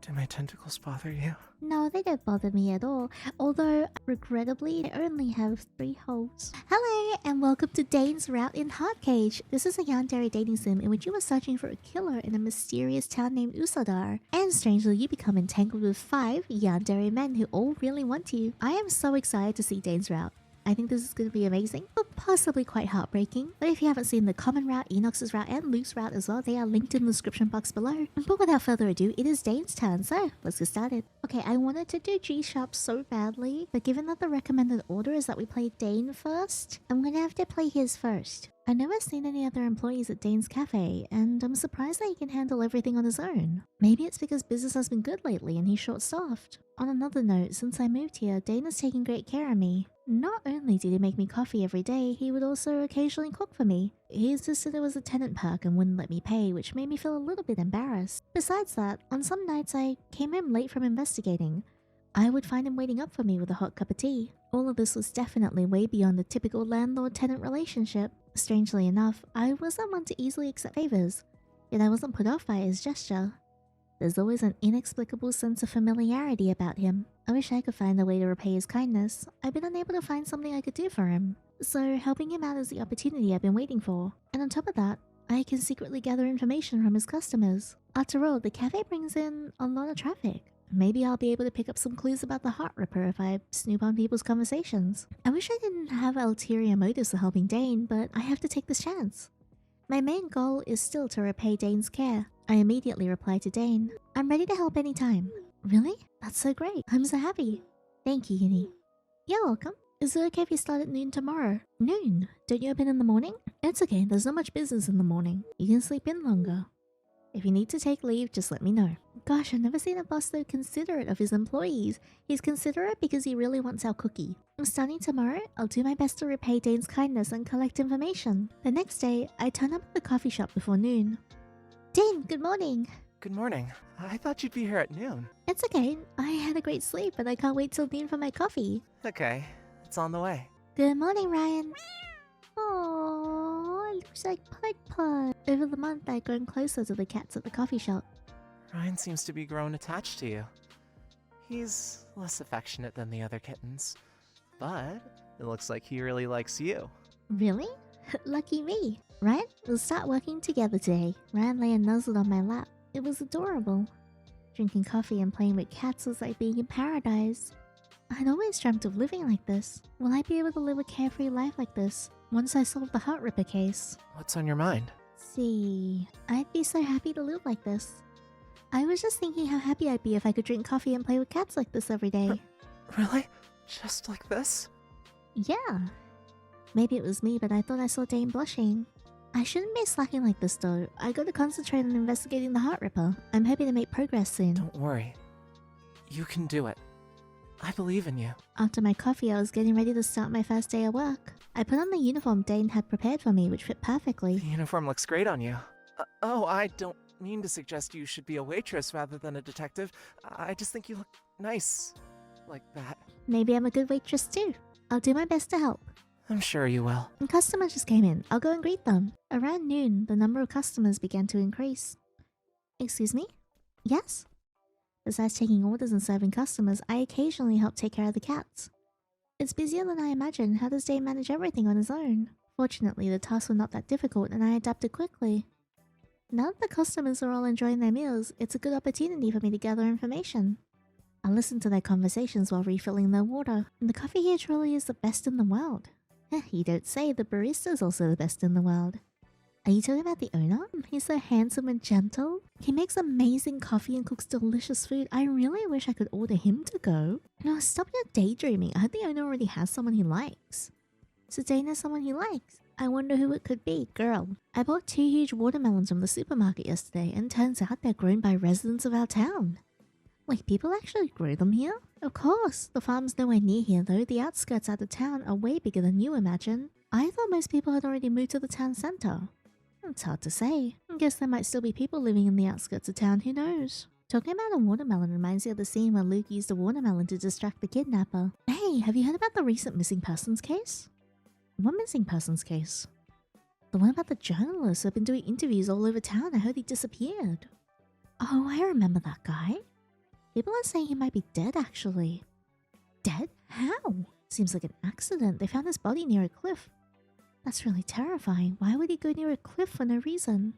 Do my tentacles bother you? No, they don't bother me at all. Although, regrettably, I only have 3 holes. Hello, and welcome to Dane's Route in Cage. This is a Yandere dating sim in which you are searching for a killer in a mysterious town named Usodar. And strangely, you become entangled with 5 Yandere men who all really want you. I am so excited to see Dane's Route. I think this is going to be amazing, but possibly quite heartbreaking. But if you haven't seen the common route, Enox's route, and Luke's route as well, they are linked in the description box below. But without further ado, it is Dane's turn, so let's get started. Okay, I wanted to do G-Sharp so badly, but given that the recommended order is that we play Dane first, I'm going to have to play his first. I've never seen any other employees at Dane's cafe, and I'm surprised that he can handle everything on his own. Maybe it's because business has been good lately and he's short-staffed. On another note, since I moved here, Dane has taken great care of me. Not only did he make me coffee every day, he would also occasionally cook for me. He insisted it was a tenant perk and wouldn't let me pay, which made me feel a little bit embarrassed. Besides that, on some nights I came home late from investigating. I would find him waiting up for me with a hot cup of tea. All of this was definitely way beyond the typical landlord-tenant relationship. Strangely enough, I wasn't one to easily accept favors, yet I wasn't put off by his gesture. There's always an inexplicable sense of familiarity about him. I wish I could find a way to repay his kindness. I've been unable to find something I could do for him. So helping him out is the opportunity I've been waiting for. And on top of that, I can secretly gather information from his customers. After all, the cafe brings in a lot of traffic. Maybe I'll be able to pick up some clues about the Heart Ripper if I snoop on people's conversations. I wish I didn't have ulterior motives for helping Dane, but I have to take this chance. My main goal is still to repay Dane's care. I immediately reply to Dane. I'm ready to help anytime. Really? That's so great. I'm so happy. Thank you, Yinny. You're welcome. Is it okay if you start at noon tomorrow? Noon? Don't you open in the morning? It's okay, there's not much business in the morning. You can sleep in longer. If you need to take leave, just let me know. Gosh, I've never seen a boss so considerate of his employees. He's considerate because he really wants our cookie. Starting tomorrow, I'll do my best to repay Dane's kindness and collect information. The next day, I turn up at the coffee shop before noon. Dane, good morning. Good morning. I thought you'd be here at noon. It's okay. I had a great sleep, but I can't wait till noon for my coffee. Okay, it's on the way. Good morning, Ryan. Oh, it looks like Putt. Over the month, I've grown closer to the cats at the coffee shop. Ryan seems to be grown attached to you. He's less affectionate than the other kittens, but it looks like he really likes you. Really? Lucky me. Ryan, we'll start working together today. Ryan lay and nuzzled on my lap. It was adorable. Drinking coffee and playing with cats was like being in paradise. I'd always dreamt of living like this. Will I be able to live a carefree life like this once I solve the Heart Ripper case? What's on your mind? See, I'd be so happy to live like this. I was just thinking how happy I'd be if I could drink coffee and play with cats like this every day. Really? Just like this? Yeah. Maybe it was me, but I thought I saw Dane blushing. I shouldn't be slacking like this though. I gotta concentrate on investigating the Heart Ripper. I'm hoping to make progress soon. Don't worry. You can do it. I believe in you. After my coffee, I was getting ready to start my first day at work. I put on the uniform Dane had prepared for me, which fit perfectly. The uniform looks great on you. Oh, I don't mean to suggest you should be a waitress rather than a detective. I just think you look nice like that. Maybe I'm a good waitress too. I'll do my best to help. I'm sure you will. And customers just came in. I'll go and greet them. Around noon, the number of customers began to increase. Excuse me? Yes? Besides taking orders and serving customers, I occasionally help take care of the cats. It's busier than I imagined. How does Dane manage everything on his own? Fortunately, the tasks were not that difficult and I adapted quickly. Now that the customers are all enjoying their meals, it's a good opportunity for me to gather information. I listen to their conversations while refilling their water. And the coffee here truly is the best in the world. You don't say, the barista's also the best in the world. Are you talking about the owner? He's so handsome and gentle. He makes amazing coffee and cooks delicious food. I really wish I could order him to go. No, stop your daydreaming. I heard the owner already has someone he likes. So Dane has someone he likes. I wonder who it could be. Girl. I bought 2 huge watermelons from the supermarket yesterday and turns out they're grown by residents of our town. Wait, people actually grow them here? Of course. The farm's nowhere near here though. The outskirts out of town are way bigger than you imagine. I thought most people had already moved to the town center. It's hard to say. I guess there might still be people living in the outskirts of town, who knows? Talking about a watermelon reminds me of the scene where Luke used a watermelon to distract the kidnapper. Hey, have you heard about the recent missing persons case? What missing persons case? The one about the journalist who had been doing interviews all over town. I heard he disappeared. Oh, I remember that guy. People are saying he might be dead, actually. Dead? How? Seems like an accident. They found his body near a cliff. That's really terrifying. Why would he go near a cliff for no reason?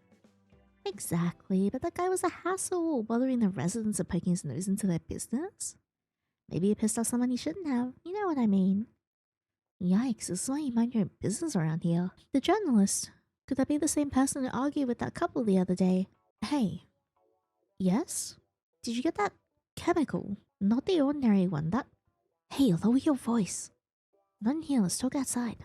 Exactly, but that guy was a hassle, bothering the residents and poking his nose into their business. Maybe he pissed off someone he shouldn't have. You know what I mean. Yikes, this is why you mind your own business around here. The journalist. Could that be the same person who argued with that couple the other day? Hey. Yes? Did you get that chemical? Not the ordinary one, that... Hey, lower your voice. Not in here, let's talk outside.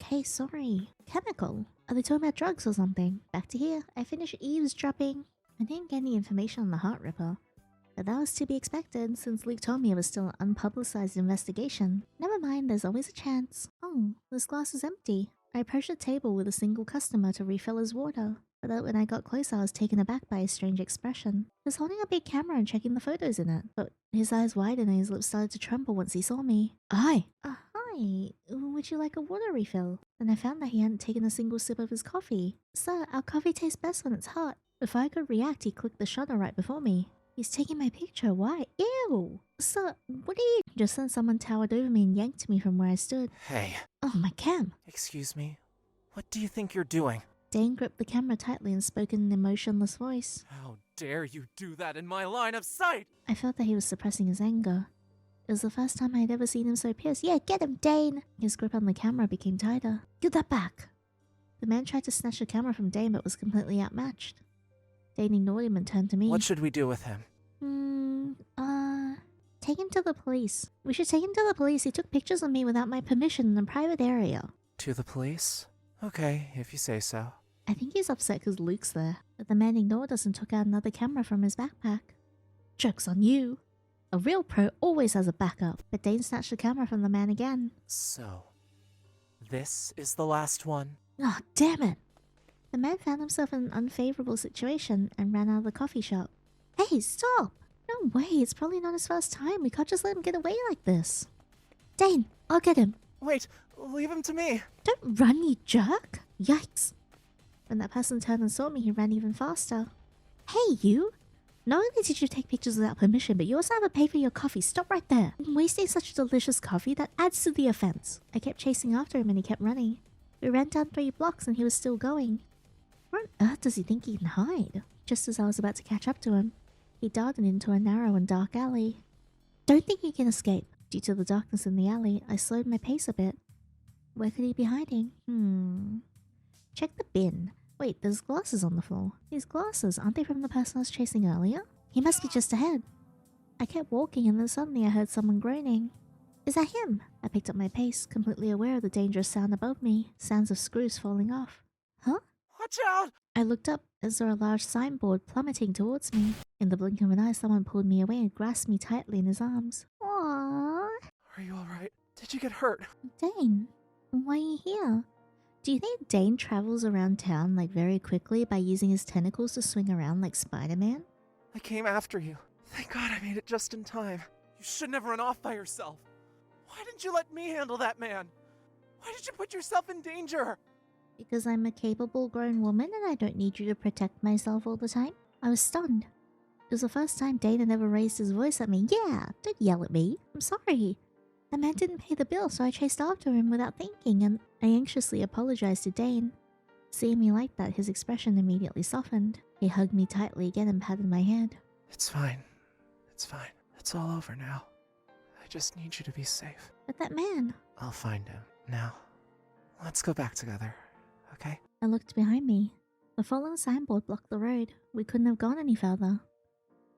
Okay, sorry. Chemical? Are they talking about drugs or something? Back to here. I finished eavesdropping. I didn't get any information on the Heart Ripper. But that was to be expected, since Luke told me it was still an unpublicized investigation. Never mind, there's always a chance. Oh, this glass is empty. I approached the table with a single customer to refill his water. But when I got closer, I was taken aback by his strange expression. He was holding a big camera and checking the photos in it, but his eyes widened and his lips started to tremble once he saw me. Hi! Hi! Would you like a water refill? Then I found that he hadn't taken a single sip of his coffee. Sir, our coffee tastes best when it's hot. Before I could react, he clicked the shutter right before me. He's taking my picture, why? Ew! Sir, what are you— Just then someone towered over me and yanked me from where I stood. Hey. Oh, my cam! Excuse me? What do you think you're doing? Dane gripped the camera tightly and spoke in an emotionless voice. How dare you do that in my line of sight? I felt that he was suppressing his anger. It was the first time I had ever seen him so pissed. Yeah, get him, Dane! His grip on the camera became tighter. Give that back! The man tried to snatch the camera from Dane but was completely outmatched. Dane ignored him and turned to me. What should we do with him? Take him to the police. We should take him to the police. He took pictures of me without my permission in a private area. To the police? Okay, if you say so. I think he's upset because Luke's there, but the man ignored us and took out another camera from his backpack. Joke's on you. A real pro always has a backup, but Dane snatched the camera from the man again. So, this is the last one? Ah, oh, damn it! The man found himself in an unfavorable situation and ran out of the coffee shop. Hey, stop! No way, it's probably not his first time. We can't just let him get away like this. Dane, I'll get him. Wait, leave him to me. Don't run, you jerk! Yikes. When that person turned and saw me, he ran even faster. Hey, you! Not only did you take pictures without permission, but you also haven't paid for your coffee. Stop right there. I'm wasting such delicious coffee that adds to the offense. I kept chasing after him and he kept running. We ran down 3 blocks and he was still going. Where on earth does he think he can hide? Just as I was about to catch up to him, he darted into a narrow and dark alley. Don't think he can escape. Due to the darkness in the alley, I slowed my pace a bit. Where could he be hiding? Check the bin. Wait, there's glasses on the floor. These glasses, aren't they from the person I was chasing earlier? He must be just ahead. I kept walking and then suddenly I heard someone groaning. Is that him? I picked up my pace, completely aware of the dangerous sound above me. Sounds of screws falling off. Huh? Watch out! I looked up and saw a large signboard plummeting towards me. In the blink of an eye, someone pulled me away and grasped me tightly in his arms. Aww. Are you alright? Did you get hurt? Dane, why are you here? Do you think Dane travels around town like very quickly by using his tentacles to swing around like Spider-Man? I came after you. Thank God I made it just in time. You shouldn't have run off by yourself. Why didn't you let me handle that man? Why did you put yourself in danger? Because I'm a capable grown woman and I don't need you to protect myself all the time. I was stunned. It was the first time Dane had ever raised his voice at me. Yeah, don't yell at me. I'm sorry. The man didn't pay the bill, so I chased after him without thinking, and I anxiously apologized to Dane. Seeing me like that, his expression immediately softened. He hugged me tightly again and patted my head. It's fine. It's fine. It's all over now. I just need you to be safe. But that man... I'll find him. Now, let's go back together, okay? I looked behind me. The fallen signboard blocked the road. We couldn't have gone any further.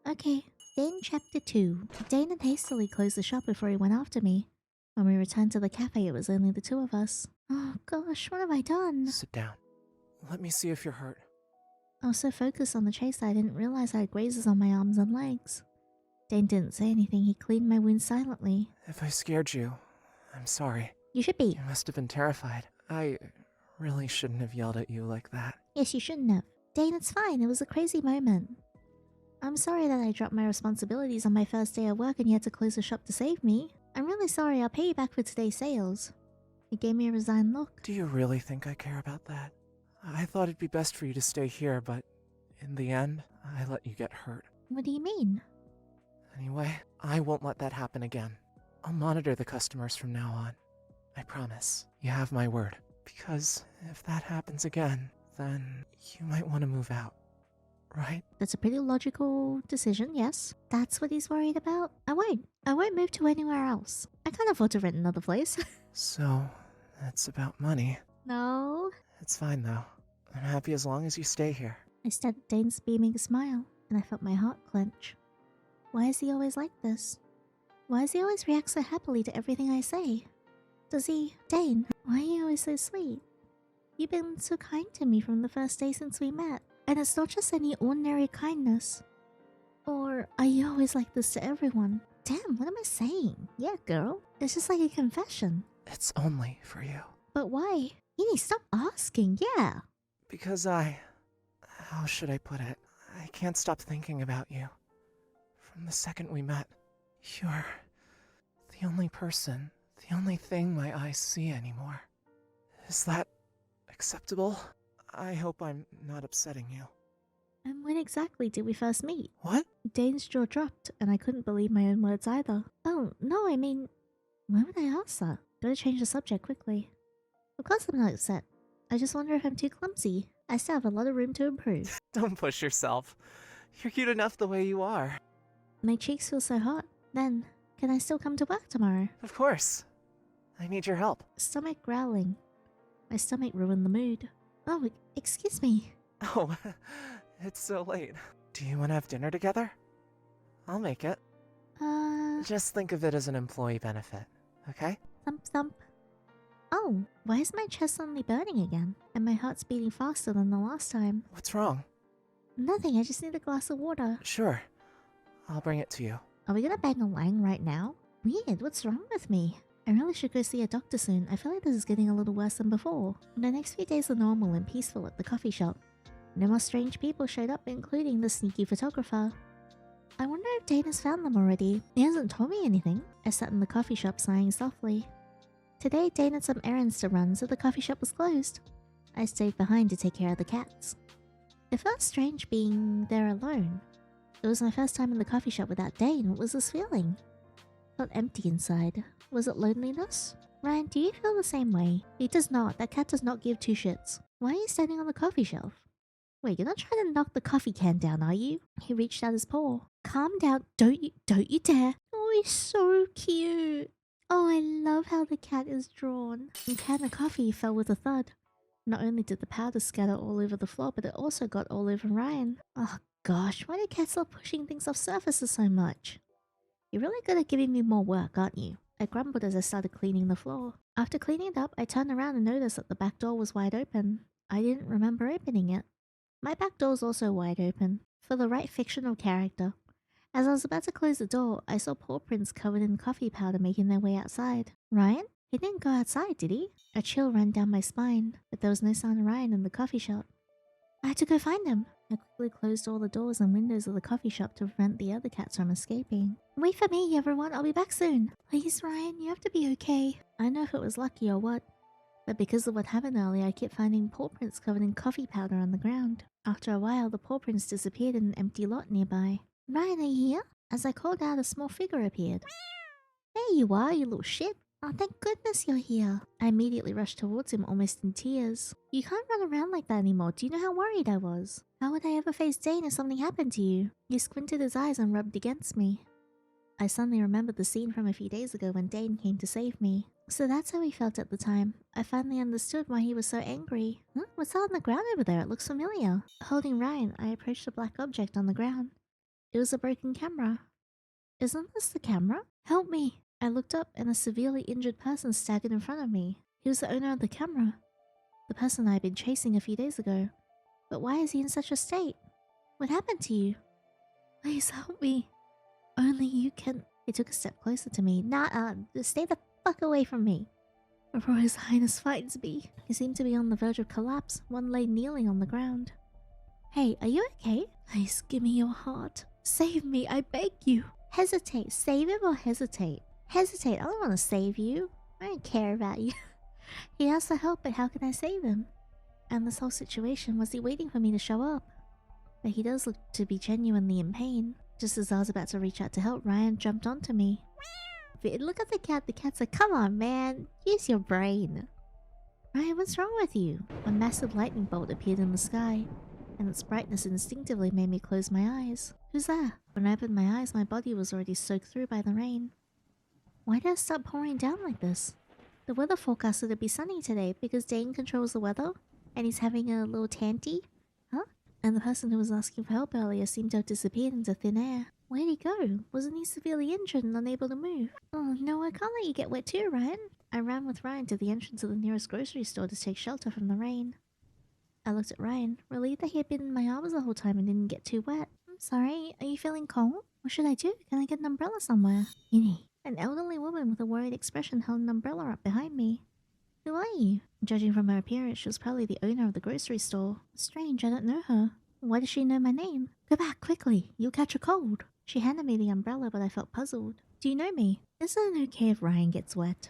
Okay, Dane Chapter 2. Dane had hastily closed the shop before he went after me. When we returned to the cafe, it was only the 2 of us. Oh gosh, what have I done? Sit down. Let me see if you're hurt. I was so focused on the chase that I didn't realize I had grazes on my arms and legs. Dane didn't say anything. He cleaned my wounds silently. If I scared you, I'm sorry. You should be. You must have been terrified. I really shouldn't have yelled at you like that. Yes, you shouldn't have. Dane, it's fine. It was a crazy moment. I'm sorry that I dropped my responsibilities on my first day of work and you had to close the shop to save me. I'm really sorry. I'll pay you back for today's sales. He gave me a resigned look. Do you really think I care about that? I thought it'd be best for you to stay here, but in the end, I let you get hurt. What do you mean? Any I won't let that happen again. I'll monitor the customers from now on. I promise. You have my word. Because if that happens again, then you might want to move out. Right? That's a pretty logical decision, yes. That's what he's worried about. I won't move to anywhere else. I can't afford to rent another place. So, that's about money. No. It's fine though. I'm happy as long as you stay here. I stared at Dane's beaming smile, and I felt my heart clench. Why is he always like this? Why does he always react so happily to everything I say? Does he... Dane, why are you always so sweet? You've been so kind to me from the first day since we met. And it's not just any ordinary kindness. Or are you always like this to everyone? Damn, what am I saying? Yeah, girl. It's just like a confession. It's only for you. But why? Yinny, stop asking, yeah. Because how should I put it? I can't stop thinking about you. From the second we met, you're the only person, the only thing my eyes see anymore. Is that acceptable? I hope I'm not upsetting you. And when exactly did we first meet? What? Dane's jaw dropped, and I couldn't believe my own words either. Oh, no, I mean... When would I ask that? Gotta change the subject quickly. Of course I'm not upset. I just wonder if I'm too clumsy. I still have a lot of room to improve. Don't push yourself. You're cute enough the way you are. My cheeks feel so hot. Then, can I still come to work tomorrow? Of course. I need your help. Stomach growling. My stomach ruined the mood. Oh, excuse me. Oh, it's so late. Do you want to have dinner together? I'll make it. Just think of it as an employee benefit, okay? Thump thump. Oh, why is my chest suddenly burning again? And my heart's beating faster than the last time? What's wrong? Nothing, I just need a glass of water. Sure. I'll bring it to you. Are we gonna bang a lang right now? Weird, what's wrong with me? I really should go see a doctor soon. I feel like this is getting a little worse than before. The next few days are normal and peaceful at the coffee shop. No more strange people showed up, including the sneaky photographer. I wonder if Dane has found them already. He hasn't told me anything. I sat in the coffee shop sighing softly. Today, Dane had some errands to run, so the coffee shop was closed. I stayed behind to take care of the cats. It felt strange being there alone. It was my first time in the coffee shop without Dane. What was this feeling? Felt empty inside. Was it loneliness? Ryan, do you feel the same way? He does not. That cat does not give two shits. Why are you standing on the coffee shelf? Wait, you're not trying to knock the coffee can down, are you? He reached out his paw. Calm down. Don't you dare. Oh, he's so cute. Oh, I love how the cat is drawn. The can of coffee fell with a thud. Not only did the powder scatter all over the floor, but it also got all over Ryan. Oh gosh, why do cats love pushing things off surfaces so much? You're really good at giving me more work, aren't you? I grumbled as I started cleaning the floor. After cleaning it up, I turned around and noticed that the back door was wide open. I didn't remember opening it. My back door is also wide open, for the right fictional character. As I was about to close the door, I saw paw prints covered in coffee powder making their way outside. Ryan? He didn't go outside, did he? A chill ran down my spine, but there was no sign of Ryan in the coffee shop. I had to go find him. I quickly closed all the doors and windows of the coffee shop to prevent the other cats from escaping. Wait for me, everyone. I'll be back soon. Please, Ryan, you have to be okay. I don't know if it was lucky or what, but because of what happened earlier, I kept finding paw prints covered in coffee powder on the ground. After a while, the paw prints disappeared in an empty lot nearby. Ryan, are you here? As I called out, a small figure appeared. There you are, you little shit. Oh, thank goodness you're here. I immediately rushed towards him, almost in tears. You can't run around like that anymore. Do you know how worried I was? How would I ever face Dane if something happened to you? He squinted his eyes and rubbed against me. I suddenly remembered the scene from a few days ago when Dane came to save me. So that's how he felt at the time. I finally understood why he was so angry. Huh? What's that on the ground over there? It looks familiar. Holding Ryan, I approached a black object on the ground. It was a broken camera. Isn't this the camera? Help me! I looked up and a severely injured person staggered in front of me. He was the owner of the camera. The person I had been chasing a few days ago. But why is he in such a state? What happened to you? Please help me. Only you can... He took a step closer to me. Stay the fuck away from me. Before His Highness finds me. He seemed to be on the verge of collapse. One lay kneeling on the ground. Hey, are you okay? Please give me your heart. Save me, I beg you. Hesitate. Save him or hesitate? Hesitate. I don't want to save you. I don't care about you. He asked for help, but how can I save him? And this whole situation, was he waiting for me to show up? But he does look to be genuinely in pain. Just as I was about to reach out to help, Ryan jumped onto me. Look at the cat. The cat's like, come on, man. Use your brain. Ryan, what's wrong with you? A massive lightning bolt appeared in the sky, and its brightness instinctively made me close my eyes. Who's there? When I opened my eyes, my body was already soaked through by the rain. Why did it start pouring down like this? The weather forecasted to be sunny today because Dane controls the weather, and he's having a little tanty. Huh? And the person who was asking for help earlier seemed to have disappeared into thin air. Where'd he go? Wasn't he severely injured and unable to move? Oh no, I can't let you get wet too, Ryan. I ran with Ryan to the entrance of the nearest grocery store to take shelter from the rain. I looked at Ryan, relieved that he had been in my arms the whole time and didn't get too wet. I'm sorry, are you feeling cold? What should I do? Can I get an umbrella somewhere? Yinny. An elderly woman with a worried expression held an umbrella up behind me. Who are you? Judging from her appearance, she was probably the owner of the grocery store. Strange, I don't know her. Why does she know my name? Go back, quickly. You'll catch a cold. She handed me the umbrella, but I felt puzzled. Do you know me? Isn't it okay if Ryan gets wet?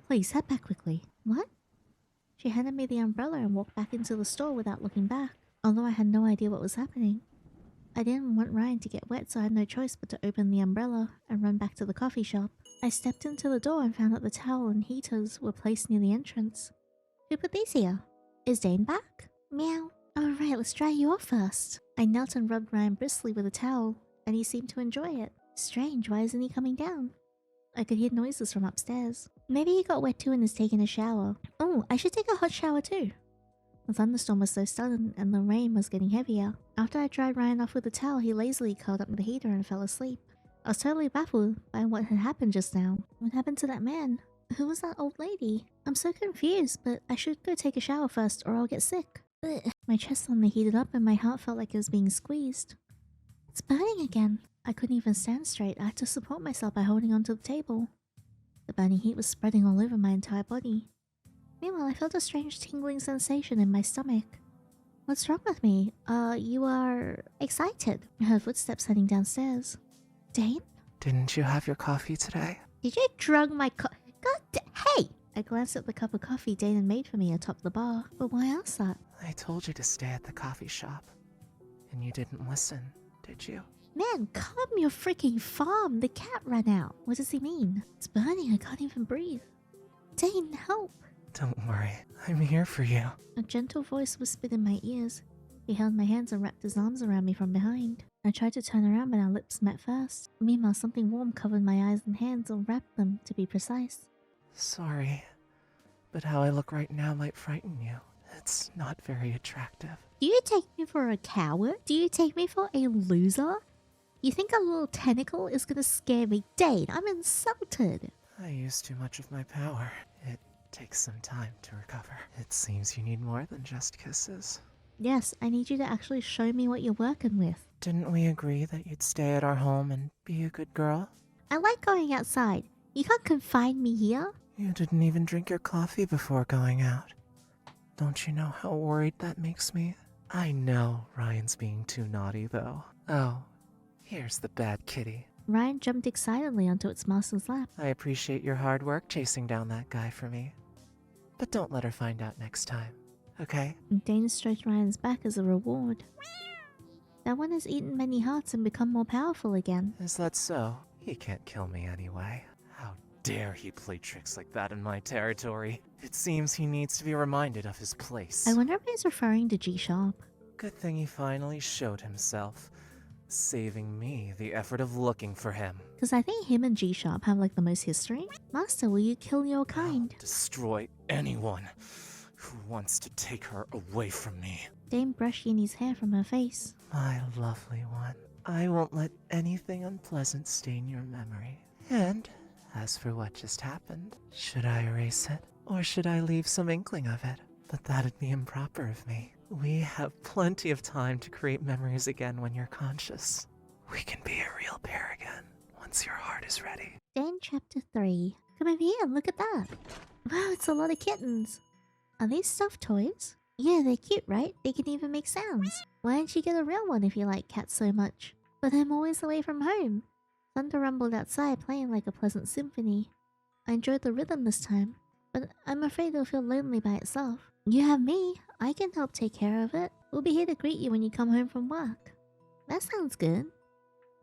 Please, head back quickly. What? She handed me the umbrella and walked back into the store without looking back, although I had no idea what was happening. I didn't want Ryan to get wet, so I had no choice but to open the umbrella and run back to the coffee shop. I stepped into the door and found that the towel and heaters were placed near the entrance. Who put these here? Is Dane back? Meow. Alright, let's dry you off first. I knelt and rubbed Ryan briskly with a towel, and he seemed to enjoy it. Strange, why isn't he coming down? I could hear noises from upstairs. Maybe he got wet too and is taking a shower. Oh, I should take a hot shower too. The thunderstorm was so sudden and the rain was getting heavier. After I dried Ryan off with a towel, he lazily curled up with the heater and fell asleep. I was totally baffled by what had happened just now. What happened to that man? Who was that old lady? I'm so confused, but I should go take a shower first or I'll get sick. Ugh. My chest suddenly heated up and my heart felt like it was being squeezed. It's burning again. I couldn't even stand straight. I had to support myself by holding onto the table. The burning heat was spreading all over my entire body. Meanwhile, I felt a strange tingling sensation in my stomach. What's wrong with me? You are excited. I heard footsteps heading downstairs. Dane? Didn't you have your coffee today? Did you drug my Hey! I glanced at the cup of coffee Dane had made for me atop the bar. But why ask that? I told you to stay at the coffee shop. And you didn't listen, did you? Man, calm your freaking farm. The cat ran out. What does he mean? It's burning. I can't even breathe. Dane, help. Don't worry. I'm here for you. A gentle voice whispered in my ears. He held my hands and wrapped his arms around me from behind. I tried to turn around, but our lips met first. Meanwhile, something warm covered my eyes and hands, or wrapped them, to be precise. Sorry, but how I look right now might frighten you. It's not very attractive. Do you take me for a coward? Do you take me for a loser? You think a little tentacle is gonna scare me? Dane, I'm insulted. I used too much of my power. It takes some time to recover. It seems you need more than just kisses. Yes, I need you to actually show me what you're working with. Didn't we agree that you'd stay at our home and be a good girl? I like going outside. You can't confine me here. You didn't even drink your coffee before going out. Don't you know how worried that makes me? I know Ryan's being too naughty, though. Oh, here's the bad kitty. Ryan jumped excitedly onto its master's lap. I appreciate your hard work chasing down that guy for me. But don't let her find out next time, okay? Dane stroked Ryan's back as a reward. That one has eaten many hearts and become more powerful again. Is that so? He can't kill me anyway. How dare he play tricks like that in my territory? It seems he needs to be reminded of his place. I wonder if he's referring to G-Sharp. Good thing he finally showed himself, saving me the effort of looking for him. Because I think him and G-Sharp have like the most history. Master, will you kill your kind? I'll destroy anyone who wants to take her away from me. Dane brushed Yinny's hair from her face. My lovely one, I won't let anything unpleasant stain your memory. And as for what just happened, should I erase it? Or should I leave some inkling of it? But that'd be improper of me. We have plenty of time to create memories again when you're conscious. We can be a real pair again, once your heart is ready. Dane Chapter 3. Come over here, look at that. Wow, it's a lot of kittens. Are these stuffed toys? Yeah, they're cute, right? They can even make sounds. Why don't you get a real one if you like cats so much? But I'm always away from home. Thunder rumbled outside, playing like a pleasant symphony. I enjoyed the rhythm this time, but I'm afraid it'll feel lonely by itself. You have me. I can help take care of it. We'll be here to greet you when you come home from work. That sounds good.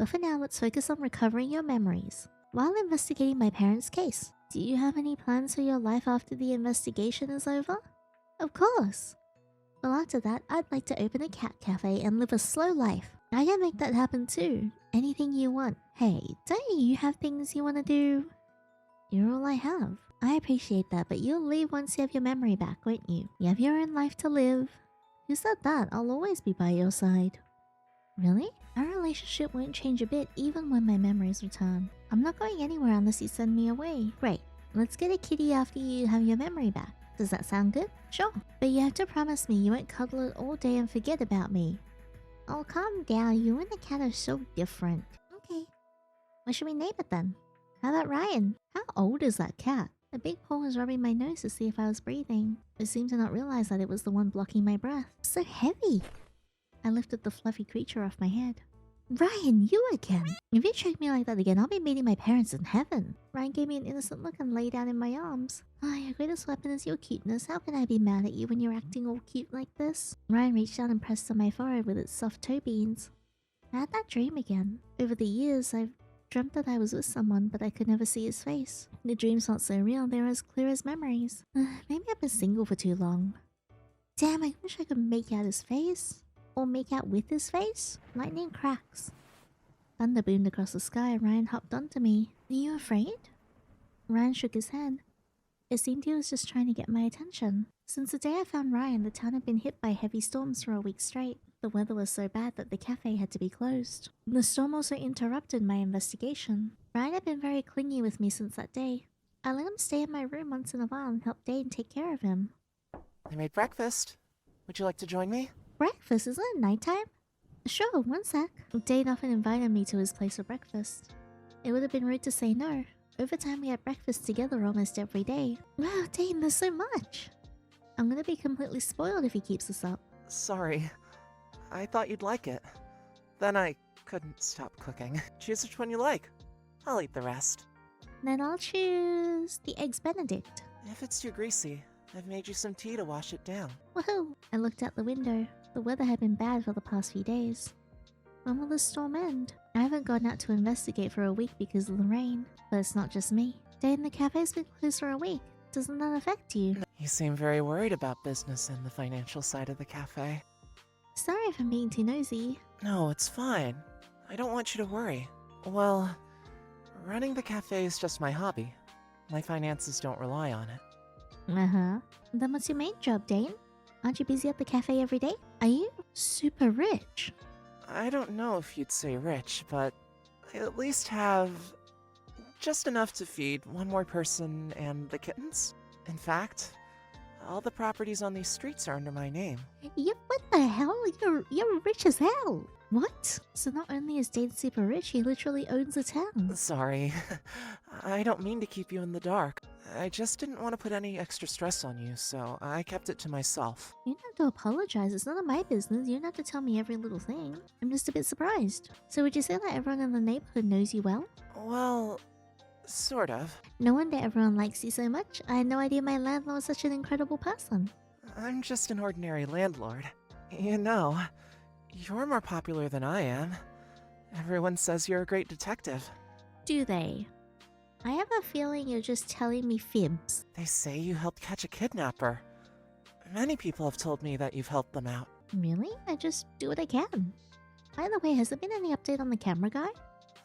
But for now, let's focus on recovering your memories while investigating my parents' case. Do you have any plans for your life after the investigation is over? Of course. Well, after that, I'd like to open a cat cafe and live a slow life. I can make that happen too. Anything you want. Hey, don't you have things you want to do? You're all I have. I appreciate that, but you'll leave once you have your memory back, won't you? You have your own life to live. Who said that? I'll always be by your side. Really? Our relationship won't change a bit even when my memories return. I'm not going anywhere unless you send me away. Great. Let's get a kitty after you have your memory back. Does that sound good? Sure. But you have to promise me you won't cuddle it all day and forget about me. Oh, calm down. You and the cat are so different. Okay. What should we name it then? How about Ryan? How old is that cat? The big paw was rubbing my nose to see if I was breathing. It seemed to not realize that it was the one blocking my breath. So heavy. I lifted the fluffy creature off my head. Ryan, you again! If you treat me like that again, I'll be meeting my parents in heaven. Ryan gave me an innocent look and lay down in my arms. Ah, your greatest weapon is your cuteness. How can I be mad at you when you're acting all cute like this? Ryan reached down and pressed on my forehead with its soft toe beans. I had that dream again. Over the years, I've dreamt that I was with someone, but I could never see his face. The dreams aren't so real, they're as clear as memories. Maybe I've been single for too long. Damn, I wish I could make out his face. Or make out with his face? Lightning cracks. Thunder boomed across the sky and Ryan hopped onto me. Are you afraid? Ryan shook his head. It seemed he was just trying to get my attention. Since the day I found Ryan, the town had been hit by heavy storms for a week straight. The weather was so bad that the cafe had to be closed. The storm also interrupted my investigation. Ryan had been very clingy with me since that day. I let him stay in my room once in a while and help Dane take care of him. I made breakfast. Would you like to join me? Breakfast? Isn't it nighttime? Sure, one sec. Dane often invited me to his place for breakfast. It would have been rude to say no. Over time, we had breakfast together almost every day. Wow, Dane, there's so much. I'm gonna be completely spoiled if he keeps this up. Sorry. I thought you'd like it. Then I couldn't stop cooking. Choose which one you like. I'll eat the rest. Then I'll choose the Eggs Benedict. If it's too greasy, I've made you some tea to wash it down. Woohoo! I looked out the window. The weather had been bad for the past few days. When will the storm end? I haven't gone out to investigate for a week because of the rain. But it's not just me. Dane, the cafe's been closed for a week. Doesn't that affect you? You seem very worried about business and the financial side of the cafe. Sorry if I'm being too nosy. No, it's fine. I don't want you to worry. Well, running the cafe is just my hobby. My finances don't rely on it. Uh-huh. Then what's your main job, Dane? Aren't you busy at the cafe every day? Are you super rich? I don't know if you'd say rich, but I at least have just enough to feed one more person and the kittens. In fact, all the properties on these streets are under my name. Yeah, what the hell? You're rich as hell. What? So not only is Dane super rich, he literally owns a town. Sorry. I don't mean to keep you in the dark. I just didn't want to put any extra stress on you, so I kept it to myself. You don't have to apologize. It's none of my business. You don't have to tell me every little thing. I'm just a bit surprised. So would you say that everyone in the neighborhood knows you well? Well, sort of. No wonder everyone likes you so much. I had no idea my landlord was such an incredible person. I'm just an ordinary landlord. You know, you're more popular than I am. Everyone says you're a great detective. Do they? I have a feeling you're just telling me fibs. They say you helped catch a kidnapper. Many people have told me that you've helped them out. Really? I just do what I can. By the way, has there been any update on the camera guy?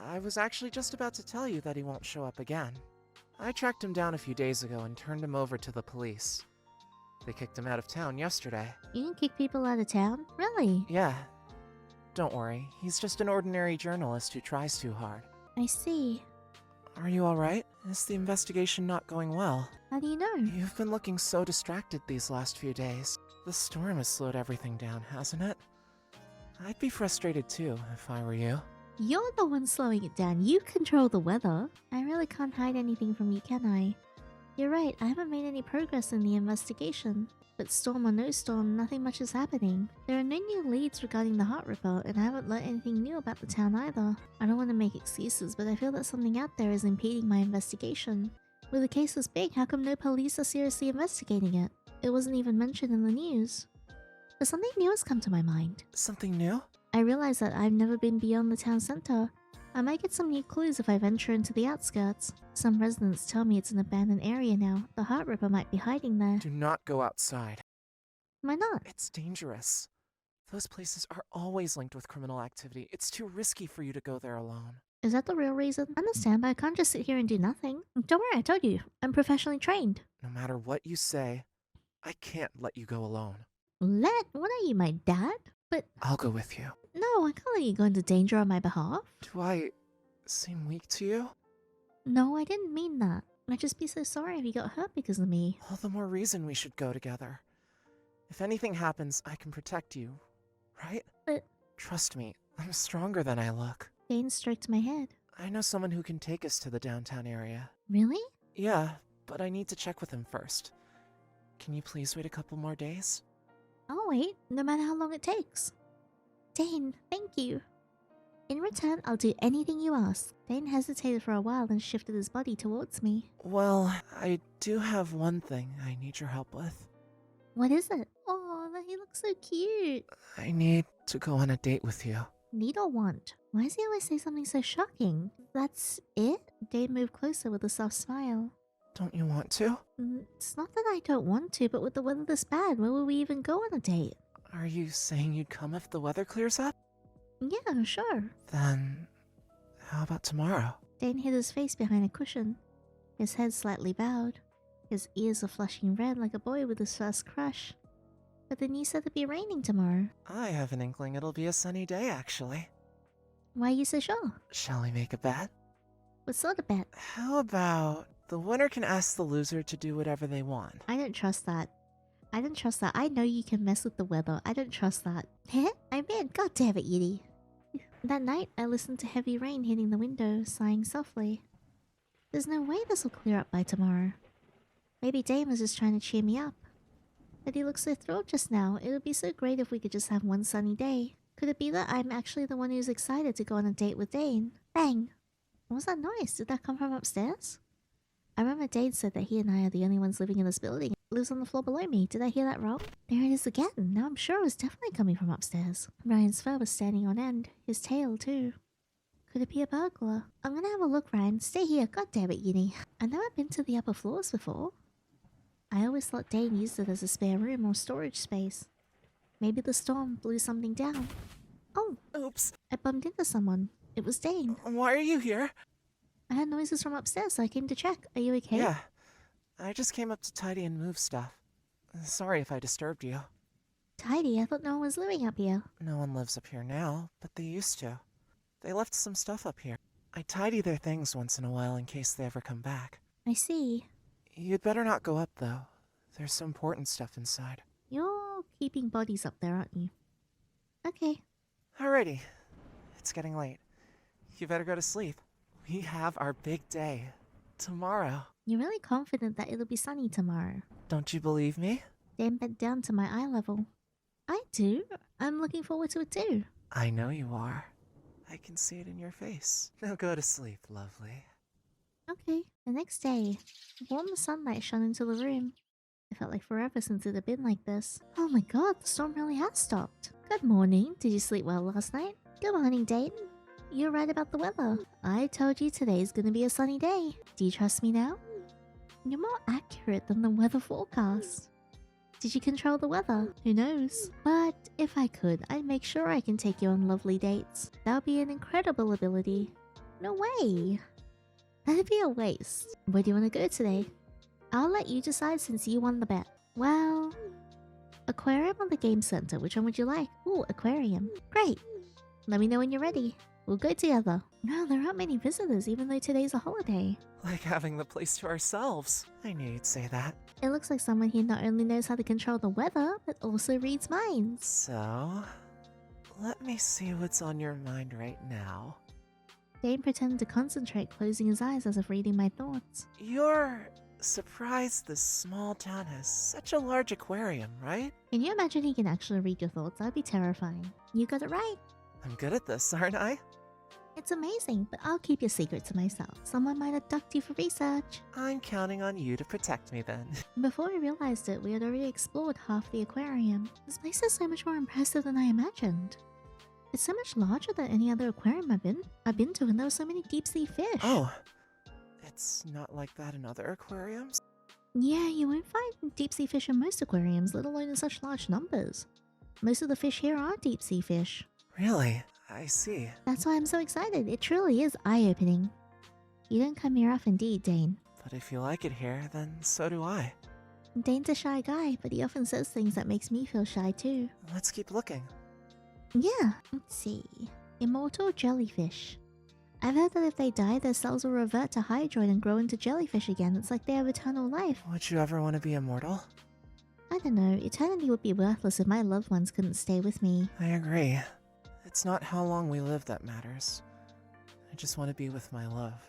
I was actually just about to tell you that he won't show up again. I tracked him down a few days ago and turned him over to the police. They kicked him out of town yesterday. You can kick people out of town? Really? Yeah. Don't worry, he's just an ordinary journalist who tries too hard. I see. Are you alright? Is the investigation not going well? How do you know? You've been looking so distracted these last few days. The storm has slowed everything down, hasn't it? I'd be frustrated too, if I were you. You're the one slowing it down. You control the weather. I really can't hide anything from you, can I? You're right, I haven't made any progress in the investigation. But storm or no storm, nothing much is happening. There are no new leads regarding the Heart Ripper, and I haven't learned anything new about the town either. I don't want to make excuses, but I feel that something out there is impeding my investigation. With a case this big, how come no police are seriously investigating it? It wasn't even mentioned in the news. But something new has come to my mind. Something new? I realize that I've never been beyond the town center. I might get some new clues if I venture into the outskirts. Some residents tell me it's an abandoned area now. The Heart Ripper might be hiding there. Do not go outside. Why not? It's dangerous. Those places are always linked with criminal activity. It's too risky for you to go there alone. Is that the real reason? I understand, but I can't just sit here and do nothing. Don't worry, I told you. I'm professionally trained. No matter what you say, I can't let you go alone. What are you, my dad? But I'll go with you. no, I can't let you go into danger on my behalf. Do I seem weak to you? No, I didn't mean that. I'd just be so sorry if you got hurt because of me. All the more reason we should go together. If anything happens, I can protect you, right? But Trust me, I'm stronger than I look. Dane stroked my head. I know someone who can take us to the downtown area. Really? Yeah, but I need to check with him first. Can you please wait a couple more days? I'll wait, no matter how long it takes. Dane, thank you. In return, I'll do anything you ask. Dane hesitated for a while and shifted his body towards me. Well, I do have one thing I need your help with. What is it? Oh, he looks so cute. I need to go on a date with you. Need or want? Why does he always say something so shocking? That's it? Dane moved closer with a soft smile. Don't you want to? It's not that I don't want to, but with the weather this bad, where will we even go on a date? Are you saying you'd come if the weather clears up? Yeah, sure. Then, how about tomorrow? Dane hid his face behind a cushion, his head slightly bowed. His ears are flushing red like a boy with his first crush. But then you said it'd be raining tomorrow. I have an inkling it'll be a sunny day, actually. Why are you so sure? Shall we make a bet? What sort of bet? How about the winner can ask the loser to do whatever they want? I don't trust that. I don't trust that. I know you can mess with the weather. I don't trust that. Heh? I'm in. God damn it, Yiddy. That night, I listened to heavy rain hitting the window, sighing softly. There's no way this will clear up by tomorrow. Maybe Dane was just trying to cheer me up. But he looked so thrilled just now. It would be so great if we could just have one sunny day. Could it be that I'm actually the one who's excited to go on a date with Dane? Bang! What was that noise? Did that come from upstairs? I remember Dane said that he and I are the only ones living in this building. It lives on the floor below me. Did I hear that wrong? There it is again. Now I'm sure it was definitely coming from upstairs. Ryan's fur was standing on end. His tail, too. Could it be a burglar? I'm gonna have a look, Ryan. Stay here. God damn it, Yinny. I've never been to the upper floors before. I always thought Dane used it as a spare room or storage space. Maybe the storm blew something down. Oh! Oops. I bumped into someone. It was Dane. Why are you here? I heard noises from upstairs, so I came to check. Are you okay? Yeah. I just came up to tidy and move stuff. Sorry if I disturbed you. Tidy? I thought no one was living up here. No one lives up here now, but they used to. They left some stuff up here. I tidy their things once in a while in case they ever come back. I see. You'd better not go up, though. There's some important stuff inside. You're keeping bodies up there, aren't you? Okay. Alrighty. It's getting late. You better go to sleep. We have our big day. Tomorrow. You're really confident that it'll be sunny tomorrow. Don't you believe me? Dane bent down to my eye level. I do. I'm looking forward to it too. I know you are. I can see it in your face. Now go to sleep, lovely. Okay. The next day, warm sunlight shone into the room. It felt like forever since it had been like this. Oh my god, the storm really has stopped. Good morning. Did you sleep well last night? Good morning, Dane. You're right about the weather. I told you today's gonna be a sunny day. Do you trust me now? You're more accurate than the weather forecast. Did you control the weather? Who knows? But if I could, I'd make sure I can take you on lovely dates. That would be an incredible ability. No way. That'd be a waste. Where do you want to go today? I'll let you decide since you won the bet. Well, aquarium or the game center? Which one would you like? Ooh, aquarium. Great. Let me know when you're ready. We'll go together. No, there aren't many visitors even though today's a holiday. Like having the place to ourselves. I knew you'd say that. It looks like someone here not only knows how to control the weather, but also reads minds. So, let me see what's on your mind right now. Dane pretended to concentrate, closing his eyes as if reading my thoughts. You're surprised this small town has such a large aquarium, right? Can you imagine he can actually read your thoughts? That'd be terrifying. You got it right. I'm good at this, aren't I? It's amazing, but I'll keep your secret to myself. Someone might abduct you for research. I'm counting on you to protect me then. Before we realized it, we had already explored half the aquarium. This place is so much more impressive than I imagined. It's so much larger than any other aquarium I've been to, and there were so many deep sea fish. Oh, it's not like that in other aquariums? Yeah, you won't find deep sea fish in most aquariums, let alone in such large numbers. Most of the fish here are deep sea fish. Really? I see. That's why I'm so excited. It truly is eye-opening. You don't come here often, do you, Dane? But if you like it here, then so do I. Dane's a shy guy, but he often says things that makes me feel shy too. Let's keep looking. Yeah, let's see. Immortal jellyfish. I've heard that if they die, their cells will revert to hydroid and grow into jellyfish again. It's like they have eternal life. Would you ever want to be immortal? I don't know, eternity would be worthless if my loved ones couldn't stay with me. I agree. It's not how long we live that matters. I just want to be with my love.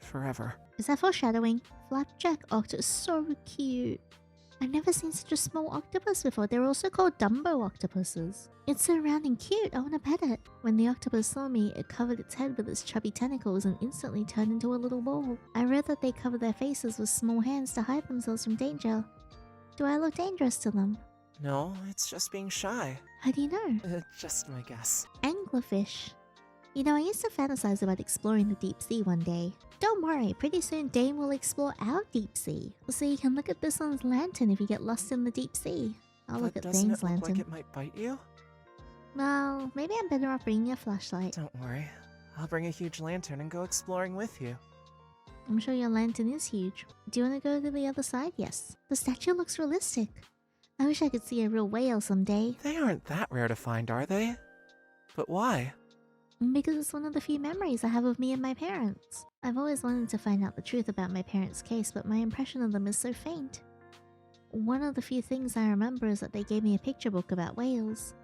Forever. Is that foreshadowing? Flapjack octopus, so cute. I've never seen such a small octopus before. They're also called Dumbo octopuses. It's so round and cute, I want to pet it. When the octopus saw me, it covered its head with its chubby tentacles and instantly turned into a little ball. I read that they cover their faces with small hands to hide themselves from danger. Do I look dangerous to them? No, it's just being shy. How do you know? Just my guess. Anglerfish. You know, I used to fantasize about exploring the deep sea one day. Don't worry, pretty soon Dane will explore our deep sea. So you can look at this one's lantern if you get lost in the deep sea. I'll look at doesn't Dane's it look lantern. like it might bite you? Well, maybe I'm better off bringing a flashlight. Don't worry. I'll bring a huge lantern and go exploring with you. I'm sure your lantern is huge. Do you want to go to the other side? Yes. The statue looks realistic. I wish I could see a real whale someday. They aren't that rare to find, are they? But why? Because it's one of the few memories I have of me and my parents. I've always wanted to find out the truth about my parents' case, but my impression of them is so faint. One of the few things I remember is that they gave me a picture book about whales.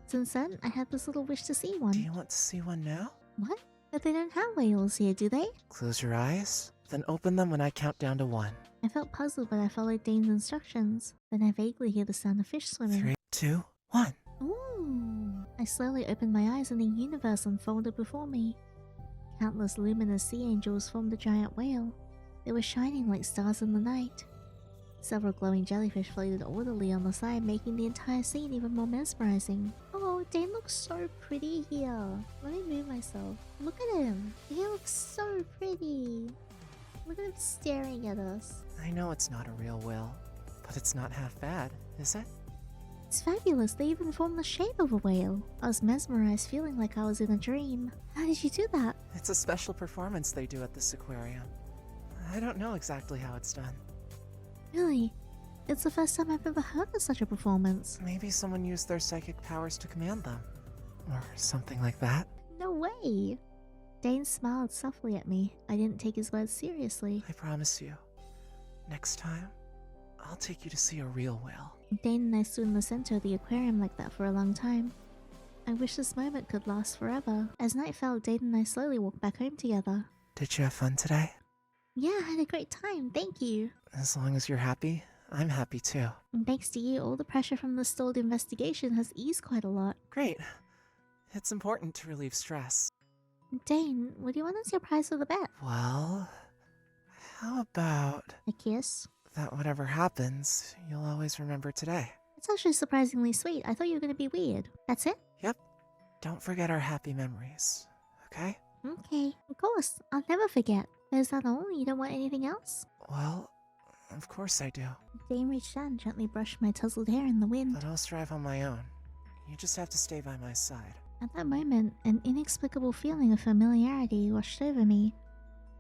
Since then, I had this little wish to see one. Do you want to see one now? What? But they don't have whales here, do they? Close your eyes, then open them when I count down to 1. I felt puzzled, but I followed Dane's instructions. Then I vaguely hear the sound of fish swimming. 3, 2, 1. Ooh. I slowly opened my eyes and a universe unfolded before me. Countless luminous sea angels formed a giant whale. They were shining like stars in the night. Several glowing jellyfish floated orderly on the side, making the entire scene even more mesmerizing. Oh, Dane looks so pretty here. Let me move myself. Look at him. He looks so pretty. Look at him staring at us. I know it's not a real whale, but it's not half bad, is it? It's fabulous. They even formed the shape of a whale. I was mesmerized, feeling like I was in a dream. How did you do that? It's a special performance they do at this aquarium. I don't know exactly how it's done. Really? It's the first time I've ever heard of such a performance. Maybe someone used their psychic powers to command them. Or something like that. No way! Dane smiled softly at me. I didn't take his words seriously. I promise you, next time, I'll take you to see a real whale. Dane and I stood in the center of the aquarium like that for a long time. I wish this moment could last forever. As night fell, Dane and I slowly walked back home together. Did you have fun today? Yeah, I had a great time, thank you. As long as you're happy, I'm happy too. And thanks to you, all the pressure from the stalled investigation has eased quite a lot. Great. It's important to relieve stress. Dane, what do you want as your prize for the bet? Well, how about A kiss? that whatever happens, you'll always remember today? It's actually surprisingly sweet. I thought you were gonna be weird. That's it? Yep. Don't forget our happy memories, okay? Okay, of course. I'll never forget. But is that all? You don't want anything else? Well, of course I do. Dane reached out and gently brushed my tousled hair in the wind. But I'll strive on my own. You just have to stay by my side. At that moment, an inexplicable feeling of familiarity washed over me,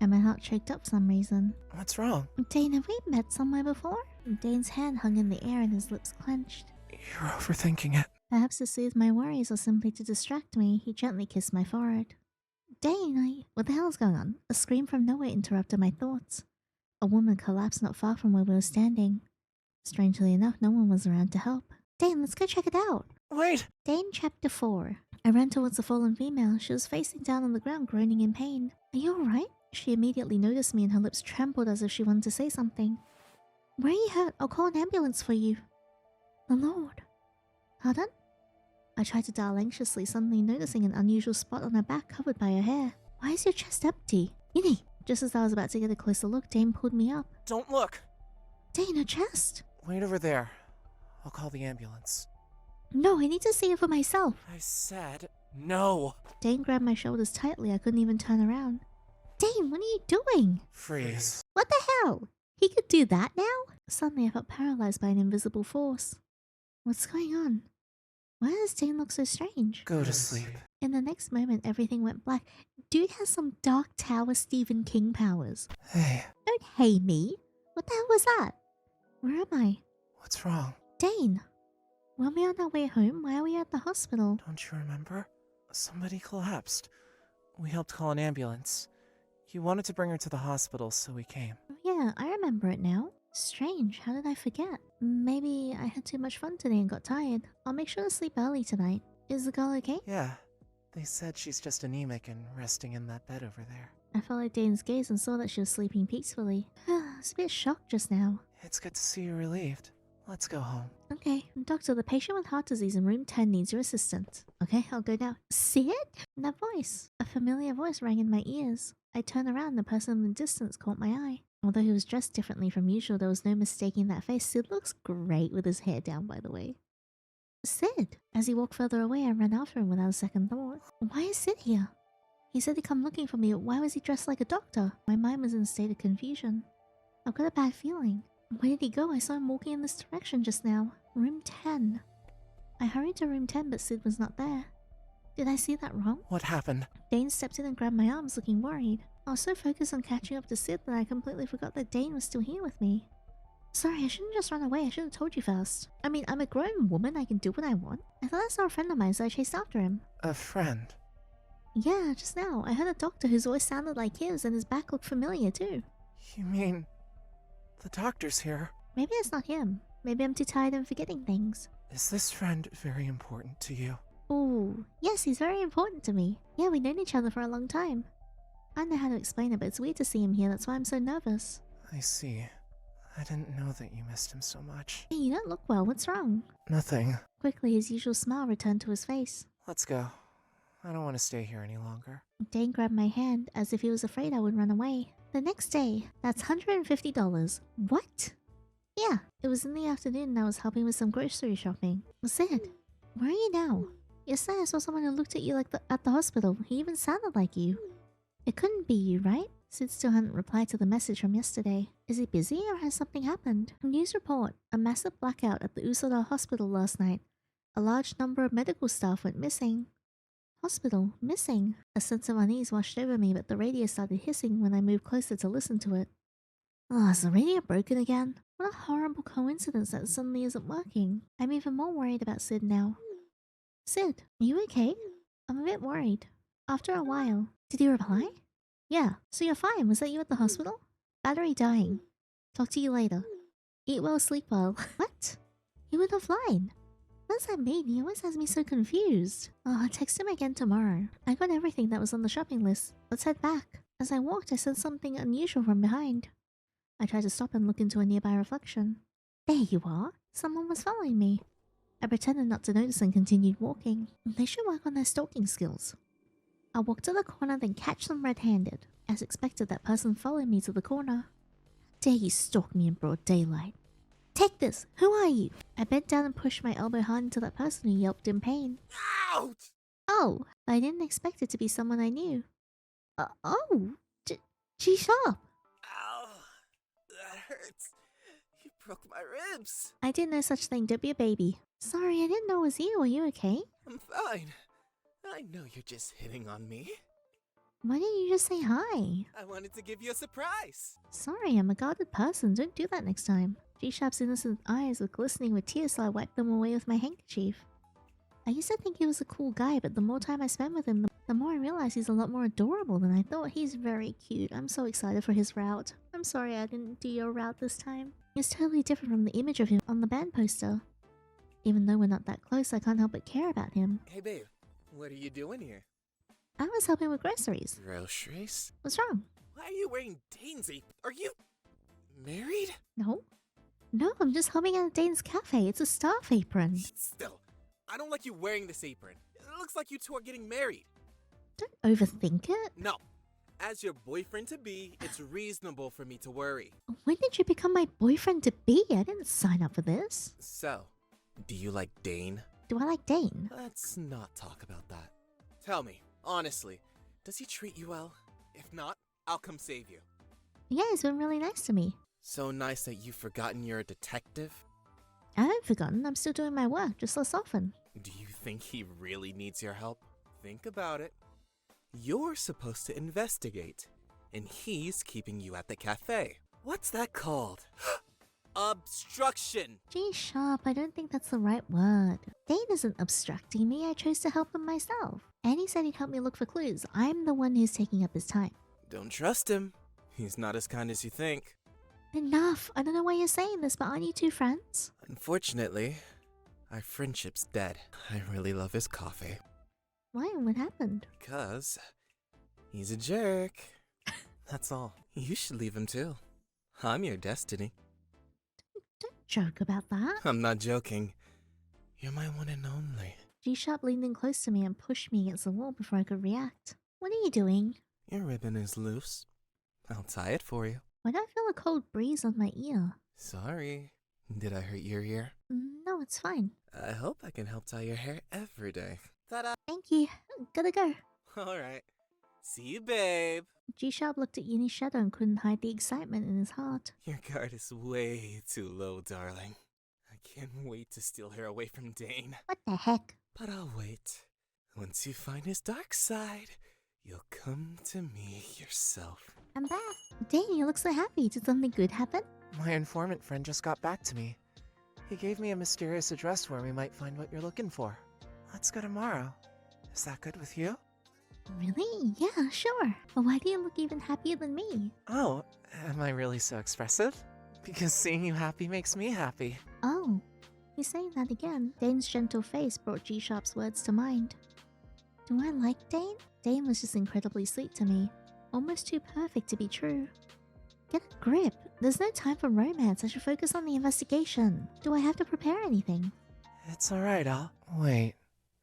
and my heart choked up for some reason. What's wrong? Dane, have we met somewhere before? Dane's hand hung in the air and his lips clenched. You're overthinking it. Perhaps to soothe my worries or simply to distract me, he gently kissed my forehead. Dane, what the hell is going on? A scream from nowhere interrupted my thoughts. A woman collapsed not far from where we were standing. Strangely enough, no one was around to help. Dane, let's go check it out. Wait! Dane Chapter 4. I ran towards the fallen female. She was facing down on the ground, groaning in pain. Are you alright? She immediately noticed me and her lips trembled as if she wanted to say something. Where are you hurt? I'll call an ambulance for you. The Lord. Pardon? I tried to dial anxiously, suddenly noticing an unusual spot on her back covered by her hair. Why is your chest empty? Yinny! Just as I was about to get a closer look, Dane pulled me up. Don't look! Dane, her chest! Wait over there. I'll call the ambulance. No, I need to see it for myself. I said No! Dane grabbed my shoulders tightly. I couldn't even turn around. Dane, what are you doing? Freeze. What the hell? He could do that now? Suddenly I felt paralyzed by an invisible force. What's going on? Why does Dane look so strange? Go to sleep. In the next moment, everything went black. Dude has some Dark Tower Stephen King powers. Hey, Don't hey me. What the hell was that? Where am I? what's wrong? Dane. Weren't we on our way home? Why are we at the hospital? Don't you remember? Somebody collapsed. We helped call an ambulance. You wanted to bring her to the hospital, so we came. Oh yeah, I remember it now. Strange, how did I forget? Maybe I had too much fun today and got tired. I'll make sure to sleep early tonight. Is the girl okay? Yeah, they said she's just anemic and resting in that bed over there. I felt like Dane's gaze and saw that she was sleeping peacefully. I was a bit shocked just now. It's good to see you relieved. Let's go home. Okay, doctor, the patient with heart disease in room 10 needs your assistance. Okay, I'll go now. Sid? That voice. A familiar voice rang in my ears. I turned around and the person in the distance caught my eye. Although he was dressed differently from usual, there was no mistaking that face. Sid looks great with his hair down, by the way. Sid! As he walked further away, I ran after him without a second thought. Why is Sid here? He said he'd come looking for me, but why was he dressed like a doctor? My mind was in a state of confusion. I've got a bad feeling. Where did he go? I saw him walking in this direction just now. Room 10. I hurried to room 10, but Sid was not there. Did I see that wrong? What happened? Dane stepped in and grabbed my arms, looking worried. I was so focused on catching up to Sid that I completely forgot that Dane was still here with me. Sorry, I shouldn't just run away. I should have told you first. I mean, I'm a grown woman. I can do what I want. I thought I saw a friend of mine, so I chased after him. A friend. Yeah, just now. I heard a doctor whose voice sounded like his, and his back looked familiar too. You mean... the doctor's here? Maybe it's not him. Maybe I'm too tired of forgetting things. Is this friend very important to you? Ooh, yes, he's very important to me. Yeah, we've known each other for a long time. I don't know how to explain it, but it's weird to see him here. That's why I'm so nervous. I see. I didn't know that you missed him so much. Hey, you don't look well. What's wrong? Nothing. Quickly, his usual smile returned to his face. Let's go. I don't want to stay here any longer. Dane grabbed my hand as if he was afraid I would run away. The next day, that's $150. What? Yeah, it was in the afternoon and I was helping with some grocery shopping. Sid, where are you now? Yesterday I saw someone who looked at you like at the hospital. He even sounded like you. It couldn't be you, right? Sid still hadn't replied to the message from yesterday. Is he busy or has something happened? News report. A massive blackout at the Usodar hospital last night. A large number of medical staff went missing. Hospital, missing. A sense of unease washed over me, but the radio started hissing when I moved closer to listen to it. Oh, is the radio broken again? What a horrible coincidence that suddenly isn't working. I'm even more worried about Sid now. Sid, are you okay? I'm a bit worried. After a while, did he reply? Yeah, so you're fine. Was that you at the hospital? Battery dying. Talk to you later. Eat well, sleep well. What? He went offline. What does that mean? He always has me so confused. Oh, I'll text him again tomorrow. I got everything that was on the shopping list. Let's head back. As I walked, I sensed something unusual from behind. I tried to stop and look into a nearby reflection. There you are. Someone was following me. I pretended not to notice and continued walking. They should work on their stalking skills. I walked to the corner, then catch them red-handed. As expected, that person followed me to the corner. Dare you stalk me in broad daylight? Take this! Who are you? I bent down and pushed my elbow hard into that person who yelped in pain. Ouch! Oh, I didn't expect it to be someone I knew. G-Sharp! Ow! That hurts. You broke my ribs. I did no such thing, don't be a baby. Sorry, I didn't know it was you. Are you okay? I'm fine. I know you're just hitting on me. Why didn't you just say hi? I wanted to give you a surprise. Sorry, I'm a guarded person. Don't do that next time. G-Sharp's innocent eyes were glistening with tears, so I wiped them away with my handkerchief. I used to think he was a cool guy, but the more time I spend with him, the more I realize he's a lot more adorable than I thought. He's very cute. I'm so excited for his route. I'm sorry I didn't do your route this time. It's totally different from the image of him on the band poster. Even though we're not that close, I can't help but care about him. Hey babe, what are you doing here? I was helping with groceries. Groceries? What's wrong? Why are you wearing Dane's apron? Are you married? No. No, I'm just helping out at Dane's cafe. It's a staff apron. Still, I don't like you wearing this apron. It looks like you two are getting married. Don't overthink it. No. As your boyfriend-to-be, it's reasonable for me to worry. When did you become my boyfriend-to-be? I didn't sign up for this. So, do you like Dane? Do I like Dane? Let's not talk about that. Tell me, honestly, does he treat you well? If not, I'll come save you. Yeah, he's been really nice to me. So nice that you've forgotten you're a detective? I haven't forgotten, I'm still doing my work, just less often. Do you think he really needs your help? Think about it. You're supposed to investigate, and he's keeping you at the cafe. What's that called? Obstruction! G-sharp, I don't think that's the right word. Dane isn't obstructing me, I chose to help him myself. And he said he'd help me look for clues. I'm the one who's taking up his time. Don't trust him. He's not as kind as you think. Enough! I don't know why you're saying this, but aren't you two friends? Unfortunately, our friendship's dead. I really love his coffee. Why? What happened? Because he's a jerk. That's all. You should leave him too. I'm your destiny. Don't joke about that. I'm not joking. You're my one and only. G-sharp leaned in close to me and pushed me against the wall before I could react. What are you doing? Your ribbon is loose. I'll tie it for you. Why do I feel a cold breeze on my ear? Sorry. Did I hurt your ear? No, it's fine. I hope I can help tie your hair every day. Ta-da! Thank you. Gotta go. Alright. See you, babe. G-sharp looked at Yinny's shadow and couldn't hide the excitement in his heart. Your guard is way too low, darling. I can't wait to steal her away from Dane. What the heck? But I'll wait. Once you find his dark side, you'll come to me yourself. I'm back. Dane, you look so happy. Did something good happen? My informant friend just got back to me. He gave me a mysterious address where we might find what you're looking for. Let's go tomorrow. Is that good with you? Really? Yeah, sure. But why do you look even happier than me? Oh, am I really so expressive? Because seeing you happy makes me happy. Oh, he's saying that again. Dane's gentle face brought G-sharp's words to mind. Do I like Dane? Dane was just incredibly sweet to me. Almost too perfect to be true. Get a grip. There's no time for romance. I should focus on the investigation. Do I have to prepare anything? It's alright, I'll... Wait.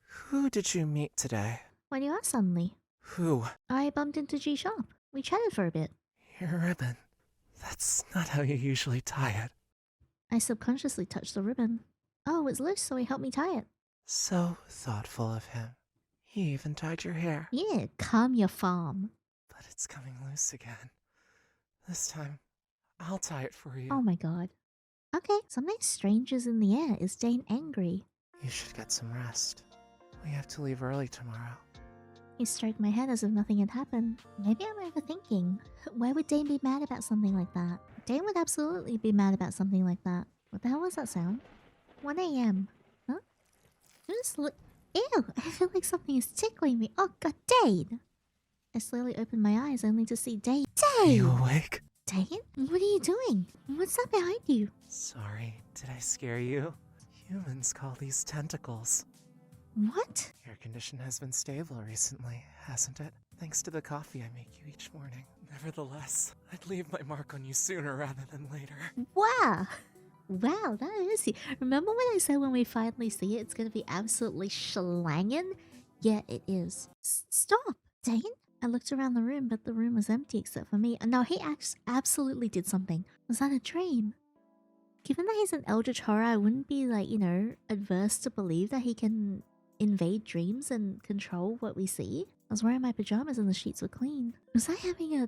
Who did you meet today? Why do you ask suddenly? Who? I bumped into G-sharp. We chatted for a bit. Your ribbon. That's not how you usually tie it. I subconsciously touched the ribbon. Oh, it's loose, so he helped me tie it. So thoughtful of him. He even tied your hair. Yeah, calm your farm. But it's coming loose again. This time, I'll tie it for you. Oh my god. Okay, something strange is in the air. Is Dane angry? You should get some rest. We have to leave early tomorrow. He stroked my head as if nothing had happened. Maybe I'm overthinking. Why would Dane be mad about something like that? Dane would absolutely be mad about something like that. What the hell was that sound? 1 AM. Huh? Just look. Ew! I feel like something is tickling me. Oh god, Dane! I slowly opened my eyes only to see Dane. Are Dane! you awake? Dane? What are you doing? What's that behind you? Sorry, did I scare you? Humans call these tentacles. What? Your condition has been stable recently, hasn't it? Thanks to the coffee I make you each morning. Nevertheless, I'd leave my mark on you sooner rather than later. Wow! Wow, that is it. Remember when I said when we finally see it, it's gonna be absolutely schlangin'? Yeah, it is. Stop! Dane? I looked around the room, but the room was empty except for me. And no, he absolutely did something. Was that a dream? Given that he's an eldritch horror, I wouldn't be like, you know, adverse to believe that he can invade dreams and control what we see. I was wearing my pajamas and the sheets were clean. Was I having a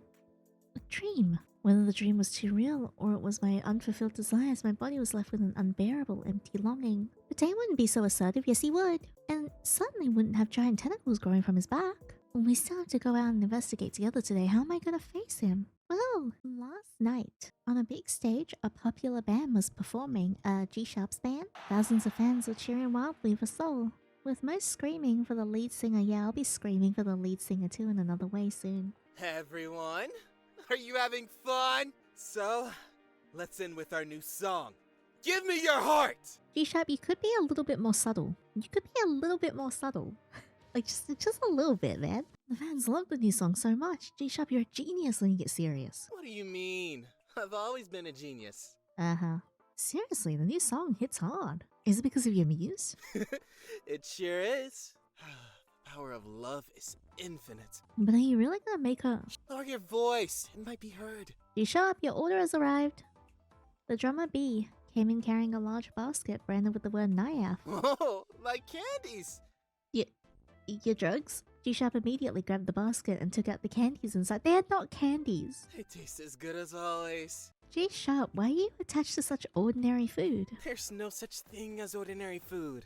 dream? Whether the dream was too real or it was my unfulfilled desires, my body was left with an unbearable empty longing. But Dane wouldn't be so assertive, yes he would. And certainly wouldn't have giant tentacles growing from his back. We still have to go out and investigate together today. How am I gonna face him? Well, last night, on a big stage, a popular band was performing, G-sharp's band. Thousands of fans were cheering wildly for Soul, with most screaming for the lead singer. Yeah, I'll be screaming for the lead singer too in another way soon. Everyone, are you having fun? So, let's end with our new song. Give me your heart! G-sharp, you could be a little bit more subtle. You could be a little bit more subtle. Like, just a little bit, man. The fans love the new song so much. G-sharp, you're a genius when you get serious. What do you mean? I've always been a genius. Uh-huh. Seriously, the new song hits hard. Is it because of your muse? It sure is. The power of love is infinite. But are you really gonna make her... Lower your voice. It might be heard. G-sharp, your order has arrived. The drummer B came in carrying a large basket branded with the word Nayaf. Oh, my candies! Your drugs? G-Sharp immediately grabbed the basket and took out the candies inside. They are not candies. They taste as good as always. G-Sharp, why are you attached to such ordinary food? There's no such thing as ordinary food.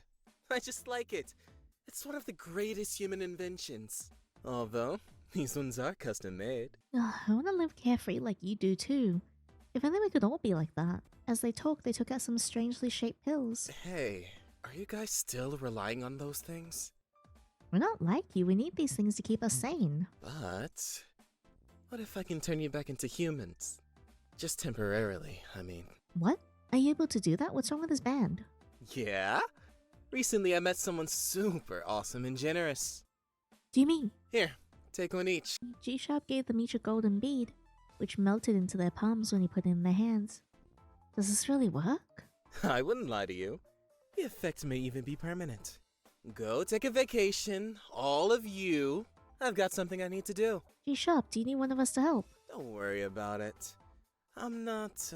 I just like it. It's one of the greatest human inventions. Although, these ones are custom made. Ugh, I want to live carefree like you do too. If only we could all be like that. As they talked, they took out some strangely shaped pills. Hey, are you guys still relying on those things? We're not like you, we need these things to keep us sane. But what if I can turn you back into humans? Just temporarily, I mean. What? Are you able to do that? What's wrong with this band? Yeah? Recently I met someone super awesome and generous. Do you mean? Here, take one each. G-Sharp gave them each a golden bead, which melted into their palms when he put it in their hands. Does this really work? I wouldn't lie to you. The effect may even be permanent. Go take a vacation, all of you. I've got something I need to do. G-Sharp, do you need one of us to help? Don't worry about it. I'm not,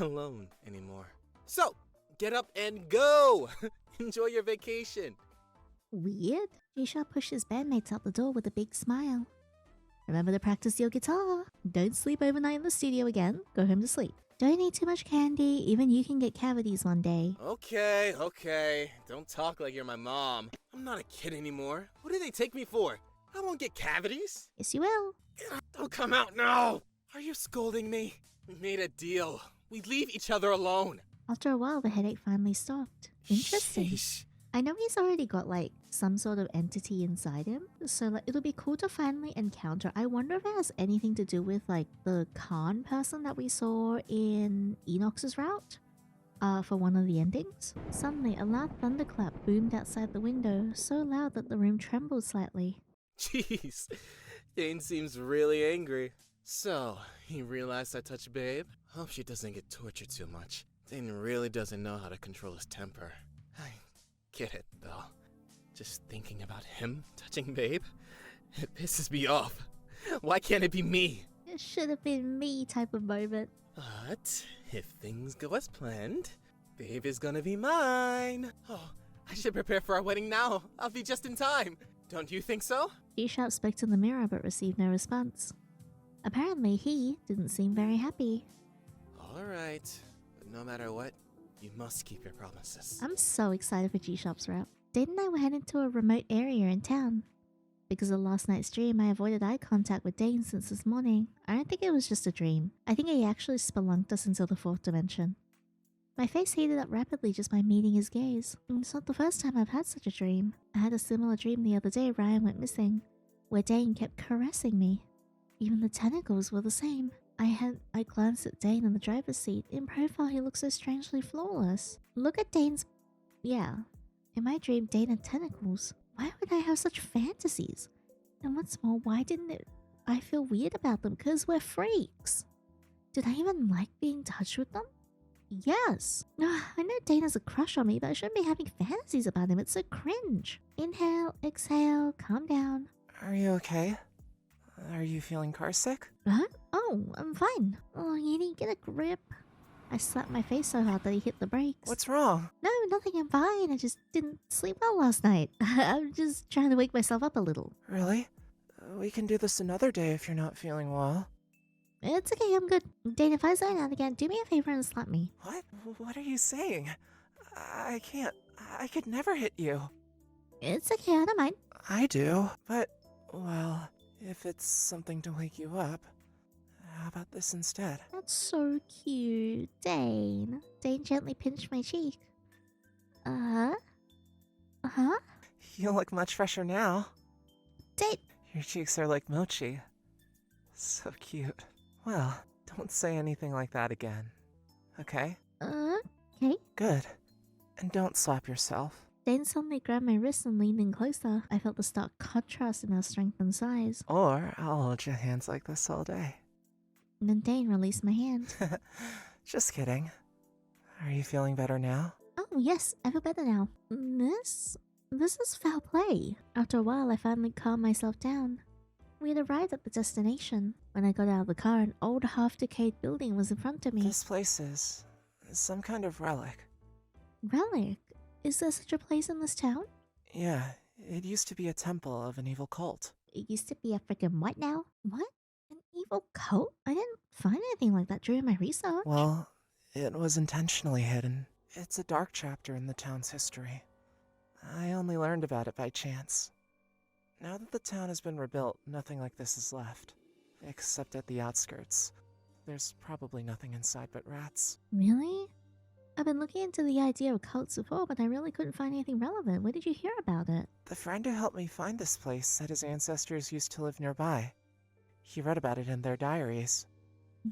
alone anymore. So, get up and go! Enjoy your vacation. Weird. G-Sharp pushed his bandmates out the door with a big smile. Remember to practice your guitar. Don't sleep overnight in the studio again. Go home to sleep. Don't eat too much candy. Even you can get cavities one day. Okay. Don't talk like you're my mom. I'm not a kid anymore. What do they take me for? I won't get cavities. Yes, you will. Don't come out now! Are you scolding me? We made a deal. We leave each other alone. After a while, the headache finally stopped. Interesting. Sheesh. I know he's already got like some sort of entity inside him, so like it'll be cool to finally encounter. I wonder if it has anything to do with like the Khan person that we saw in Enox's route for one of the endings. Suddenly, a loud thunderclap boomed outside the window, so loud that the room trembled slightly. Jeez, Dane seems really angry. So, he realized I touched Babe? Hope she doesn't get tortured too much. Dane really doesn't know how to control his temper. I get it, though. Just thinking about him touching Babe, it pisses me off. Why can't it be me? It should have been me type of moment. But, if things go as planned, Babe is gonna be mine. Oh, I should prepare for our wedding now. I'll be just in time. Don't you think so? G-Sharp spoke to the mirror but received no response. Apparently, he didn't seem very happy. Alright, but no matter what, you must keep your promises. I'm so excited for G-Sharp's route. Dane and I were headed to a remote area in town. Because of last night's dream, I avoided eye contact with Dane since this morning. I don't think it was just a dream. I think he actually spelunked us into the fourth dimension. My face heated up rapidly just by meeting his gaze. And it's not the first time I've had such a dream. I had a similar dream the other day Ryan went missing, where Dane kept caressing me. Even the tentacles were the same. I glanced at Dane in the driver's seat. In profile, he looks so strangely flawless. Look at Dane's... Yeah. In my dream, Dane had tentacles. Why would I have such fantasies? And what's more, why didn't I feel weird about them? Because we're freaks. Did I even like being touched with them? Yes. I know Dane has a crush on me, but I shouldn't be having fantasies about him. It's so cringe. Inhale, exhale, calm down. Are you okay? Are you feeling car sick? Huh? Oh, I'm fine. Oh, Yinny, get a grip. I slapped my face so hard that he hit the brakes. What's wrong? No, nothing, I'm fine. I just didn't sleep well last night. I'm just trying to wake myself up a little. Really? We can do this another day if you're not feeling well. It's okay, I'm good. Dane, if I zone out again, do me a favor and slap me. What? What are you saying? I can't. I could never hit you. It's okay, I don't mind. I do, but, well, if it's something to wake you up, how about this instead? That's so cute. Dane. Dane gently pinched my cheek. Uh-huh? You look much fresher now. Dane! Your cheeks are like mochi. So cute. Well, don't say anything like that again. Okay? Okay. Good. And don't slap yourself. Dane suddenly grabbed my wrist and leaned in closer. I felt the stark contrast in our strength and size. Or I'll hold your hands like this all day. And then Dane released my hand. Just kidding. Are you feeling better now? Oh, yes, I feel better now. This is foul play. After a while, I finally calmed myself down. We had arrived at the destination. When I got out of the car, an old half-decayed building was in front of me. This place is some kind of relic. Relic? Is there such a place in this town? Yeah, It used to be a temple of an evil cult. It used to be a freaking what now? What? An evil cult? I didn't find anything like that during my research. Well, it was intentionally hidden. It's a dark chapter in the town's history. I only learned about it by chance. Now that the town has been rebuilt, nothing like this is left. Except at the outskirts. There's probably nothing inside but rats. Really? I've been looking into the idea of cults before, but I really couldn't find anything relevant. Where did you hear about it? The friend who helped me find this place said his ancestors used to live nearby. He read about it in their diaries.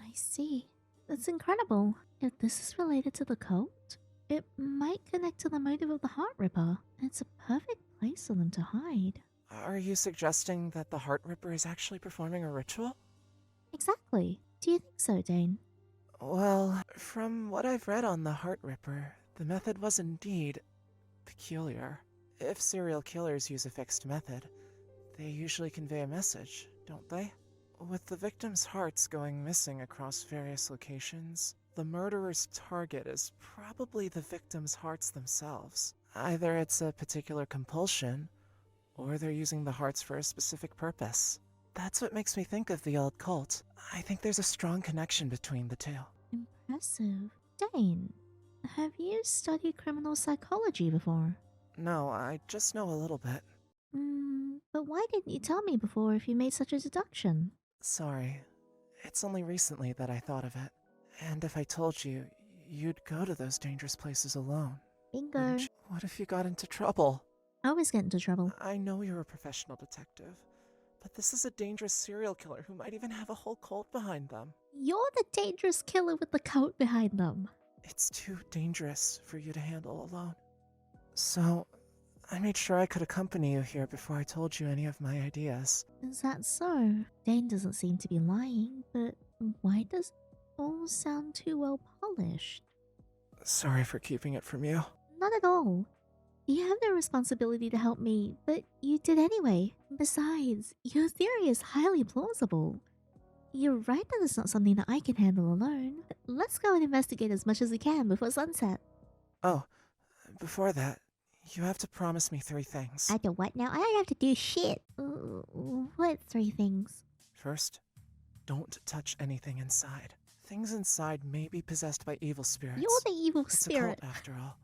I see. That's incredible. If this is related to the cult, it might connect to the motive of the Heart Ripper. It's a perfect place for them to hide. Are you suggesting that the Heart Ripper is actually performing a ritual? Exactly. Do you think so, Dane? Well, from what I've read on the Heart Ripper, the method was indeed peculiar. If serial killers use a fixed method, they usually convey a message, don't they? With the victims' hearts going missing across various locations, the murderer's target is probably the victims' hearts themselves. Either it's a particular compulsion, or they're using the hearts for a specific purpose. That's what makes me think of the old cult. I think there's a strong connection between the two. Impressive. Dane, have you studied criminal psychology before? No, I just know a little bit. But why didn't you tell me before if you made such a deduction? Sorry. It's only recently that I thought of it. And if I told you, you'd go to those dangerous places alone. Bingo. Wouldn't you? What if you got into trouble? I always get into trouble. I know you're a professional detective, but this is a dangerous serial killer who might even have a whole cult behind them. You're the dangerous killer with the cult behind them. It's too dangerous for you to handle alone. So, I made sure I could accompany you here before I told you any of my ideas. Is that so? Dane doesn't seem to be lying, but why does it all sound too well polished? Sorry for keeping it from you. Not at all. You have no responsibility to help me, but you did anyway. Besides, your theory is highly plausible. You're right that it's not something that I can handle alone. Let's go and investigate as much as we can before sunset. Oh, before that, you have to promise me 3 things. I do what now? I don't have to do shit. What 3 things? First, don't touch anything inside. Things inside may be possessed by evil spirits. You're the evil It's spirit. a cult, after all.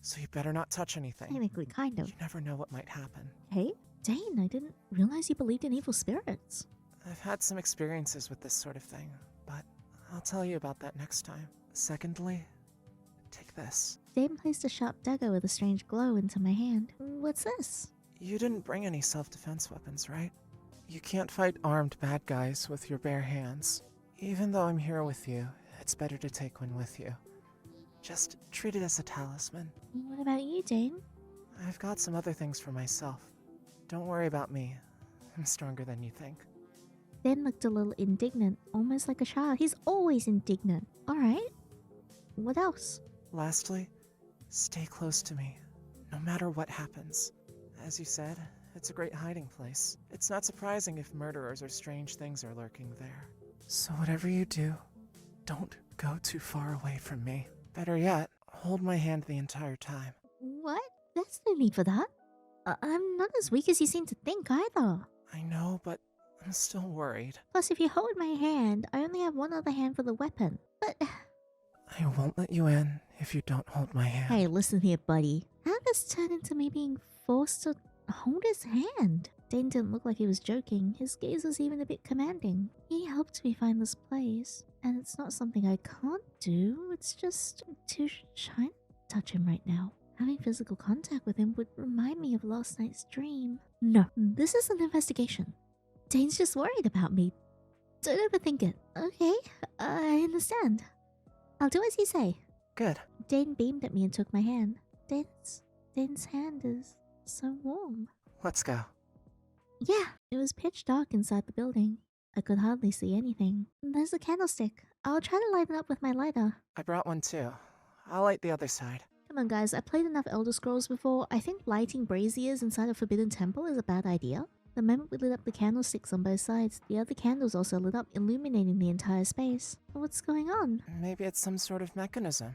So you better not touch anything. Technically, kind of. You never know what might happen. Hey, Dane, I didn't realize you believed in evil spirits. I've had some experiences with this sort of thing, but I'll tell you about that next time. Secondly, take this. Dane placed a sharp dagger with a strange glow into my hand. What's this? You didn't bring any self-defense weapons, right? You can't fight armed bad guys with your bare hands. Even though I'm here with you, it's better to take one with you. Just treat it as a talisman. What about you, Dane? I've got some other things for myself. Don't worry about me. I'm stronger than you think. Dane looked a little indignant, almost like a child. He's always indignant. Alright. What else? Lastly, stay close to me, no matter what happens. As you said, it's a great hiding place. It's not surprising if murderers or strange things are lurking there. So whatever you do, don't go too far away from me. Better yet, hold my hand the entire time. What? There's no need for that. I'm not as weak as you seem to think either. I know, but I'm still worried. Plus, if you hold my hand, I only have one other hand for the weapon. But... I won't let you in if you don't hold my hand. Hey, listen here, buddy. How did this turn into me being forced to hold his hand? Dane didn't look like he was joking. His gaze was even a bit commanding. He helped me find this place. And it's not something I can't do. It's just too shy to touch him right now. Having physical contact with him would remind me of last night's dream. No, this is an investigation. Dane's just worried about me. Don't overthink it. Okay, I understand. I'll do as you say. Good. Dane beamed at me and took my hand. Dane's hand is so warm. Let's go. Yeah, it was pitch dark inside the building. I could hardly see anything. There's a candlestick. I'll try to light it up with my lighter. I brought one too. I'll light the other side. Come on guys, I played enough Elder Scrolls before. I think lighting braziers inside a forbidden temple is a bad idea. The moment we lit up the candlesticks on both sides, the other candles also lit up, illuminating the entire space. What's going on? Maybe it's some sort of mechanism.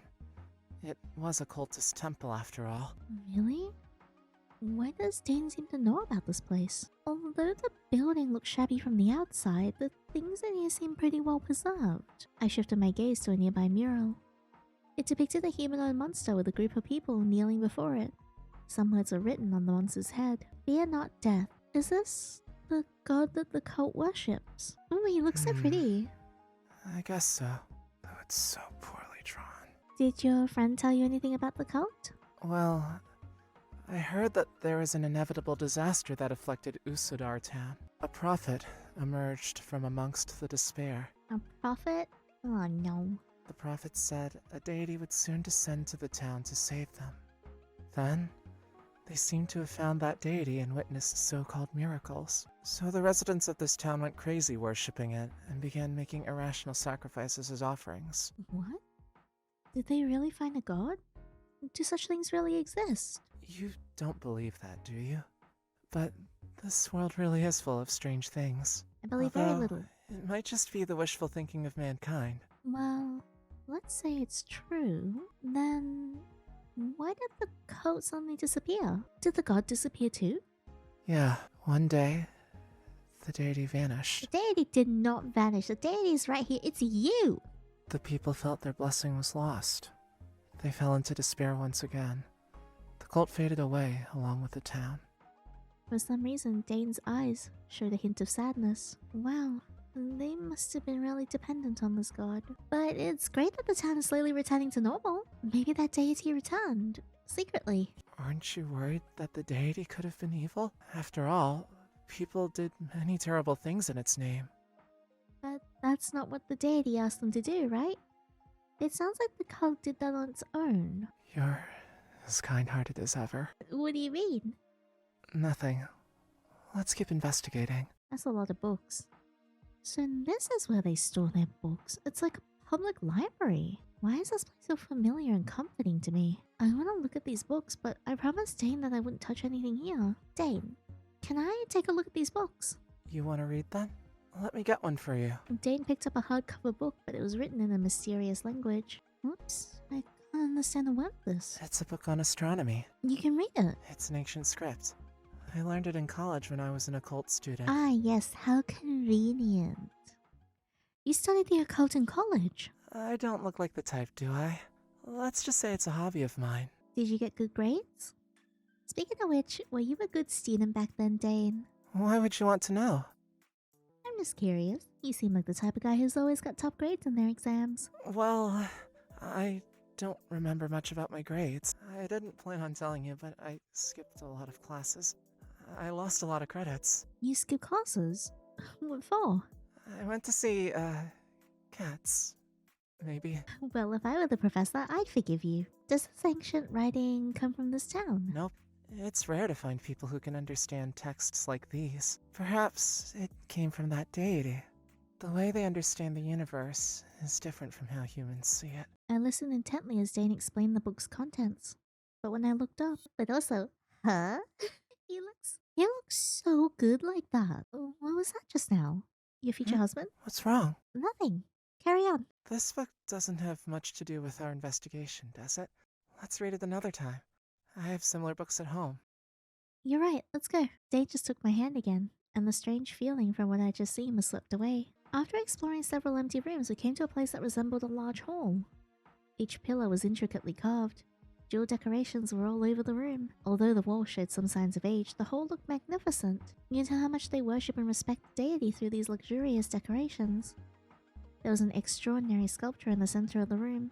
It was a cultist temple after all. Really? Why does Dane seem to know about this place? Although the building looks shabby from the outside, the things in here seem pretty well preserved. I shifted my gaze to a nearby mural. It depicted a humanoid monster with a group of people kneeling before it. Some words are written on the monster's head. Fear not death. Is this the god that the cult worships? Oh, he looks so pretty. I guess so. Though it's so poorly drawn. Did your friend tell you anything about the cult? Well, I heard that there was an inevitable disaster that afflicted Usodar town. A prophet emerged from amongst the despair. A prophet? Oh no. The prophet said a deity would soon descend to the town to save them. Then, they seemed to have found that deity and witnessed so-called miracles. So the residents of this town went crazy worshipping it and began making irrational sacrifices as offerings. What? Did they really find a god? Do such things really exist? You don't believe that, do you? But this world really is full of strange things. I believe very Although, little. It might just be the wishful thinking of mankind. Well, let's say it's true. Then why did the cult suddenly disappear? Did the god disappear too? Yeah, one day, the deity vanished. The deity did not vanish. The deity is right here. It's you! The people felt their blessing was lost. They fell into despair once again. The cult faded away along with the town. For some reason, Dane's eyes showed a hint of sadness. Wow, they must have been really dependent on this god. But it's great that the town is slowly returning to normal. Maybe that deity returned. Secretly. Aren't you worried that the deity could have been evil? After all, people did many terrible things in its name. But that's not what the deity asked them to do, right? It sounds like the cult did that on its own. You're as kind-hearted as ever. What do you mean? Nothing. Let's keep investigating. That's a lot of books. So this is where they store their books. It's like a public library. Why is this place so familiar and comforting to me? I want to look at these books, but I promised Dane that I wouldn't touch anything here. Dane, can I take a look at these books? You want to read them? Let me get one for you. Dane picked up a hardcover book, but it was written in a mysterious language. Oops, I can't understand a word of this. It's a book on astronomy. You can read it. It's an ancient script. I learned it in college when I was an occult student. Ah, yes, how convenient. You studied the occult in college. I don't look like the type, do I? Let's just say it's a hobby of mine. Did you get good grades? Speaking of which, were you a good student back then, Dane? Why would you want to know? I'm just curious. You seem like the type of guy who's always got top grades in their exams. Well, I don't remember much about my grades. I didn't plan on telling you, but I skipped a lot of classes. I lost a lot of credits. You skip classes? What for? I went to see, cats. Maybe. Well, if I were the professor, I'd forgive you. Does this ancient writing come from this town? Nope. It's rare to find people who can understand texts like these. Perhaps it came from that deity. The way they understand the universe is different from how humans see it. I listened intently as Dane explained the book's contents. But when I looked up, but also, huh? He looks so good like that. What was that just now? Your future husband? What's wrong? Nothing. Carry on. This book doesn't have much to do with our investigation, does it? Let's read it another time. I have similar books at home. You're right, let's go. Dane just took my hand again, and the strange feeling from what I'd just seen was swept away. After exploring several empty rooms, we came to a place that resembled a large hall. Each pillar was intricately carved. Jewel decorations were all over the room. Although the walls showed some signs of age, the whole looked magnificent. You can tell how much they worship and respect the deity through these luxurious decorations. There was an extraordinary sculpture in the center of the room.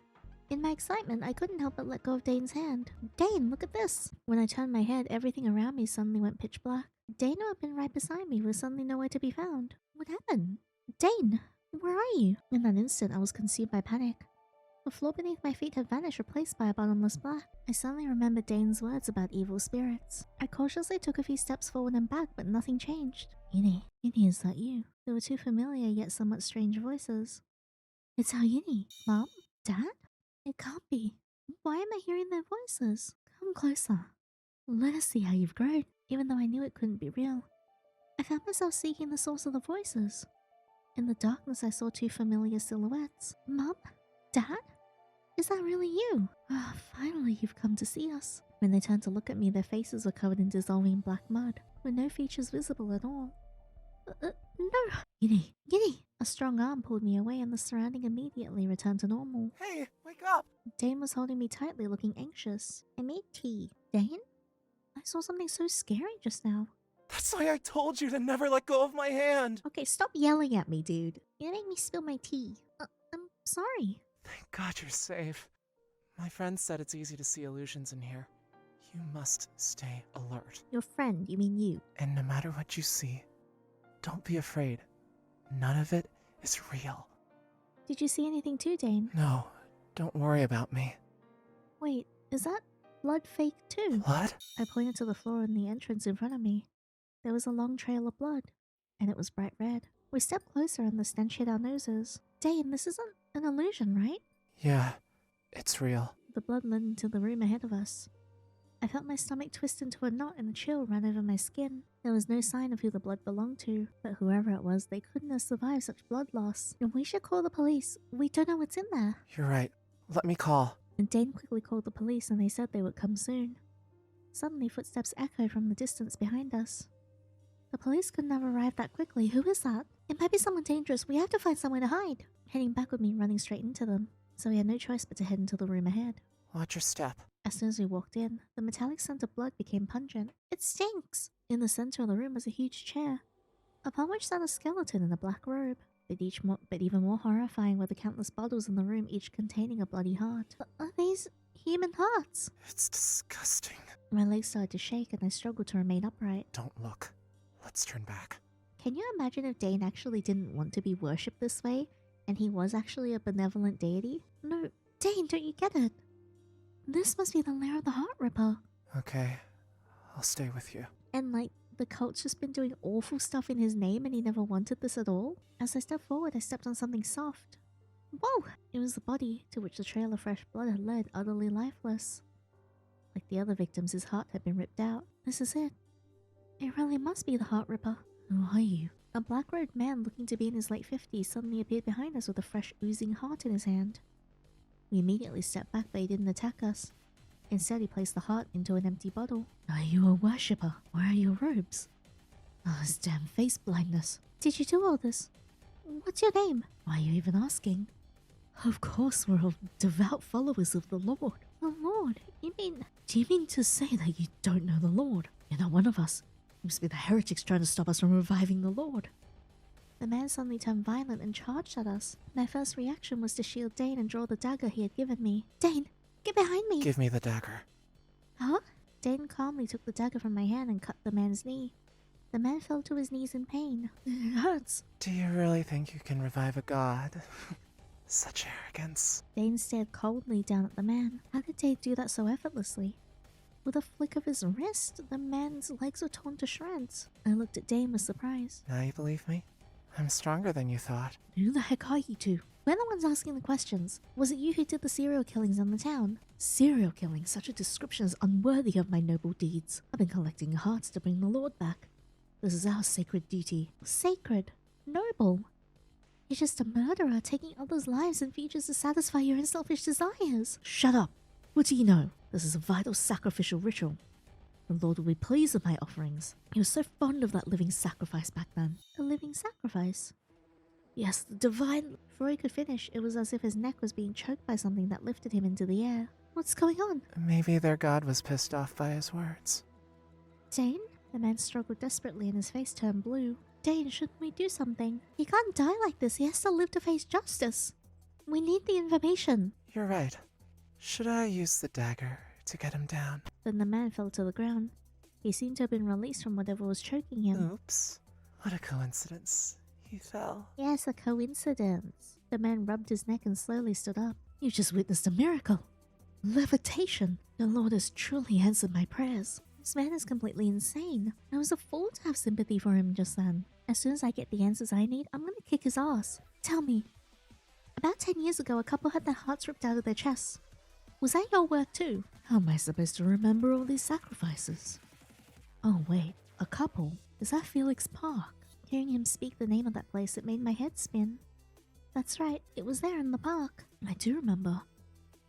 In my excitement, I couldn't help but let go of Dane's hand. Dane, look at this! When I turned my head, everything around me suddenly went pitch black. Dane, who had been right beside me, was suddenly nowhere to be found. What happened? Dane, where are you? In that instant, I was consumed by panic. The floor beneath my feet had vanished, replaced by a bottomless black. I suddenly remembered Dane's words about evil spirits. I cautiously took a few steps forward and back, but nothing changed. Yinny, is that you? There were two familiar yet somewhat strange voices. It's Helloyinny. Mom? Dad? It can't be. Why am I hearing their voices? Come closer. Let us see how you've grown, even though I knew it couldn't be real. I found myself seeking the source of the voices. In the darkness, I saw two familiar silhouettes. Mom? Dad? is that really you? Ah, finally you've come to see us. When they turned to look at me, their faces were covered in dissolving black mud, with no features visible at all. No! Giddy, giddy! A strong arm pulled me away and the surrounding immediately returned to normal. Hey, wake up! Dane was holding me tightly, looking anxious. I made tea. Dane? I saw something so scary just now. That's why I told you to never let go of my hand! Okay, stop yelling at me, dude. You made me spill my tea. I'm sorry. Thank God you're safe. My friend said it's easy to see illusions in here. You must stay alert. Your friend, you mean you? And no matter what you see, don't be afraid. None of it is real. Did you see anything too, Dane? No, don't worry about me. Wait, is that blood fake too? Blood? I pointed to the floor in the entrance in front of me. There was a long trail of blood, and it was bright red. We stepped closer and the stench hit our noses. Dane, this isn't an illusion, right? Yeah, it's real. The blood led into the room ahead of us. I felt my stomach twist into a knot and a chill ran over my skin. There was no sign of who the blood belonged to, but whoever it was, they couldn't have survived such blood loss. And we should call the police. We don't know what's in there. You're right. Let me call. And Dane quickly called the police and they said they would come soon. Suddenly, footsteps echoed from the distance behind us. The police couldn't have arrived that quickly. Who is that? It might be someone dangerous. We have to find somewhere to hide. Heading back with me, running straight into them. So we had no choice but to head into the room ahead. Watch your step. As soon as we walked in, the metallic scent of blood became pungent. It stinks! In the center of the room was a huge chair, upon which sat a skeleton in a black robe. But even more horrifying were the countless bottles in the room, each containing a bloody heart. Are these human hearts? It's disgusting. My legs started to shake and I struggled to remain upright. Don't look. Let's turn back. Can you imagine if Dane actually didn't want to be worshipped this way, and he was actually a benevolent deity? No, Dane, don't you get it? This must be the lair of the Heart Ripper. Okay, I'll stay with you. And like, the cult's just been doing awful stuff in his name and he never wanted this at all? As I stepped forward, I stepped on something soft. Whoa! It was the body to which the trail of fresh blood had led, utterly lifeless. Like the other victims, his heart had been ripped out. This is it. It really must be the Heart Ripper. Who are you? A black-robed man looking to be in his late 50s suddenly appeared behind us with a fresh oozing heart in his hand. We immediately stepped back, but he didn't attack us. Instead, he placed the heart into an empty bottle. Are you a worshipper? Where are your robes? Oh, this damn face blindness. Did you do all this? What's your name? Why are you even asking? Of course, we're all devout followers of the Lord. The Lord? Do you mean to say that you don't know the Lord? You're not one of us. It must be the heretics trying to stop us from reviving the Lord. The man suddenly turned violent and charged at us. My first reaction was to shield Dane and draw the dagger he had given me. Dane, get behind me! Give me the dagger. Huh? Dane calmly took the dagger from my hand and cut the man's knee. The man fell to his knees in pain. It hurts. Do you really think you can revive a god? Such arrogance. Dane stared coldly down at the man. How could Dane do that so effortlessly? With a flick of his wrist, the man's legs were torn to shreds. I looked at Dane with surprise. Now you believe me? I'm stronger than you thought. Who the heck are you two? We're the ones asking the questions. Was it you who did the serial killings in the town? Serial killing? Such a description is unworthy of my noble deeds. I've been collecting hearts to bring the Lord back. This is our sacred duty. Sacred? Noble? You're just a murderer taking others' lives and features to satisfy your unselfish desires. Shut up. What do you know? This is a vital sacrificial ritual. The Lord will be pleased with my offerings. He was so fond of that living sacrifice back then. A living sacrifice? Yes, the divine... Before he could finish, it was as if his neck was being choked by something that lifted him into the air. What's going on? Maybe their god was pissed off by his words. Dane? The man struggled desperately and his face turned blue. Dane, shouldn't we do something? He can't die like this. He has to live to face justice. We need the information. You're right. Should I use the dagger to get him down? Then the man fell to the ground. He seemed to have been released from whatever was choking him. Oops. What a coincidence. He fell. Yes, a coincidence. The man rubbed his neck and slowly stood up. You just witnessed a miracle. Levitation. The Lord has truly answered my prayers. This man is completely insane. I was a fool to have sympathy for him just then. As soon as I get the answers I need, I'm gonna kick his ass. Tell me. About 10 years ago, a couple had their hearts ripped out of their chests. Was that your work too? How am I supposed to remember all these sacrifices? Oh wait, a couple? Is that Felix Park? Hearing him speak the name of that place, it made my head spin. That's right, it was there in the park. I do remember.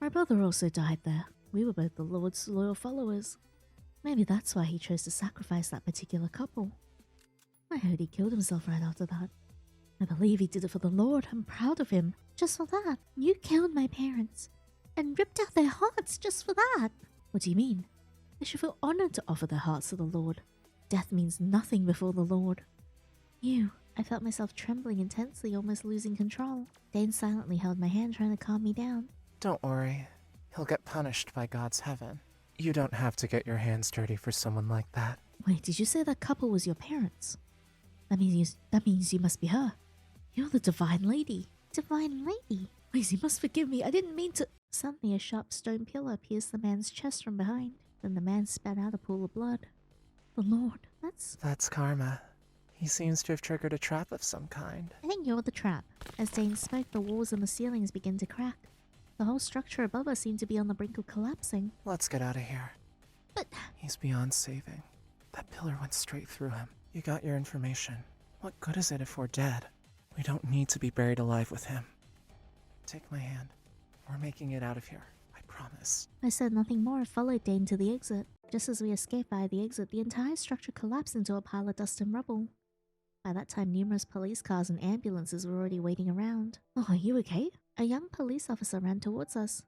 My brother also died there. We were both the Lord's loyal followers. Maybe that's why he chose to sacrifice that particular couple. I heard he killed himself right after that. I believe he did it for the Lord. I'm proud of him. Just for that. You killed my parents and ripped out their hearts just for that. What do you mean? They should feel honored to offer their hearts to the Lord. Death means nothing before the Lord. I felt myself trembling intensely, almost losing control. Dane silently held my hand, trying to calm me down. Don't worry. He'll get punished by God's heaven. You don't have to get your hands dirty for someone like that. Wait, did you say that couple was your parents? That means you must be her. You're the Divine Lady. Divine Lady? Please, you must forgive me. I didn't mean to... Suddenly, a sharp stone pillar pierced the man's chest from behind. Then the man spat out a pool of blood. The Lord, That's karma. He seems to have triggered a trap of some kind. I think you're the trap. As Dane spoke, the walls and the ceilings began to crack. The whole structure above us seemed to be on the brink of collapsing. Let's get out of here. But... He's beyond saving. That pillar went straight through him. You got your information. What good is it if we're dead? We don't need to be buried alive with him. Take my hand. We're making it out of here. I promise. I said nothing more and followed Dane to the exit. Just as we escaped via the exit, the entire structure collapsed into a pile of dust and rubble. By that time, numerous police cars and ambulances were already waiting around. Oh, are you okay? A young police officer ran towards us.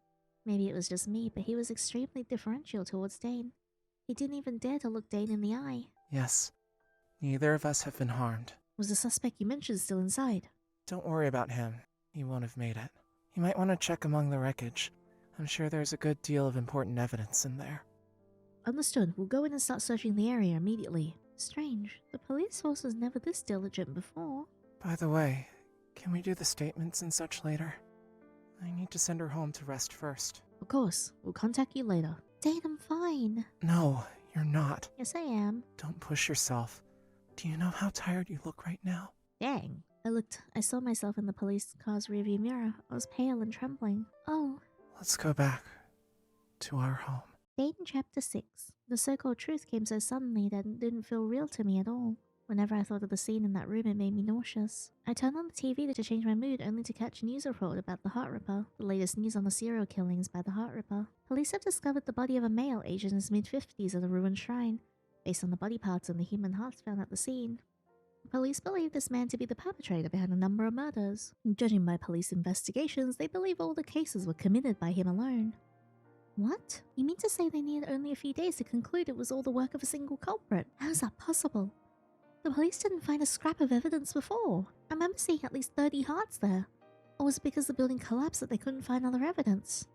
Maybe it was just me, but he was extremely deferential towards Dane. He didn't even dare to look Dane in the eye. Yes. Neither of us have been harmed. Was the suspect you mentioned still inside? Don't worry about him. He won't have made it. You might want to check among the wreckage. I'm sure there's a good deal of important evidence in there. Understood. We'll go in and start searching the area immediately. Strange. The police force was never this diligent before. By the way, can we do the statements and such later? I need to send her home to rest first. Of course. We'll contact you later. Dane, I'm fine. No, you're not. Yes, I am. Don't push yourself. Do you know how tired you look right now? Dang. I saw myself in the police car's rearview mirror. I was pale and trembling. Oh. Let's go back to our home. Dane Chapter 6. The so-called truth came so suddenly that it didn't feel real to me at all. Whenever I thought of the scene in that room, it made me nauseous. I turned on the TV to change my mood, only to catch a news report about the Heart Ripper, the latest news on the serial killings by the Heart Ripper. Police have discovered the body of a male aged in his mid-50s at a ruined shrine, based on the body parts and the human hearts found at the scene. Police believe this man to be the perpetrator behind a number of murders. Judging by police investigations, they believe all the cases were committed by him alone. What? You mean to say they needed only a few days to conclude it was all the work of a single culprit? How is that possible? The police didn't find a scrap of evidence before. I remember seeing at least 30 hearts there. Or was it because the building collapsed that they couldn't find other evidence?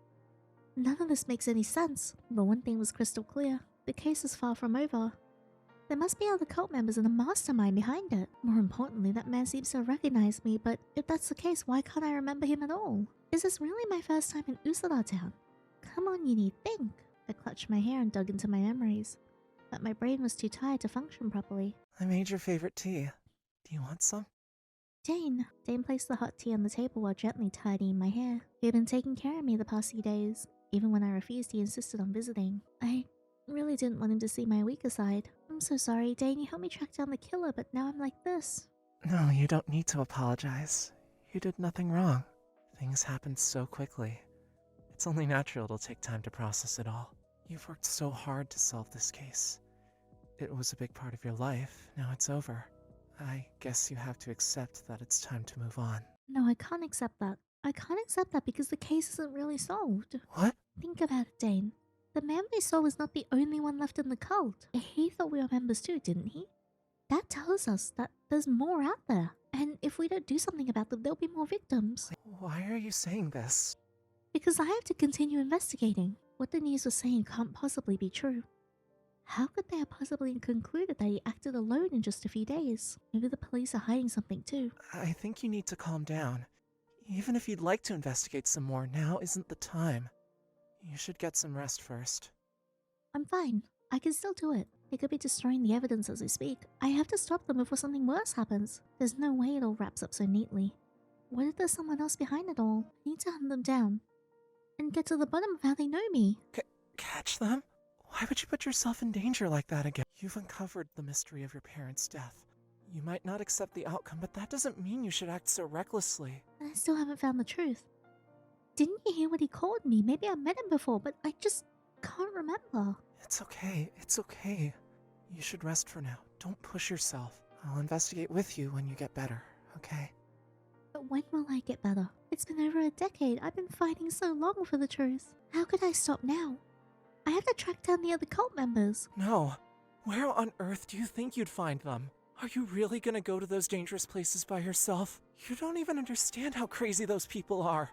None of this makes any sense, but one thing was crystal clear. The case is far from over. There must be other cult members and a mastermind behind it. More importantly, that man seems to recognize me, but if that's the case, why can't I remember him at all? Is this really my first time in Usodar town? Come on, Yandere, think. I clutched my hair and dug into my memories, but my brain was too tired to function properly. I made your favorite tea. Do you want some? Dane placed the hot tea on the table while gently tidying my hair. He had been taking care of me the past few days. Even when I refused, he insisted on visiting. I really didn't want him to see my weaker side. I'm so sorry, Dane. You helped me track down the killer, but now I'm like this. No, you don't need to apologize. You did nothing wrong. Things happened so quickly. It's only natural it'll take time to process it all. You've worked so hard to solve this case. It was a big part of your life. Now it's over. I guess you have to accept that it's time to move on. No, I can't accept that. I can't accept that because the case isn't really solved. What? Think about it, Dane. The man we saw was not the only one left in the cult. He thought we were members too, didn't he? That tells us that there's more out there. And if we don't do something about them, there'll be more victims. Why are you saying this? Because I have to continue investigating. What the news was saying can't possibly be true. How could they have possibly concluded that he acted alone in just a few days? Maybe the police are hiding something too. I think you need to calm down. Even if you'd like to investigate some more, now isn't the time. You should get some rest first. I'm fine. I can still do it. They could be destroying the evidence as we speak. I have to stop them before something worse happens. There's no way it all wraps up so neatly. What if there's someone else behind it all? I need to hunt them down and get to the bottom of how they know me. Catch them? Why would you put yourself in danger like that again? You've uncovered the mystery of your parents' death. You might not accept the outcome, but that doesn't mean you should act so recklessly. And I still haven't found the truth. Didn't you hear what he called me? Maybe I met him before, but I just can't remember. It's okay. It's okay. You should rest for now. Don't push yourself. I'll investigate with you when you get better, okay? But when will I get better? It's been over a decade. I've been fighting so long for the truth. How could I stop now? I have to track down the other cult members. No. Where on earth do you think you'd find them? Are you really gonna go to those dangerous places by yourself? You don't even understand how crazy those people are.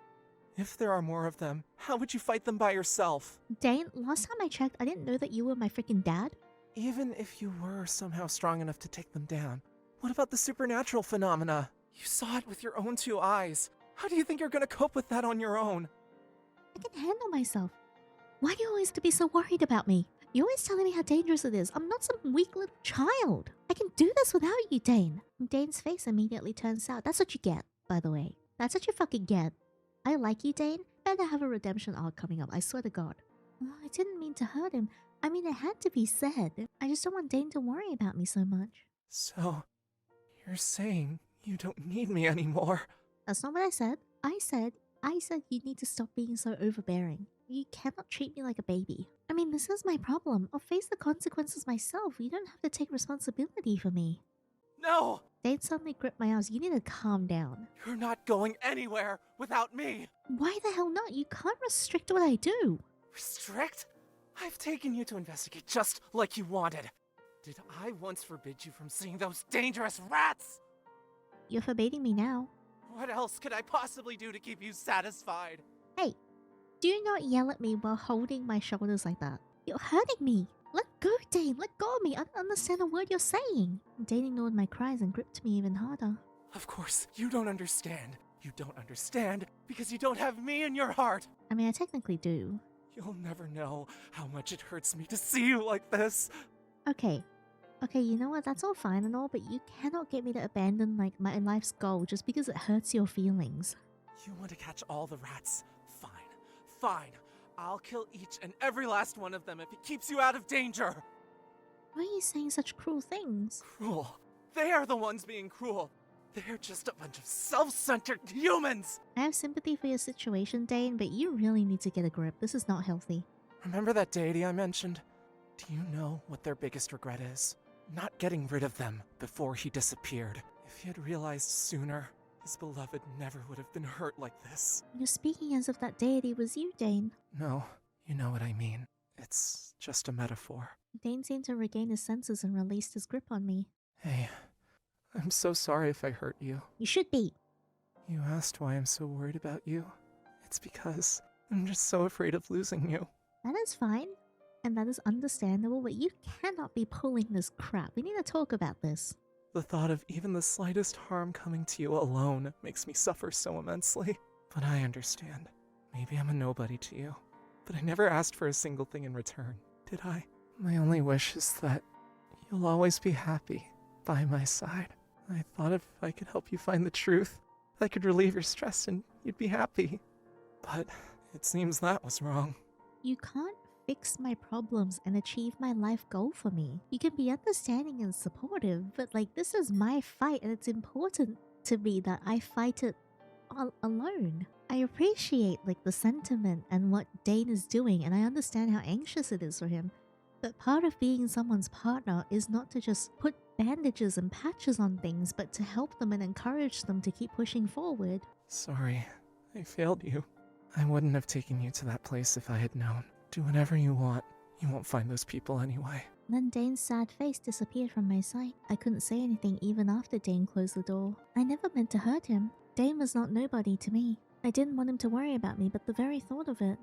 If there are more of them, how would you fight them by yourself? Dane, last time I checked, I didn't know that you were my freaking dad. Even if you were somehow strong enough to take them down, what about the supernatural phenomena? You saw it with your own 2 eyes. How do you think you're gonna cope with that on your own? I can handle myself. Why do you always have to be so worried about me? You're always telling me how dangerous it is. I'm not some weak little child. I can do this without you, Dane. Dane's face immediately turns sour. That's what you get, by the way. That's what you fucking get. I like you, Dane. Better have a redemption arc coming up, I swear to God. Oh, I didn't mean to hurt him. I mean, it had to be said. I just don't want Dane to worry about me so much. So, you're saying you don't need me anymore? That's not what I said. I said you need to stop being so overbearing. You cannot treat me like a baby. I mean, this is my problem. I'll face the consequences myself. You don't have to take responsibility for me. No! Dane suddenly gripped my arms. You need to calm down. You're not going anywhere without me! Why the hell not? You can't restrict what I do. Restrict? I've taken you to investigate just like you wanted. Did I once forbid you from seeing those dangerous rats? You're forbidding me now. What else could I possibly do to keep you satisfied? Hey, do not yell at me while holding my shoulders like that. You're hurting me. Let go, Dane. Let go of me. I don't understand a word you're saying. Dane ignored my cries and gripped me even harder. Of course, you don't understand. You don't understand because you don't have me in your heart. I mean, I technically do. You'll never know how much it hurts me to see you like this. Okay, you know what? That's all fine and all, but you cannot get me to abandon, like, my life's goal just because it hurts your feelings. You want to catch all the rats? Fine. Fine. I'll kill each and every last one of them if it keeps you out of danger. Why are you saying such cruel things? Cruel? They are the ones being cruel. They're just a bunch of self-centered humans. I have sympathy for your situation, Dane, but you really need to get a grip. This is not healthy. Remember that deity I mentioned? Do you know what their biggest regret is? Not getting rid of them before he disappeared. If he had realized sooner, his beloved never would have been hurt like this. You're speaking as if that deity was you, Dane. No, you know what I mean. It's just a metaphor. Dane seemed to regain his senses and released his grip on me. Hey, I'm so sorry if I hurt you. You should be. You asked why I'm so worried about you. It's because I'm just so afraid of losing you. That is fine. And that is understandable, but you cannot be pulling this crap. We need to talk about this. The thought of even the slightest harm coming to you alone makes me suffer so immensely. But I understand. Maybe I'm a nobody to you. But I never asked for a single thing in return, did I? My only wish is that you'll always be happy by my side. I thought if I could help you find the truth, I could relieve your stress and you'd be happy. But it seems that was wrong. You can't fix my problems and achieve my life goal for me. You can be understanding and supportive, but like, this is my fight and it's important to me that I fight it alone. I appreciate like the sentiment and what Dane is doing, and I understand how anxious it is for him. But part of being someone's partner is not to just put bandages and patches on things, but to help them and encourage them to keep pushing forward. Sorry, I failed you. I wouldn't have taken you to that place if I had known. Do whatever you want. You won't find those people anyway. Then Dane's sad face disappeared from my sight. I couldn't say anything even after Dane closed the door. I never meant to hurt him. Dane was not nobody to me. I didn't want him to worry about me, but the very thought of it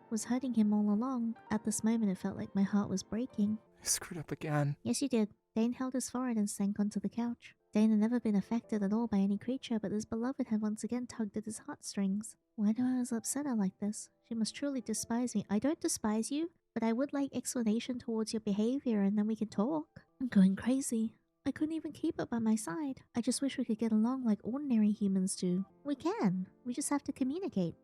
was hurting him all along. At this moment, it felt like my heart was breaking. I screwed up again. Yes, you did. Dane held his forehead and sank onto the couch. Dane had never been affected at all by any creature, but his beloved had once again tugged at his heartstrings. Why do I upset her like this? She must truly despise me. I don't despise you, but I would like explanation towards your behavior and then we can talk. I'm going crazy. I couldn't even keep it by my side. I just wish we could get along like ordinary humans do. We can. We just have to communicate.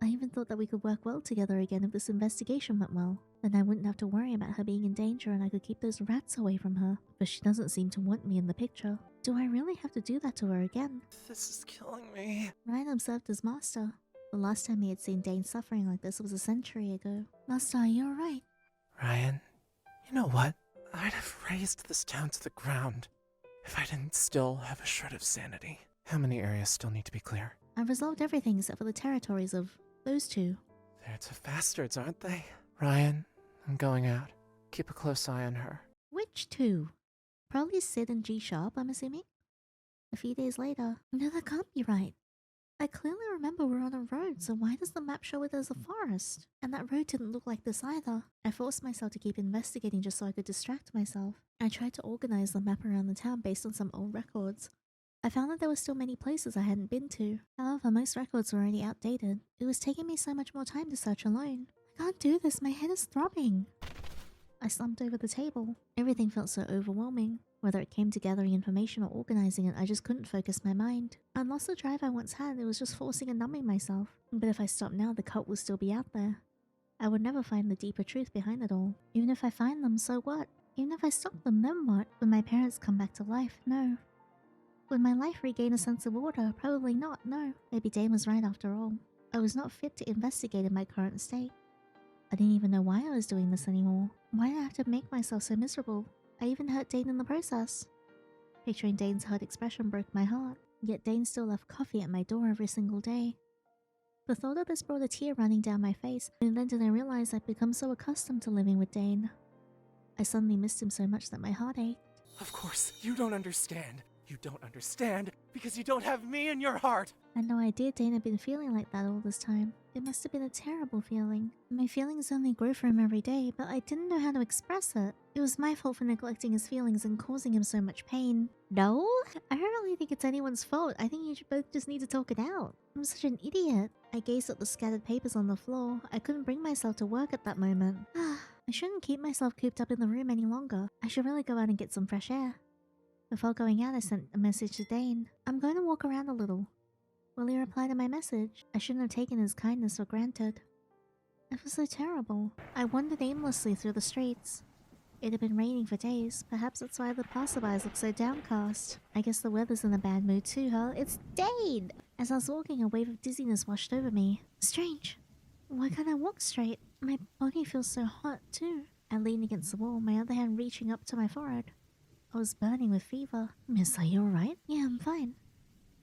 I even thought that we could work well together again if this investigation went well. Then I wouldn't have to worry about her being in danger and I could keep those rats away from her. But she doesn't seem to want me in the picture. Do I really have to do that to her again? This is killing me. Ryan observed his master. The last time he had seen Dane suffering like this was a century ago. Master, you're right. Ryan, you know what? I'd have razed this town to the ground if I didn't still have a shred of sanity. How many areas still need to be clear? I've resolved everything except for the territories of those two. They're two bastards, aren't they? Ryan, I'm going out. Keep a close eye on her. Which two? Probably Sid and G-Sharp, I'm assuming. A few days later. No, that can't be right. I clearly remember we're on a road, so why does the map show it as a forest? And that road didn't look like this either. I forced myself to keep investigating just so I could distract myself. I tried to organize the map around the town based on some old records. I found that there were still many places I hadn't been to. However, most records were already outdated. It was taking me so much more time to search alone. I can't do this, my head is throbbing. I slumped over the table. Everything felt so overwhelming. Whether it came to gathering information or organizing it, I just couldn't focus my mind. I'd lost the drive I once had, it was just forcing and numbing myself. But if I stopped now, the cult would still be out there. I would never find the deeper truth behind it all. Even if I find them, so what? Even if I stop them, then what? Would my parents come back to life? No. Would my life regain a sense of order? Probably not, no. Maybe Dane was right after all. I was not fit to investigate in my current state. I didn't even know why I was doing this anymore. Why did I have to make myself so miserable? I even hurt Dane in the process. Picturing Dane's hurt expression broke my heart, yet Dane still left coffee at my door every single day. The thought of this brought a tear running down my face, and then did I realize I'd become so accustomed to living with Dane. I suddenly missed him so much that my heart ached. Of course, you don't understand. You don't understand because you don't have me in your heart. I had no idea Dane had been feeling like that all this time. It must have been a terrible feeling. My feelings only grew for him every day, but I didn't know how to express it. It was my fault for neglecting his feelings and causing him so much pain. No? I don't really think it's anyone's fault. I think you both just need to talk it out. I'm such an idiot. I gazed at the scattered papers on the floor. I couldn't bring myself to work at that moment. I shouldn't keep myself cooped up in the room any longer. I should really go out and get some fresh air. Before going out, I sent a message to Dane. I'm going to walk around a little. Will he reply to my message? I shouldn't have taken his kindness for granted. It was so terrible. I wandered aimlessly through the streets. It had been raining for days. Perhaps that's why the passerbys look so downcast. I guess the weather's in a bad mood too, huh? It's Dane! As I was walking, a wave of dizziness washed over me. Strange. Why can't I walk straight? My body feels so hot too. I leaned against the wall, my other hand reaching up to my forehead. I was burning with fever. Miss, are you alright? Yeah, I'm fine.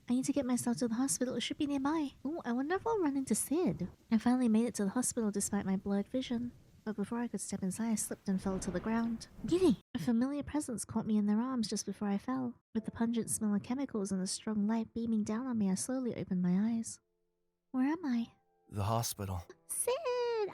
I need to get myself to the hospital. It should be nearby. Ooh, I wonder if I'll run into Sid. I finally made it to the hospital despite my blurred vision. But before I could step inside, I slipped and fell to the ground. Giddy! A familiar presence caught me in their arms just before I fell. With the pungent smell of chemicals and the strong light beaming down on me, I slowly opened my eyes. Where am I? The hospital. Sid!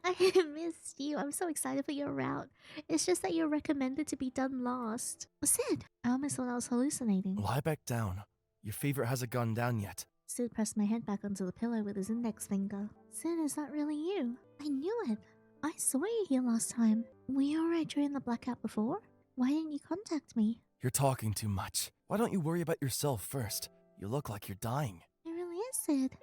I missed you. I'm so excited for your route. It's just that you're recommended to be done last. Sid! I almost thought I was hallucinating. Lie back down. Your fever hasn't gone down yet. Sid pressed my head back onto the pillow with his index finger. Sid, is that really you? I knew it. I saw you here last time. Were you alright during the blackout before? Why didn't you contact me? You're talking too much. Why don't you worry about yourself first? You look like you're dying. It really is, Sid.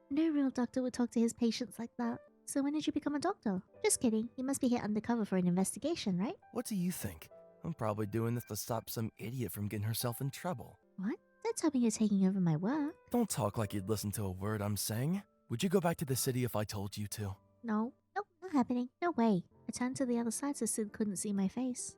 No real doctor would talk to his patients like that. So when did you become a doctor? Just kidding. You must be here undercover for an investigation, right? What do you think? I'm probably doing this to stop some idiot from getting herself in trouble. What? Don't tell me you're taking over my work. Don't talk like you'd listen to a word I'm saying. Would you go back to the city if I told you to? No. Nope, not happening. No way. I turned to the other side so Sid couldn't see my face.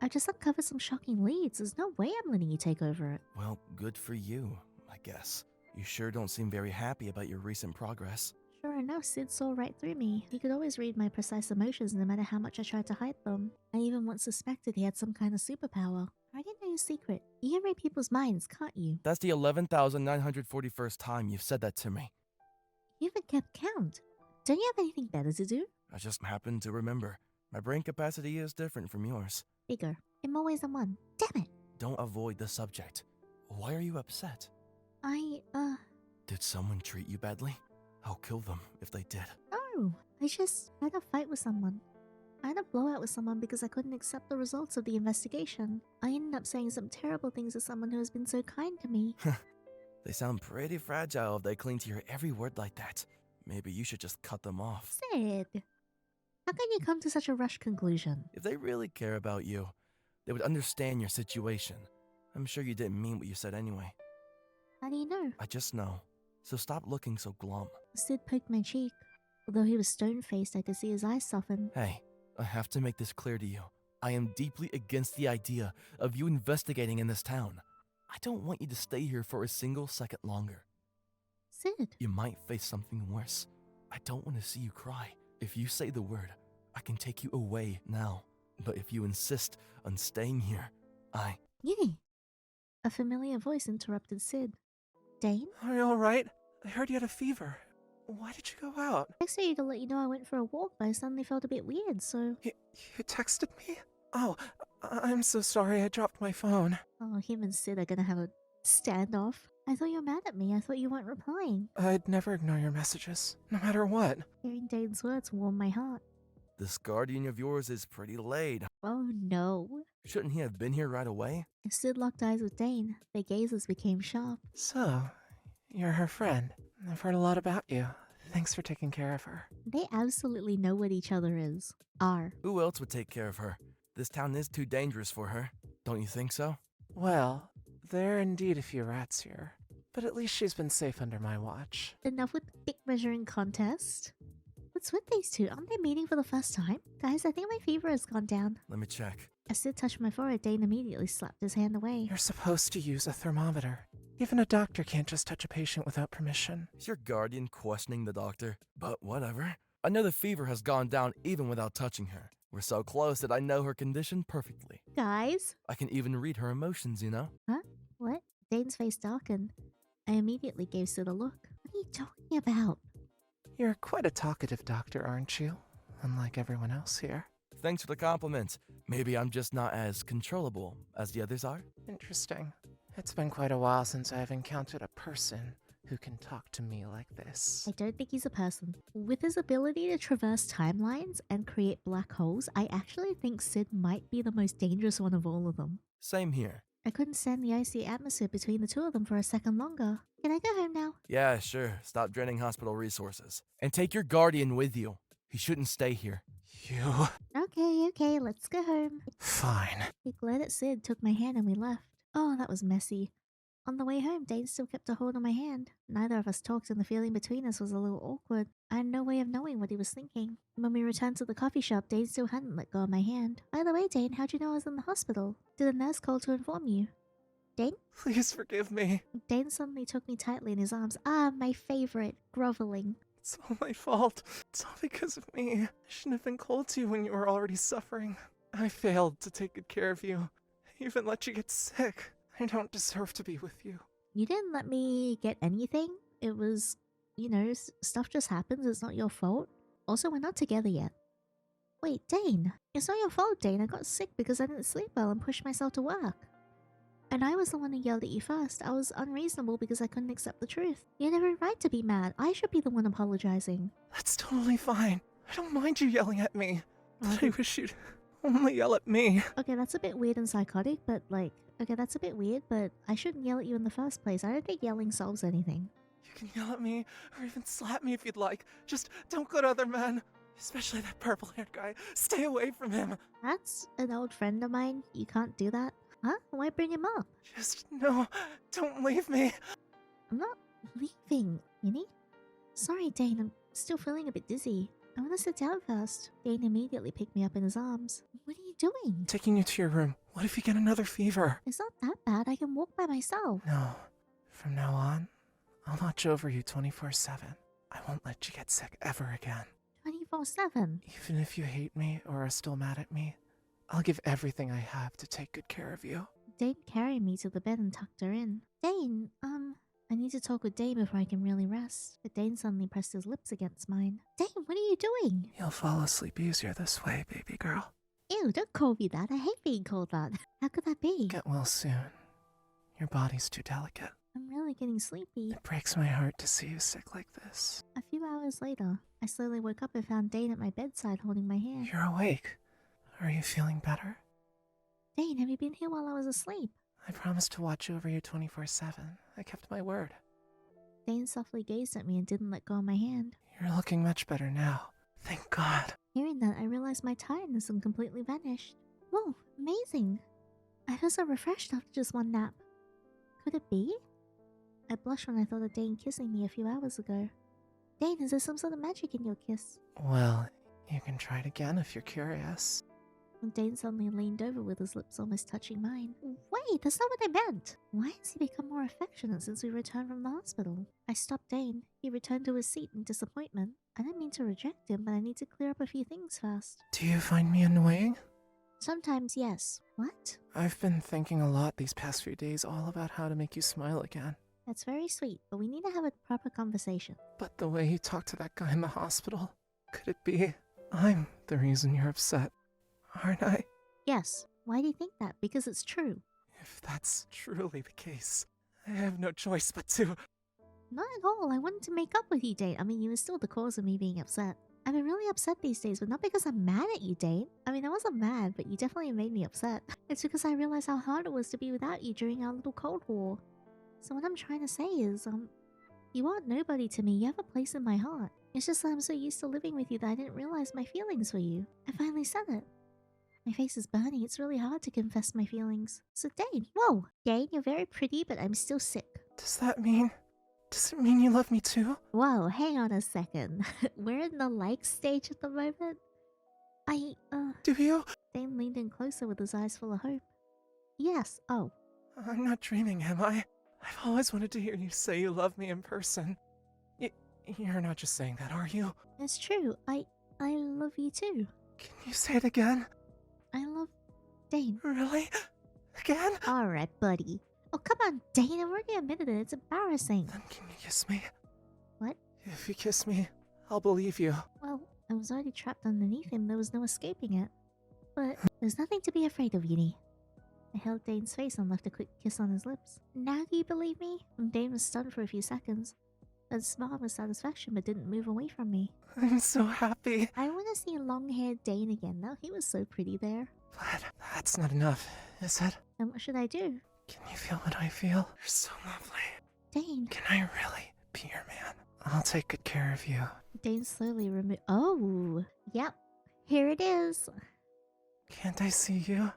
I just uncovered some shocking leads. There's no way I'm letting you take over it. Well, good for you, I guess. You sure don't seem very happy about your recent progress. Sure enough, Sid saw right through me. He could always read my precise emotions no matter how much I tried to hide them. I even once suspected he had some kind of superpower. I didn't know your secret. You can read people's minds, can't you? That's the 11,941st time you've said that to me. You haven't kept count. Don't you have anything better to do? I just happen to remember. My brain capacity is different from yours. Bigger. In more ways than one. Damn it! Don't avoid the subject. Why are you upset? Did someone treat you badly? I'll kill them if they did. No. I just had a fight with someone. I had a blowout with someone because I couldn't accept the results of the investigation. I ended up saying some terrible things to someone who has been so kind to me. They sound pretty fragile if they cling to your every word like that. Maybe you should just cut them off. Sid! How can you come to such a rushed conclusion? If they really care about you, they would understand your situation. I'm sure you didn't mean what you said anyway. How do you know? I just know. so stop looking so glum. Sid poked my cheek. Although he was stone-faced, I could see his eyes soften. Hey, I have to make this clear to you. I am deeply against the idea of you investigating in this town. I don't want you to stay here for a single second longer. Sid. You might face something worse. I don't want to see you cry. If you say the word, I can take you away now. But if you insist on staying here, Yinny. A familiar voice interrupted Sid. Dane? Are you alright? I heard you had a fever. Why did you go out? I texted you to let you know I went for a walk, but I suddenly felt a bit weird, so... You texted me? Oh, I'm so sorry I dropped my phone. Oh, him and Sid are gonna have a standoff. I thought you were mad at me. I thought you weren't replying. I'd never ignore your messages, no matter what. Hearing Dane's words warmed my heart. this guardian of yours is pretty late. Oh no. Shouldn't he have been here right away? Sid locked eyes with Dane. Their gazes became sharp. So, you're her friend. I've heard a lot about you. Thanks for taking care of her. They absolutely know what each other is. Are. Who else would take care of her? This town is too dangerous for her. Don't you think so? Well, there are indeed a few rats here. But at least she's been safe under my watch. Enough with the dick measuring contest. What's with these two? Aren't they meeting for the first time? Guys, I think my fever has gone down. Let me check. As Sid touched my forehead, Dane immediately slapped his hand away. You're supposed to use a thermometer. Even a doctor can't just touch a patient without permission. Is your guardian questioning the doctor? But whatever. I know the fever has gone down even without touching her. We're so close that I know her condition perfectly. Guys? I can even read her emotions, you know? Huh? What? Dane's face darkened. I immediately gave Sid a look. What are you talking about? You're quite a talkative doctor, aren't you? Unlike everyone else here. Thanks for the compliment. Maybe I'm just not as controllable as the others are. Interesting. It's been quite a while since I've encountered a person who can talk to me like this. I don't think he's a person. With his ability to traverse timelines and create black holes, I actually think Sid might be the most dangerous one of all of them. Same here. I couldn't stand the icy atmosphere between the two of them for a second longer. Can I go home now? Yeah, sure. Stop draining hospital resources. And take your guardian with you. He shouldn't stay here. You... Okay, let's go home. Fine. He glared at Sid, took my hand, and we left. Oh, that was messy. On the way home, Dane still kept a hold on my hand. Neither of us talked, and the feeling between us was a little awkward. I had no way of knowing what he was thinking. When we returned to the coffee shop, Dane still hadn't let go of my hand. By the way, Dane, how'd you know I was in the hospital? Did a nurse call to inform you? Dane? Please forgive me. Dane suddenly took me tightly in his arms. Ah, my favorite. Groveling. It's all my fault. It's all because of me. I shouldn't have been cold to you when you were already suffering. I failed to take good care of you. I even let you get sick. I don't deserve to be with you. You didn't let me get anything. It was, you know, stuff just happens. It's not your fault. Also, we're not together yet. Wait, Dane. It's not your fault, Dane. I got sick because I didn't sleep well and pushed myself to work. And I was the one who yelled at you first. I was unreasonable because I couldn't accept the truth. You had every right to be mad. I should be the one apologizing. That's totally fine. I don't mind you yelling at me. But I wish you'd only yell at me. Okay, that's a bit weird and psychotic, but like... Okay, that's a bit weird, but I shouldn't yell at you in the first place. I don't think yelling solves anything. You can yell at me, or even slap me if you'd like. Just don't go to other men. Especially that purple-haired guy. Stay away from him. That's an old friend of mine. You can't do that. Huh? Why bring him up? Just, no, don't leave me. I'm not leaving, Yinny. Sorry, Dane, I'm still feeling a bit dizzy. I want to sit down first. Dane immediately picked me up in his arms. What are you doing? Taking you to your room. What if you get another fever? It's not that bad. I can walk by myself. No. From now on, I'll watch over you 24/7. I won't let you get sick ever again. 24/7. Even if you hate me or are still mad at me, I'll give everything I have to take good care of you. Dane carried me to the bed and tucked her in. Dane, I need to talk with Dane before I can really rest. But Dane suddenly pressed his lips against mine. Dane, what are you doing? You'll fall asleep easier this way, baby girl. Ew, don't call me that. I hate being called that. How could that be? Get well soon. Your body's too delicate. I'm really getting sleepy. It breaks my heart to see you sick like this. A few hours later, I slowly woke up and found Dane at my bedside holding my hand. You're awake. Are you feeling better? Dane, have you been here while I was asleep? I promised to watch over you 24/7. I kept my word. Dane softly gazed at me and didn't let go of my hand. You're looking much better now. Thank God. Hearing that, I realized my tiredness had completely vanished. Whoa, amazing. I feel so refreshed after just one nap. Could it be? I blushed when I thought of Dane kissing me a few hours ago. Dane, is there some sort of magic in your kiss? Well, you can try it again if you're curious. And Dane suddenly leaned over with his lips almost touching mine. Wait, that's not what I meant! Why has he become more affectionate since we returned from the hospital? I stopped Dane. He returned to his seat in disappointment. I didn't mean to reject him, but I need to clear up a few things first. Do you find me annoying? Sometimes, yes. What? I've been thinking a lot these past few days all about how to make you smile again. That's very sweet, but we need to have a proper conversation. But the way you talked to that guy in the hospital, could it be I'm the reason you're upset, aren't I? Yes. Why do you think that? Because it's true. If that's truly the case, I have no choice but to... Not at all. I wanted to make up with you, Dane. I mean, you were still the cause of me being upset. I've been really upset these days, but not because I'm mad at you, Dane. I mean, I wasn't mad, but you definitely made me upset. It's because I realized how hard it was to be without you during our little Cold War. So what I'm trying to say is, you aren't nobody to me. You have a place in my heart. It's just that I'm so used to living with you that I didn't realize my feelings for you. I finally said it. My face is burning. It's really hard to confess my feelings. So Dane, whoa! Dane, you're very pretty, but I'm still sick. Does that mean... Does it mean you love me too? Whoa, hang on a second. We're in the like stage at the moment. Do you? Dane leaned in closer with his eyes full of hope. Yes, oh. I'm not dreaming, am I? I've always wanted to hear you say you love me in person. You're not just saying that, are you? It's true. I love you too. Can you say it again? I love Dane. Really? Again? Alright, buddy. Oh, come on, Dane. I've already admitted it. It's embarrassing. Then can you kiss me? What? If you kiss me, I'll believe you. Well, I was already trapped underneath him. There was no escaping it. But there's nothing to be afraid of, Yinny. I held Dane's face and left a quick kiss on his lips. Now do you believe me? And Dane was stunned for a few seconds. Then smiled with satisfaction but didn't move away from me. I'm so happy. I want to see long-haired Dane again though. He was so pretty there. But that's not enough, is it? Then what should I do? Can you feel what I feel? You're so lovely. Dane. Can I really be your man? I'll take good care of you. Dane slowly removed. Oh, yep. Here it is. Can't I see you?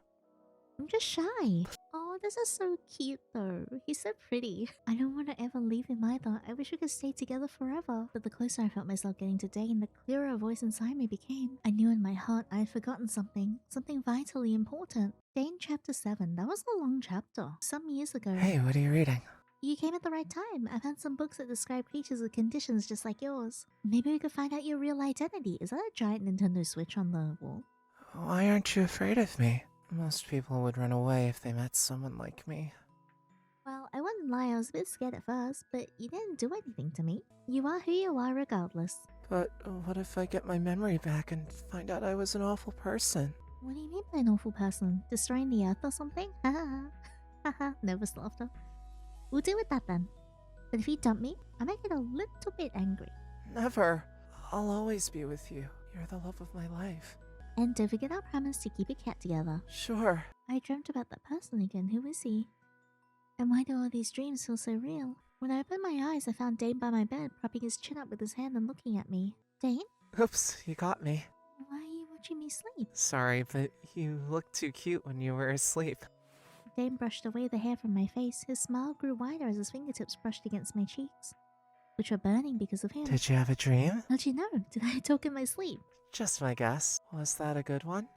I'm just shy. Oh, this is so cute though. He's so pretty. I don't want to ever leave him either. I wish we could stay together forever. But the closer I felt myself getting to Dane, the clearer a voice inside me became. I knew in my heart I had forgotten something. Something vitally important. Dane Chapter 7. That was a long chapter. Some years ago. Hey, what are you reading? You came at the right time. I've had some books that describe creatures with conditions just like yours. Maybe we could find out your real identity. Is that a giant Nintendo Switch on the wall? Why aren't you afraid of me? Most people would run away if they met someone like me. Well, I wouldn't lie, I was a bit scared at first, but you didn't do anything to me. You are who you are regardless. But what if I get my memory back and find out I was an awful person? What do you mean by an awful person? Destroying the earth or something? Haha. Haha, nervous laughter. We'll deal with that then. But if you dump me, I might get a little bit angry. Never. I'll always be with you. You're the love of my life. And don't forget our promise to keep a cat together. Sure. I dreamt about that person again. Who is he? And why do all these dreams feel so real? When I opened my eyes, I found Dane by my bed, propping his chin up with his hand and looking at me. Dane? Oops, you got me. Why are you watching me sleep? Sorry, but you looked too cute when you were asleep. Dane brushed away the hair from my face. His smile grew wider as his fingertips brushed against my cheeks, which were burning because of him. Did you have a dream? How'd you know? Did I talk in my sleep? Just my guess. Was that a good one?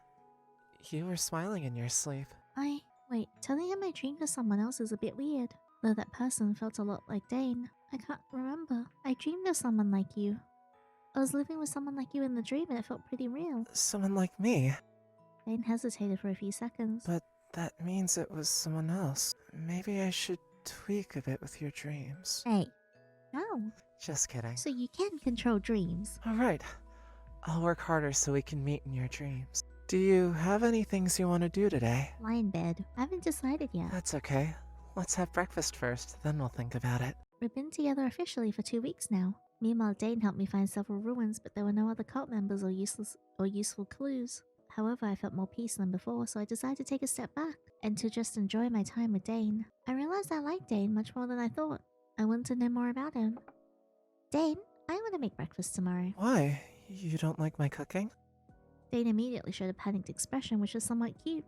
You were smiling in your sleep. Wait, telling him I dreamed of someone else is a bit weird. Though that person felt a lot like Dane. I can't remember. I dreamed of someone like you. I was living with someone like you in the dream and it felt pretty real. Someone like me? Dane hesitated for a few seconds. But that means it was someone else. Maybe I should tweak a bit with your dreams. Hey. No. Just kidding. So you can control dreams. Alright. I'll work harder so we can meet in your dreams. Do you have any things you want to do today? Lie in bed. I haven't decided yet. That's okay. Let's have breakfast first, then we'll think about it. We've been together officially for 2 weeks now. Meanwhile, Dane helped me find several ruins, but there were no other cult members or useful clues. However, I felt more peace than before, so I decided to take a step back and to just enjoy my time with Dane. I realized I liked Dane much more than I thought. I wanted to know more about him. Dane, I want to make breakfast tomorrow. Why? You don't like my cooking? Dane immediately showed a panicked expression, which was somewhat cute.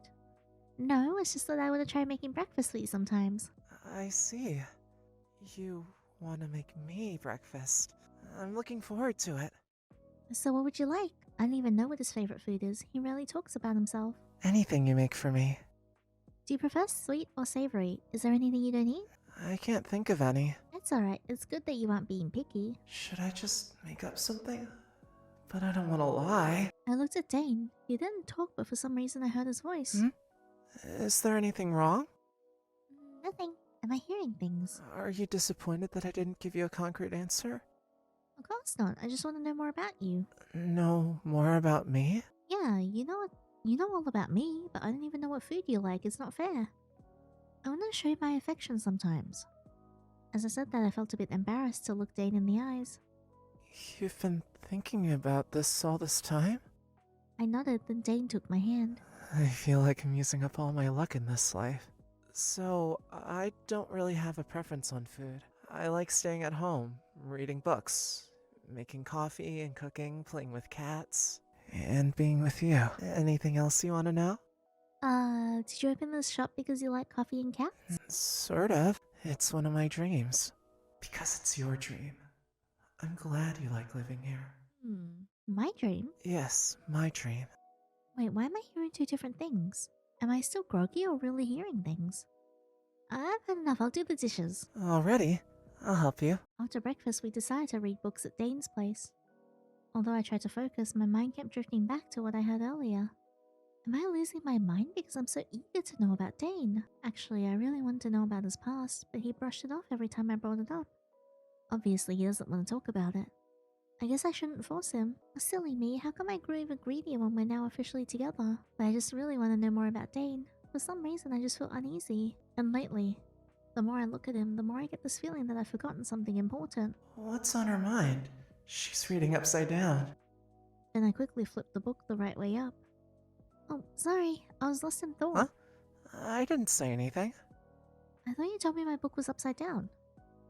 No, it's just that I want to try making breakfast for you sometimes. I see. You want to make me breakfast. I'm looking forward to it. So what would you like? I don't even know what his favorite food is. He rarely talks about himself. Anything you make for me. Do you prefer sweet or savory? Is there anything you don't eat? I can't think of any. That's alright. It's good that you aren't being picky. Should I just make up something? But I don't want to lie. I looked at Dane. He didn't talk, but for some reason I heard his voice. Is there anything wrong? Nothing. Am I hearing things? Are you disappointed that I didn't give you a concrete answer? Of course not. I just want to know more about you. Know more about me? Yeah, you know all about me, but I don't even know what food you like. It's not fair. I want to show you my affection sometimes. As I said that, I felt a bit embarrassed to look Dane in the eyes. You've been thinking about this all this time? I nodded, then Dane took my hand. I feel like I'm using up all my luck in this life. So, I don't really have a preference on food. I like staying at home, reading books, making coffee and cooking, playing with cats, and being with you. Anything else you want to know? Did you open this shop because you like coffee and cats? Sort of. It's one of my dreams. Because it's your dream. I'm glad you like living here. My dream? Yes, my dream. Wait, why am I hearing two different things? Am I still groggy or really hearing things? I've had enough. I'll do the dishes. Already? I'll help you. After breakfast, we decided to read books at Dane's place. Although I tried to focus, my mind kept drifting back to what I heard earlier. Am I losing my mind because I'm so eager to know about Dane? Actually, I really wanted to know about his past, but he brushed it off every time I brought it up. Obviously, he doesn't want to talk about it. I guess I shouldn't force him. Silly me, how come I grew even greedier when we're now officially together? But I just really want to know more about Dane. For some reason, I just feel uneasy. And lately, the more I look at him, the more I get this feeling that I've forgotten something important. What's on her mind? She's reading upside down. Then I quickly flipped the book the right way up. Oh, sorry, I was lost in thought. Huh? I didn't say anything. I thought you told me my book was upside down.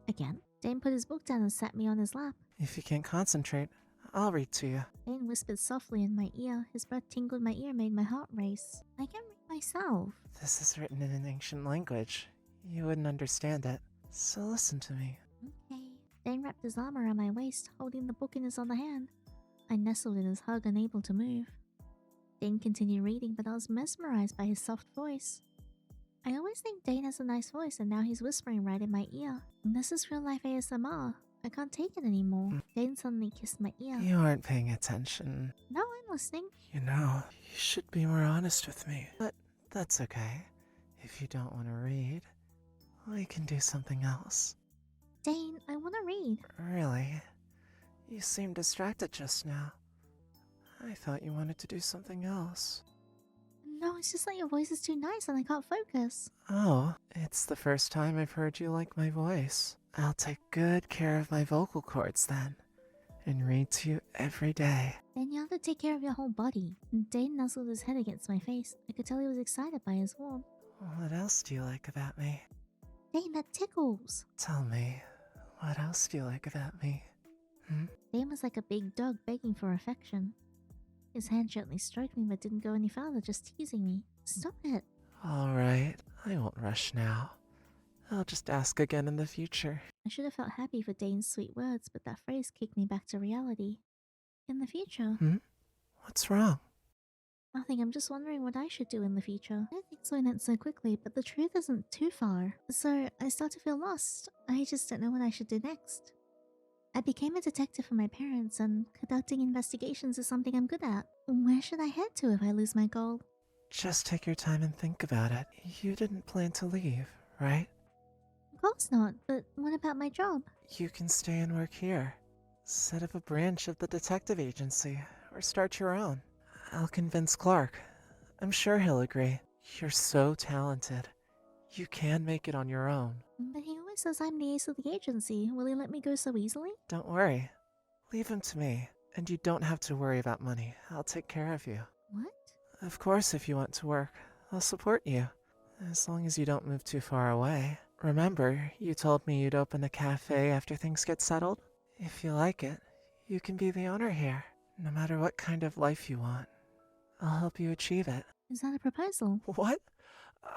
Again, Dane put his book down and sat me on his lap. If you can't concentrate, I'll read to you. Dane whispered softly in my ear. His breath tingled my ear, made my heart race. I can't read myself. This is written in an ancient language. You wouldn't understand it. So listen to me. Okay. Dane wrapped his arm around my waist, holding the book in his other hand. I nestled in his hug, unable to move. Dane continued reading, but I was mesmerized by his soft voice. I always think Dane has a nice voice, and now he's whispering right in my ear. And this is real-life ASMR. I can't take it anymore. Dane suddenly kissed my ear. You aren't paying attention. No, I'm listening. You know, you should be more honest with me. But that's okay. If you don't want to read, we can do something else. Dane, I want to read. Really? You seemed distracted just now. I thought you wanted to do something else. No, it's just that your voice is too nice and I can't focus. Oh, it's the first time I've heard you like my voice. I'll take good care of my vocal cords then, and read to you every day. Then you have to take care of your whole body. Dane nuzzled his head against my face. I could tell he was excited by his warmth. What else do you like about me? Dane, that tickles. Tell me, what else do you like about me? Dane was like a big dog begging for affection. His hand gently stroked me but didn't go any farther, just teasing me. Stop it. Alright, I won't rush now. I'll just ask again in the future. I should have felt happy for Dane's sweet words, but that phrase kicked me back to reality. In the future. What's wrong? Nothing, I'm just wondering what I should do in the future. I don't think so went so quickly, but the truth isn't too far. So I start to feel lost. I just don't know what I should do next. I became a detective for my parents, and conducting investigations is something I'm good at. Where should I head to if I lose my goal? Just take your time and think about it. You didn't plan to leave, right? Of course not, but what about my job? You can stay and work here. Set up a branch of the detective agency, or start your own. I'll convince Clark. I'm sure he'll agree. You're so talented. You can make it on your own. But he always says I'm the ace of the agency. Will he let me go so easily? Don't worry. Leave him to me. And you don't have to worry about money. I'll take care of you. What? Of course, if you want to work, I'll support you. As long as you don't move too far away. Remember, you told me you'd open a cafe after things get settled? If you like it, you can be the owner here. No matter what kind of life you want, I'll help you achieve it. Is that a proposal? What?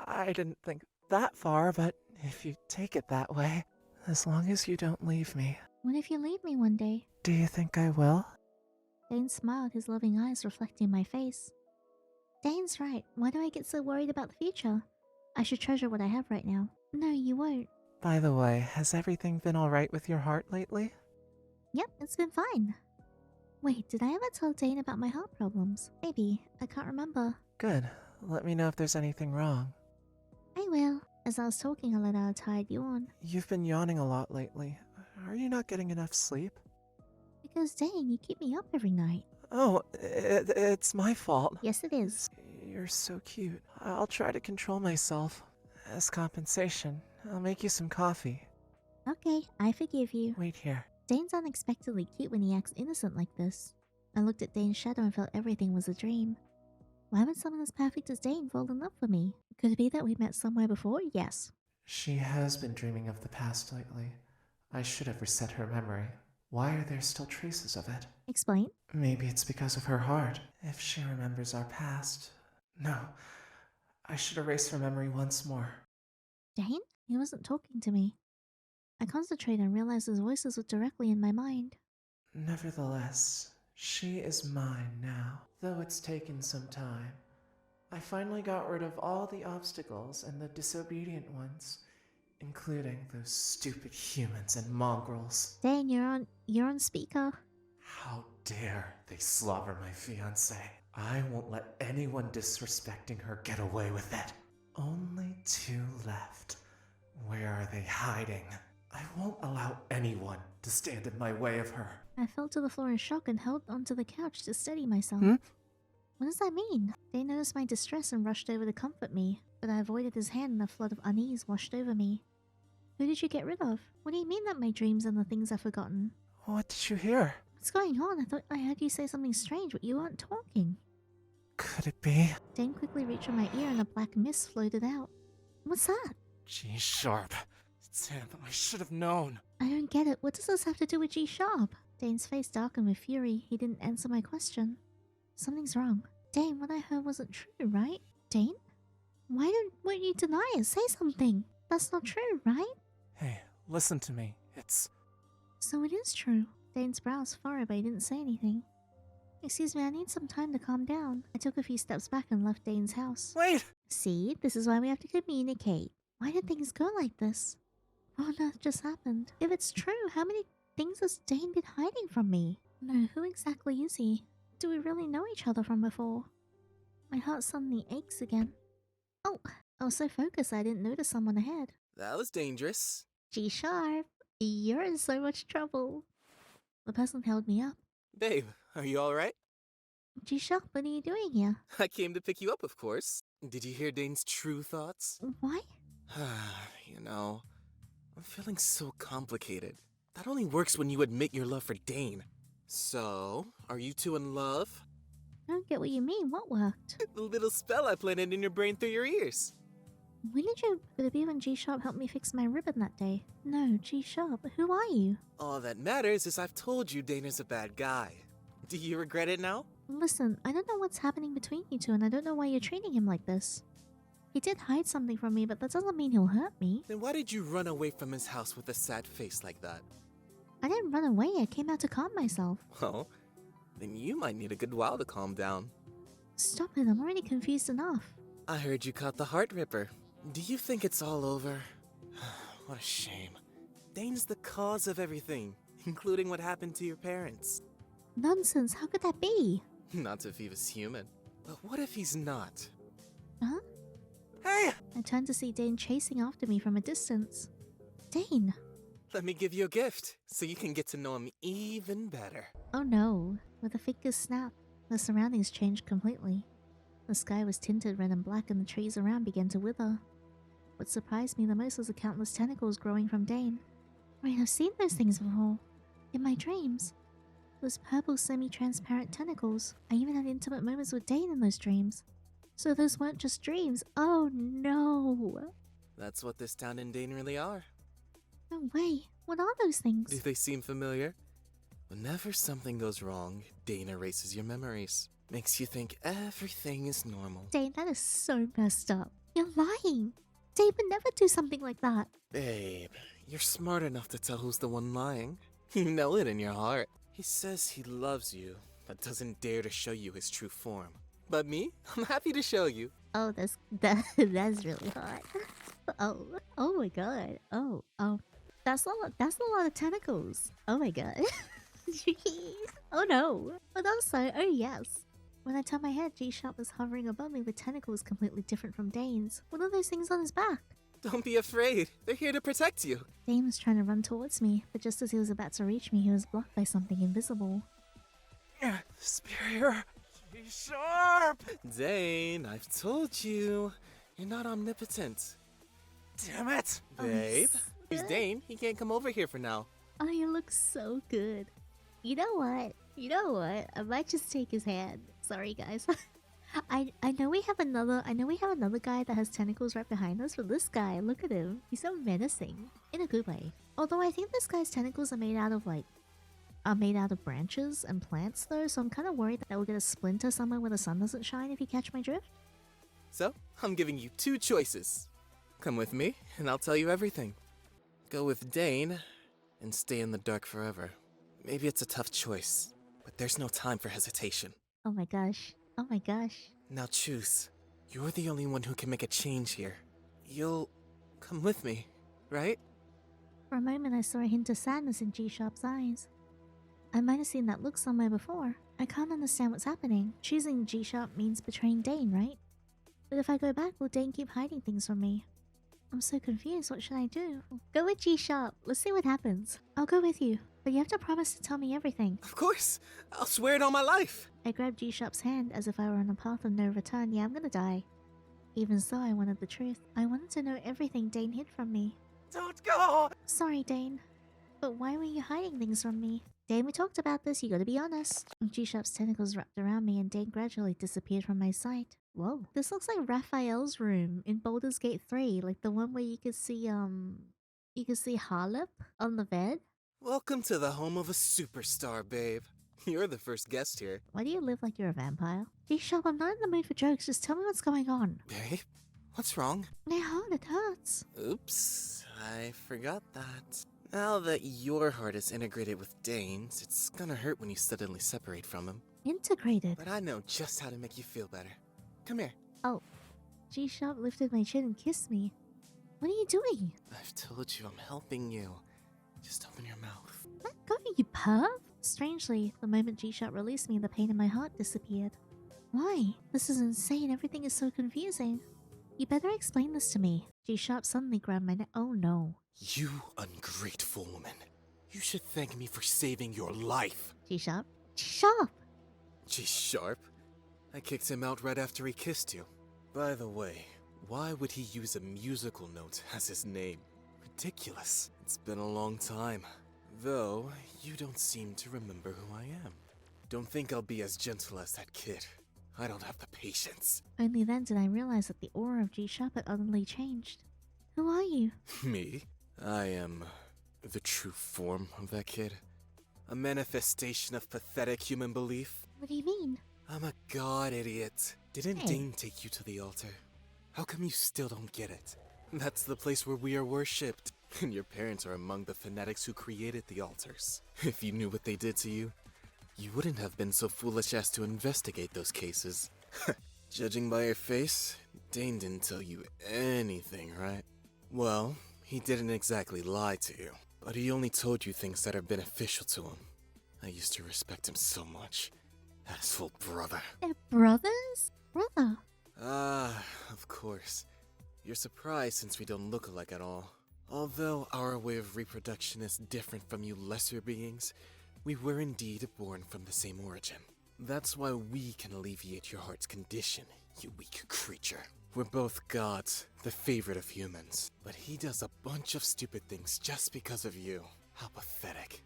I didn't think that far, but if you take it that way, as long as you don't leave me. What if you leave me one day? Do you think I will? Dane smiled, his loving eyes reflecting my face. Dane's right. Why do I get so worried about the future? I should treasure what I have right now. No, you won't. By the way, has everything been alright with your heart lately? Yep, it's been fine. Wait, did I ever tell Dane about my heart problems? Maybe. I can't remember. Good. Let me know if there's anything wrong. I will. As I was talking, I let out a tired yawn. You've been yawning a lot lately. Are you not getting enough sleep? Because Dane, you keep me up every night. Oh, it's my fault. Yes, it is. You're so cute. I'll try to control myself. As compensation, I'll make you some coffee. Okay, I forgive you. Wait here. Dane's unexpectedly cute when he acts innocent like this. I looked at Dane's shadow and felt everything was a dream. Why would someone as perfect as Dane fall in love with me? Could it be that we met somewhere before? Yes. She has been dreaming of the past lately. I should have reset her memory. Why are there still traces of it? Explain. Maybe it's because of her heart. If she remembers our past... No. I should erase her memory once more. Dane? He wasn't talking to me. I concentrated and realized his voices were directly in my mind. Nevertheless, she is mine now, though it's taken some time. I finally got rid of all the obstacles and the disobedient ones, including those stupid humans and mongrels. Dane, you're on speaker. How dare they slobber my fiancée? I won't let anyone disrespecting her get away with it. Only 2 left. Where are they hiding? I won't allow anyone to stand in my way of her. I fell to the floor in shock and held onto the couch to steady myself. Hmm? What does that mean? Dane noticed my distress and rushed over to comfort me, but I avoided his hand and a flood of unease washed over me. Who did you get rid of? What do you mean that my dreams and the things I've forgotten? What did you hear? What's going on? I thought I heard you say something strange, but you weren't talking. Could it be? Dane quickly reached for my ear and a black mist floated out. What's that? G-sharp. Damn, I should have known. I don't get it. What does this have to do with G-sharp? Dane's face darkened with fury. He didn't answer my question. Something's wrong. Dane, what I heard wasn't true, right? Dane? Won't you deny it? Say something. That's not true, right? Hey, listen to me. It's... So it is true. Dane's brows furrowed, but he didn't say anything. Excuse me, I need some time to calm down. I took a few steps back and left Dane's house. Wait! See, this is why we have to communicate. Why did things go like this? What on earth just happened? If it's true, how many things has Dane been hiding from me? No, who exactly is he? Do we really know each other from before? My heart suddenly aches again. Oh, I was so focused I didn't notice someone ahead. That was dangerous. G-sharp, you're in so much trouble. The person held me up. Babe, are you alright? G-sharp, what are you doing here? I came to pick you up, of course. Did you hear Dane's true thoughts? Why? You know, I'm feeling so complicated. That only works when you admit your love for Dane. So, are you two in love? I don't get what you mean. What worked? The little spell I planted in your brain through your ears. When did you... Could it be when G-sharp helped me fix my ribbon that day? No, G-sharp, who are you? All that matters is I've told you Dane is a bad guy. Do you regret it now? Listen, I don't know what's happening between you two, and I don't know why you're treating him like this. He did hide something from me, but that doesn't mean he'll hurt me. Then why did you run away from his house with a sad face like that? I didn't run away, I came out to calm myself. Well, then you might need a good while to calm down. Stop it, I'm already confused enough. I heard you caught the Heart Ripper. Do you think it's all over? What a shame. Dane's the cause of everything, including what happened to your parents. Nonsense, how could that be? Not if he was human. But what if he's not? Huh? Hey! I turned to see Dane chasing after me from a distance. Dane! Let me give you a gift, so you can get to know him even better. Oh no. With a fingers snap, the surroundings changed completely. The sky was tinted red and black and the trees around began to wither. What surprised me the most was the countless tentacles growing from Dane. Wait, I've seen those things before. In my dreams. Those purple semi-transparent tentacles. I even had intimate moments with Dane in those dreams. So those weren't just dreams. Oh no! That's what this town and Dane really are. No way. What are those things? Do they seem familiar? Whenever something goes wrong, Dane erases your memories. Makes you think everything is normal. Dane, that is so messed up. You're lying. Dane would never do something like that. Babe, You're smart enough to tell who's the one lying. You know it in your heart. He says he loves you, but doesn't dare to show you his true form. But me? I'm happy to show you. Oh, that's really hot. Oh my god. That's a lot of tentacles. Oh my god. Oh no. But also, oh yes. When I turned my head, G-Sharp was hovering above me with tentacles completely different from Dane's. What are those things on his back? Don't be afraid. They're here to protect you. Dane was trying to run towards me, but just as he was about to reach me, he was blocked by something invisible. Superior. G-Sharp! Dane, I've told you. You're not omnipotent. Damn it! Babe, he's good. Dane. He can't come over here for now. Oh, you look so good. You know what? I might just take his hand. Sorry, guys. I know we have another guy that has tentacles right behind us, but this guy, look at him. He's so menacing. In a good way. Although I think this guy's tentacles are made out of branches and plants though, so I'm kind of worried that we'll get a splinter somewhere where the sun doesn't shine, if you catch my drift. So, I'm giving you two choices. Come with me, and I'll tell you everything. Go with Dane, and stay in the dark forever. Maybe it's a tough choice, but there's no time for hesitation. Oh my gosh. Now choose. You're the only one who can make a change here. You'll come with me, right? For a moment I saw a hint of sadness in G-Sharp's eyes. I might have seen that look somewhere before. I can't understand what's happening. Choosing G-Sharp means betraying Dane, right? But if I go back, will Dane keep hiding things from me? I'm so confused, what should I do? Go with G-Sharp, let's see what happens. I'll go with you, but you have to promise to tell me everything. Of course! I'll swear it on my life! I grabbed G-Sharp's hand as if I were on a path of no return. Yeah, I'm gonna die. Even so, I wanted the truth. I wanted to know everything Dane hid from me. Don't go! Sorry, Dane. But why were you hiding things from me? Dane, we talked about this, you gotta be honest. G-Sharp's tentacles wrapped around me and Dane gradually disappeared from my sight. Whoa. This looks like Raphael's room in Baldur's Gate 3, like the one where you could see Harlip on the bed. Welcome to the home of a superstar, babe. You're the first guest here. Why do you live like you're a vampire? G-Sharp, I'm not in the mood for jokes, just tell me what's going on. Babe? What's wrong? My heart, it hurts. Oops, I forgot that. Now that your heart is integrated with Dane's, it's gonna hurt when you suddenly separate from him. Integrated. But I know just how to make you feel better. Come here. Oh. G-Sharp lifted my chin and kissed me. What are you doing? I've told you I'm helping you. Just open your mouth. Let go, you perv! Strangely, the moment G-Sharp released me, the pain in my heart disappeared. Why? This is insane. Everything is so confusing. You better explain this to me. G-Sharp suddenly grabbed my neck. Oh no. You ungrateful woman. You should thank me for saving your life. G-Sharp? G-Sharp! G-Sharp? I kicked him out right after he kissed you. By the way, why would he use a musical note as his name? Ridiculous. It's been a long time. Though, you don't seem to remember who I am. Don't think I'll be as gentle as that kid. I don't have the patience. Only then did I realize that the aura of G-Sharp had utterly changed. Who are you? Me? I am the true form of that kid. A manifestation of pathetic human belief. What do you mean? I'm a god, idiot. Didn't Hey. Dane take you to the altar? How come you still don't get it? That's the place where we are worshipped. And your parents are among the fanatics who created the altars. If you knew what they did to you, you wouldn't have been so foolish as to investigate those cases. Judging by your face, Dane didn't tell you anything, right? Well, he didn't exactly lie to you, but he only told you things that are beneficial to him. I used to respect him so much. Asshole brother. They're brothers? Brother. Ah, of course. You're surprised since we don't look alike at all. Although our way of reproduction is different from you lesser beings, we were indeed born from the same origin. That's why we can alleviate your heart's condition, you weak creature. We're both gods, the favorite of humans. But he does a bunch of stupid things just because of you. How pathetic.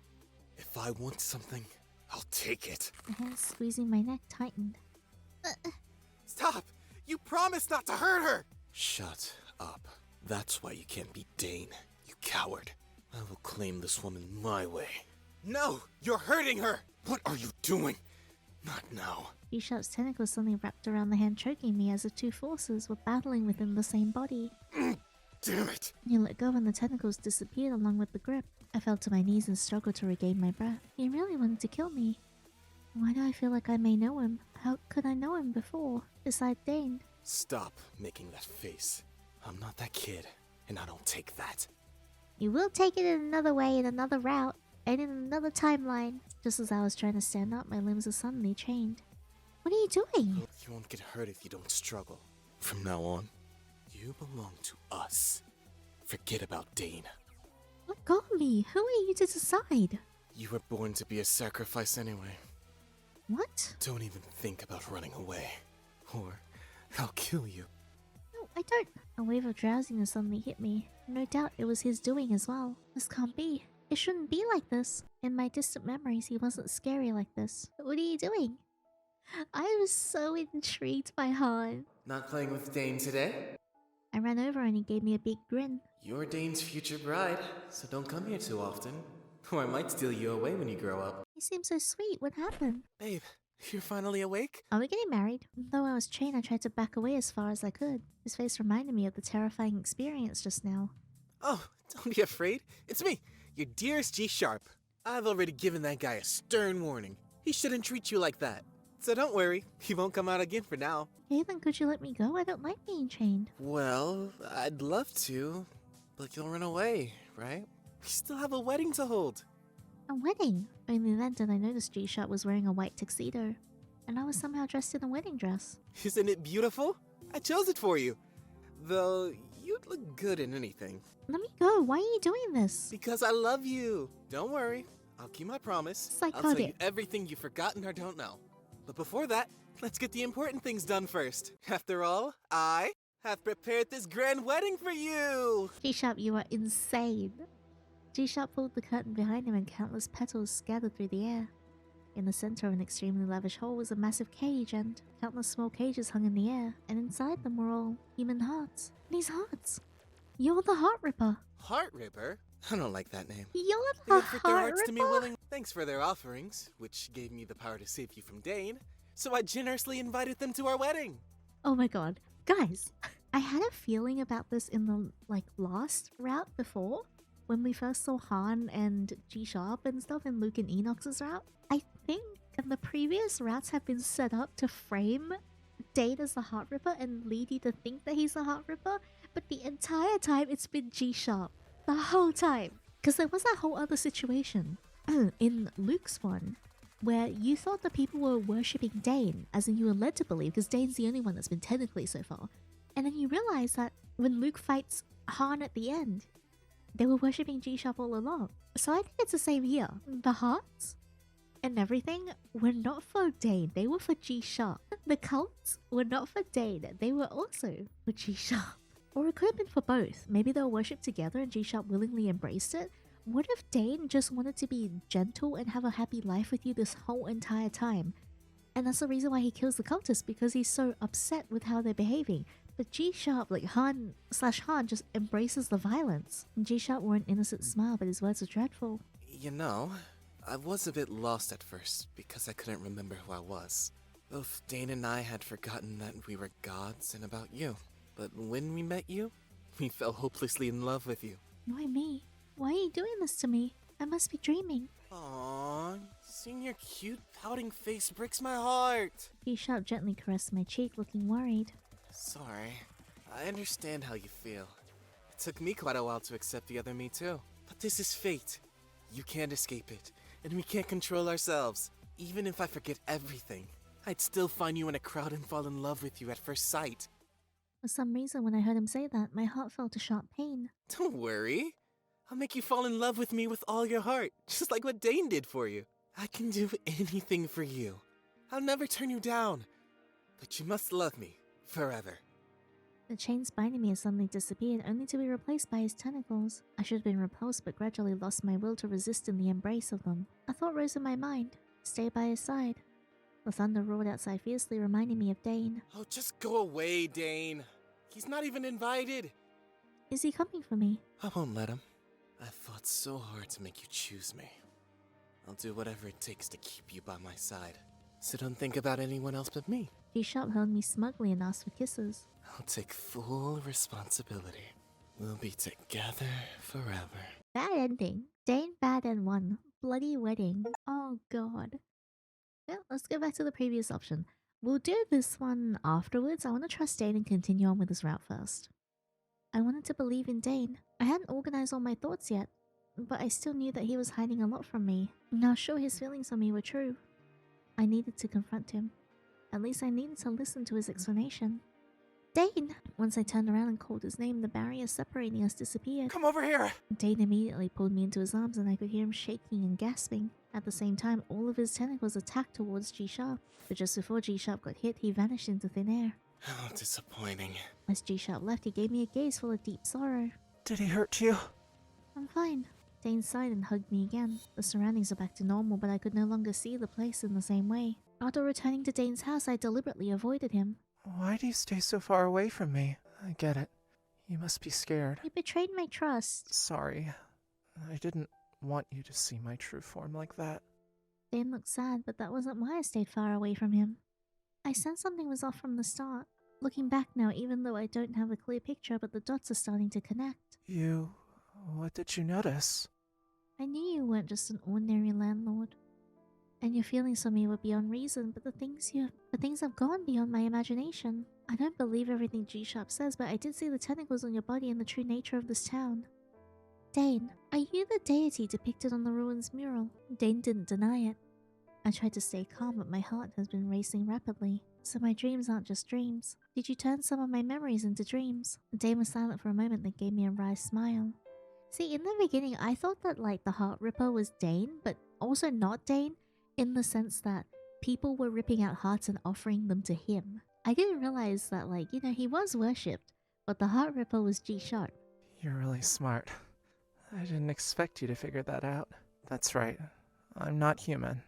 If I want something, I'll take it. The hand squeezing my neck tightened. Stop! You promised not to hurt her! Shut up. That's why you can't beat Dane, you coward. I will claim this woman my way. No! You're hurting her! What are you doing? Not now. G-Sharp's tentacles suddenly wrapped around the hand, choking me as if two forces were battling within the same body. Damn it! He let go and the tentacles disappeared along with the grip. I fell to my knees and struggled to regain my breath. He really wanted to kill me. Why do I feel like I may know him? How could I know him before, besides Dane? Stop making that face. I'm not that kid, and I don't take that. You will take it in another way, in another route, and in another timeline. Just as I was trying to stand up, my limbs are suddenly chained. What are you doing? You won't get hurt if you don't struggle. From now on, you belong to us. Forget about Dane. Let go of me. Who are you to decide? You were born to be a sacrifice anyway. What? Don't even think about running away, or I'll kill you. No, I don't. A wave of drowsiness suddenly hit me. No doubt it was his doing as well. This can't be. It shouldn't be like this. In my distant memories, he wasn't scary like this. What are you doing? I was so intrigued by Han. Not playing with Dane today? I ran over and he gave me a big grin. You're Dane's future bride, so don't come here too often. Or I might steal you away when you grow up. He seemed so sweet. What happened? Babe, you're finally awake? Are we getting married? Though I was chained, I tried to back away as far as I could. His face reminded me of the terrifying experience just now. Oh, don't be afraid. It's me, your dearest G-Sharp. I've already given that guy a stern warning. He shouldn't treat you like that. So don't worry, he won't come out again for now. Hey, then could you let me go? I don't like being chained. Well, I'd love to, but you'll run away, right? We still have a wedding to hold. A wedding? Only then did I notice G-Sharp was wearing a white tuxedo. And I was somehow dressed in a wedding dress. Isn't it beautiful? I chose it for you. Though, you'd look good in anything. Let me go. Why are you doing this? Because I love you. Don't worry, I'll keep my promise. I'll tell you Psychotic. everything you've forgotten or don't know. But before that, let's get the important things done first. After all, I have prepared this grand wedding for you! G-Sharp, you are insane. G-Sharp pulled the curtain behind him and countless petals scattered through the air. In the center of an extremely lavish hall was a massive cage, and countless small cages hung in the air, and inside them were all human hearts. These hearts. You're the Heart Ripper. Heart Ripper? I don't like that name. You're They the offered their Heart hearts to me Ripper? willing. Thanks for their offerings, which gave me the power to save you from Dane. So I generously invited them to our wedding. Oh my god. Guys, I had a feeling about this in the, last route before. When we first saw Han and G-Sharp and stuff in Luke and Enox's route. I think the previous routes have been set up to frame Dane as the Heart Ripper and lead you to think that he's the Heart Ripper. But the entire time it's been G-Sharp. The whole time. Because there was that whole other situation in Luke's one where you thought that people were worshipping Dane, as in you were led to believe, because Dane's the only one that's been technically so far. And then you realize that when Luke fights Han at the end, they were worshipping G-Sharp all along. So I think it's the same here. The hearts and everything were not for Dane, they were for G-Sharp. The cults were not for Dane, they were also for G-Sharp. Or it could have been for both. Maybe they were worshipped together and G-Sharp willingly embraced it. What if Dane just wanted to be gentle and have a happy life with you this whole entire time? And that's the reason why he kills the cultists, because he's so upset with how they're behaving. But G-Sharp, Han just embraces the violence. And G-Sharp wore an innocent smile, but his words were dreadful. You know, I was a bit lost at first because I couldn't remember who I was. Both Dane and I had forgotten that we were gods and about you. But when we met you, we fell hopelessly in love with you. Why me? Why are you doing this to me? I must be dreaming. Aww, seeing your cute pouting face breaks my heart. G-Sharp gently caressed my cheek, looking worried. Sorry, I understand how you feel. It took me quite a while to accept the other me too. But this is fate. You can't escape it, and we can't control ourselves. Even if I forget everything, I'd still find you in a crowd and fall in love with you at first sight. For some reason, when I heard him say that, my heart felt a sharp pain. Don't worry. I'll make you fall in love with me with all your heart, just like what Dane did for you. I can do anything for you. I'll never turn you down. But you must love me forever. The chains binding me had suddenly disappeared, only to be replaced by his tentacles. I should have been repulsed, but gradually lost my will to resist in the embrace of them. A thought rose in my mind. Stay by his side. The thunder roared outside fiercely, reminding me of Dane. Oh, just go away, Dane. He's not even invited. Is he coming for me? I won't let him. I fought so hard to make you choose me. I'll do whatever it takes to keep you by my side. So don't think about anyone else but me. G-Sharp held me smugly and asked for kisses. I'll take full responsibility. We'll be together forever. Bad ending. Dane bad and 1. Bloody wedding. Oh god. Well, let's go back to the previous option. We'll do this one afterwards. I want to trust Dane and continue on with this route first. I wanted to believe in Dane. I hadn't organized all my thoughts yet, but I still knew that he was hiding a lot from me. And I was sure his feelings for me were true. I needed to confront him. At least I needed to listen to his explanation. Dane! Once I turned around and called his name, the barrier separating us disappeared. Come over here! Dane immediately pulled me into his arms and I could hear him shaking and gasping. At the same time, all of his tentacles attacked towards G-Sharp. But just before G-Sharp got hit, he vanished into thin air. How disappointing. As G-Sharp left, he gave me a gaze full of deep sorrow. Did he hurt you? I'm fine. Dane sighed and hugged me again. The surroundings are back to normal, but I could no longer see the place in the same way. After returning to Dane's house, I deliberately avoided him. Why do you stay so far away from me? I get it. You must be scared. He betrayed my trust. Sorry. I didn't want you to see my true form like that. Dane looked sad, but that wasn't why I stayed far away from him. I sensed something was off from the start. Looking back now, even though I don't have a clear picture, but the dots are starting to connect. What did you notice? I knew you weren't just an ordinary landlord. And your feelings for me were beyond reason, but the things have gone beyond my imagination. I don't believe everything G-Sharp says, but I did see the tentacles on your body and the true nature of this town. Dane, are you the deity depicted on the ruins mural? Dane didn't deny it. I tried to stay calm, but my heart has been racing rapidly. So my dreams aren't just dreams. Did you turn some of my memories into dreams? Dane was silent for a moment, then gave me a wry smile. See, in the beginning, I thought that like the Heart Ripper was Dane, but also not Dane, in the sense that people were ripping out hearts and offering them to him. I didn't realize that, like, you know, he was worshipped, but the Heart Ripper was G-Sharp. You're really smart. I didn't expect you to figure that out. That's right. I'm not human.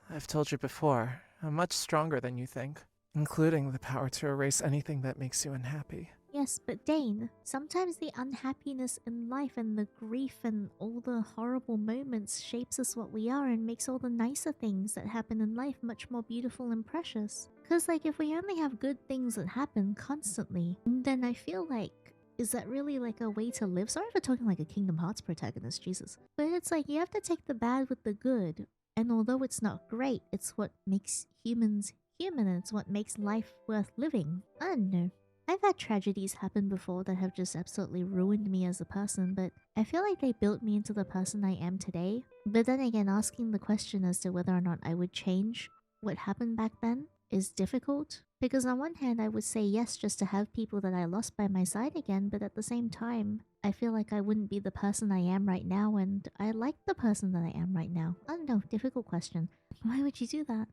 I've told you before, I'm much stronger than you think, including the power to erase anything that makes you unhappy. Yes, but Dane, sometimes the unhappiness in life and the grief and all the horrible moments shapes us what we are and makes all the nicer things that happen in life much more beautiful and precious. Because, like, if we only have good things that happen constantly, then I feel like, is that really like a way to live? Sorry for talking like a Kingdom Hearts protagonist, Jesus. But it's like you have to take the bad with the good. And although it's not great, it's what makes humans human and it's what makes life worth living. I don't know. I've had tragedies happen before that have just absolutely ruined me as a person, but I feel like they built me into the person I am today. But then again, asking the question as to whether or not I would change what happened back then is difficult. Because on one hand, I would say yes just to have people that I lost by my side again, but at the same time, I feel like I wouldn't be the person I am right now, and I like the person that I am right now. I don't know, difficult question. Why would you do that?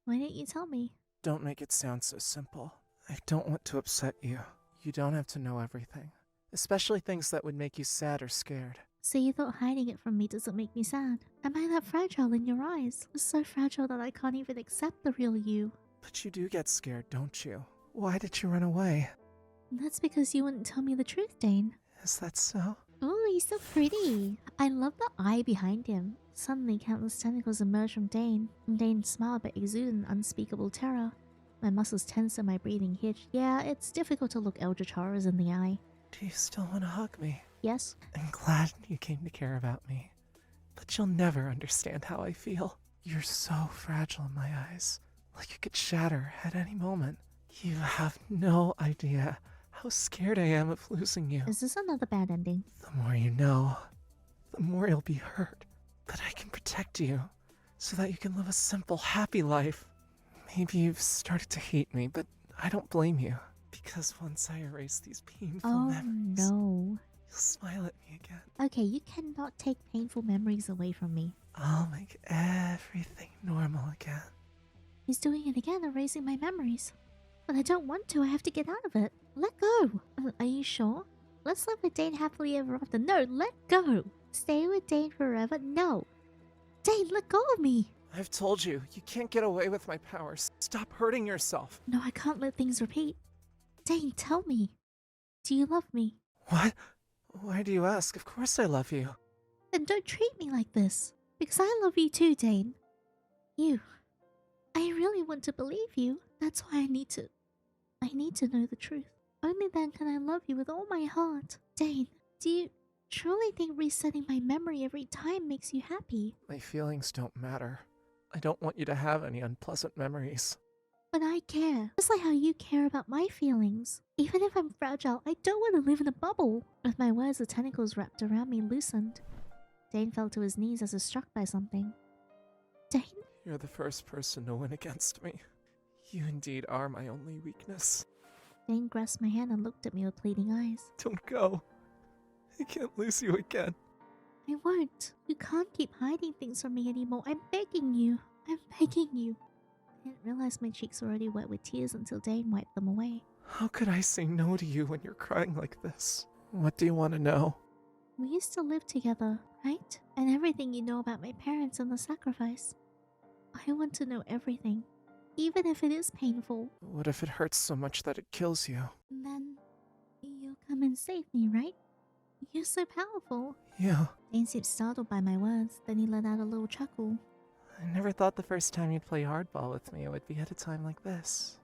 Why didn't you tell me? Don't make it sound so simple. I don't want to upset you. You don't have to know everything, especially things that would make you sad or scared. So you thought hiding it from me doesn't make me sad? Am I that fragile in your eyes? So fragile that I can't even accept the real you. But you do get scared, don't you? Why did you run away? That's because you wouldn't tell me the truth, Dane. Is that so? Oh, he's so pretty. I love the eye behind him. Suddenly, countless tentacles emerged from Dane. Dane smiled but exuded an unspeakable terror. My muscles tensed and my breathing hitched. Yeah, it's difficult to look eldritch horrors in the eye. Do you still want to hug me? Yes? I'm glad you came to care about me. But you'll never understand how I feel. You're so fragile in my eyes. Like you could shatter at any moment. You have no idea how scared I am of losing you. Is this another bad ending? The more you know, the more you'll be hurt. But I can protect you, so that you can live a simple, happy life. Maybe you've started to hate me, but I don't blame you. Because once I erase these painful memories, no. you'll smile at me again. Okay, you cannot take painful memories away from me. I'll make everything normal again. He's doing it again, erasing my memories. But I don't want to, I have to get out of it. Let go! Are you sure? Let's live with Dane happily ever after. No, let go! Stay with Dane forever? No! Dane, let go of me! I've told you, you can't get away with my powers. Stop hurting yourself. No, I can't let things repeat. Dane, tell me. Do you love me? What? Why do you ask? Of course I love you. Then don't treat me like this. Because I love you too, Dane. You. I really want to believe you. That's why I need to know the truth. Only then can I love you with all my heart. Dane, do you truly think resetting my memory every time makes you happy? My feelings don't matter. I don't want you to have any unpleasant memories. But I care, just like how you care about my feelings. Even if I'm fragile, I don't want to live in a bubble. With my words, the tentacles wrapped around me loosened. Dane fell to his knees as if struck by something. Dane? You're the first person to win against me. You indeed are my only weakness. Dane grasped my hand and looked at me with pleading eyes. Don't go. I can't lose you again. I won't. You can't keep hiding things from me anymore. I'm begging you. I'm begging you. I didn't realize my cheeks were already wet with tears until Dane wiped them away. How could I say no to you when you're crying like this? What do you want to know? We used to live together, right? And everything you know about my parents and the sacrifice. I want to know everything, even if it is painful. What if it hurts so much that it kills you? Then you'll come and save me, right? You're so powerful. You. Dane seemed startled by my words, then he let out a little chuckle. I never thought the first time you'd play hardball with me it would be at a time like this.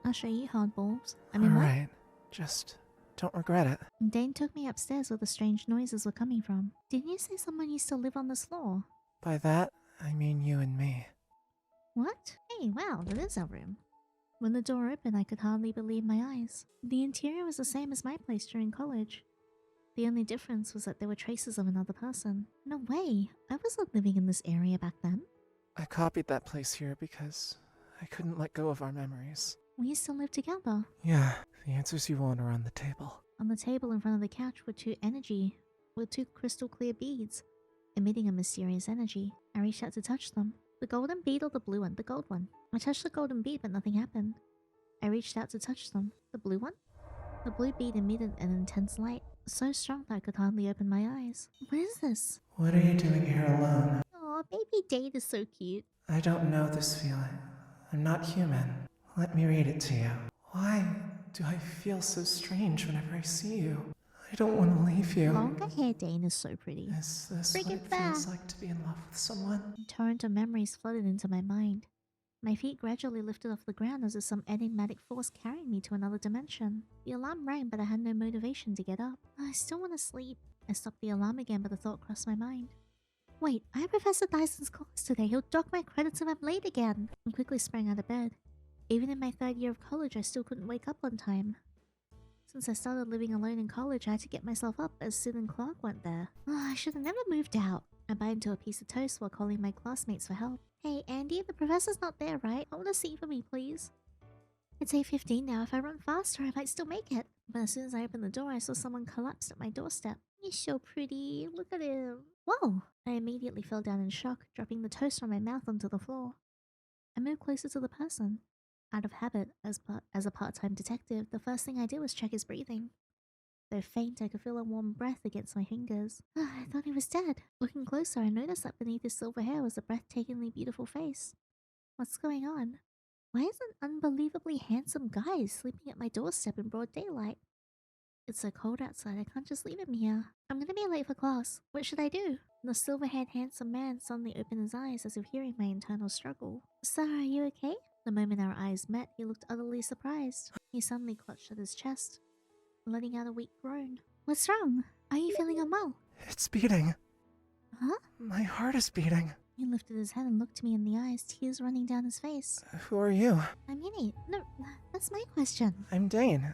I'll show you hardballs. I mean, what? Alright, just don't regret it. Dane took me upstairs where the strange noises were coming from. Didn't you say someone used to live on this floor? By that, I mean you and me. What? Hey, wow, that is our room. When the door opened, I could hardly believe my eyes. The interior was the same as my place during college. The only difference was that there were traces of another person. No way, I wasn't living in this area back then. I copied that place here because I couldn't let go of our memories. We used to live together. Yeah, the answers you want are on the table. On the table in front of the couch were two crystal clear beads, emitting a mysterious energy. I reached out to touch them. The golden bead or the blue one? The gold one. I touched the golden bead, but nothing happened. I reached out to touch them. The blue one? The blue bead emitted an intense light, so strong that I could hardly open my eyes. What is this? What are you doing here alone? Aw, baby Dane is so cute. I don't know this feeling. I'm not human. Let me read it to you. Why do I feel so strange whenever I see you? I don't want to leave you. Longer hair Dane is so pretty. Is this Bring what it it feels back. like to be in love with someone? A torrent of memories flooded into my mind. My feet gradually lifted off the ground as if some enigmatic force carried me to another dimension. The alarm rang, but I had no motivation to get up. I still want to sleep. I stopped the alarm again, but the thought crossed my mind. Wait, I have Professor Dyson's class today. He'll dock my credits if I'm late again. I quickly sprang out of bed. Even in my third year of college, I still couldn't wake up on time. Since I started living alone in college, I had to get myself up as Sid and Clark weren't there. Oh, I should have never moved out. I bite into a piece of toast while calling my classmates for help. Hey, Andy, the professor's not there, right? Hold a seat for me, please. It's 8:15 now. If I run faster, I might still make it. But as soon as I opened the door, I saw someone collapsed at my doorstep. He's so pretty. Look at him. Whoa! I immediately fell down in shock, dropping the toast from my mouth onto the floor. I moved closer to the person. Out of habit, as a part-time detective, the first thing I did was check his breathing. Though faint, I could feel a warm breath against my fingers. I thought he was dead. Looking closer, I noticed that beneath his silver hair was a breathtakingly beautiful face. What's going on? Why is an unbelievably handsome guy sleeping at my doorstep in broad daylight? It's so cold outside, I can't just leave him here. I'm gonna be late for class. What should I do? The silver-haired handsome man suddenly opened his eyes as if hearing my internal struggle. Sir, are you okay? The moment our eyes met, he looked utterly surprised. He suddenly clutched at his chest, letting out a weak groan. What's wrong? Are you feeling unwell? It's beating. Huh? My heart is beating. He lifted his head and looked me in the eyes, tears running down his face. Who are you? I'm Yinny. No, that's my question. I'm Dane.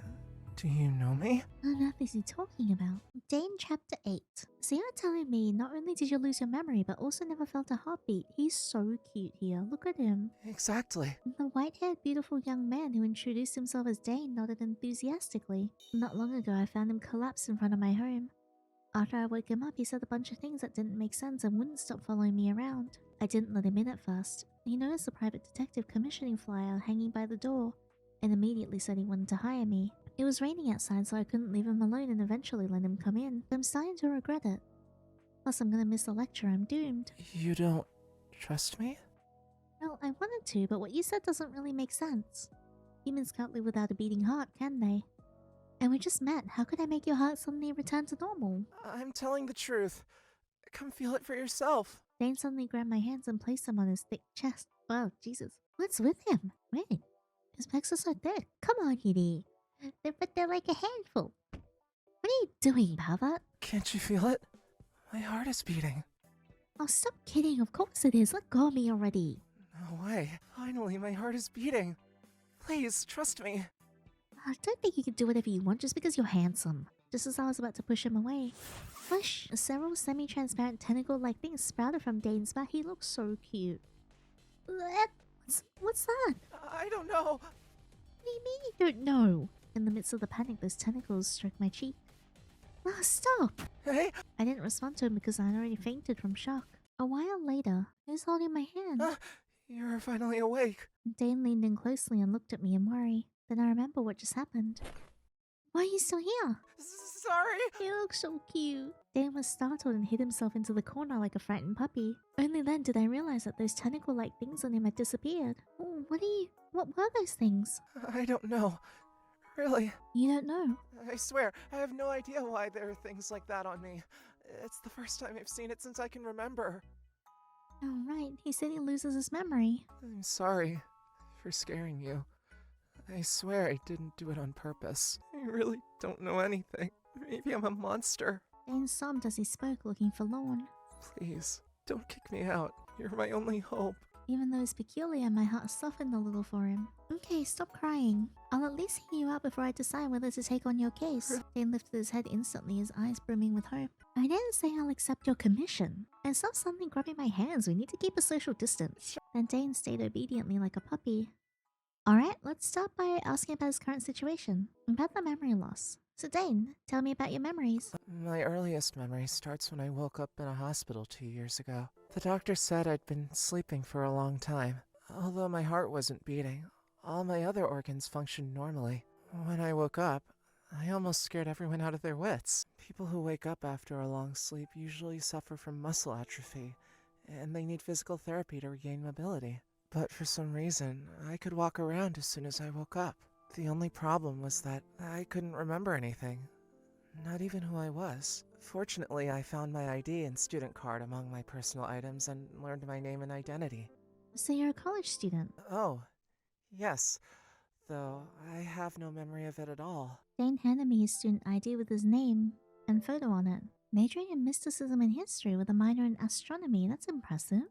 Do you know me? What on earth is he talking about? Dane Chapter 8. So you're telling me not only did you lose your memory, but also never felt a heartbeat. He's so cute here. Look at him. Exactly. The white-haired, beautiful young man who introduced himself as Dane nodded enthusiastically. Not long ago, I found him collapsed in front of my home. After I woke him up, he said a bunch of things that didn't make sense and wouldn't stop following me around. I didn't let him in at first. He noticed the private detective commissioning flyer hanging by the door, and immediately said he wanted to hire me. It was raining outside, so I couldn't leave him alone and eventually let him come in. I'm starting to regret it. Plus, I'm gonna miss the lecture. I'm doomed. You don't trust me? Well, I wanted to, but what you said doesn't really make sense. Humans can't live without a beating heart, can they? And we just met. How could I make your heart suddenly return to normal? I'm telling the truth. Come feel it for yourself. Dane suddenly grabbed my hands and placed them on his thick chest. Wow, Jesus. What's with him? Wait, his pecs are so thick. Come on, Yinny. But they're like a handful. What are you doing, pervert? Can't you feel it? My heart is beating. Oh, stop kidding. Of course it is. Let go of me already. No way. Finally, my heart is beating. Please, trust me. I don't think you can do whatever you want just because you're handsome. Just as I was about to push him away. Whoosh! Several semi-transparent tentacle-like things sprouted from Dane's back. He looks so cute. What's that? I don't know. What do you mean you don't know? In the midst of the panic, those tentacles stroked my cheek. Ah, stop! Hey? I didn't respond to him because I had already fainted from shock. A while later, who's holding my hand? You're finally awake. Dane leaned in closely and looked at me in worry. Then I remember what just happened. Why are you still here? Sorry. You look so cute. Dane was startled and hid himself into the corner like a frightened puppy. Only then did I realize that those tentacle-like things on him had disappeared. Oh, what were those things? I don't know. Really. You don't know? I swear, I have no idea why there are things like that on me. It's the first time I've seen it since I can remember. Oh, right. He said he loses his memory. I'm sorry for scaring you. I swear I didn't do it on purpose. I really don't know anything. Maybe I'm a monster. Dane sobbed as he spoke, looking forlorn. Please, don't kick me out. You're my only hope. Even though it's peculiar, my heart softened a little for him. Okay, stop crying. I'll at least hear you out before I decide whether to take on your case. Dane lifted his head instantly, his eyes brimming with hope. I didn't say I'll accept your commission. And stop suddenly grabbing my hands. We need to keep a social distance. Then Dane stayed obediently like a puppy. Alright, let's start by asking about his current situation. About the memory loss. So Dane, tell me about your memories. My earliest memory starts when I woke up in a hospital 2 years ago. The doctor said I'd been sleeping for a long time. Although my heart wasn't beating, all my other organs functioned normally. When I woke up, I almost scared everyone out of their wits. People who wake up after a long sleep usually suffer from muscle atrophy, and they need physical therapy to regain mobility. But for some reason, I could walk around as soon as I woke up. The only problem was that I couldn't remember anything. Not even who I was. Fortunately, I found my ID and student card among my personal items and learned my name and identity. So you're a college student. Oh, yes. Though I have no memory of it at all. Dane handed me his student ID with his name and photo on it. Majoring in mysticism and history with a minor in astronomy. That's impressive.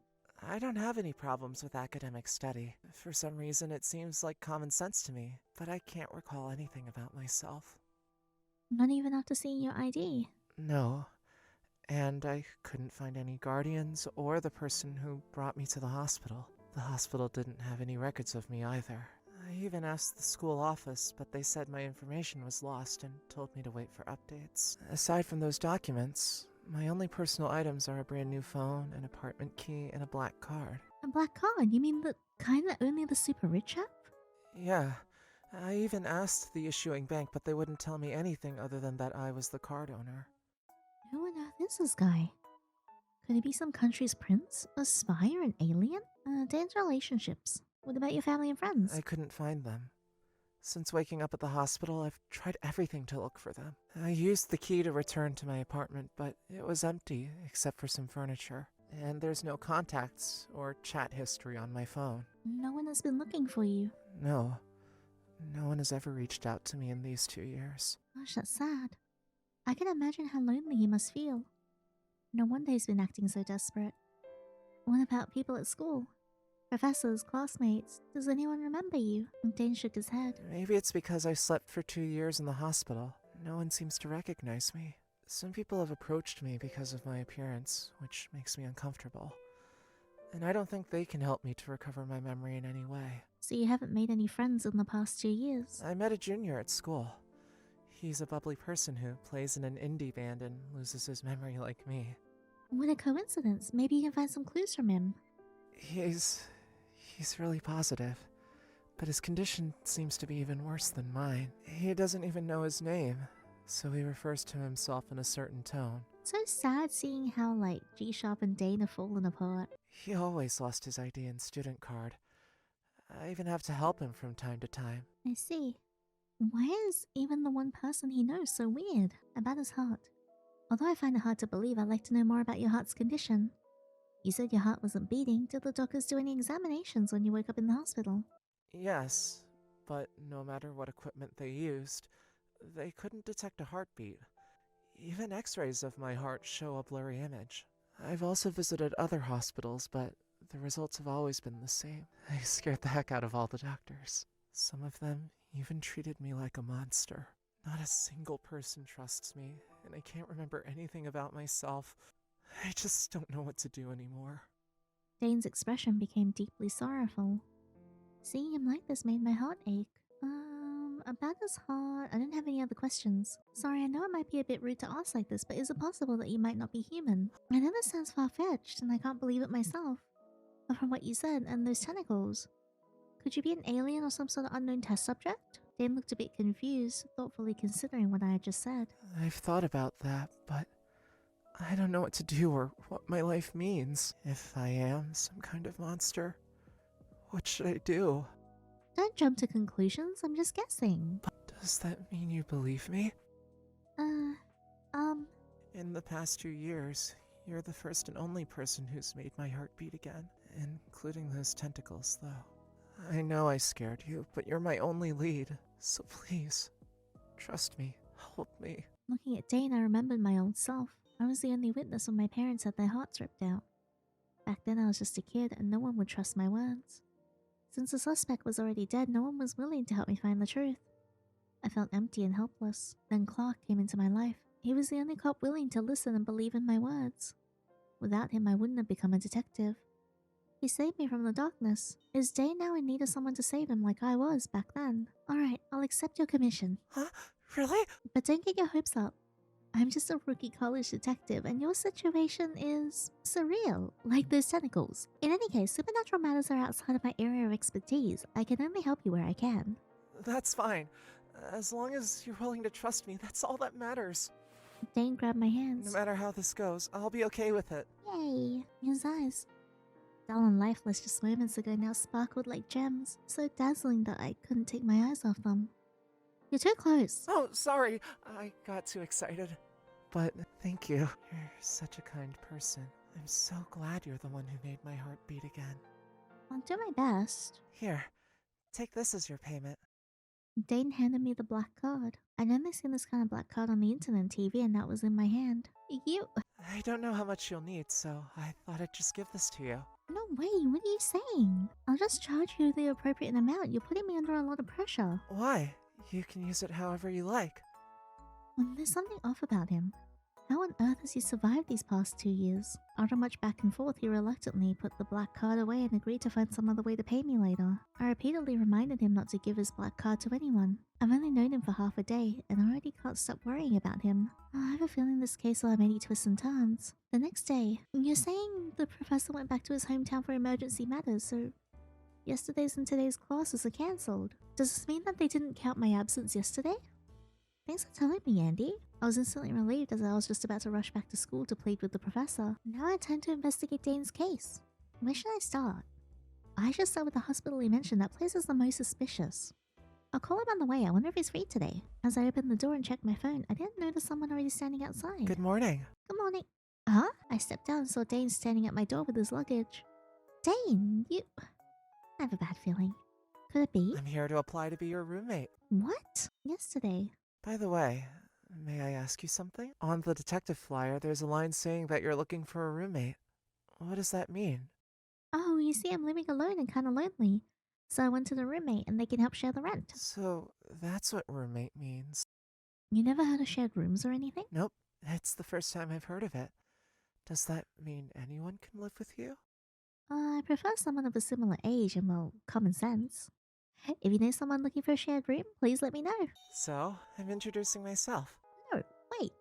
I don't have any problems with academic study. For some reason, it seems like common sense to me, but I can't recall anything about myself. Not even after seeing your ID. No. And I couldn't find any guardians or the person who brought me to the hospital. The hospital didn't have any records of me either. I even asked the school office, but they said my information was lost and told me to wait for updates. Aside from those documents, my only personal items are a brand new phone, an apartment key, and a black card. A black card? You mean the kind that only the super rich have? Yeah. I even asked the issuing bank, but they wouldn't tell me anything other than that I was the card owner. Who on earth is this guy? Could he be some country's prince? A spy or an alien? Dane's relationships. What about your family and friends? I couldn't find them. Since waking up at the hospital, I've tried everything to look for them. I used the key to return to my apartment, but it was empty except for some furniture. And there's no contacts or chat history on my phone. No one has been looking for you. No. No one has ever reached out to me in these 2 years. Gosh, that's sad. I can imagine how lonely he must feel. No wonder he's been acting so desperate. What about people at school? Professors, classmates? Does anyone remember you? Dane shook his head. Maybe it's because I slept for 2 years in the hospital. No one seems to recognize me. Some people have approached me because of my appearance, which makes me uncomfortable. And I don't think they can help me to recover my memory in any way. So you haven't made any friends in the past 2 years? I met a junior at school. He's a bubbly person who plays in an indie band and loses his memory like me. What a coincidence. Maybe you can find some clues from him. He's really positive, but his condition seems to be even worse than mine. He doesn't even know his name, so he refers to himself in a certain tone. So sad seeing how, G-Sharp and Dane have fallen apart. He always lost his ID and student card. I even have to help him from time to time. I see. Why is even the one person he knows so weird about his heart? Although I find it hard to believe, I'd like to know more about your heart's condition. You said your heart wasn't beating. Did the doctors do any examinations when you woke up in the hospital? Yes, but no matter what equipment they used, they couldn't detect a heartbeat. Even x-rays of my heart show a blurry image. I've also visited other hospitals, but the results have always been the same. I scared the heck out of all the doctors. Some of them even treated me like a monster. Not a single person trusts me, and I can't remember anything about myself. I just don't know what to do anymore. Dane's expression became deeply sorrowful. Seeing him like this made my heart ache. About his heart, I didn't have any other questions. Sorry, I know it might be a bit rude to ask like this, but is it possible that you might not be human? I know this sounds far-fetched, and I can't believe it myself. But from what you said, and those tentacles, could you be an alien or some sort of unknown test subject? Dane looked a bit confused, thoughtfully considering what I had just said. I've thought about that, but I don't know what to do or what my life means. If I am some kind of monster, what should I do? Don't jump to conclusions, I'm just guessing. Does that mean you believe me? In the past 2 years, you're the first and only person who's made my heart beat again, including those tentacles, though. I know I scared you, but you're my only lead, so please, trust me, help me. Looking at Dane, I remembered my old self. I was the only witness when my parents had their hearts ripped out. Back then I was just a kid and no one would trust my words. Since the suspect was already dead, no one was willing to help me find the truth. I felt empty and helpless. Then Clark came into my life. He was the only cop willing to listen and believe in my words. Without him, I wouldn't have become a detective. He saved me from the darkness. Is Dane now in need of someone to save him like I was back then? Alright, I'll accept your commission. Huh? Really? But don't get your hopes up. I'm just a rookie college detective, and your situation is surreal, like those tentacles. In any case, supernatural matters are outside of my area of expertise. I can only help you where I can. That's fine. As long as you're willing to trust me, that's all that matters. Dane grabbed my hands. No matter how this goes, I'll be okay with it. Yay! His eyes, dull and lifeless just moments ago, now sparkled like gems, so dazzling that I couldn't take my eyes off them. You're too close. Oh, sorry. I got too excited. But thank you. You're such a kind person. I'm so glad you're the one who made my heart beat again. I'll do my best. Here, take this as your payment. Dane handed me the black card. I'd only seen this kind of black card on the internet and TV, and that was in my hand. You... I don't know how much you'll need, so I thought I'd just give this to you. No way, what are you saying? I'll just charge you the appropriate amount. You're putting me under a lot of pressure. Why? You can use it however you like. There's something off about him. How on earth has he survived these past 2 years? After much back and forth, he reluctantly put the black card away and agreed to find some other way to pay me later. I repeatedly reminded him not to give his black card to anyone. I've only known him for half a day, and I already can't stop worrying about him. I have a feeling this case will have many twists and turns. The next day, you're saying the professor went back to his hometown for emergency matters, so yesterday's and today's classes are cancelled. Does this mean that they didn't count my absence yesterday? Thanks for telling me, Andy. I was instantly relieved as I was just about to rush back to school to plead with the professor. Now I turn to investigate Dane's case. Where should I start? I should start with the hospital he mentioned. That place is the most suspicious. I'll call him on the way. I wonder if he's free today. As I opened the door and checked my phone, I didn't notice someone already standing outside. Good morning. Good morning. Huh? I stepped down and saw Dane standing at my door with his luggage. Dane, you... I have a bad feeling. Could it be? I'm here to apply to be your roommate. What? Yesterday. By the way, may I ask you something? On the detective flyer, there's a line saying that you're looking for a roommate. What does that mean? Oh, you see, I'm living alone and kind of lonely. So I went to the roommate and they can help share the rent. So, that's what roommate means. You never heard of shared rooms or anything? Nope, it's the first time I've heard of it. Does that mean anyone can live with you? I prefer someone of a similar age and, well, common sense. If you know someone looking for a shared room, please let me know. So, I'm introducing myself. No, wait.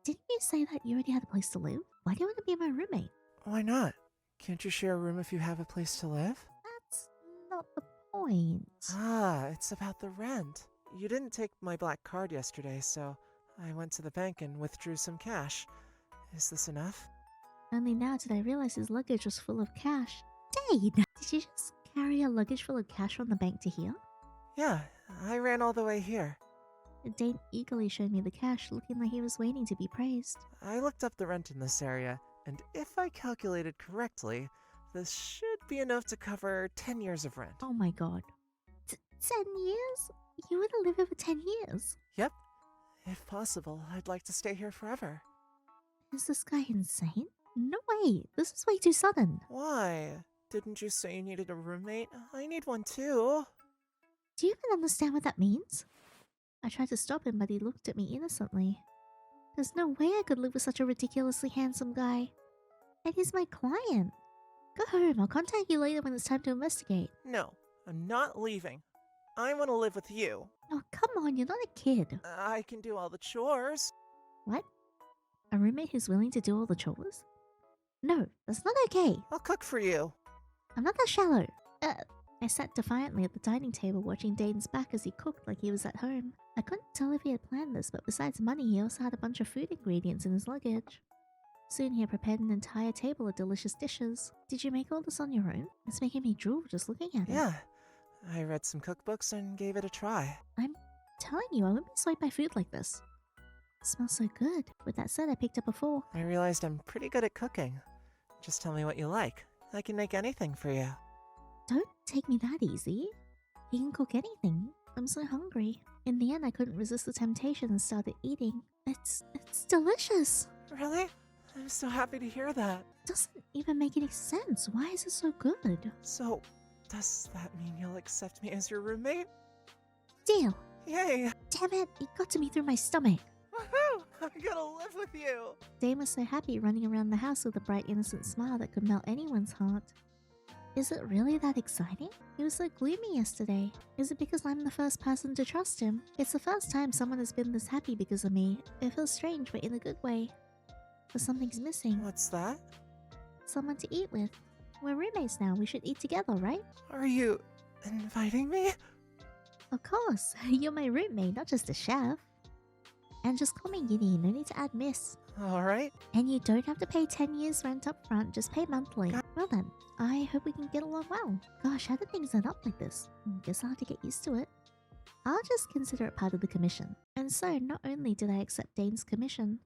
Didn't you say that you already had a place to live? Why do you want to be my roommate? Why not? Can't you share a room if you have a place to live? That's not the point. Ah, it's about the rent. You didn't take my black card yesterday, so I went to the bank and withdrew some cash. Is this enough? Only now did I realize his luggage was full of cash. Dane! Did you just carry a luggage full of cash from the bank to here? Yeah, I ran all the way here. Dane eagerly showed me the cash, looking like he was waiting to be praised. I looked up the rent in this area, and if I calculated correctly, this should be enough to cover 10 years of rent. Oh my god. 10 years? You would have lived here for 10 years? Yep. If possible, I'd like to stay here forever. Is this guy insane? No way! This is way too sudden! Why? Didn't you say you needed a roommate? I need one too. Do you even understand what that means? I tried to stop him, but he looked at me innocently. There's no way I could live with such a ridiculously handsome guy. And he's my client. Go home, I'll contact you later when it's time to investigate. No, I'm not leaving. I want to live with you. Oh, come on, you're not a kid. I can do all the chores. What? A roommate who's willing to do all the chores? No, that's not okay. I'll cook for you. I'm not that shallow. I sat defiantly at the dining table watching Dane's back as he cooked like he was at home. I couldn't tell if he had planned this, but besides money, he also had a bunch of food ingredients in his luggage. Soon he had prepared an entire table of delicious dishes. Did you make all this on your own? It's making me drool just looking at it. Yeah, I read some cookbooks and gave it a try. I'm telling you, I wouldn't be swayed by food like this. It smells so good. With that said, I picked up a fork. I realized I'm pretty good at cooking. Just tell me what you like. I can make anything for you. Don't take me that easy. He can cook anything. I'm so hungry. In the end, I couldn't resist the temptation and started eating. It's delicious. Really? I'm so happy to hear that. Doesn't even make any sense. Why is it so good? So, does that mean you'll accept me as your roommate? Deal. Yay! Damn it, it got to me through my stomach. Woohoo! I'm gonna live with you! Dane was so happy running around the house with a bright innocent smile that could melt anyone's heart. Is it really that exciting? He was so gloomy yesterday. Is it because I'm the first person to trust him? It's the first time someone has been this happy because of me. It feels strange, but in a good way. But something's missing. What's that? Someone to eat with. We're roommates now, we should eat together, right? Are you inviting me? Of course, you're my roommate, not just a chef. And just call me Yinny, no need to add miss. Alright. And you don't have to pay 10 years rent up front, just pay monthly. Well then, I hope we can get along well. Gosh, how did things end up like this? Guess I'll have to get used to it. I'll just consider it part of the commission. And so, not only did I accept Dane's commission,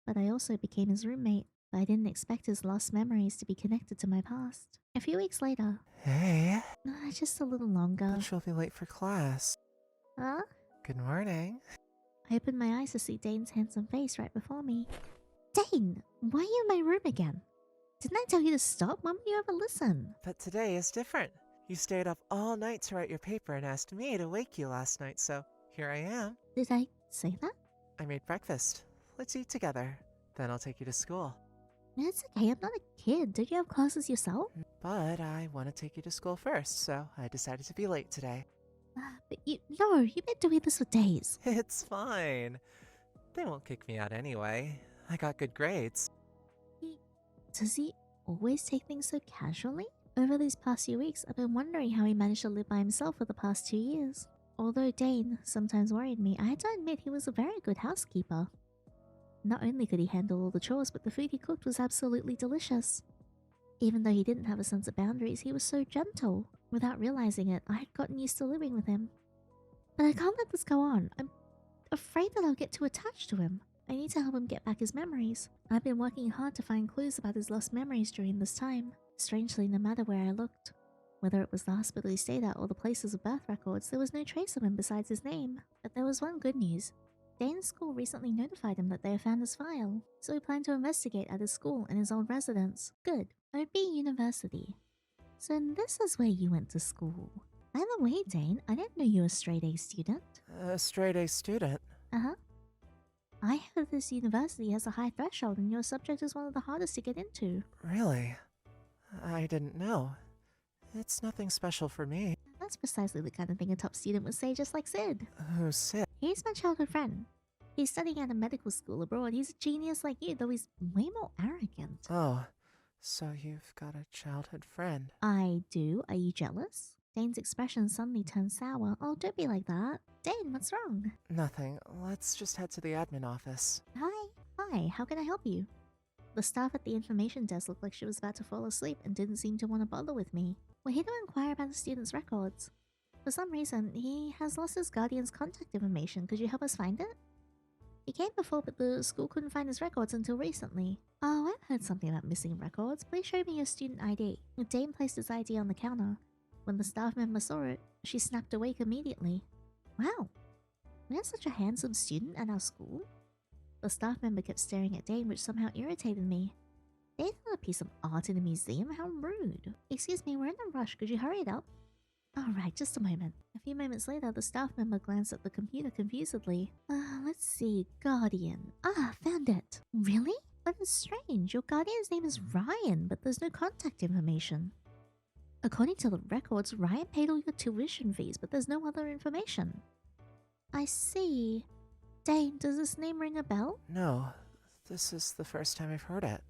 but I also became his roommate. But I didn't expect his lost memories to be connected to my past. A few weeks later, Hey. just a little longer. But you'll be late for class. Huh? Good morning. I opened my eyes to see Dane's handsome face right before me. Dane, why are you in my room again? Didn't I tell you to stop? When will you ever listen? But today is different. You stayed up all night to write your paper and asked me to wake you last night, so here I am. Did I say that? I made breakfast. Let's eat together. Then I'll take you to school. It's okay, I'm not a kid. Don't you have classes yourself? But I want to take you to school first, so I decided to be late today. But no, you've been doing this for days. It's fine. They won't kick me out anyway. I got good grades. Does he always take things so casually? Over these past few weeks, I've been wondering how he managed to live by himself for the past 2 years. Although Dane sometimes worried me, I had to admit he was a very good housekeeper. Not only could he handle all the chores, but the food he cooked was absolutely delicious. Even though he didn't have a sense of boundaries, he was so gentle. Without realizing it, I had gotten used to living with him. But I can't let this go on. I'm afraid that I'll get too attached to him. I need to help him get back his memories. I've been working hard to find clues about his lost memories during this time. Strangely, no matter where I looked, whether it was the hospital he stayed at or the places of birth records, there was no trace of him besides his name. But there was one good news. Dane's school recently notified him that they had found his file, so he planned to investigate at his school and his old residence. Good. OB University. So this is where you went to school. By the way, Dane, I didn't know you were a straight-A student. A straight-A student? Uh-huh. I heard this university has a high threshold and your subject is one of the hardest to get into. Really? I didn't know. It's nothing special for me. That's precisely the kind of thing a top student would say, just like Sid. Who's Sid? He's my childhood friend. He's studying at a medical school abroad. He's a genius like you, though he's way more arrogant. Oh, so you've got a childhood friend. I do. Are you jealous? Dane's expression suddenly turned sour. Oh, don't be like that. Dane, what's wrong? Nothing. Let's just head to the admin office. Hi, how can I help you? The staff at the information desk looked like she was about to fall asleep and didn't seem to want to bother with me. We're here to inquire about the student's records. For some reason, he has lost his guardian's contact information. Could you help us find it? He came before, but the school couldn't find his records until recently. Oh, I've heard something about missing records. Please show me your student ID. Dane placed his ID on the counter. When the staff member saw it, she snapped awake immediately. Wow. We had such a handsome student at our school. The staff member kept staring at Dane, which somehow irritated me. Dane's not a piece of art in a museum, how rude. Excuse me, we're in a rush, could you hurry it up? Alright, just a moment. A few moments later, the staff member glanced at the computer confusedly. Let's see, Guardian. Ah, found it. Really? But it's strange, your Guardian's name is Ryan, but there's no contact information. According to the records, Ryan paid all your tuition fees, but there's no other information. I see. Dane, does this name ring a bell? No, this is the first time I've heard it.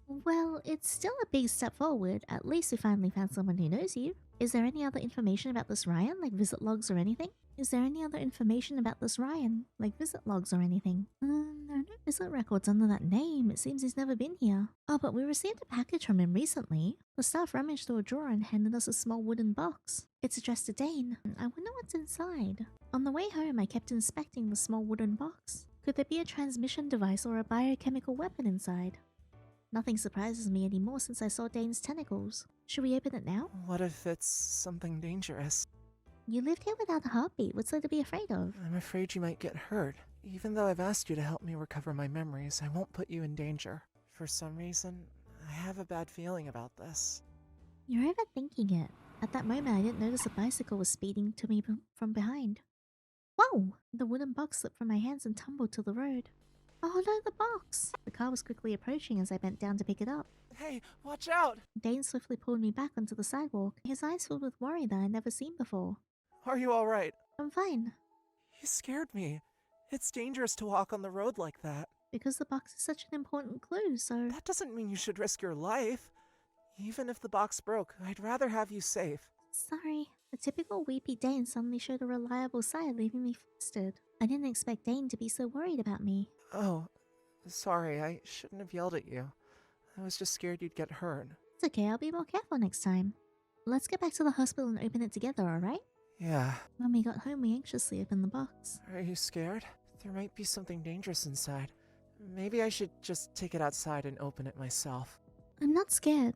Well, it's still a big step forward. At least we finally found someone who knows you. Is there any other information about this Ryan, like visit logs or anything? Is there any other information about this Ryan, like visit logs or anything? There are no visit records under that name. It seems he's never been here. Oh, but we received a package from him recently. The staff rummaged through a drawer and handed us a small wooden box. It's addressed to Dane. I wonder what's inside. On the way home, I kept inspecting the small wooden box. Could there be a transmission device or a biochemical weapon inside? Nothing surprises me anymore since I saw Dane's tentacles. Should we open it now? What if it's something dangerous? You lived here without a heartbeat. What's there to be afraid of? I'm afraid you might get hurt. Even though I've asked you to help me recover my memories, I won't put you in danger. For some reason, I have a bad feeling about this. You're overthinking it. At that moment, I didn't notice a bicycle was speeding to me from behind. Whoa! The wooden box slipped from my hands and tumbled to the road. Oh no, the box! The car was quickly approaching as I bent down to pick it up. Hey, watch out! Dane swiftly pulled me back onto the sidewalk, his eyes filled with worry that I'd never seen before. Are you alright? I'm fine. You scared me. It's dangerous to walk on the road like that. Because the box is such an important clue, so... That doesn't mean you should risk your life. Even if the box broke, I'd rather have you safe. Sorry. The typical weepy Dane suddenly showed a reliable side, leaving me flustered. I didn't expect Dane to be so worried about me. Oh, sorry, I shouldn't have yelled at you. I was just scared you'd get hurt. It's okay, I'll be more careful next time. Let's get back to the hospital and open it together, alright? Yeah. When we got home, we anxiously opened the box. Are you scared? There might be something dangerous inside. Maybe I should just take it outside and open it myself. I'm not scared.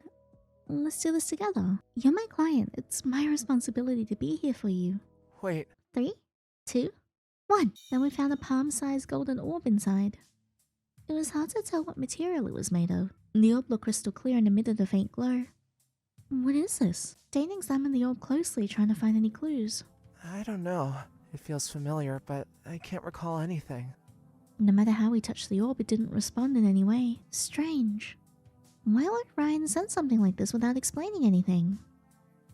Let's do this together. You're my client. It's my responsibility to be here for you. Wait, 3, 2, 1. Then we found a palm-sized golden orb inside. It was hard to tell what material it was made of. The orb looked crystal clear and emitted a faint glow. What is this? Dane examined the orb closely, trying to find any clues. I don't know. It feels familiar, but I can't recall anything. No matter how we touched the orb, it didn't respond in any way. Strange. Why would Ryan send something like this without explaining anything?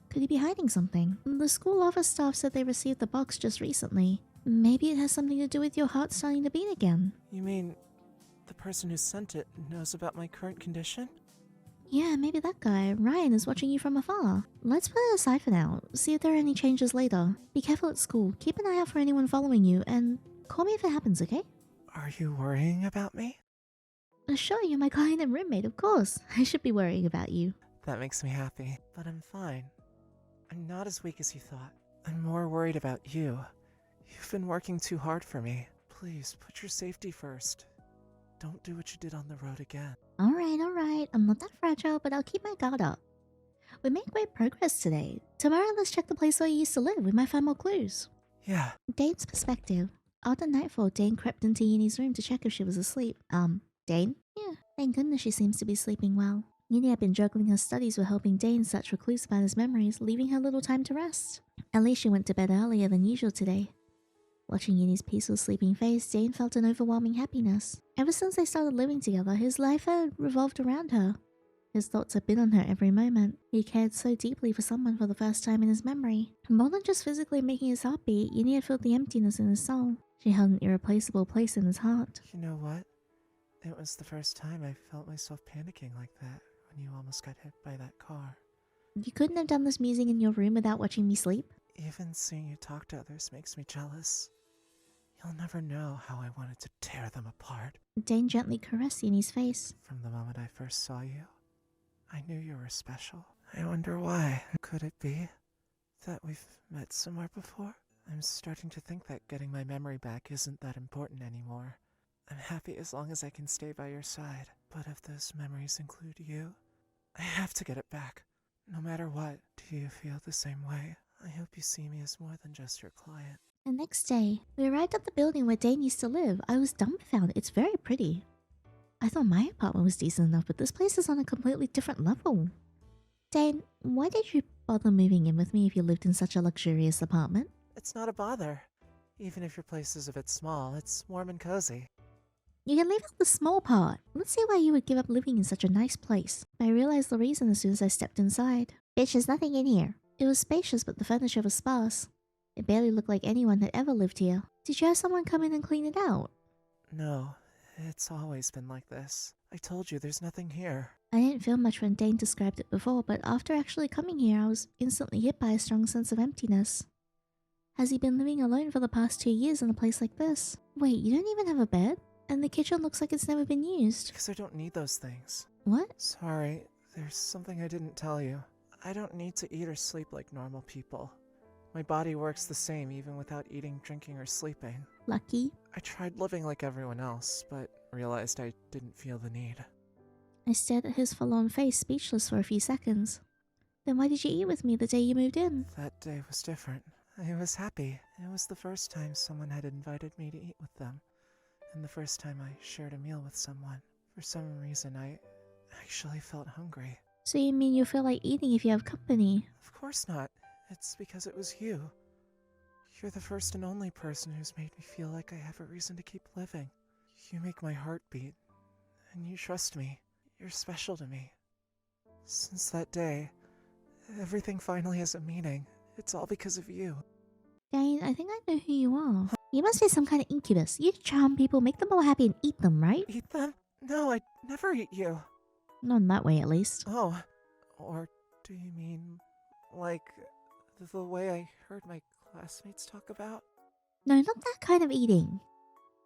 Could he be hiding something? The school office staff said they received the box just recently. Maybe it has something to do with your heart starting to beat again. You mean the person who sent it knows about my current condition? Yeah, maybe that guy. Ryan is watching you from afar. Let's put it aside for now. See if there are any changes later. Be careful at school. Keep an eye out for anyone following you, and call me if it happens, okay? Are you worrying about me? Sure, you're my client and roommate, of course. I should be worrying about you. That makes me happy, but I'm fine. I'm not as weak as you thought. I'm more worried about you. You've been working too hard for me. Please, put your safety first. Don't do what you did on the road again. Alright. I'm not that fragile, but I'll keep my guard up. We made great progress today. Tomorrow, let's check the place where you used to live. We might find more clues. Yeah, Dane's perspective. After nightfall, Dane crept into Yinny's room to check if she was asleep. Dane? Yeah, thank goodness she seems to be sleeping well. Yinny had been juggling her studies with helping Dane search for clues about his memories, leaving her little time to rest. At least she went to bed earlier than usual today. Watching Yinny's peaceful sleeping face, Dane felt an overwhelming happiness. Ever since they started living together, his life had revolved around her. His thoughts had been on her every moment. He cared so deeply for someone for the first time in his memory. More than just physically making his heart beat, Yinny had filled the emptiness in his soul. She held an irreplaceable place in his heart. you know what? It was the first time I felt myself panicking like that when you almost got hit by that car. You couldn't have done this musing in your room without watching me sleep? Even seeing you talk to others makes me jealous. You'll never know how I wanted to tear them apart. Dane gently caressed Yinny's face. From the moment I first saw you, I knew you were special. I wonder why. Could it be that we've met somewhere before? I'm starting to think that getting my memory back isn't that important anymore. I'm happy as long as I can stay by your side. But if those memories include you, I have to get it back. No matter what. Do you feel the same way? I hope you see me as more than just your client. The next day, we arrived at the building where Dane used to live. I was dumbfounded. It's very pretty. I thought my apartment was decent enough, but this place is on a completely different level. Dane, why did you bother moving in with me if you lived in such a luxurious apartment? It's not a bother. Even if your place is a bit small, it's warm and cozy. You can leave out the small part. Let's see why you would give up living in such a nice place. I realized the reason as soon as I stepped inside. Bitch, there's nothing in here. It was spacious, but the furniture was sparse. It barely looked like anyone had ever lived here. Did you have someone come in and clean it out? No, it's always been like this. I told you there's nothing here. I didn't feel much when Dane described it before, but after actually coming here, I was instantly hit by a strong sense of emptiness. Has he been living alone for the past 2 years in a place like this? Wait, you don't even have a bed? And the kitchen looks like it's never been used. Because I don't need those things. What? Sorry, there's something I didn't tell you. I don't need to eat or sleep like normal people. My body works the same even without eating, drinking, or sleeping. Lucky. I tried living like everyone else, but realized I didn't feel the need. I stared at his forlorn face, speechless for a few seconds. Then why did you eat with me the day you moved in? That day was different. I was happy. It was the first time someone had invited me to eat with them, and the first time I shared a meal with someone. For some reason, I actually felt hungry. So you mean you feel like eating if you have company? Of course not. It's because it was you. You're the first and only person who's made me feel like I have a reason to keep living. You make my heart beat, and you trust me. You're special to me. Since that day, everything finally has a meaning. It's all because of you. Dane, I think I know who you are. You must be some kind of incubus. You charm people, make them all happy, and eat them, right? Eat them? No, I'd never eat you. Not in that way, at least. Oh, or do you mean like the way I heard my classmates talk about? No, not that kind of eating.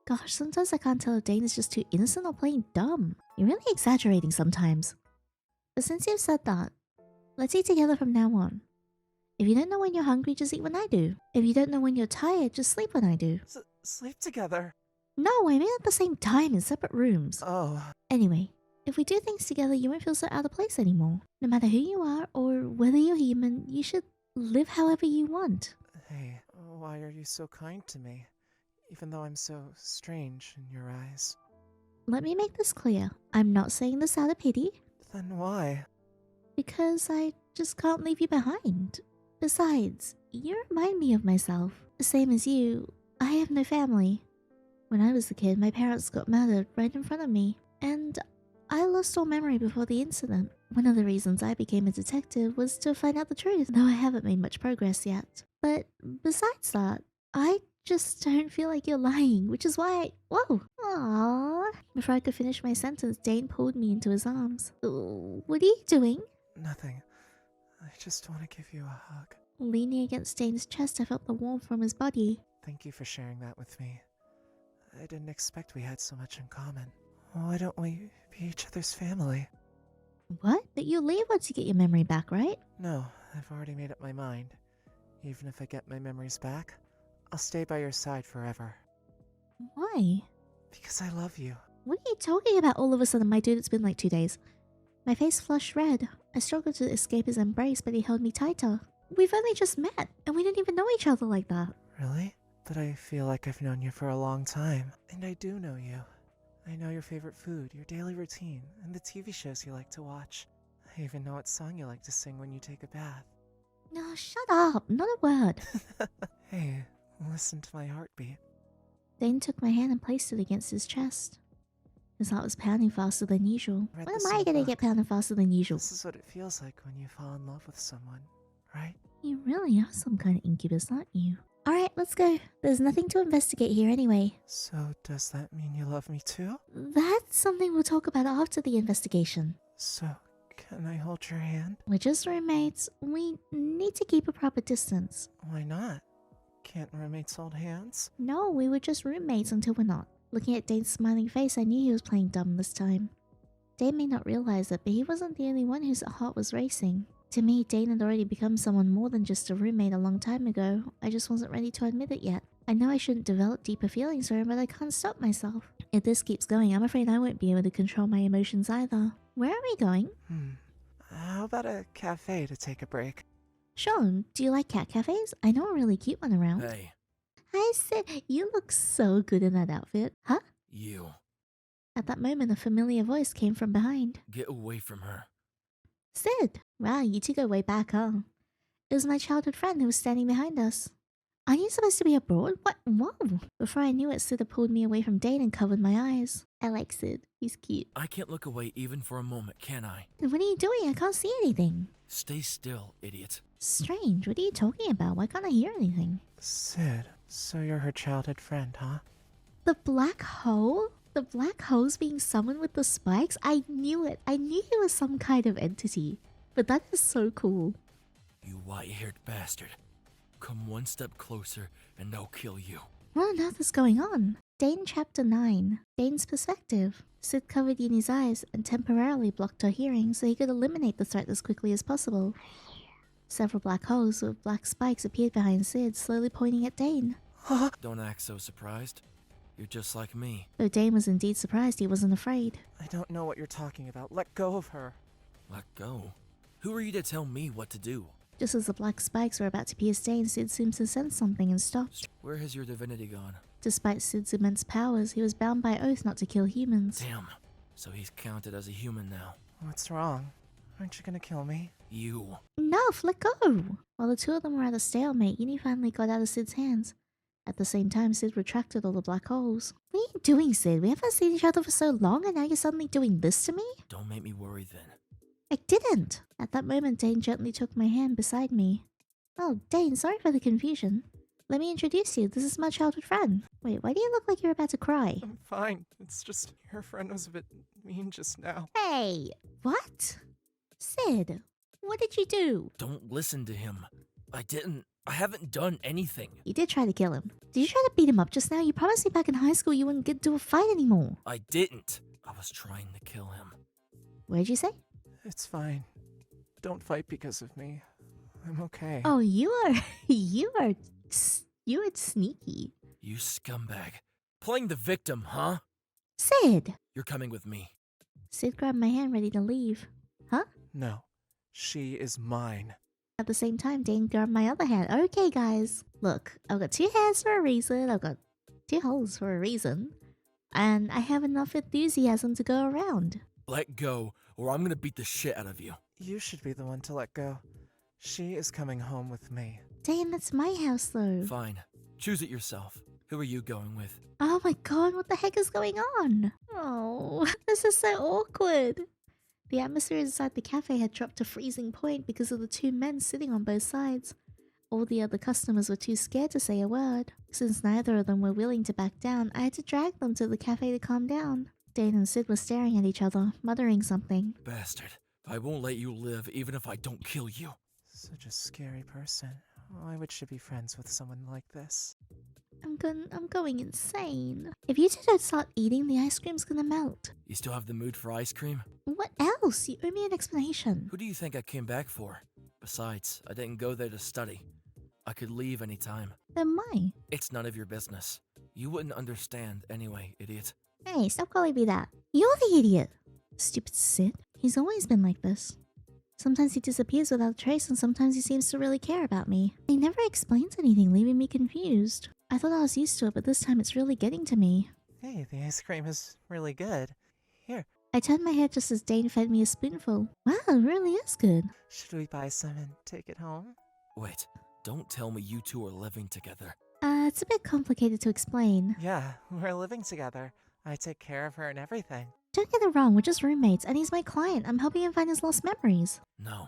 Gosh, sometimes I can't tell if Dane is just too innocent or playing dumb. You're really exaggerating sometimes. But since you've said that, let's eat together from now on. If you don't know when you're hungry, just eat when I do. If you don't know when you're tired, just sleep when I do. Sleep together? No, I mean at the same time in separate rooms. Oh. Anyway, if we do things together, you won't feel so out of place anymore. No matter who you are or whether you're human, you should live however you want. Hey, why are you so kind to me? Even though I'm so strange in your eyes. Let me make this clear. I'm not saying this out of pity. Then why? Because I just can't leave you behind. Besides, you remind me of myself. Same as you, I have no family. When I was a kid, my parents got murdered right in front of me, and I lost all memory before the incident. One of the reasons I became a detective was to find out the truth, though I haven't made much progress yet. But besides that, I just don't feel like you're lying, which is why Whoa! Aww. Before I could finish my sentence, Dane pulled me into his arms. What are you doing? Nothing. I just want to give you a hug. Leaning against Dane's chest, I felt the warmth from his body. Thank you for sharing that with me. I didn't expect we had so much in common. Why don't we be each other's family? What? But you'll leave once you get your memory back, right? No, I've already made up my mind. Even if I get my memories back, I'll stay by your side forever. Why? Because I love you. What are you talking about all of a sudden, my dude? It's been like 2 days. My face flushed red. I struggled to escape his embrace, but he held me tighter. We've only just met, and we didn't even know each other like that. Really? But I feel like I've known you for a long time. And I do know you. I know your favorite food, your daily routine, and the TV shows you like to watch. I even know what song you like to sing when you take a bath. No, shut up. Not a word. Hey, listen to my heartbeat. Dane took my hand and placed it against his chest. His heart was pounding faster than usual. Read When this am in I a gonna book. get pounding faster than usual? This is what it feels like when you fall in love with someone, right? You really are some kind of incubus, aren't you? Alright, let's go. There's nothing to investigate here anyway. So does that mean you love me too? That's something we'll talk about after the investigation. So, can I hold your hand? We're just roommates. We need to keep a proper distance. Why not? Can't roommates hold hands? No, we were just roommates until we're not. Looking at Dane's smiling face, I knew he was playing dumb this time. Dane may not realize it, but he wasn't the only one whose heart was racing. To me, Dane had already become someone more than just a roommate a long time ago. I just wasn't ready to admit it yet. I know I shouldn't develop deeper feelings for him, but I can't stop myself. If this keeps going, I'm afraid I won't be able to control my emotions either. Where are we going? How about a cafe to take a break? Sean, do you like cat cafes? I know a really cute one around. Hey, Hi, Sid. You look so good in that outfit. Huh? You. At that moment, a familiar voice came from behind. Get away from her. Sid! Wow, you two go way back, huh? It was my childhood friend who was standing behind us. Aren't you supposed to be abroad? What? Whoa! Before I knew it, Sid had pulled me away from Dane and covered my eyes. I like Sid. He's cute. I can't look away even for a moment, can I? What are you doing? I can't see anything. Stay still, idiot. Strange. What are you talking about? Why can't I hear anything? Sid, so you're her childhood friend, huh? The black hole? The black hole's being summoned with the spikes? I knew it. I knew he was some kind of entity. But that is so cool. You white-haired bastard. Come one step closer and I'll kill you. What on earth is going on? Dane Chapter 9. Dane's perspective. Sid covered Yinny's eyes and temporarily blocked her hearing so he could eliminate the threat as quickly as possible. Several black holes with black spikes appeared behind Sid, slowly pointing at Dane. Don't act so surprised. You're just like me. Though Dane was indeed surprised, he wasn't afraid. I don't know what you're talking about. Let go of her. Let go? Who are you to tell me what to do? Just as the black spikes were about to pierce Dane, Sid seemed to sense something and stopped. Where has your divinity gone? Despite Sid's immense powers, he was bound by oath not to kill humans. Damn. So he's counted as a human now. What's wrong? Aren't you gonna kill me? You. Enough, let go! While the two of them were at a stalemate, Yinny finally got out of Sid's hands. At the same time, Sid retracted all the black holes. What are you doing, Sid? We haven't seen each other for so long and now you're suddenly doing this to me? Don't make me worry then. I didn't! At that moment, Dane gently took my hand beside me. Oh, Dane, sorry for the confusion. Let me introduce you. This is my childhood friend. Wait, why do you look like you're about to cry? I'm fine. It's just your friend was a bit mean just now. Hey! What? Sid, what did you do? Don't listen to him. I haven't done anything. You did try to kill him. Did you try to beat him up just now? You promised me back in high school you wouldn't get into a fight anymore. I didn't. I was trying to kill him. What did you say? It's fine. Don't fight because of me. I'm okay. Oh, you are sneaky. You scumbag. Playing the victim, huh? Sid! You're coming with me. Sid grabbed my hand ready to leave. Huh? No. She is mine. At the same time, Dane grabbed my other hand. Okay, guys. Look, I've got two hands for a reason. I've got two holes for a reason. And I have enough enthusiasm to go around. Let go, or I'm gonna beat the shit out of you. You should be the one to let go. She is coming home with me. Dane, that's my house, though. Fine. Choose it yourself. Who are you going with? Oh my god, what the heck is going on? Oh, this is so awkward. The atmosphere inside the cafe had dropped to freezing point because of the two men sitting on both sides. All the other customers were too scared to say a word. Since neither of them were willing to back down, I had to drag them to the cafe to calm down. Dane and Sid were staring at each other, muttering something. Bastard. I won't let you live even if I don't kill you. Such a scary person. Why would she be friends with someone like this? I'm going insane. If you two don't start eating, the ice cream's gonna melt. You still have the mood for ice cream? What else? You owe me an explanation. Who do you think I came back for? Besides, I didn't go there to study. I could leave anytime. Then why? It's none of your business. You wouldn't understand anyway, idiot. Hey, stop calling me that. You're the idiot. Stupid Sid. He's always been like this. Sometimes he disappears without a trace and sometimes he seems to really care about me. He never explains anything, leaving me confused. I thought I was used to it, but this time it's really getting to me. Hey, the ice cream is really good. Here, I turned my head just as Dane fed me a spoonful. Wow, it really is good. should we buy some and take it home? Wait, don't tell me you two are living together. It's a bit complicated to explain. Yeah, we're living together. I take care of her and everything. Don't get it wrong, we're just roommates, and he's my client. I'm helping him find his lost memories. No,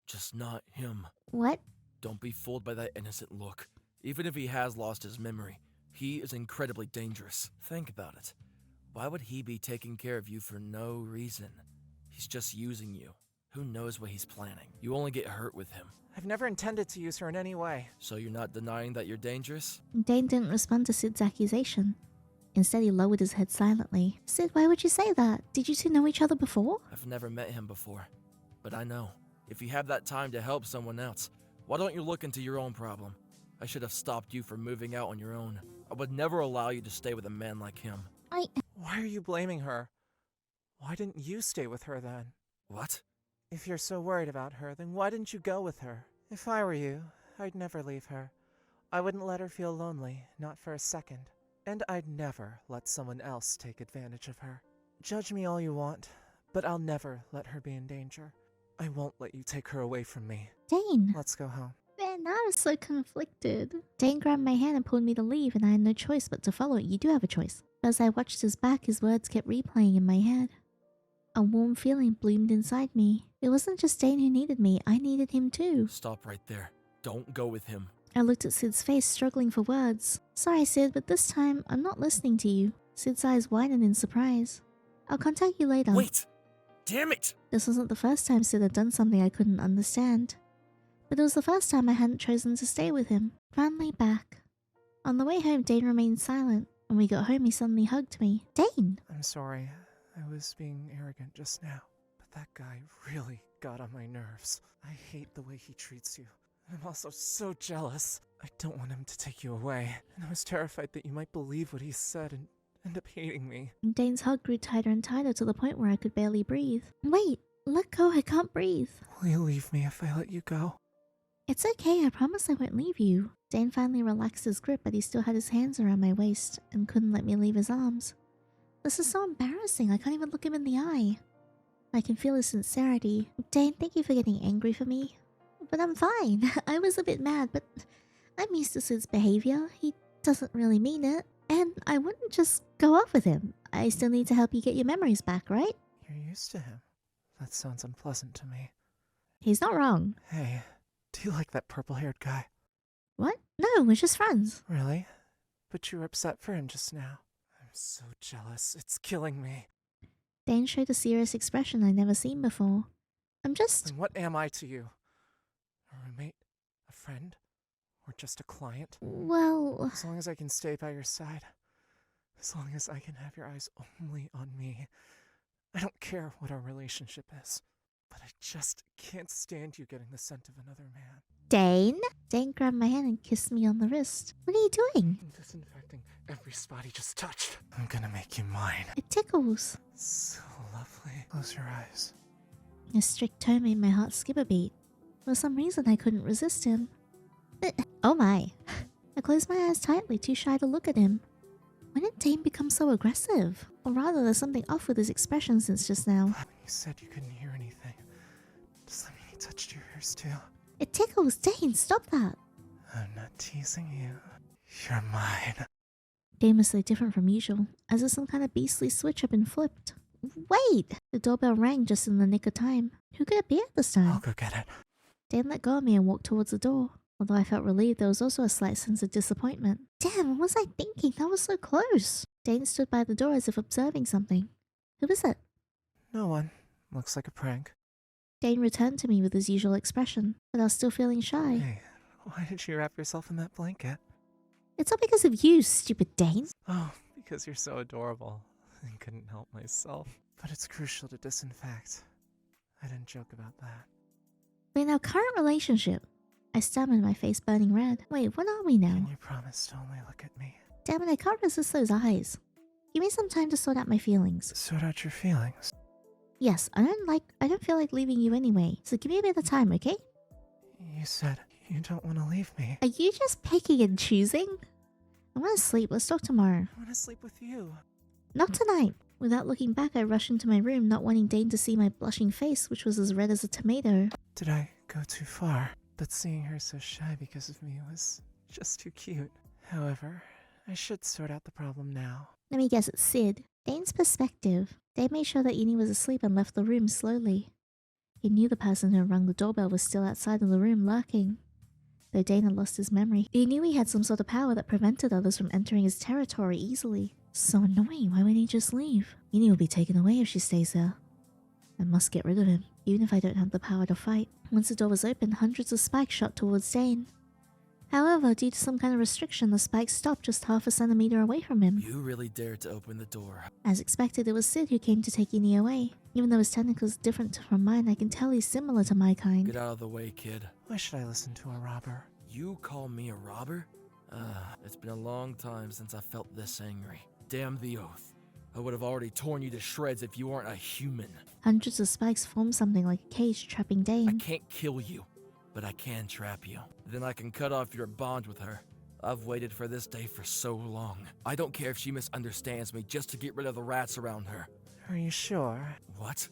just not him. What? Don't be fooled by that innocent look. Even if he has lost his memory, he is incredibly dangerous. Think about it. Why would he be taking care of you for no reason? He's just using you. Who knows what he's planning? You only get hurt with him. I've never intended to use her in any way. So you're not denying that you're dangerous? Dane didn't respond to Sid's accusation. Instead, he lowered his head silently. Sid, why would you say that? Did you two know each other before? I've never met him before. But I know, if you have that time to help someone else, why don't you look into your own problem? I should have stopped you from moving out on your own. I would never allow you to stay with a man like him. Why are you blaming her? Why didn't you stay with her then? What? If you're so worried about her, then why didn't you go with her? If I were you, I'd never leave her. I wouldn't let her feel lonely, not for a second. And I'd never let someone else take advantage of her. Judge me all you want, but I'll never let her be in danger. I won't let you take her away from me. Dane. Let's go home. Man, I was so conflicted. Dane grabbed my hand and pulled me to leave, and I had no choice but to follow. You do have a choice. As I watched his back, his words kept replaying in my head. A warm feeling bloomed inside me. It wasn't just Dane who needed me, I needed him too. Stop right there. Don't go with him. I looked at Sid's face, struggling for words. Sorry, Sid, but this time, I'm not listening to you. Sid's eyes widened in surprise. I'll contact you later. Wait! Damn it! This wasn't the first time Sid had done something I couldn't understand. But it was the first time I hadn't chosen to stay with him. Finally back. On the way home, Dane remained silent. When we got home, he suddenly hugged me. Dane! I'm sorry. I was being arrogant just now. But that guy really got on my nerves. I hate the way he treats you. I'm also so jealous. I don't want him to take you away. And I was terrified that you might believe what he said and end up hating me. Dane's hug grew tighter and tighter to the point where I could barely breathe. Wait, let go, I can't breathe. Will you leave me if I let you go? It's okay, I promise I won't leave you. Dane finally relaxed his grip, but he still had his hands around my waist and couldn't let me leave his arms. This is so embarrassing, I can't even look him in the eye. I can feel his sincerity. Dane, thank you for getting angry for me. But I'm fine. I was a bit mad, but I'm used to Sid's behavior. He doesn't really mean it. And I wouldn't just go off with him. I still need to help you get your memories back, right? You're used to him. That sounds unpleasant to me. He's not wrong. Hey, do you like that purple-haired guy? What? No, we're just friends. Really? But you were upset for him just now. I'm so jealous. It's killing me. Dane showed a serious expression I'd never seen before. I'm just... And what am I to you? A roommate? A friend? Or just a client? Well... As long as I can stay by your side. As long as I can have your eyes only on me. I don't care what our relationship is. But I just can't stand you getting the scent of another man. Dane? Dane grabbed my hand and kissed me on the wrist. What are you doing? I'm disinfecting every spot he just touched. I'm gonna make you mine. It tickles. So lovely. Close your eyes. A strict tone made my heart skip a beat. For some reason, I couldn't resist him. Oh my. I closed my eyes tightly, too shy to look at him. When did Dane become so aggressive? Or rather, there's something off with his expression since just now. When you said you couldn't hear anything, does that mean he touched your ears too? It tickles. Dane, stop that. I'm not teasing you. You're mine. Dane was so different from usual, as if some kind of beastly switch had been flipped. Wait! The doorbell rang just in the nick of time. Who could it be at this time? I'll go get it. Dane let go of me and walked towards the door. Although I felt relieved, there was also a slight sense of disappointment. Damn, what was I thinking? That was so close. Dane stood by the door as if observing something. Who was it? No one. Looks like a prank. Dane returned to me with his usual expression, but I was still feeling shy. Hey, why did you wrap yourself in that blanket? It's all because of you, stupid Dane. Oh, because you're so adorable. I couldn't help myself. But it's crucial to disinfect. I didn't joke about that. But in our current relationship, I stammered, my face burning red. Wait, what are we now? Can you promise to only look at me? Damn it, I can't resist those eyes. Give me some time to sort out my feelings. Sort out your feelings. Yes, I don't feel like leaving you anyway, so give me a bit of time, okay? You said you don't want to leave me. Are you just picking and choosing? I want to sleep, let's talk tomorrow. I want to sleep with you. Not tonight. Without looking back, I rushed into my room, not wanting Dane to see my blushing face, which was as red as a tomato. Did I go too far? But seeing her so shy because of me was just too cute. However, I should sort out the problem now. Let me guess, it's Sid. Dane's perspective. Dane made sure that Yandere was asleep and left the room slowly. He knew the person who rung the doorbell was still outside of the room lurking. Though Dane had lost his memory, he knew he had some sort of power that prevented others from entering his territory easily. So annoying, why wouldn't he just leave? Yandere will be taken away if she stays there. I must get rid of him, even if I don't have the power to fight. Once the door was open, hundreds of spikes shot towards Dane. However, due to some kind of restriction, the spikes stopped just half a centimeter away from him. You really dared to open the door. As expected, it was Sid who came to take Yandere away. Even though his tentacle is different from mine, I can tell he's similar to my kind. Get out of the way, kid. Why should I listen to a robber? You call me a robber? It's been a long time since I felt this angry. Damn the oath. I would have already torn you to shreds if you weren't a human. Hundreds of spikes formed something like a cage trapping I Dane. can't kill you, but I can trap you. Then I can cut off your bond with her. I've waited for this day for so long. I don't care if she misunderstands me just to get rid of the rats around her. Are you sure? What?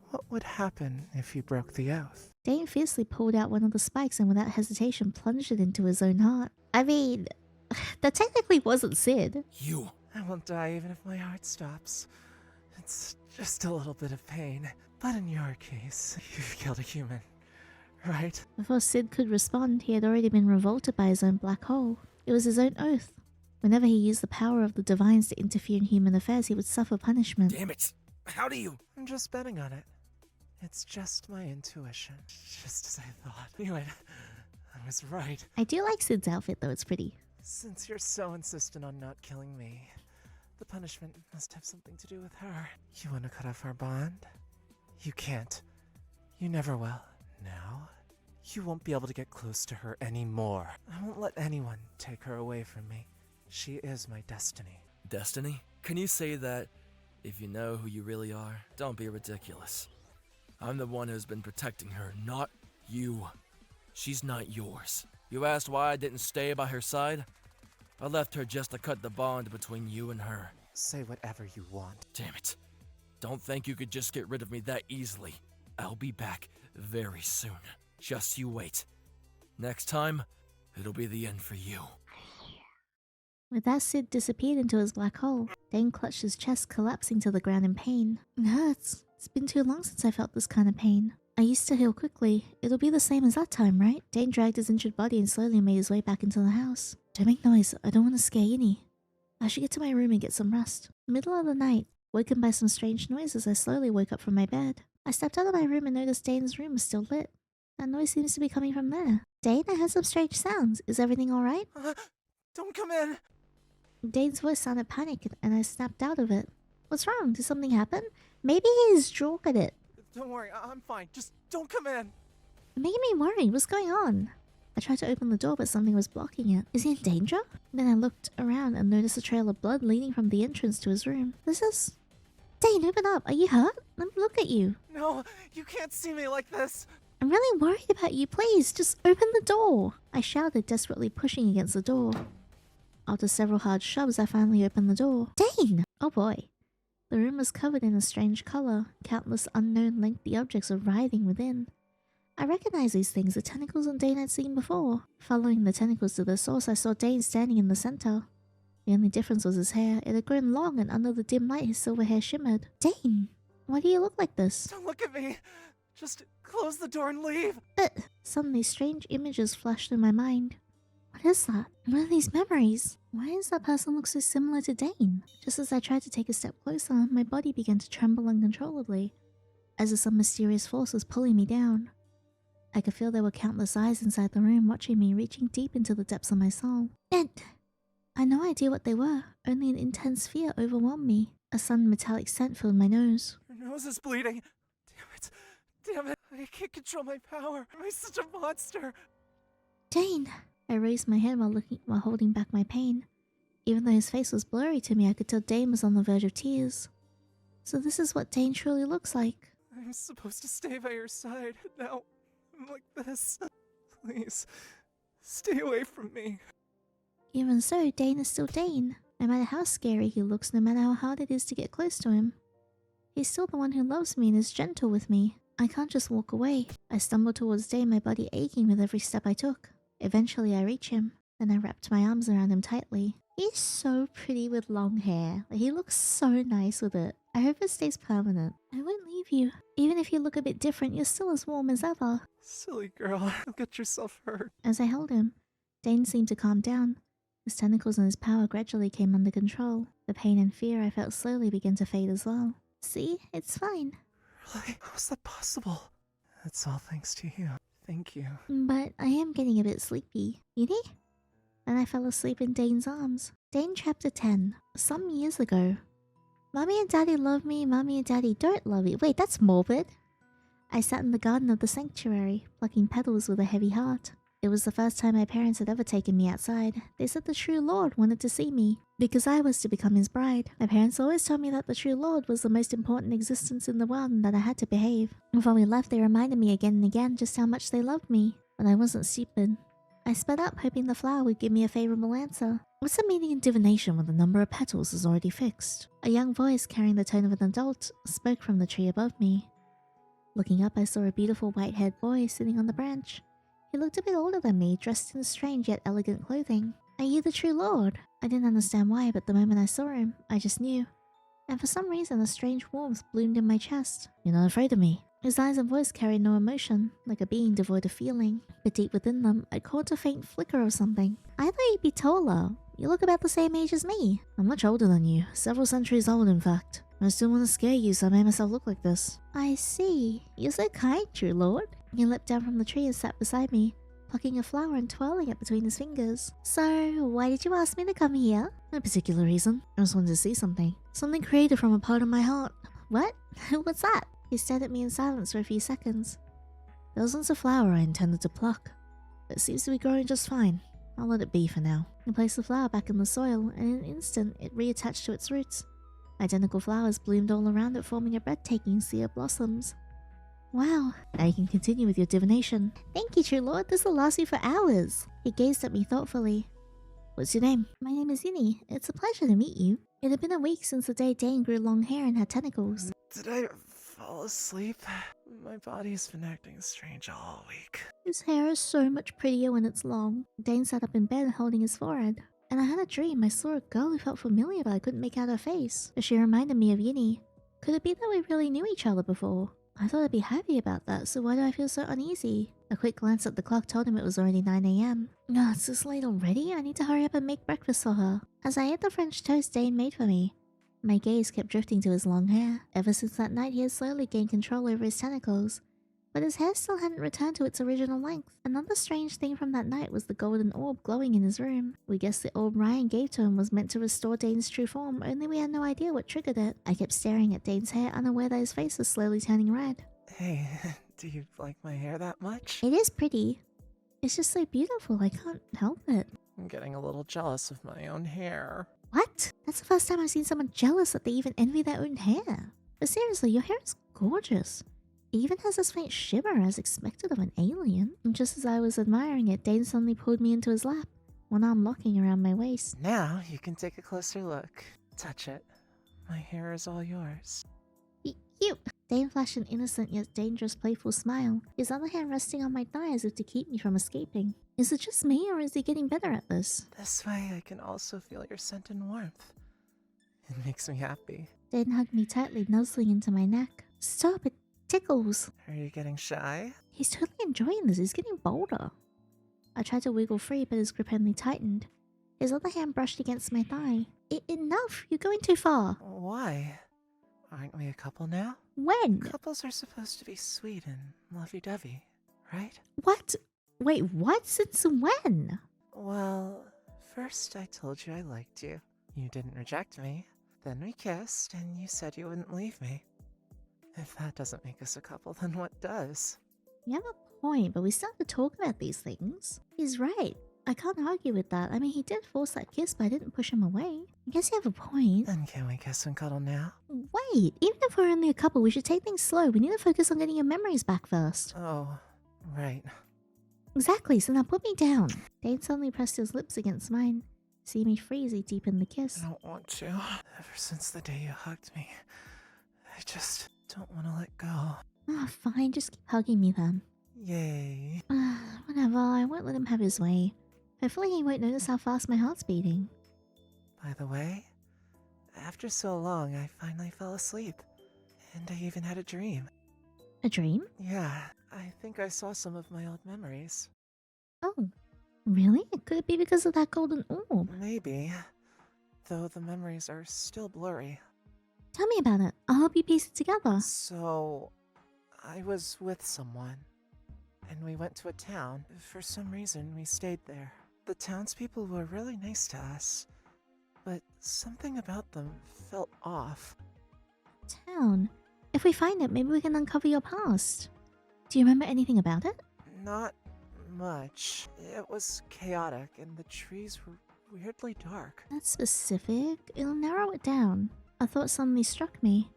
What would happen if you broke the oath? Dane fiercely pulled out one of the spikes and without hesitation plunged it into his own heart. I mean, that technically wasn't Sid. You. I won't die even if my heart stops. It's just a little bit of pain. But in your case, you've killed a human, right? Before Sid could respond, he had already been revolted by his own black hole. It was his own oath. Whenever he used the power of the divines to interfere in human affairs, he would suffer punishment. Damn it. How do you? I'm just betting on it. It's just my intuition. Just as I thought. Anyway, I was right. I do like Sid's outfit though, it's pretty. Since you're so insistent on not killing me, the punishment must have something to do with her. You want to cut off our bond? You can't. You never will. Now, you won't be able to get close to her anymore. I won't let anyone take her away from me. She is my destiny. Destiny? Can you say that if you know who you really are? Don't be ridiculous. I'm the one who's been protecting her, not you. She's not yours. You asked why I didn't stay by her side? I left her just to cut the bond between you and her. Say whatever you want. Damn it. Don't think you could just get rid of me that easily. I'll be back very soon. Just you wait. Next time, it'll be the end for you. With that, Sid disappeared into his black hole. Dane clutched his chest, collapsing to the ground in pain. It hurts. It's been too long since I felt this kind of pain. I used to heal quickly. It'll be the same as that time, right? Dane dragged his injured body and slowly made his way back into the house. Don't make noise. I don't want to scare Yinny. I should get to my room and get some rest. Middle of the night, woken by some strange noises, I slowly woke up from my bed. I stepped out of my room and noticed Dane's room was still lit. That noise seems to be coming from there. Dane, I heard some strange sounds. Is everything alright? Don't come in! Dane's voice sounded panicked and I snapped out of it. What's wrong? Did something happen? Maybe he's drunk at it. Don't worry, I'm fine. Just don't come in. You're making me worried. What's going on? I tried to open the door, but something was blocking it. Is he in danger? Then I looked around and noticed a trail of blood leading from the entrance to his room. This is... Dane, open up. Are you hurt? Let me look at you. No, you can't see me like this. I'm really worried about you. Please, just open the door. I shouted, desperately pushing against the door. After several hard shoves, I finally opened the door. Dane! Oh boy. The room was covered in a strange color. Countless unknown lengthy objects were writhing within. I recognized these things, the tentacles on Dane I'd seen before. Following the tentacles to their source, I saw Dane standing in the center. The only difference was his hair. It had grown long, and under the dim light, his silver hair shimmered. Dane! Why do you look like this? Don't look at me. Just close the door and leave. Suddenly, strange images flashed through my mind. What is that? What are these memories? Why does that person look so similar to Dane? Just as I tried to take a step closer, my body began to tremble uncontrollably, as if some mysterious force was pulling me down. I could feel there were countless eyes inside the room watching me, reaching deep into the depths of my soul. And I had no idea what they were, only an intense fear overwhelmed me. A sudden metallic scent filled my nose. Your nose is bleeding. Damn it. Damn it. I can't control my power. Am I such a monster? Dane! I raised my head while holding back my pain. Even though his face was blurry to me, I could tell Dane was on the verge of tears. So this is what Dane truly looks like. I'm supposed to stay by your side. Now, I'm like this. Please, stay away from me. Even so, Dane is still Dane. No matter how scary he looks, no matter how hard it is to get close to him. He's still the one who loves me and is gentle with me. I can't just walk away. I stumbled towards Dane, my body aching with every step I took. Eventually, I reach him. Then I wrapped my arms around him tightly. He's so pretty with long hair. He looks so nice with it. I hope it stays permanent. I won't leave you. Even if you look a bit different, you're still as warm as ever. Silly girl, you'll get yourself hurt. As I held him, Dane seemed to calm down. His tentacles and his power gradually came under control. The pain and fear I felt slowly began to fade as well. See? It's fine. Really? How's that possible? It's all thanks to you. Thank you. But I am getting a bit sleepy. Yinny? Then I fell asleep in Dane's arms. Dane Chapter 10. Some years ago. Mommy and Daddy love me, Mommy and Daddy don't love me. Wait, that's morbid. I sat in the garden of the sanctuary, plucking petals with a heavy heart. It was the first time my parents had ever taken me outside. They said the true Lord wanted to see me, because I was to become his bride. My parents always told me that the true Lord was the most important existence in the world and that I had to behave. Before we left, they reminded me again and again just how much they loved me. But I wasn't stupid. I sped up, hoping the flower would give me a favorable answer. What's the meaning in divination when the number of petals is already fixed? A young voice carrying the tone of an adult spoke from the tree above me. Looking up, I saw a beautiful white-haired boy sitting on the branch. He looked a bit older than me, dressed in strange yet elegant clothing. Are you the true lord? I didn't understand why, but the moment I saw him, I just knew. And for some reason, a strange warmth bloomed in my chest. You're not afraid of me? His eyes and voice carried no emotion, like a being devoid of feeling. But deep within them, I caught a faint flicker of something. I thought you'd be taller. You look about the same age as me. I'm much older than you, several centuries old in fact. I still want to scare you, so I made myself look like this. I see. You're so kind, true lord. He leapt down from the tree and sat beside me, plucking a flower and twirling it between his fingers. So, why did you ask me to come here? No particular reason. I just wanted to see something. Something created from a part of my heart. What? What's that? He stared at me in silence for a few seconds. There wasn't a flower I intended to pluck. It seems to be growing just fine. I'll let it be for now. I placed the flower back in the soil, and in an instant, it reattached to its roots. Identical flowers bloomed all around it, forming a breathtaking sea of blossoms. Wow, now you can continue with your divination. Thank you, true lord. This will last you for hours. He gazed at me thoughtfully. What's your name? My name is Yandere. It's a pleasure to meet you. It had been a week since the day Dane grew long hair and had tentacles. Did I fall asleep? My body's been acting strange all week. His hair is so much prettier when it's long. Dane sat up in bed holding his forehead. And I had a dream. I saw a girl who felt familiar, but I couldn't make out her face. She reminded me of Yandere. Could it be that we really knew each other before? I thought I'd be happy about that, so why do I feel so uneasy? A quick glance at the clock told him it was already 9 AM. No, it's this late already? I need to hurry up and make breakfast for her. As I ate the French toast Dane made for me, my gaze kept drifting to his long hair. Ever since that night, he had slowly gained control over his tentacles. But his hair still hadn't returned to its original length. Another strange thing from that night was the golden orb glowing in his room. We guessed the orb Ryan gave to him was meant to restore Dane's true form, only we had no idea what triggered it. I kept staring at Dane's hair, unaware that his face was slowly turning red. Hey, do you like my hair that much? It is pretty. It's just so beautiful, I can't help it. I'm getting a little jealous of my own hair. What? That's the first time I've seen someone jealous that they even envy their own hair. But seriously, your hair is gorgeous. It even has this faint shimmer as expected of an alien. And just as I was admiring it, Dane suddenly pulled me into his lap, one arm locking around my waist. Now you can take a closer look. Touch it. My hair is all yours. You! Dane flashed an innocent yet dangerous playful smile, his other hand resting on my thigh as if to keep me from escaping. Is it just me, or is he getting better at this? This way I can also feel your scent and warmth. It makes me happy. Dane hugged me tightly, nuzzling into my neck. Stop, it tickles! Are you getting shy? He's totally enjoying this, he's getting bolder. I tried to wiggle free, but his grip only tightened. His other hand brushed against my thigh. Enough! You're going too far! Why? Aren't we a couple now? When? Couples are supposed to be sweet and lovey-dovey, right? What? Wait, what? Since when? Well, first I told you I liked you. You didn't reject me. Then we kissed, and you said you wouldn't leave me. If that doesn't make us a couple, then what does? You have a point, but we still have to talk about these things. He's right. I can't argue with that. I mean, he did force that kiss, but I didn't push him away. I guess you have a point. Then can we kiss and cuddle now? Wait, even if we're only a couple, we should take things slow. We need to focus on getting your memories back first. Oh, right. Exactly, so now put me down. Dane suddenly pressed his lips against mine. See me freeze, he deepened the kiss. I don't want to. Ever since the day you hugged me, I just don't want to let go. Oh, fine, just keep hugging me then. Yay. Whatever, I won't let him have his way. Hopefully he won't notice how fast my heart's beating. By the way, after so long, I finally fell asleep. And I even had a dream. A dream? Yeah, I think I saw some of my old memories. Oh, really? Could it be because of that golden orb? Maybe. Though the memories are still blurry. Tell me about it. I'll help you piece it together. So, I was with someone. And we went to a town. For some reason, we stayed there. The townspeople were really nice to us. But something about them felt off. Town? If we find it, maybe we can uncover your past. Do you remember anything about it? Not much. It was chaotic, and the trees were weirdly dark. That's specific. It'll narrow it down. A thought suddenly struck me.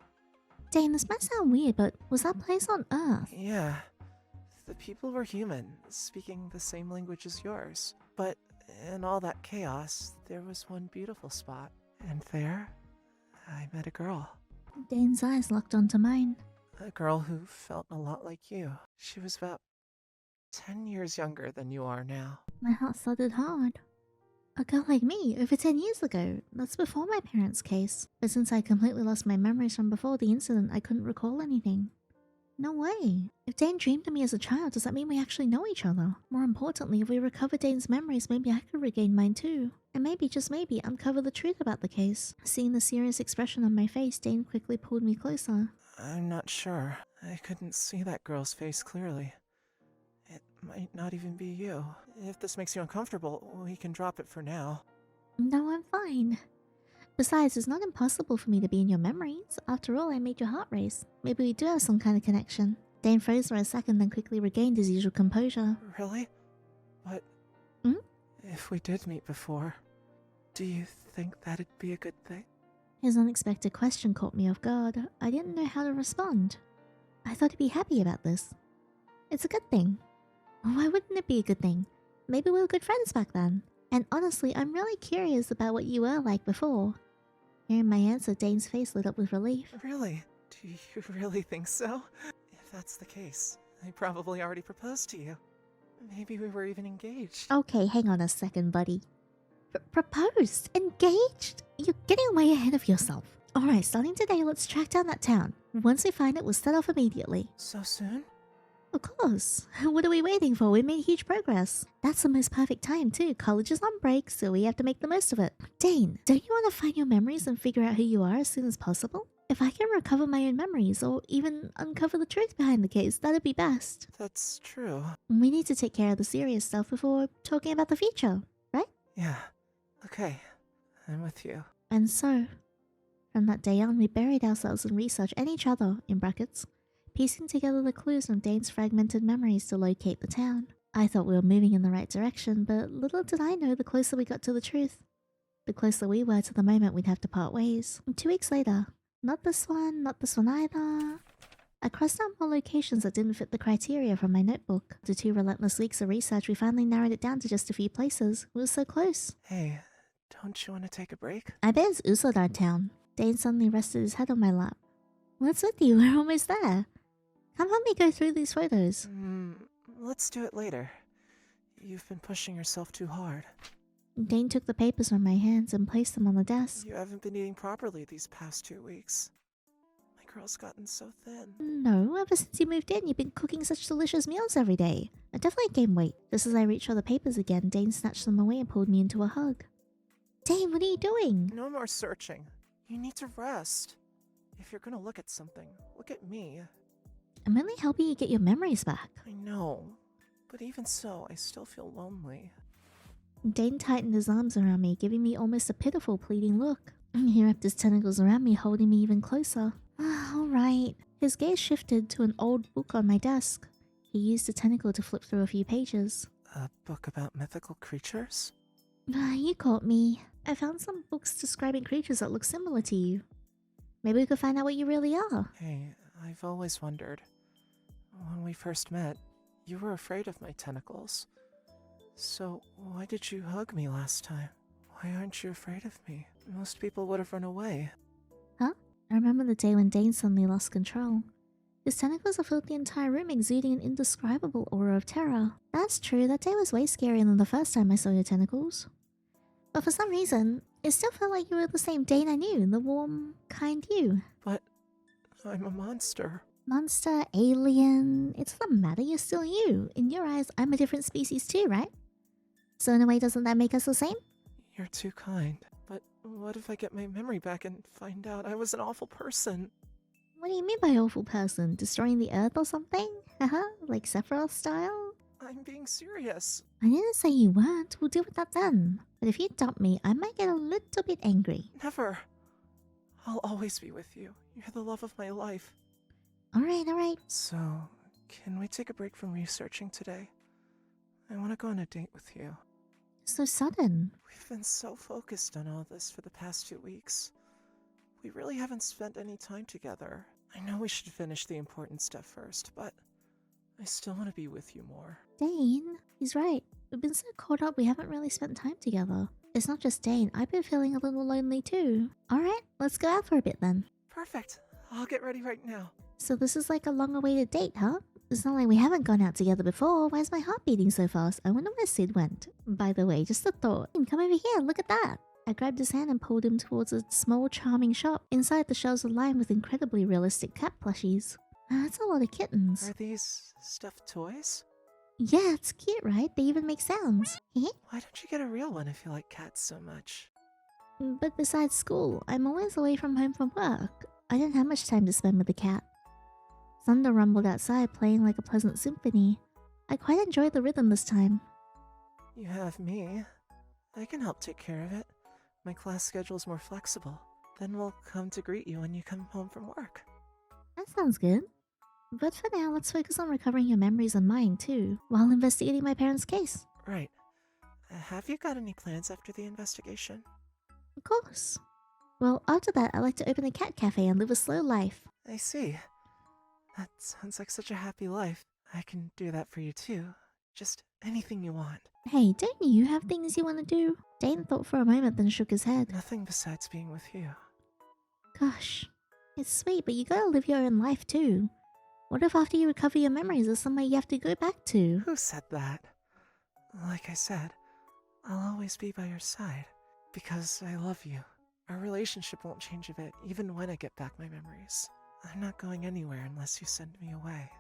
Dane, this might sound weird, but was that place on Earth? Yeah. The people were human, speaking the same language as yours. But in all that chaos, there was one beautiful spot. And there, I met a girl. Dane's eyes locked onto mine. A girl who felt a lot like you. She was about 10 years younger than you are now. My heart thudded hard. A girl like me, over 10 years ago. That's before my parents' case. But since I completely lost my memories from before the incident, I couldn't recall anything. No way. If Dane dreamed of me as a child, does that mean we actually know each other? More importantly, if we recover Dane's memories, maybe I could regain mine too. And maybe, just maybe, uncover the truth about the case. Seeing the serious expression on my face, Dane quickly pulled me closer. I'm not sure. I couldn't see that girl's face clearly. It might not even be you. If this makes you uncomfortable, we can drop it for now. No, I'm fine. Besides, it's not impossible for me to be in your memories. After all, I made your heart race. Maybe we do have some kind of connection. Dane froze for a second, then quickly regained his usual composure. Really? But if we did meet before, do you think that'd be a good thing? His unexpected question caught me off guard. I didn't know how to respond. I thought he'd be happy about this. It's a good thing. Why wouldn't it be a good thing? Maybe we were good friends back then. And honestly, I'm really curious about what you were like before. Hearing my answer, Dane's face lit up with relief. Really? Do you really think so? If that's the case, I probably already proposed to you. Maybe we were even engaged. Okay, hang on a second, buddy. Proposed? Engaged? You're getting way ahead of yourself. Alright, starting today, let's track down that town. Once we find it, we'll set off immediately. So soon? Of course. What are we waiting for? We made huge progress. That's the most perfect time too. College is on break, so we have to make the most of it. Dane, don't you want to find your memories and figure out who you are as soon as possible? If I can recover my own memories, or even uncover the truth behind the case, that'd be best. That's true. We need to take care of the serious stuff before talking about the future, right? Yeah. Okay. I'm with you. And so, from that day on, we buried ourselves in research and each other, in brackets, piecing together the clues from Dane's fragmented memories to locate the town. I thought we were moving in the right direction, but little did I know the closer we got to the truth, the closer we were to the moment we'd have to part ways. And 2 weeks later, not this one either. I crossed out more locations that didn't fit the criteria from my notebook. After 2 relentless weeks of research, we finally narrowed it down to just a few places. We were so close. Hey, don't you want to take a break? I bet it's Usodar town. Dane suddenly rested his head on my lap. What's with you? We're almost there. Come help me go through these photos. Let's do it later. You've been pushing yourself too hard. Dane took the papers from my hands and placed them on the desk. You haven't been eating properly these past 2 weeks. My girl's gotten so thin. No, ever since you moved in, you've been cooking such delicious meals every day. I definitely gained weight. Just as I reached for the papers again, Dane snatched them away and pulled me into a hug. Dane, what are you doing? No more searching. You need to rest. If you're gonna look at something, look at me. I'm only helping you get your memories back. I know, but even so, I still feel lonely. Dane tightened his arms around me, giving me almost a pitiful, pleading look. He wrapped his tentacles around me, holding me even closer. Alright. His gaze shifted to an old book on my desk. He used the tentacle to flip through a few pages. A book about mythical creatures? You caught me. I found some books describing creatures that look similar to you. Maybe we could find out what you really are. Hey, I've always wondered. When we first met, you were afraid of my tentacles. So, why did you hug me last time? Why aren't you afraid of me? Most people would have run away. Huh? I remember the day when Dane suddenly lost control. His tentacles have filled the entire room, exuding an indescribable aura of terror. That's true, that day was way scarier than the first time I saw your tentacles. But for some reason, it still felt like you were the same Dane I knew, the warm, kind you. But I'm a monster. Monster, alien, it doesn't matter, you're still you. In your eyes, I'm a different species too, right? So in a way, doesn't that make us the same? You're too kind. But what if I get my memory back and find out I was an awful person? What do you mean by awful person? Destroying the earth or something? Haha, like Sephiroth style? I'm being serious. I didn't say you weren't, we'll deal with that then. But if you dump me, I might get a little bit angry. Never. I'll always be with you. You're the love of my life. Alright. So, can we take a break from researching today? I want to go on a date with you. So sudden. We've been so focused on all this for the past 2 weeks. We really haven't spent any time together. I know we should finish the important stuff first, but I still want to be with you more. Dane, he's right. We've been so caught up we haven't really spent time together. It's not just Dane, I've been feeling a little lonely too. Alright, let's go out for a bit then. Perfect. I'll get ready right now. So this is like a long-awaited date, huh? It's not like we haven't gone out together before. Why is my heart beating so fast? I wonder where Sid went. By the way, just a thought. Come over here, look at that. I grabbed his hand and pulled him towards a small, charming shop. Inside, the shelves are lined with incredibly realistic cat plushies. That's a lot of kittens. Are these stuffed toys? Yeah, it's cute, right? They even make sounds. Why don't you get a real one if you like cats so much? But besides school, I'm always away from home from work. I don't have much time to spend with the cat. Thunder rumbled outside, playing like a pleasant symphony. I quite enjoyed the rhythm this time. You have me. I can help take care of it. My class schedule's more flexible. Then we'll come to greet you when you come home from work. That sounds good. But for now, let's focus on recovering your memories and mine too, while investigating my parents' case. Right. Have you got any plans after the investigation? Of course. Well, after that, I'd like to open a cat cafe and live a slow life. I see. That sounds like such a happy life. I can do that for you too. Just anything you want. Hey, don't you have things you want to do? Dane thought for a moment, then shook his head. Nothing besides being with you. Gosh, it's sweet, but you gotta live your own life too. What if after you recover your memories, there's somewhere you have to go back to? Who said that? Like I said, I'll always be by your side. Because I love you. Our relationship won't change a bit, even when I get back my memories. I'm not going anywhere unless you send me away.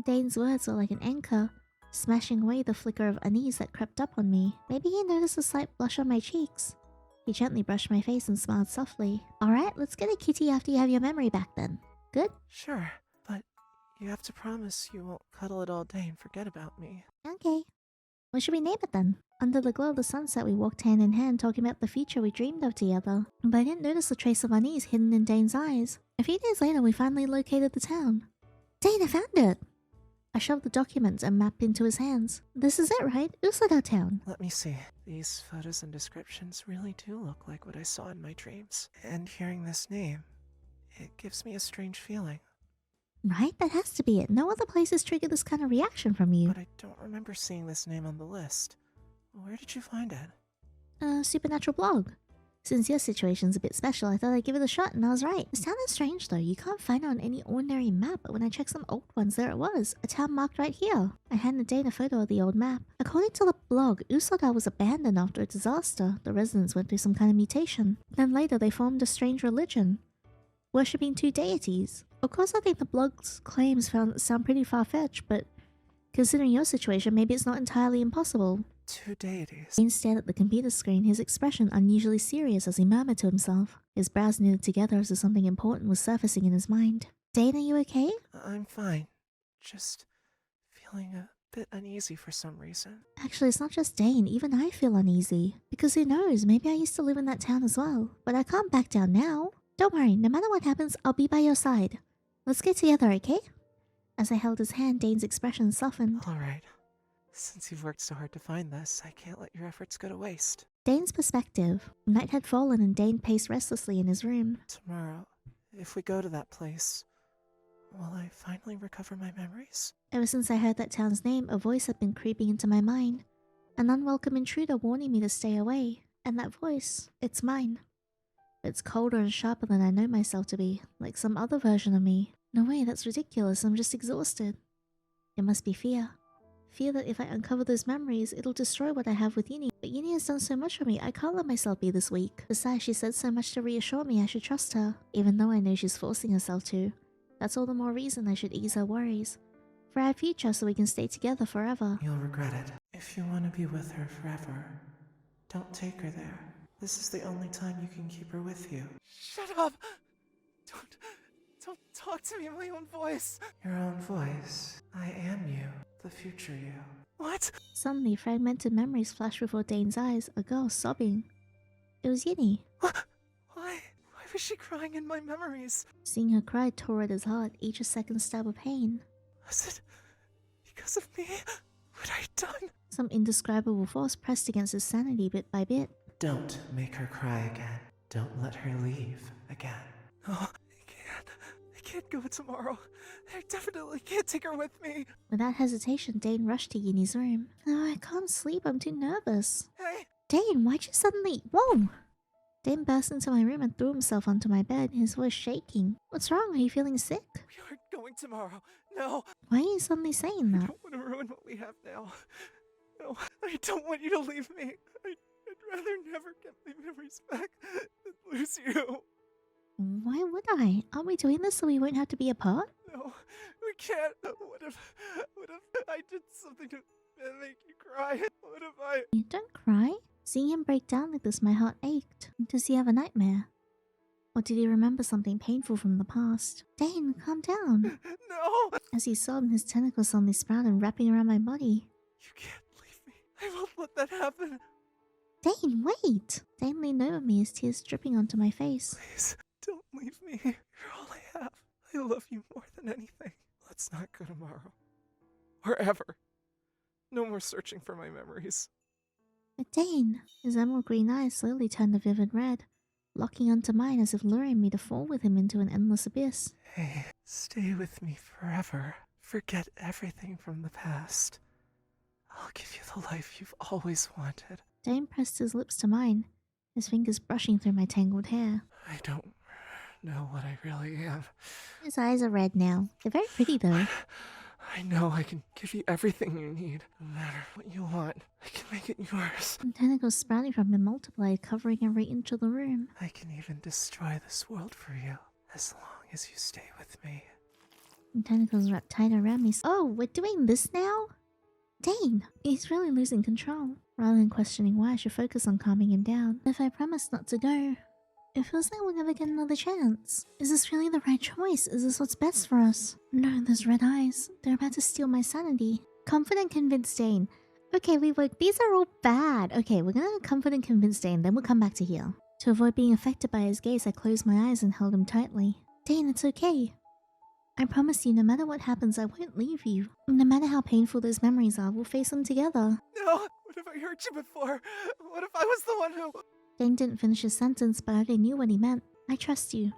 Dane's words were like an anchor, smashing away the flicker of unease that crept up on me. Maybe he noticed a slight blush on my cheeks. He gently brushed my face and smiled softly. Alright, let's get a kitty after you have your memory back then. Good? Sure, but you have to promise you won't cuddle it all day and forget about me. Okay. What should we name it then? Under the glow of the sunset, we walked hand in hand, talking about the future we dreamed of together. But I didn't notice the trace of unease hidden in Dane's eyes. A few days later, we finally located the town. Dane, I found it! I shoved the documents and map into his hands. This is it, right? Usodar town. Let me see. These photos and descriptions really do look like what I saw in my dreams. And hearing this name, it gives me a strange feeling. Right? That has to be it. No other places trigger this kind of reaction from you. But I don't remember seeing this name on the list. Where did you find it? Supernatural blog. Since your situation's a bit special, I thought I'd give it a shot, and I was right. It sounded strange though. You can't find it on any ordinary map, but when I checked some old ones, there it was. A town marked right here. I handed Dane a photo of the old map. According to the blog, Usodar was abandoned after a disaster. The residents went through some kind of mutation. Then later, they formed a strange religion, worshipping two deities. Of course, I think the blog's claims sound pretty far-fetched, but considering your situation, maybe it's not entirely impossible. Two deities. Dane stared at the computer screen, his expression unusually serious as he murmured to himself. His brows knitted together as if something important was surfacing in his mind. Dane, are you okay? I'm fine. Just feeling a bit uneasy for some reason. Actually, it's not just Dane. Even I feel uneasy. Because who knows, maybe I used to live in that town as well. But I can't back down now. Don't worry, no matter what happens, I'll be by your side. Let's get together, okay? As I held his hand, Dane's expression softened. Alright. Since you've worked so hard to find this, I can't let your efforts go to waste. Dane's perspective. Night had fallen and Dane paced restlessly in his room. Tomorrow, if we go to that place, will I finally recover my memories? Ever since I heard that town's name, a voice had been creeping into my mind. An unwelcome intruder warning me to stay away. And that voice, it's mine. It's colder and sharper than I know myself to be, like some other version of me. No way, that's ridiculous. I'm just exhausted. It must be fear. Fear that if I uncover those memories, it'll destroy what I have with Yinny. But Yinny has done so much for me, I can't let myself be this weak. Besides, she said so much to reassure me I should trust her, even though I know she's forcing herself to. That's all the more reason I should ease her worries. For our future, so we can stay together forever. You'll regret it. If you want to be with her forever, don't take her there. This is the only time you can keep her with you. Shut up! Don't talk to me in my own voice. Your own voice. I am you. The future you. What? Suddenly, fragmented memories flashed before Dane's eyes, a girl sobbing. It was Yinny. Why? Why was she crying in my memories? Seeing her cry tore at his heart, each a second stab of pain. Was it because of me? What I done? Some indescribable force pressed against his sanity bit by bit. Don't make her cry again. Don't let her leave again. Oh, I can't go tomorrow. I definitely can't take her with me. Without hesitation, Dane rushed to Yinny's room. No, I can't sleep. I'm too nervous. Hey, Dane, why'd you suddenly... Whoa! Dane burst into my room and threw himself onto my bed, his voice shaking. What's wrong? Are you feeling sick? we are going tomorrow. No, Why are you suddenly saying I that? don't want to ruin what we have now. No, I don't want you to leave me. I'd rather never get my memories back than lose you. Why would I? Aren't we doing this so we won't have to be apart? No, we can't. What if I did something to make you cry? What if I... You don't cry. Seeing him break down like this, my heart ached. Does he have a nightmare? Or did he remember something painful from the past? Dane, calm down. No! As he sobbed, his tentacles suddenly sprouted, wrapping around my body. You can't leave me. I won't let that happen. Dane, wait! Dane leaned over me, his tears dripping onto my face. Please, don't leave me. You're all I have. I love you more than anything. Let's not go tomorrow. Or ever. No more searching for my memories. But Dane, his emerald green eyes slowly turned a vivid red, locking onto mine as if luring me to fall with him into an endless abyss. Hey, stay with me forever. Forget everything from the past. I'll give you the life you've always wanted. Dane pressed his lips to mine, his fingers brushing through my tangled hair. I don't know what I really am. His eyes are red now. They're very pretty though. I know I can give you everything you need. No matter what you want, I can make it yours. And tentacles sprouting from him multiplied, covering every inch of the room. I can even destroy this world for you, as long as you stay with me. And tentacles wrapped tight around me. Oh, we're doing this now? Dane, he's really losing control. Rather than questioning why, I should focus on calming him down. If I promise not to go, it feels like we'll never get another chance. Is this really the right choice? Is this what's best for us? No, those red eyes. They're about to steal my sanity. Comfort and convince Dane. Okay, we work. These are all bad. Okay, we're gonna comfort and convince Dane, then we'll come back to heal. To avoid being affected by his gaze, I closed my eyes and held him tightly. Dane, it's okay. I promise you, no matter what happens, I won't leave you. No matter how painful those memories are, we'll face them together. No! What if I hurt you before? What if I was the one who... Dane didn't finish his sentence, but I already knew what he meant. I trust you.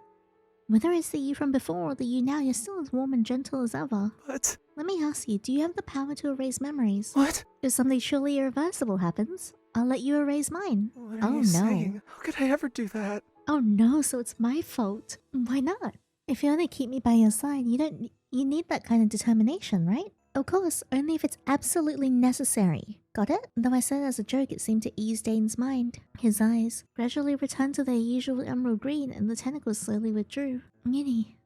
Whether it's the you from before or the you now, you're still as warm and gentle as ever. What? Let me ask you, do you have the power to erase memories? What? If something truly irreversible happens, I'll let you erase mine. What are Oh, you no. saying? How could I ever do that? Oh no, so it's my fault. Why not? If you want to keep me by your side, you need that kind of determination, right? Of course, only if it's absolutely necessary. Got it? Though I said as a joke, it seemed to ease Dane's mind. His eyes gradually returned to their usual emerald green and the tentacles slowly withdrew. Yinny.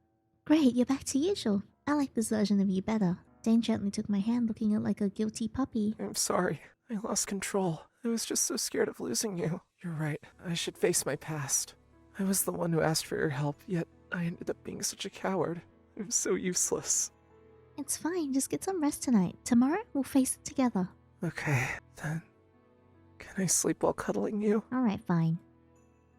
Great, you're back to usual. I like this version of you better. Dane gently took my hand, looking at like a guilty puppy. I'm sorry. I lost control. I was just so scared of losing you. You're right. I should face my past. I was the one who asked for your help, yet I ended up being such a coward. I'm so useless. It's fine, just get some rest tonight. Tomorrow, we'll face it together. Okay, then. Can I sleep while cuddling you? Alright, fine.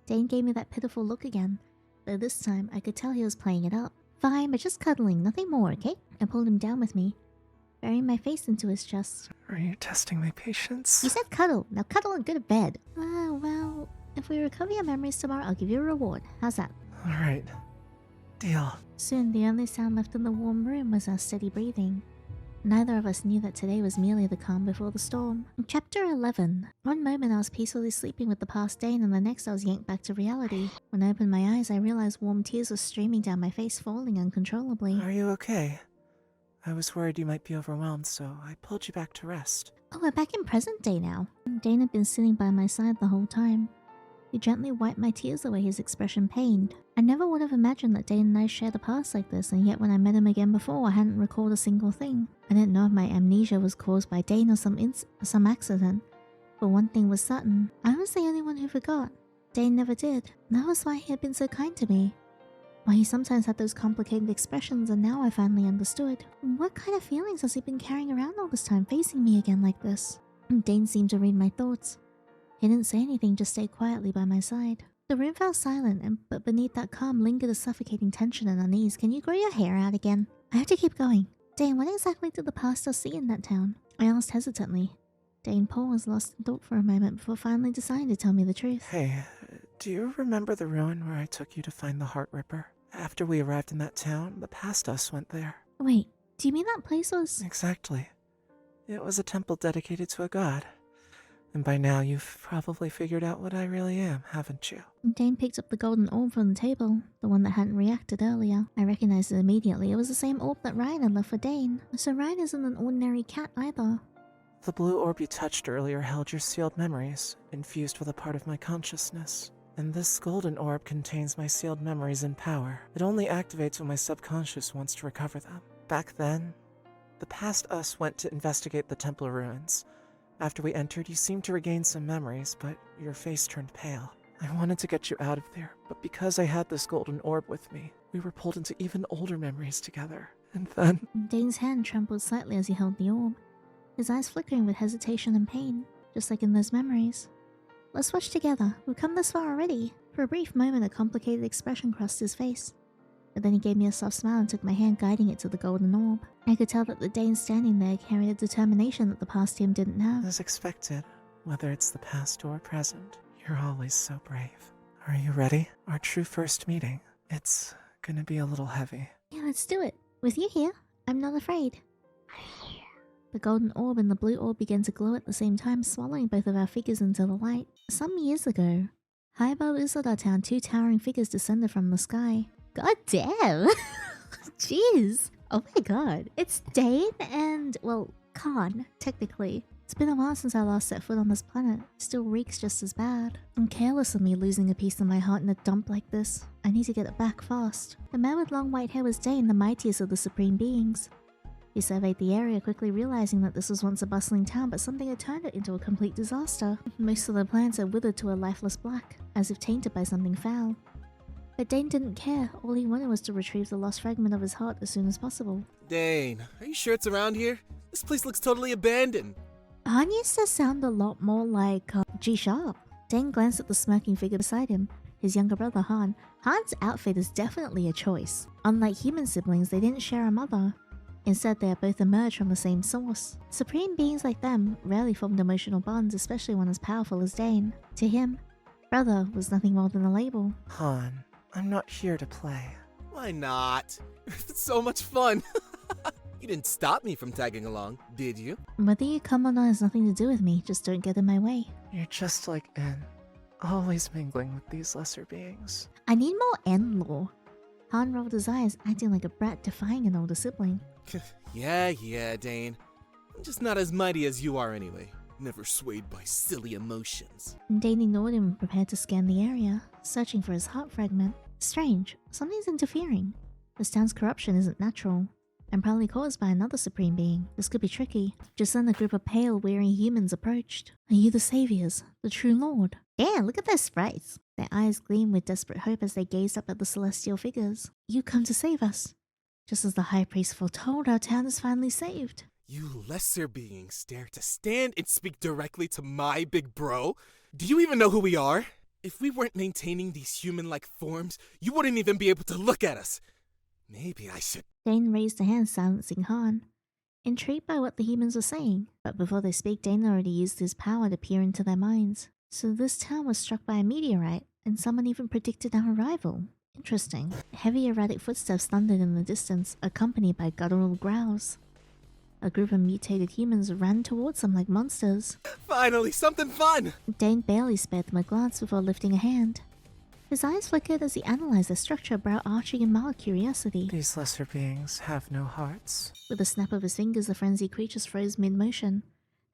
Dane gave me that pitiful look again, though this time I could tell he was playing it up. Fine, but just cuddling, nothing more, okay? I pulled him down with me, burying my face into his chest. Are you testing my patience? You said cuddle, now cuddle and go to bed. Well, if we recover your memories tomorrow, I'll give you a reward. How's that? Alright. Deal. Soon, the only sound left in the warm room was our steady breathing. Neither of us knew that today was merely the calm before the storm. Chapter 11. One moment I was peacefully sleeping with the past Dane, and the next I was yanked back to reality. When I opened my eyes, I realized warm tears were streaming down my face, falling uncontrollably. Are you okay? I was worried you might be overwhelmed, so I pulled you back to rest. Oh, we're back in present day now. Dane had been sitting by my side the whole time. He gently wiped my tears away, his expression pained. I never would have imagined that Dane and I shared a past like this, and yet when I met him again before, I hadn't recalled a single thing. I didn't know if my amnesia was caused by Dane or some accident. But one thing was certain, I was the only one who forgot. Dane never did. That was why he had been so kind to me. Why he sometimes had those complicated expressions, and now I finally understood. What kind of feelings has he been carrying around all this time, facing me again like this? Dane seemed to read my thoughts. He didn't say anything, just stayed quietly by my side. The room fell silent, but beneath that calm lingered a suffocating tension and unease. Can you grow your hair out again? I have to keep going. Dane, what exactly did the pastor see in that town? I asked hesitantly. Dane paused, lost in thought for a moment before finally deciding to tell me the truth. Hey, do you remember the ruin where I took you to find the Heart Ripper? After we arrived in that town, the past us went there. Wait, do you mean that place was... Exactly. It was a temple dedicated to a god. And by now you've probably figured out what I really am, haven't you? Dane picked up the golden orb from the table, the one that hadn't reacted earlier. I recognized it immediately. It was the same orb that Ryan had left for Dane. So Ryan isn't an ordinary cat either. The blue orb you touched earlier held your sealed memories, infused with a part of my consciousness. And this golden orb contains my sealed memories and power. It only activates when my subconscious wants to recover them. Back then, the past us went to investigate the temple ruins. After we entered, you seemed to regain some memories, but your face turned pale. I wanted to get you out of there, but because I had this golden orb with me, we were pulled into even older memories together. And then... Dane's hand trembled slightly as he held the orb, his eyes flickering with hesitation and pain, just like in those memories. Let's watch together. We've come this far already. For a brief moment, a complicated expression crossed his face. But then he gave me a soft smile and took my hand, guiding it to the golden orb. I could tell that the Dane standing there carried a determination that the past him didn't have. As expected, whether it's the past or present, you're always so brave. Are you ready? Our true first meeting. It's gonna be a little heavy. Yeah, let's do it. With you here, I'm not afraid. The golden orb and the blue orb began to glow at the same time, swallowing both of our figures into the light. Some years ago, high above Usodar town, two towering figures descended from the sky. God damn! Jeez! Oh my god. It's Dane and, well, Khan, technically. It's been a while since I last set foot on this planet. It still reeks just as bad. I'm careless of me losing a piece of my heart in a dump like this. I need to get it back fast. The man with long white hair was Dane, the mightiest of the supreme beings. He surveyed the area, quickly realizing that this was once a bustling town, but something had turned it into a complete disaster. Most of the plants had withered to a lifeless black, as if tainted by something foul. But Dane didn't care. All he wanted was to retrieve the lost fragment of his heart as soon as possible. Dane, are you sure it's around here? This place looks totally abandoned. Han used to sound a lot more like G-Sharp. Dane glanced at the smirking figure beside him, his younger brother Han. Han's outfit is definitely a choice. Unlike human siblings, they didn't share a mother. Instead, they are both emerged from the same source. Supreme beings like them rarely formed emotional bonds, especially one as powerful as Dane. To him, brother was nothing more than a label. Han, I'm not here to play. Why not? It's so much fun. You didn't stop me from tagging along, did you? Whether you come or not has nothing to do with me, just don't get in my way. You're just like En, always mingling with these lesser beings. I need more End lore. Han rolled his eyes, acting like a brat defying an older sibling. Yeah, Dane. I'm just not as mighty as you are anyway. Never swayed by silly emotions. Dane ignored him and prepared to scan the area, searching for his heart fragment. Strange, something's interfering. This town's corruption isn't natural, and probably caused by another supreme being. This could be tricky. Just then a group of pale, weary humans approached. Are you the saviors? The true lord? Yeah, look at their sprites. Their eyes gleamed with desperate hope as they gazed up at the celestial figures. You come to save us. Just as the high priest foretold, our town is finally saved. You lesser beings dare to stand and speak directly to my big bro? Do you even know who we are? If we weren't maintaining these human-like forms, you wouldn't even be able to look at us. Maybe I should... Dane raised a hand, silencing Han, intrigued by what the humans were saying. But before they speak, Dane already used his power to peer into their minds. So this town was struck by a meteorite, and someone even predicted our arrival. Interesting. Heavy erratic footsteps thundered in the distance, accompanied by guttural growls. A group of mutated humans ran towards them like monsters. Finally, something fun! Dane barely spared them a glance before lifting a hand. His eyes flickered as he analyzed their structure, brow arching in mild curiosity. These lesser beings have no hearts. With a snap of his fingers, the frenzied creatures froze mid-motion.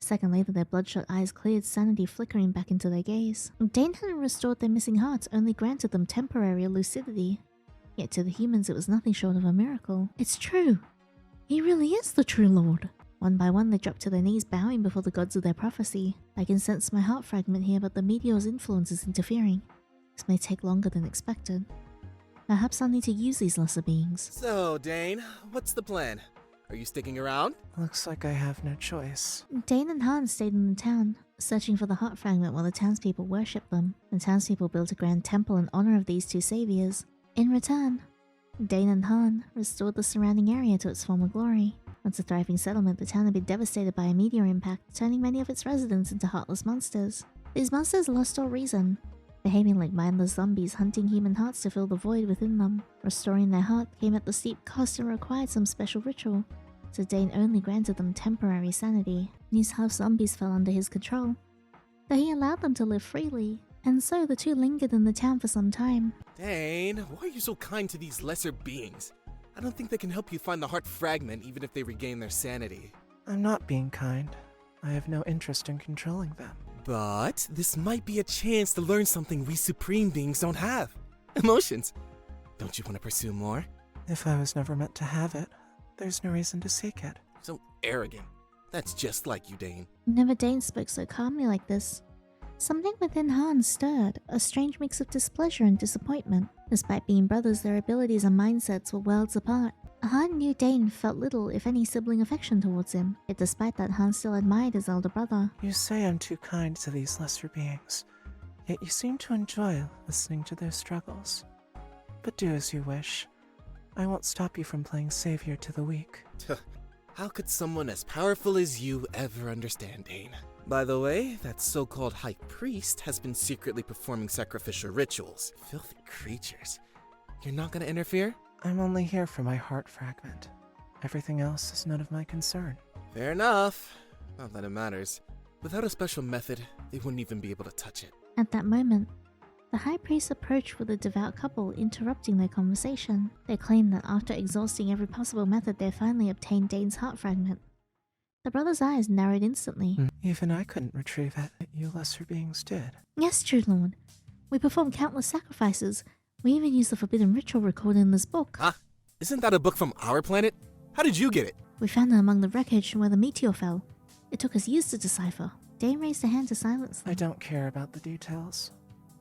A second later, their bloodshot eyes cleared, sanity flickering back into their gaze. Dane hadn't restored their missing hearts, only granted them temporary lucidity. Yet to the humans, it was nothing short of a miracle. It's true! He really is the true lord! One by one, they dropped to their knees, bowing before the gods of their prophecy. I can sense my heart fragment here, but the meteor's influence is interfering. This may take longer than expected. Perhaps I'll need to use these lesser beings. So, Dane, what's the plan? Are you sticking around? Looks like I have no choice. Dane and Han stayed in the town, searching for the heart fragment while the townspeople worshipped them. The townspeople built a grand temple in honor of these two saviors. In return, Dane and Han restored the surrounding area to its former glory. Once a thriving settlement, the town had been devastated by a meteor impact, turning many of its residents into heartless monsters. These monsters lost all reason, behaving like mindless zombies hunting human hearts to fill the void within them. Restoring their heart came at the steep cost and required some special ritual, so Dane only granted them temporary sanity. These half-zombies fell under his control, though he allowed them to live freely, and so the two lingered in the town for some time. Dane, why are you so kind to these lesser beings? I don't think they can help you find the heart fragment even if they regain their sanity. I'm not being kind. I have no interest in controlling them. But this might be a chance to learn something we supreme beings don't have. Emotions. Don't you want to pursue more? If I was never meant to have it, there's no reason to seek it. So arrogant. That's just like you, Dane. Never Dane spoke so calmly like this. Something within Han stirred, a strange mix of displeasure and disappointment. Despite being brothers, their abilities and mindsets were worlds apart. Han knew Dane felt little, if any, sibling affection towards him, yet despite that, Han still admired his elder brother. You say I'm too kind to these lesser beings, yet you seem to enjoy listening to their struggles. But do as you wish. I won't stop you from playing savior to the weak. How could someone as powerful as you ever understand, Dane? By the way, that so-called high priest has been secretly performing sacrificial rituals. Filthy creatures. You're not gonna interfere? I'm only here for my heart fragment. Everything else is none of my concern. Fair enough. Not that it matters. Without a special method, they wouldn't even be able to touch it. At that moment, the high priest approached with a devout couple, interrupting their conversation. They claimed that after exhausting every possible method, they finally obtained Dane's heart fragment. The brother's eyes narrowed instantly. Even I couldn't retrieve it. You lesser beings did. Yes, true lord. We performed countless sacrifices. We even used the forbidden ritual recorded in this book. Huh? Isn't that a book from our planet? How did you get it? We found it among the wreckage where the meteor fell. It took us years to decipher. Dane raised a hand to silence them. I don't care about the details.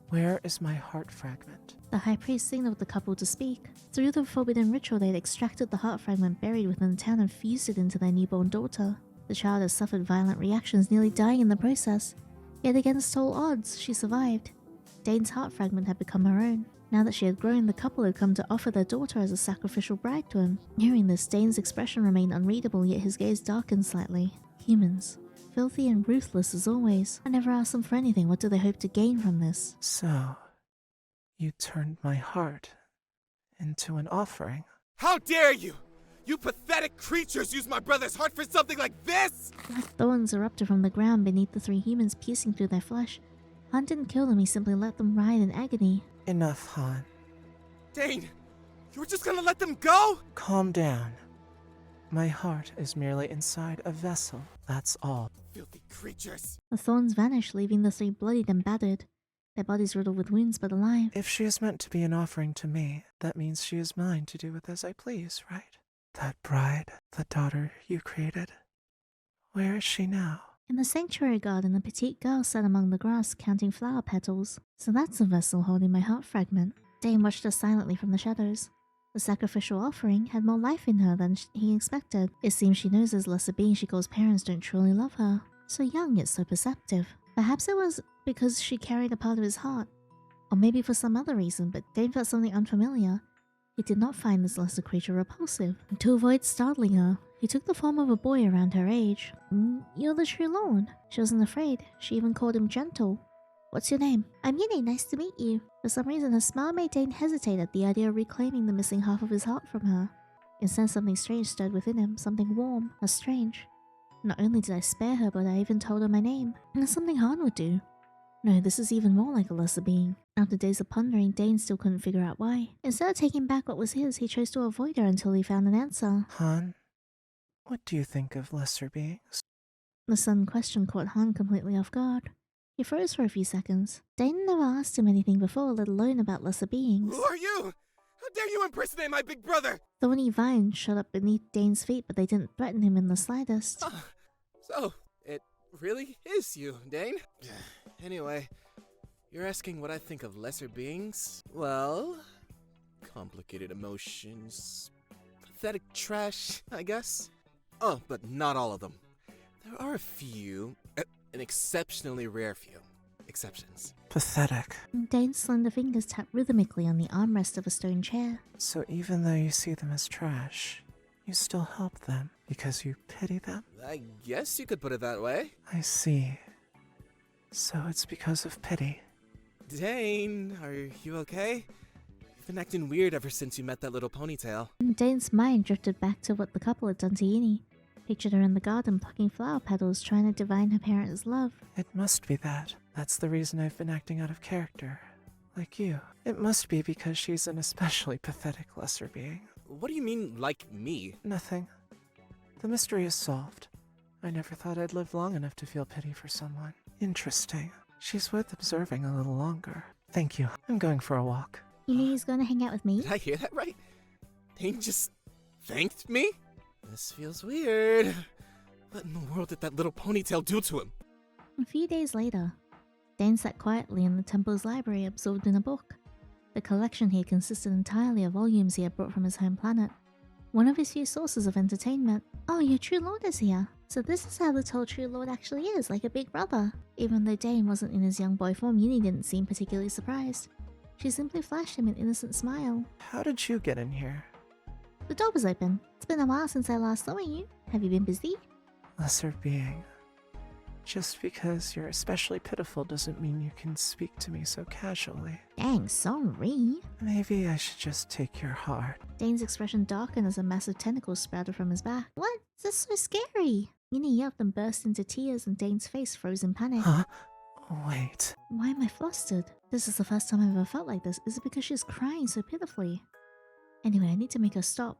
Where is my heart fragment? The high priest signaled the couple to speak. Through the forbidden ritual, they'd extracted the heart fragment buried within the town and fused it into their newborn daughter. The child has suffered violent reactions, nearly dying in the process. Yet against all odds, she survived. Dane's heart fragment had become her own. Now that she had grown, the couple had come to offer their daughter as a sacrificial bride to him. Hearing this, Dane's expression remained unreadable, yet his gaze darkened slightly. Humans. Filthy and ruthless as always. I never asked them for anything. What do they hope to gain from this? So, you turned my heart into an offering. How dare you! You pathetic creatures use my brother's heart for something like this! Black thorns erupted from the ground beneath the three humans, piercing through their flesh. Han didn't kill them, he simply let them writhe in agony. Enough, Han. Dane, you were just gonna let them go? Calm down. My heart is merely inside a vessel, that's all. Filthy creatures. The thorns vanished, leaving the three bloodied and battered. Their bodies riddled with wounds, but alive. If she is meant to be an offering to me, that means she is mine to do with as I please, right? That bride, the daughter you created, where is she now? In the sanctuary garden, a petite girl sat among the grass, counting flower petals. So that's the vessel holding my heart fragment. Dane watched her silently from the shadows. The sacrificial offering had more life in her than he expected. It seems she knows as lesser beings she calls parents don't truly love her. So young yet so perceptive. Perhaps it was because she carried a part of his heart. Or maybe for some other reason, but Dane felt something unfamiliar. He did not find this lesser creature repulsive. To avoid startling her, he took the form of a boy around her age. You're the true lord. She wasn't afraid. She even called him gentle. What's your name? I'm Yandere, nice to meet you. For some reason, her smile made Dane hesitate at the idea of reclaiming the missing half of his heart from her. Instead, something strange stirred within him, something warm, or strange. Not only did I spare her, but I even told her my name. And that's something Han would do. No, this is even more like a lesser being. After days of pondering, Dane still couldn't figure out why. Instead of taking back what was his, he chose to avoid her until he found an answer. Han, what do you think of lesser beings? The sudden question caught Han completely off guard. He froze for a few seconds. Dane never asked him anything before, let alone about lesser beings. Who are you? How dare you impersonate my big brother? Thorny vines shot up beneath Dane's feet, but they didn't threaten him in the slightest. So, it really is you, Dane? Anyway, you're asking what I think of lesser beings? Well, complicated emotions, pathetic trash, I guess. Oh, but not all of them. There are a few, an exceptionally rare few, exceptions. Pathetic. Dane's slender fingers tapped rhythmically on the armrest of a stone chair. So even though you see them as trash, you still help them because you pity them? I guess you could put it that way. I see. So it's because of pity. Dane, are you okay? You've been acting weird ever since you met that little ponytail. Dane's mind drifted back to what the couple had done to Yinny. Pictured her in the garden plucking flower petals, trying to divine her parents' love. It must be that. That's the reason I've been acting out of character. Like you. It must be because she's an especially pathetic lesser being. What do you mean, like me? Nothing. The mystery is solved. I never thought I'd live long enough to feel pity for someone. Interesting. She's worth observing a little longer. Thank you. I'm going for a walk. You mean he's going to hang out with me? Did I hear that right? Dane just thanked me? This feels weird. What in the world did that little ponytail do to him? A few days later, Dane sat quietly in the temple's library, absorbed in a book. The collection here consisted entirely of volumes he had brought from his home planet. One of his few sources of entertainment. Oh, your true lord is here. So this is how the tall true lord actually is, like a big brother. Even though Dane wasn't in his young boy form, Yinny didn't seem particularly surprised. She simply flashed him an innocent smile. How did you get in here? The door was open. It's been a while since I last saw you. Have you been busy? Lesser being. Just because you're especially pitiful doesn't mean you can speak to me so casually. Dang, sorry. Maybe I should just take your heart. Dane's expression darkened as a massive tentacle sprouted from his back. What? This is so scary. Yinny yelped and burst into tears, and Dane's face froze in panic. Huh? Wait. Why am I flustered? This is the first time I've ever felt like this. Is it because she's crying so pitifully? Anyway, I need to make her stop.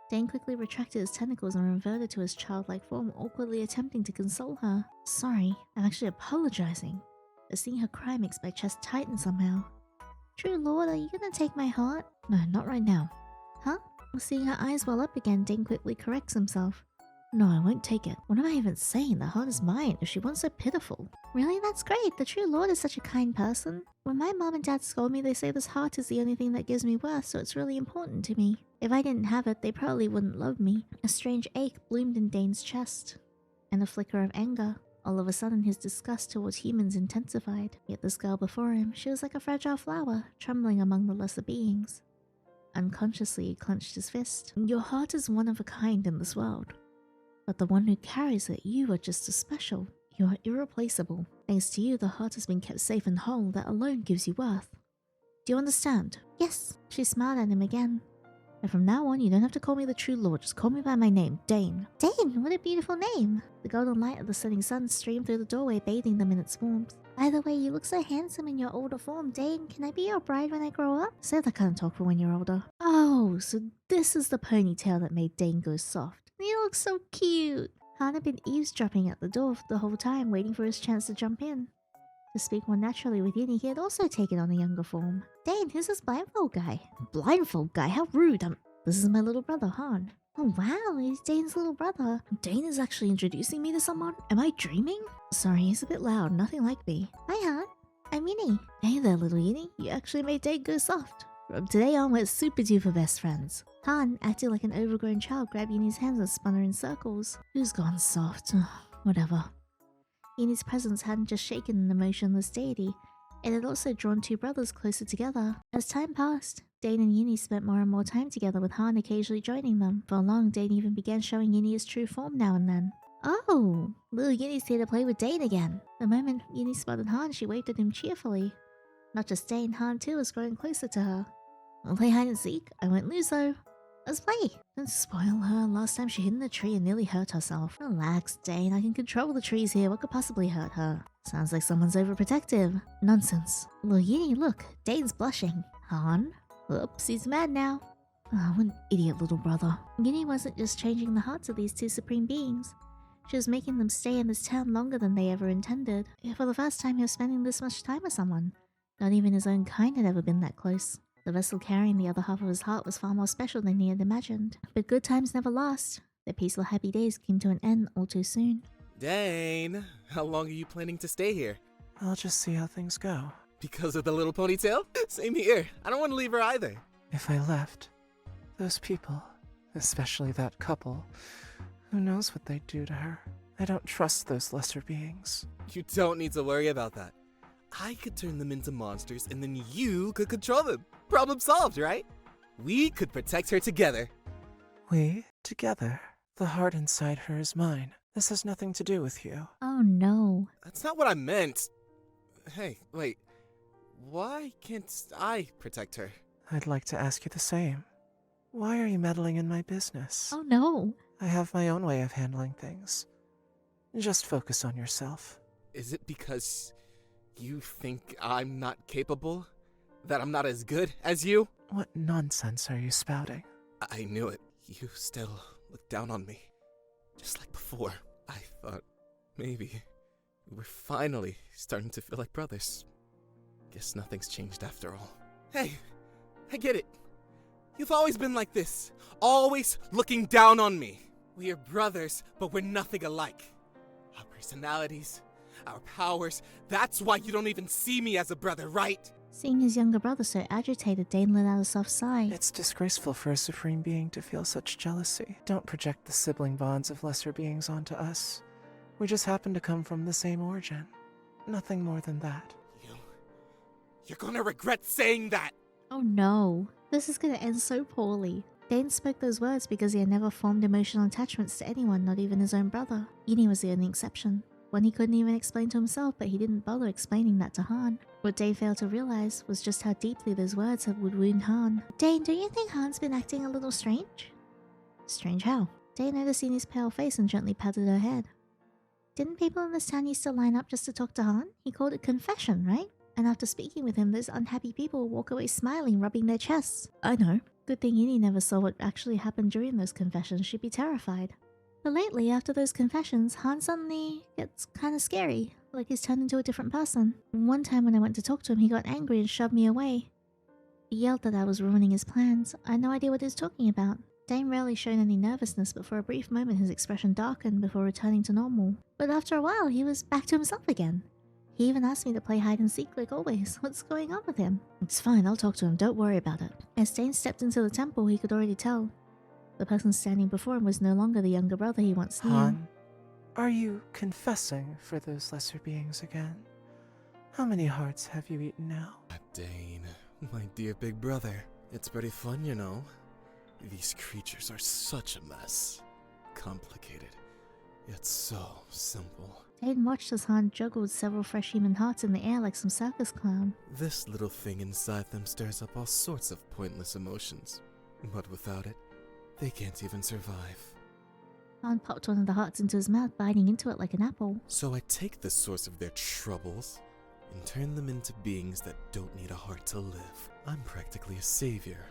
Dane quickly retracted his tentacles and reverted to his childlike form, awkwardly attempting to console her. Sorry, I'm actually apologizing. But seeing her cry makes my chest tighten somehow. True lord, are you gonna take my heart? No, not right now. Huh? Seeing her eyes well up again, Dane quickly corrects himself. No, I won't take it. What am I even saying? The heart is mine, if she wants so pitiful. Really? That's great. The true lord is such a kind person. When my mom and dad scold me, they say this heart is the only thing that gives me worth, so it's really important to me. If I didn't have it, they probably wouldn't love me. A strange ache bloomed in Dane's chest, and a flicker of anger. All of a sudden, his disgust towards humans intensified. Yet this girl before him, she was like a fragile flower, trembling among the lesser beings. Unconsciously, he clenched his fist. Your heart is one of a kind in this world. But the one who carries it, you are just as special. You are irreplaceable. Thanks to you, the heart has been kept safe and whole. That alone gives you worth. Do you understand? Yes. She smiled at him again. And from now on, you don't have to call me the true lord. Just call me by my name, Dane. Dane, what a beautiful name. The golden light of the setting sun streamed through the doorway, bathing them in its warmth. By the way, you look so handsome in your older form, Dane. Can I be your bride when I grow up? Say that kind of talk for when you're older. Oh, so this is the ponytail that made Dane go soft. You look so cute. Han had been eavesdropping at the door the whole time, waiting for his chance to jump in. To speak more naturally with Yinny, he had also taken on a younger form. Dane, who's this blindfold guy? Blindfold guy? How rude. This is my little brother, Han. Oh wow, he's Dane's little brother. Dane is actually introducing me to someone? Am I dreaming? Sorry, he's a bit loud, nothing like me. Hi Han, I'm Yinny. Hey there, little Yinny. You actually made Dane go soft. From today on, we're super duper best friends. Han, acting like an overgrown child, grabbed Yinny's hands and spun her in circles. Who's gone soft? Whatever. Yinny's presence hadn't just shaken an emotionless deity, it had also drawn two brothers closer together. As time passed, Dane and Yinny spent more and more time together, with Han occasionally joining them. For long, Dane even began showing Yinny his true form now and then. Oh, little Yinny's here to play with Dane again. The moment Yinny spotted Han, she waved at him cheerfully. Not just Dane, Han too was growing closer to her. We'll play hide and seek. I won't lose though. Let's play. Don't spoil her. Last time she hid in the tree and nearly hurt herself. Relax, Dane. I can control the trees here. What could possibly hurt her? Sounds like someone's overprotective. Nonsense. Little Yinny, look. Dane's blushing. Han? Oops, he's mad now. Oh, what an idiot little brother. Yinny wasn't just changing the hearts of these two supreme beings. She was making them stay in this town longer than they ever intended. For the first time, he was spending this much time with someone. Not even his own kind had ever been that close. The vessel carrying the other half of his heart was far more special than he had imagined. But good times never last. Their peaceful happy days came to an end all too soon. Dane, how long are you planning to stay here? I'll just see how things go. Because of the little ponytail? Same here. I don't want to leave her either. If I left, those people, especially that couple, who knows what they'd do to her? I don't trust those lesser beings. You don't need to worry about that. I could turn them into monsters and then you could control them. Problem solved, right? We could protect her together. We? Together? The heart inside her is mine. This has nothing to do with you. Oh no. That's not what I meant. Hey, wait. why can't I protect her? I'd like to ask you the same. Why are you meddling in my business? Oh no. I have my own way of handling things. Just focus on yourself. Is it because you think I'm not capable? That I'm not as good as you? What nonsense are you spouting? I knew it. You still look down on me. Just like before. I thought maybe we're finally starting to feel like brothers. Guess nothing's changed after all. Hey, I get it. You've always been like this. Always looking down on me. We are brothers, but we're nothing alike. Our personalities, our powers, that's why you don't even see me as a brother, right? Seeing his younger brother so agitated, Dane let out a soft sigh. It's disgraceful for a supreme being to feel such jealousy. Don't project the sibling bonds of lesser beings onto us. We just happen to come from the same origin. Nothing more than that. You're gonna regret saying that! Oh no. This is gonna end so poorly. Dane spoke those words because he had never formed emotional attachments to anyone, not even his own brother. Yinny was the only exception. One he couldn't even explain to himself, but he didn't bother explaining that to Han. What Dane failed to realize was just how deeply those words would wound Han. Dane, don't you think Han's been acting a little strange? Strange how? Dane noticed Yinny's pale face and gently patted her head. Didn't people in this town used to line up just to talk to Han? He called it confession, right? And after speaking with him, those unhappy people would walk away smiling, rubbing their chests. I know. Good thing Yinny never saw what actually happened during those confessions. She'd be terrified. But lately, after those confessions, Han suddenly gets kinda scary, like he's turned into a different person. One time when I went to talk to him, he got angry and shoved me away. He yelled that I was ruining his plans. I had no idea what he was talking about. Dane rarely showed any nervousness, but for a brief moment his expression darkened before returning to normal. But after a while, he was back to himself again. He even asked me to play hide and seek like always. What's going on with him? It's fine, I'll talk to him, don't worry about it. As Dane stepped into the temple, he could already tell. The person standing before him was no longer the younger brother he once knew. Han, are you confessing for those lesser beings again? How many hearts have you eaten now? Dane, my dear big brother. It's pretty fun, you know. These creatures are such a mess. Complicated, yet so simple. Dane watched as Han juggled several fresh human hearts in the air like some circus clown. This little thing inside them stirs up all sorts of pointless emotions. But without it, they can't even survive. Han popped one of the hearts into his mouth, biting into it like an apple. So I take the source of their troubles and turn them into beings that don't need a heart to live. I'm practically a savior,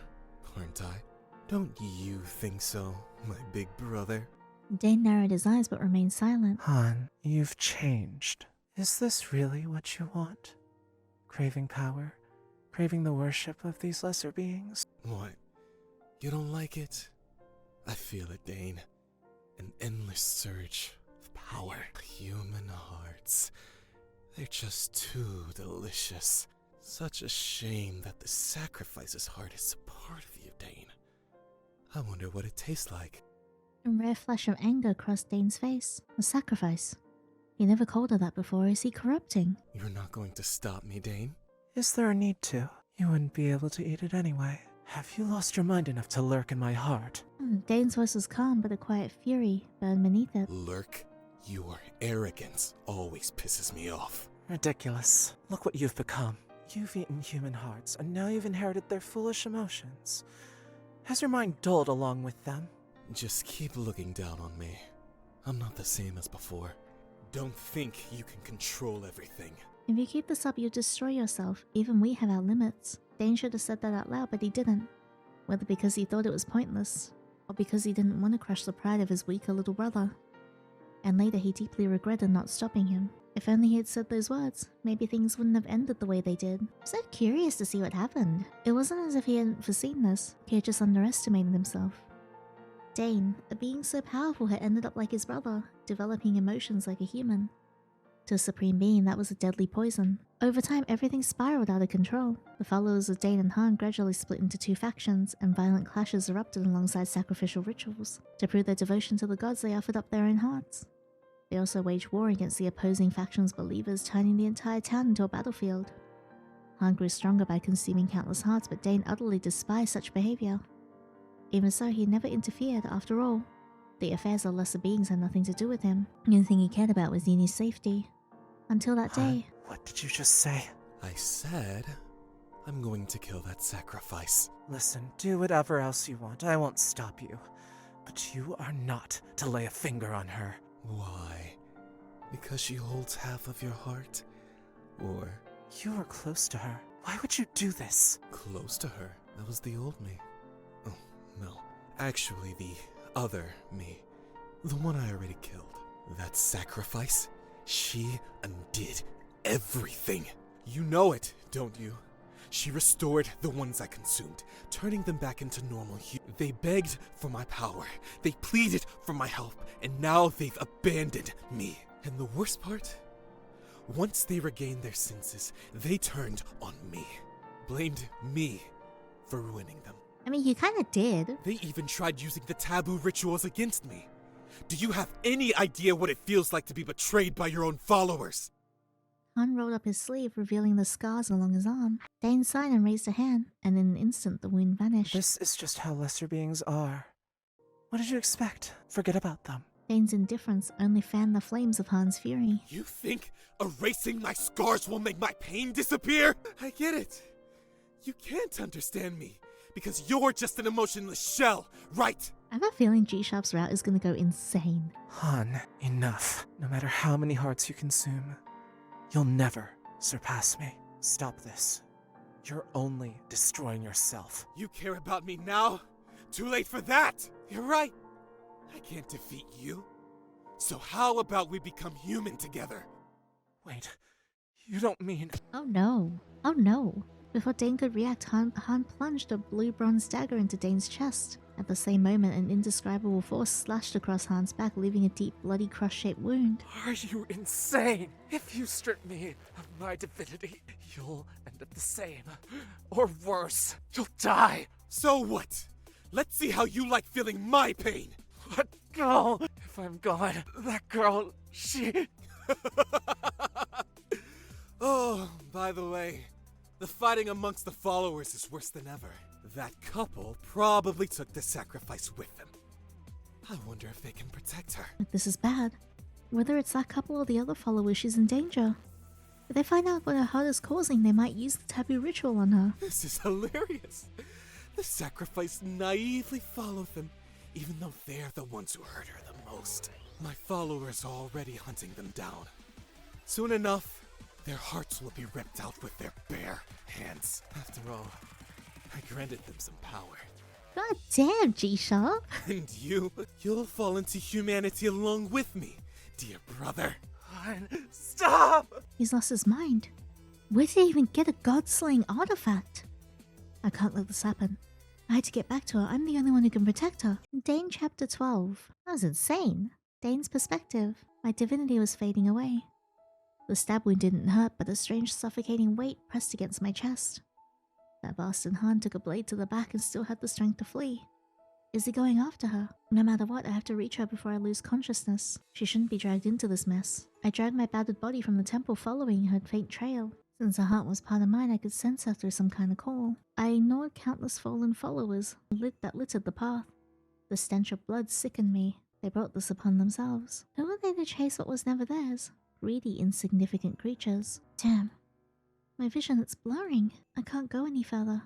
aren't I? Don't you think so, my big brother? Dane narrowed his eyes but remained silent. Han, you've changed. Is this really what you want? Craving power? Craving the worship of these lesser beings? What? You don't like it? I feel it, Dane. An endless surge of power. Human hearts. They're just too delicious. Such a shame that the sacrifice's heart is a part of you, Dane. I wonder what it tastes like. A rare flash of anger crossed Dane's face. A sacrifice. He never called her that before. Is he corrupting? You're not going to stop me, Dane? Is there a need to? You wouldn't be able to eat it anyway. Have you lost your mind enough to lurk in my heart? Dane's voice was calm, but a quiet fury burned beneath it. Lurk? Your arrogance always pisses me off. Ridiculous. Look what you've become. You've eaten human hearts, and now you've inherited their foolish emotions. Has your mind dulled along with them? Just keep looking down on me. I'm not the same as before. Don't think you can control everything. If you keep this up, you'll destroy yourself. Even we have our limits. Dane should have said that out loud, but he didn't. Whether because he thought it was pointless, or because he didn't want to crush the pride of his weaker little brother. And later he deeply regretted not stopping him. If only he had said those words, maybe things wouldn't have ended the way they did. I'm so curious to see what happened. It wasn't as if he hadn't foreseen this. He had just underestimated himself. Dane, a being so powerful, had ended up like his brother, developing emotions like a human. To a supreme being, that was a deadly poison. Over time, everything spiraled out of control. The followers of Dane and Han gradually split into two factions, and violent clashes erupted alongside sacrificial rituals. To prove their devotion to the gods, they offered up their own hearts. They also waged war against the opposing factions' believers, turning the entire town into a battlefield. Han grew stronger by consuming countless hearts, but Dane utterly despised such behavior. Even so, he never interfered. After all, the affairs of lesser beings had nothing to do with him. The only thing he cared about was Yinny's safety. Until that day. What did you just say? I said, I'm going to kill that sacrifice. Listen, do whatever else you want. I won't stop you. But you are not to lay a finger on her. Why? Because she holds half of your heart? Or You were close to her. Why would you do this? close to her? That was the old me. Oh, no. Actually, the other me. The one I already killed. That sacrifice? She undid everything. You know it, don't you? She restored the ones I consumed, turning them back into normal humans. They begged for my power. They pleaded for my help, and now they've abandoned me. And the worst part? Once they regained their senses, they turned on me. Blamed me for ruining them. I mean, you kind of did. They even tried using the taboo rituals against me. Do you have any idea what it feels like to be betrayed by your own followers? Han rolled up his sleeve, revealing the scars along his arm. Dane sighed and raised a hand, and in an instant the wound vanished. This is just how lesser beings are. What did you expect? Forget about them. Dane's indifference only fanned the flames of Han's fury. You think erasing my scars will make my pain disappear? I get it. You can't understand me because you're just an emotionless shell, right? I have a feeling G-Sharp's route is going to go insane. Han, enough. No matter how many hearts you consume, you'll never surpass me. Stop this. You're only destroying yourself. You care about me now? Too late for that! You're right. I can't defeat you. So how about we become human together? Wait, you don't mean... Oh no. Oh no. Before Dane could react, Han plunged a blue bronze dagger into Dane's chest. At the same moment, an indescribable force slashed across Han's back, leaving a deep, bloody cross-shaped wound. Are you insane? If you strip me of my divinity, you'll end up the same. Or worse, you'll die. So what? Let's see how you like feeling my pain. Let go. If I'm gone, that girl, she... Oh, by the way, the fighting amongst the followers is worse than ever. That couple probably took the sacrifice with them. I wonder if they can protect her. This is bad. Whether it's that couple or the other followers, she's in danger. If they find out what her hurt is causing, they might use the taboo ritual on her. This is hilarious. The sacrifice naively followed them, even though they're the ones who hurt her the most. My followers are already hunting them down. Soon enough, their hearts will be ripped out with their bare hands. After all, I granted them some power. God damn, G-Sharp. And you'll fall into humanity along with me, dear brother. Han, stop! He's lost his mind. Where did he even get a god-slaying artifact? I can't let this happen. I had to get back to her. I'm the only one who can protect her. Dane Chapter 12. That was insane. Dane's perspective. My divinity was fading away. The stab wound didn't hurt, but a strange suffocating weight pressed against my chest. That bastard Han took a blade to the back and still had the strength to flee. Is he going after her? No matter what, I have to reach her before I lose consciousness. She shouldn't be dragged into this mess. I dragged my battered body from the temple following her faint trail. Since her heart was part of mine, I could sense her through some kind of call. I ignored countless fallen followers that littered the path. The stench of blood sickened me. They brought this upon themselves. Who were they to chase what was never theirs? Greedy, insignificant creatures. Damn. My vision, it's blurring. I can't go any further.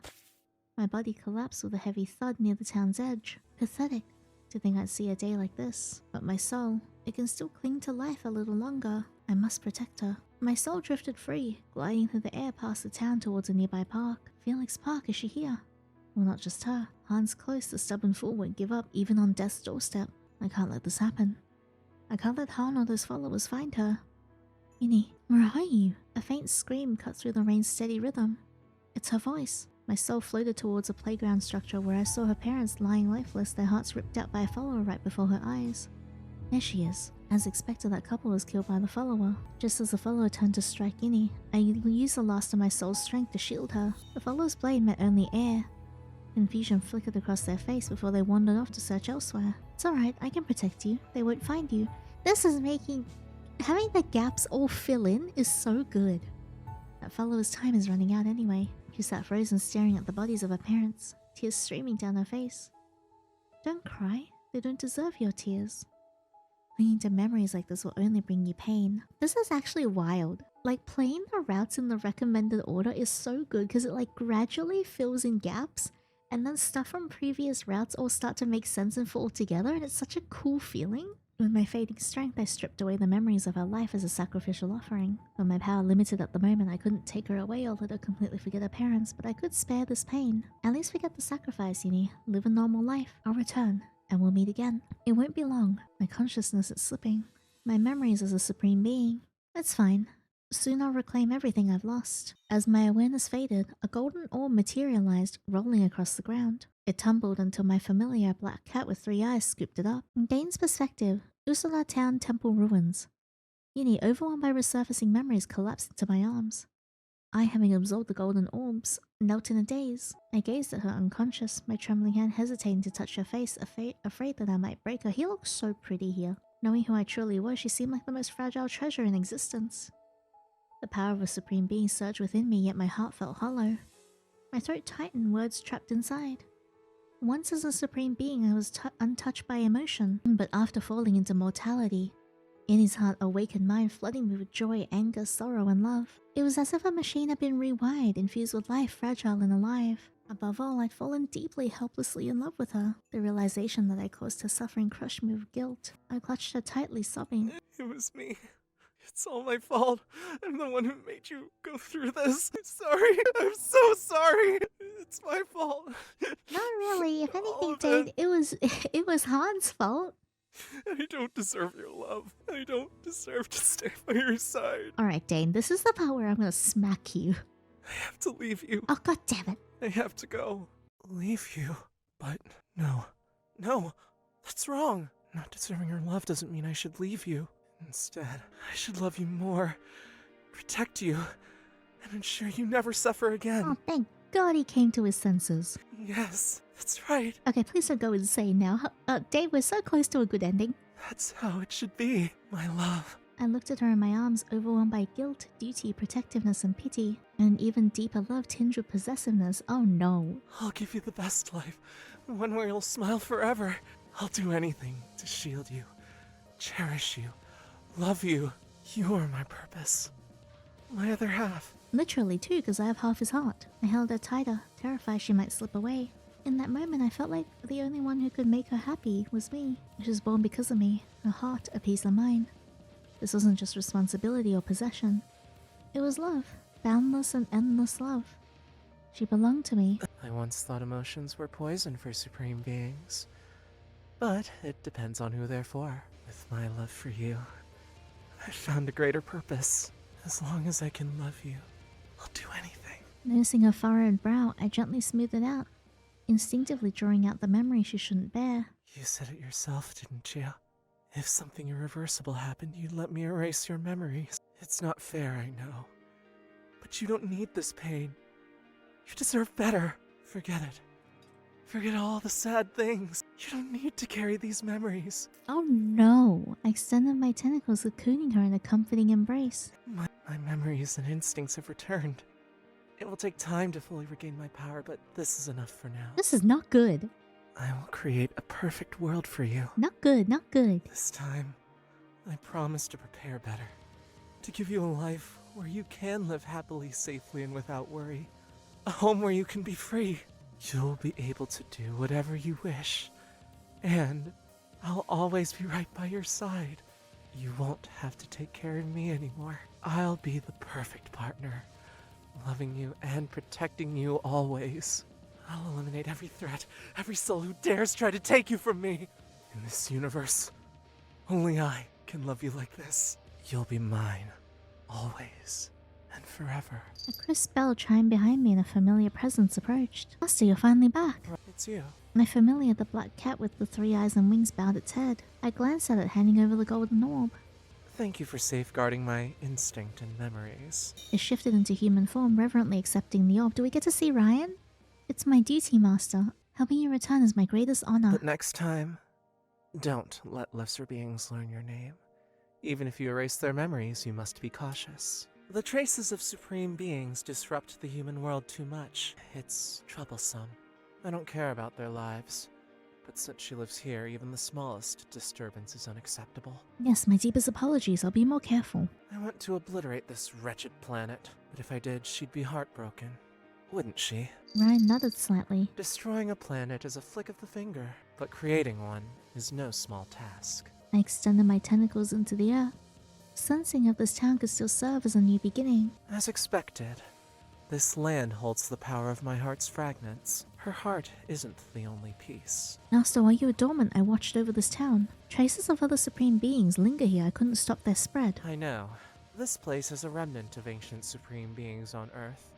My body collapsed with a heavy thud near the town's edge. Pathetic to think I'd see a day like this. But my soul, it can still cling to life a little longer. I must protect her. My soul drifted free, gliding through the air past the town towards a nearby park. Felix Park, is she here? Well, not just her. Han's close, the stubborn fool won't give up, even on death's doorstep. I can't let this happen. I can't let Han or those followers find her. Yinny, where are you? A faint scream cut through the rain's steady rhythm. It's her voice. My soul floated towards a playground structure where I saw her parents lying lifeless, their hearts ripped out by a follower right before her eyes. There she is. As expected, that couple was killed by the follower. Just as the follower turned to strike Yinny, I used the last of my soul's strength to shield her. The follower's blade met only air. Confusion flickered across their face before they wandered off to search elsewhere. It's alright, I can protect you. They won't find you. This is making... Having the gaps all fill in is so good. That follower's time is running out anyway. She sat frozen, staring at the bodies of her parents, tears streaming down her face. Don't cry. They don't deserve your tears. Clinging to memories like this will only bring you pain. This is actually wild. Like, playing the routes in the recommended order is so good because it like gradually fills in gaps, and then stuff from previous routes all start to make sense and fall together, and it's such a cool feeling. With my fading strength, I stripped away the memories of her life as a sacrificial offering. With my power limited at the moment, I couldn't take her away or let her completely forget her parents, but I could spare this pain. At least forget the sacrifice, Yinny. Live a normal life. I'll return, and we'll meet again. It won't be long. My consciousness is slipping. My memories as a supreme being. It's fine. Soon I'll reclaim everything I've lost. As my awareness faded, a golden orb materialized, rolling across the ground. It tumbled until my familiar black cat with 3 eyes scooped it up. From Dane's perspective, Usodar town temple ruins. Yinny, overwhelmed by resurfacing memories, collapsed into my arms. I, having absorbed the golden orbs, knelt in a daze. I gazed at her unconscious, my trembling hand hesitating to touch her face, afraid that I might break her. He looks so pretty here. Knowing who I truly was, she seemed like the most fragile treasure in existence. The power of a supreme being surged within me, yet my heart felt hollow. My throat tightened, words trapped inside. Once as a supreme being, I was untouched by emotion, but after falling into mortality, in his heart awakened mind flooding me with joy, anger, sorrow, and love. It was as if a machine had been rewired, infused with life, fragile and alive. Above all, I'd fallen deeply, helplessly in love with her. The realization that I caused her suffering crushed me with guilt. I clutched her tightly, sobbing. It was me. It's all my fault. I'm the one who made you go through this. I'm sorry. I'm so sorry. It's my fault. Not really. If All anything, of Dane, it was Han's fault. I don't deserve your love. I don't deserve to stay by your side. Alright, Dane, this is the part where I'm gonna smack you. I have to leave you. Oh, god damn it. I have to go. Leave you. But no. No. That's wrong. Not deserving your love doesn't mean I should leave you. Instead, I should love you more, protect you, and ensure you never suffer again. Oh, thank god he came to his senses. Yes, that's right. Okay, please don't go insane now. Dane, we're so close to a good ending. That's how it should be, my love. I looked at her in my arms, overwhelmed by guilt, duty, protectiveness, and pity. And an even deeper love tinged with possessiveness. Oh no. I'll give you the best life, one where you'll smile forever. I'll do anything to shield you, cherish you, love you. You are my purpose. My other half. Literally too, because I have half his heart. I held her tighter, terrified she might slip away. In that moment, I felt like the only one who could make her happy was me. She was born because of me, her heart a piece of mine. This wasn't just responsibility or possession. It was love, boundless and endless love. She belonged to me. I once thought emotions were poison for supreme beings. But it depends on who they're for. With my love for you, I found a greater purpose. As long as I can love you, I'll do anything. Noticing her furrowed brow, I gently smoothed it out, instinctively drawing out the memory she shouldn't bear. You said it yourself, didn't you? If something irreversible happened, you'd let me erase your memories. It's not fair, I know. But you don't need this pain. You deserve better. Forget it. Forget all the sad things. You don't need to carry these memories. Oh no! I extended my tentacles, cocooning her in a comforting embrace. My memories and instincts have returned. It will take time to fully regain my power, but this is enough for now. This is not good. I will create a perfect world for you. Not good, not good. This time, I promise to prepare better. To give you a life where you can live happily, safely, and without worry. A home where you can be free. You'll be able to do whatever you wish. And I'll always be right by your side. You won't have to take care of me anymore. I'll be the perfect partner, loving you and protecting you always. I'll eliminate every threat, every soul who dares try to take you from me. In this universe, only I can love you like this. You'll be mine, always and forever. A crisp bell chimed behind me and a familiar presence approached. Master, you're finally back. It's you. My familiar, the black cat with the 3 eyes and wings, bowed its head. I glanced at it, handing over the golden orb. Thank you for safeguarding my instinct and memories. It shifted into human form, reverently accepting the orb. Do we get to see Ryan? It's my duty, Master. Helping you return is my greatest honor. But next time, don't let lesser beings learn your name. Even if you erase their memories, you must be cautious. The traces of supreme beings disrupt the human world too much. It's troublesome. I don't care about their lives. but since she lives here, even the smallest disturbance is unacceptable. Yes, my deepest apologies. I'll be more careful. I want to obliterate this wretched planet, but if I did, she'd be heartbroken. Wouldn't she? Ryan nodded slightly. Destroying a planet is a flick of the finger, but creating one is no small task. I extended my tentacles into the earth, sensing if this town could still serve as a new beginning. As expected, this land holds the power of my heart's fragments. Her heart isn't the only piece. Master, while you were dormant, I watched over this town. Traces of other supreme beings linger here. I couldn't stop their spread. I know. This place is a remnant of ancient supreme beings on Earth.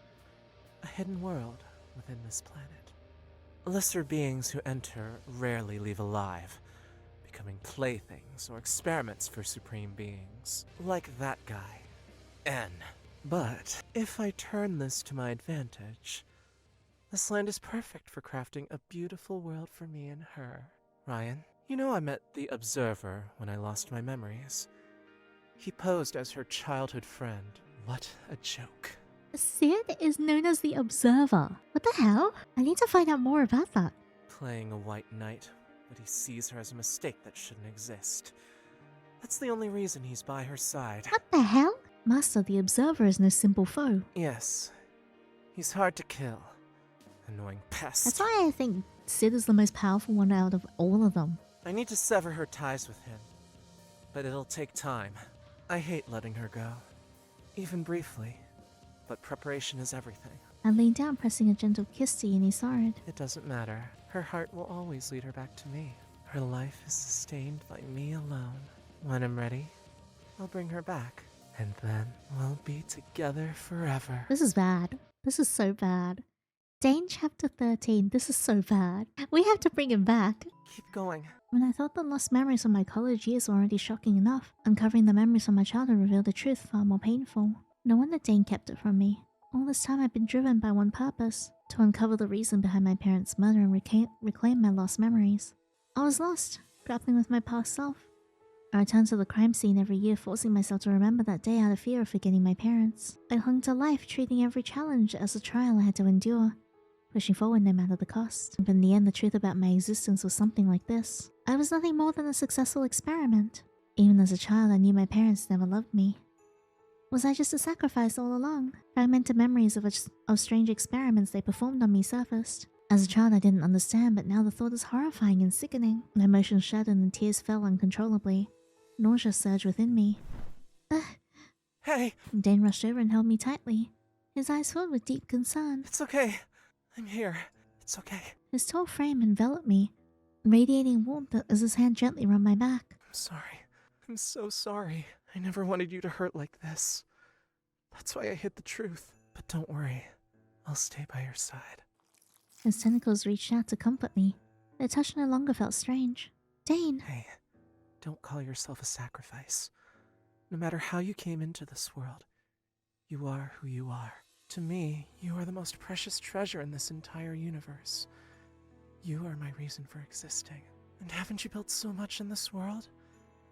A hidden world within this planet. Lesser beings who enter rarely leave alive, becoming playthings or experiments for supreme beings. Like that guy, N. But if I turn this to my advantage, this land is perfect for crafting a beautiful world for me and her. Ryan, you know I met the Observer when I lost my memories. He posed as her childhood friend. What a joke. Sid is known as the Observer. What the hell? I need to find out more about that. Playing a white knight, but he sees her as a mistake that shouldn't exist. That's the only reason he's by her side. What the hell? Master, the Observer is no simple foe. Yes. He's hard to kill. Annoying pest. That's why I think Sid is the most powerful one out of all of them. I need to sever her ties with him. But it'll take time. I hate letting her go. Even briefly. But preparation is everything. I leaned down, pressing a gentle kiss to Yinny's forehead. It doesn't matter. Her heart will always lead her back to me. Her life is sustained by me alone. When I'm ready, I'll bring her back. And then we'll be together forever. This is bad. This is so bad. Dane Chapter 13. This is so bad. We have to bring him back. Keep going. When I thought the lost memories of my college years were already shocking enough, uncovering the memories of my childhood revealed the truth far more painful. No wonder Dane kept it from me. All this time I've been driven by one purpose, to uncover the reason behind my parents' murder and reclaim my lost memories. I was lost, grappling with my past self. I returned to the crime scene every year, forcing myself to remember that day out of fear of forgetting my parents. I hung to life, treating every challenge as a trial I had to endure, pushing forward no matter the cost. But in the end, the truth about my existence was something like this. I was nothing more than a successful experiment. Even as a child, I knew my parents never loved me. Was I just a sacrifice all along? Fragmented memories of strange experiments they performed on me surfaced. As a child, I didn't understand, but now the thought is horrifying and sickening. My emotions shattered and tears fell uncontrollably. Nausea surged within me. Hey! Dane rushed over and held me tightly, his eyes filled with deep concern. It's okay. I'm here. It's okay. His tall frame enveloped me, radiating warmth as his hand gently rubbed my back. I'm sorry. I'm so sorry. I never wanted you to hurt like this. That's why I hid the truth. But don't worry. I'll stay by your side. His tentacles reached out to comfort me. Their touch no longer felt strange. Dane! Hey, don't call yourself a sacrifice. No matter how you came into this world, you are who you are. To me, you are the most precious treasure in this entire universe. You are my reason for existing. And haven't you built so much in this world?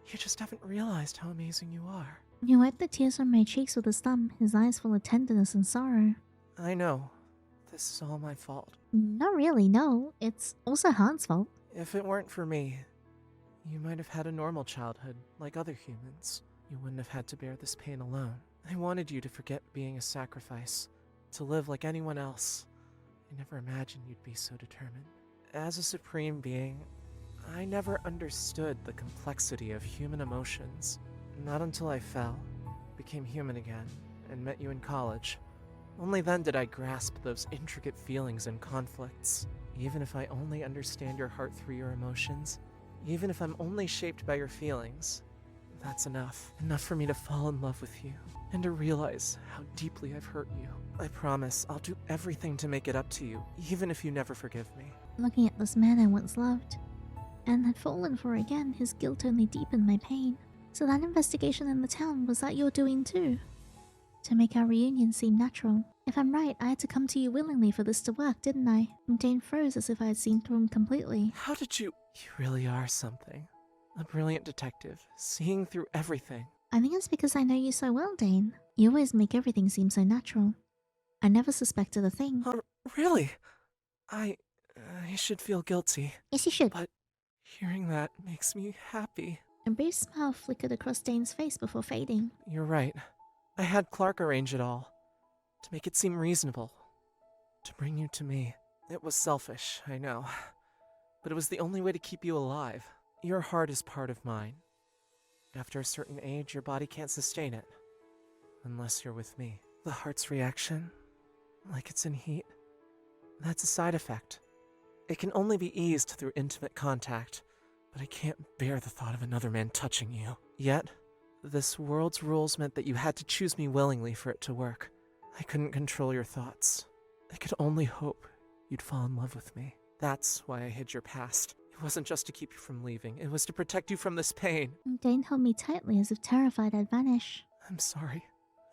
You just haven't realized how amazing you are. He wiped the tears from my cheeks with his thumb, his eyes full of tenderness and sorrow. I know. This is all my fault. Not really, no. It's also Han's fault. If it weren't for me, you might have had a normal childhood, like other humans. You wouldn't have had to bear this pain alone. I wanted you to forget being a sacrifice, to live like anyone else. I never imagined you'd be so determined. As a supreme being, I never understood the complexity of human emotions. Not until I fell, became human again, and met you in college. Only then did I grasp those intricate feelings and conflicts. Even if I only understand your heart through your emotions, even if I'm only shaped by your feelings, that's enough. Enough for me to fall in love with you, and to realize how deeply I've hurt you. I promise I'll do everything to make it up to you, even if you never forgive me. Looking at this man I once loved, and had fallen for again, his guilt only deepened my pain. So that investigation in the town, was that your doing too? To make our reunion seem natural. If I'm right, I had to come to you willingly for this to work, didn't I? And Dane froze as if I had seen through him completely. How did you... You really are something. A brilliant detective, seeing through everything. I think it's because I know you so well, Dane. You always make everything seem so natural. I never suspected a thing. Really? I I should feel guilty, Yes, you should. but hearing that makes me happy. A brief smile flickered across Dane's face before fading. You're right. I had Clark arrange it all, to make it seem reasonable, to bring you to me. It was selfish, I know, but it was the only way to keep you alive. Your heart is part of mine. After a certain age, your body can't sustain it, unless you're with me. The heart's reaction, like it's in heat, that's a side effect. It can only be eased through intimate contact, but I can't bear the thought of another man touching you. Yet, this world's rules meant that you had to choose me willingly for it to work. I couldn't control your thoughts. I could only hope you'd fall in love with me. That's why I hid your past. It wasn't just to keep you from leaving, it was to protect you from this pain. Dane held me tightly as if terrified I'd vanish. I'm sorry.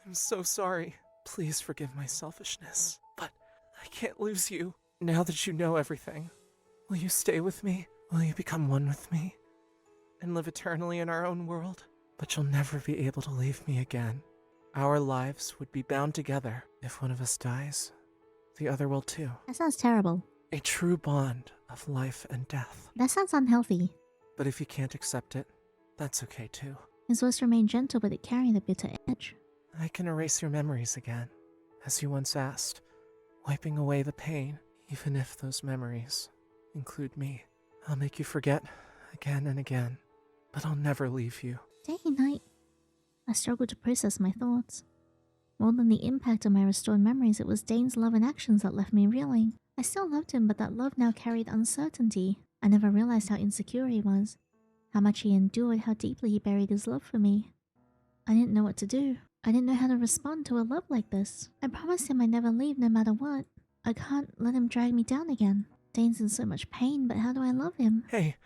I'm so sorry. Please forgive my selfishness. But I can't lose you. Now that you know everything, will you stay with me? Will you become one with me? And live eternally in our own world? But you'll never be able to leave me again. Our lives would be bound together. If one of us dies, the other will too. That sounds terrible. A true bond of life and death. That sounds unhealthy. But if you can't accept it, that's okay too. His voice remained gentle, but it carried a bitter edge. I can erase your memories again, as you once asked, wiping away the pain, even if those memories include me. I'll make you forget again and again, but I'll never leave you. Dane, I struggled to process my thoughts. More than the impact of my restored memories, it was Dane's love and actions that left me reeling. I still loved him, but that love now carried uncertainty. I never realized how insecure he was, how much he endured, how deeply he buried his love for me. I didn't know what to do. I didn't know how to respond to a love like this. I promised him I'd never leave no matter what. I can't let him drag me down again. Dane's in so much pain, but how do I love him? Hey,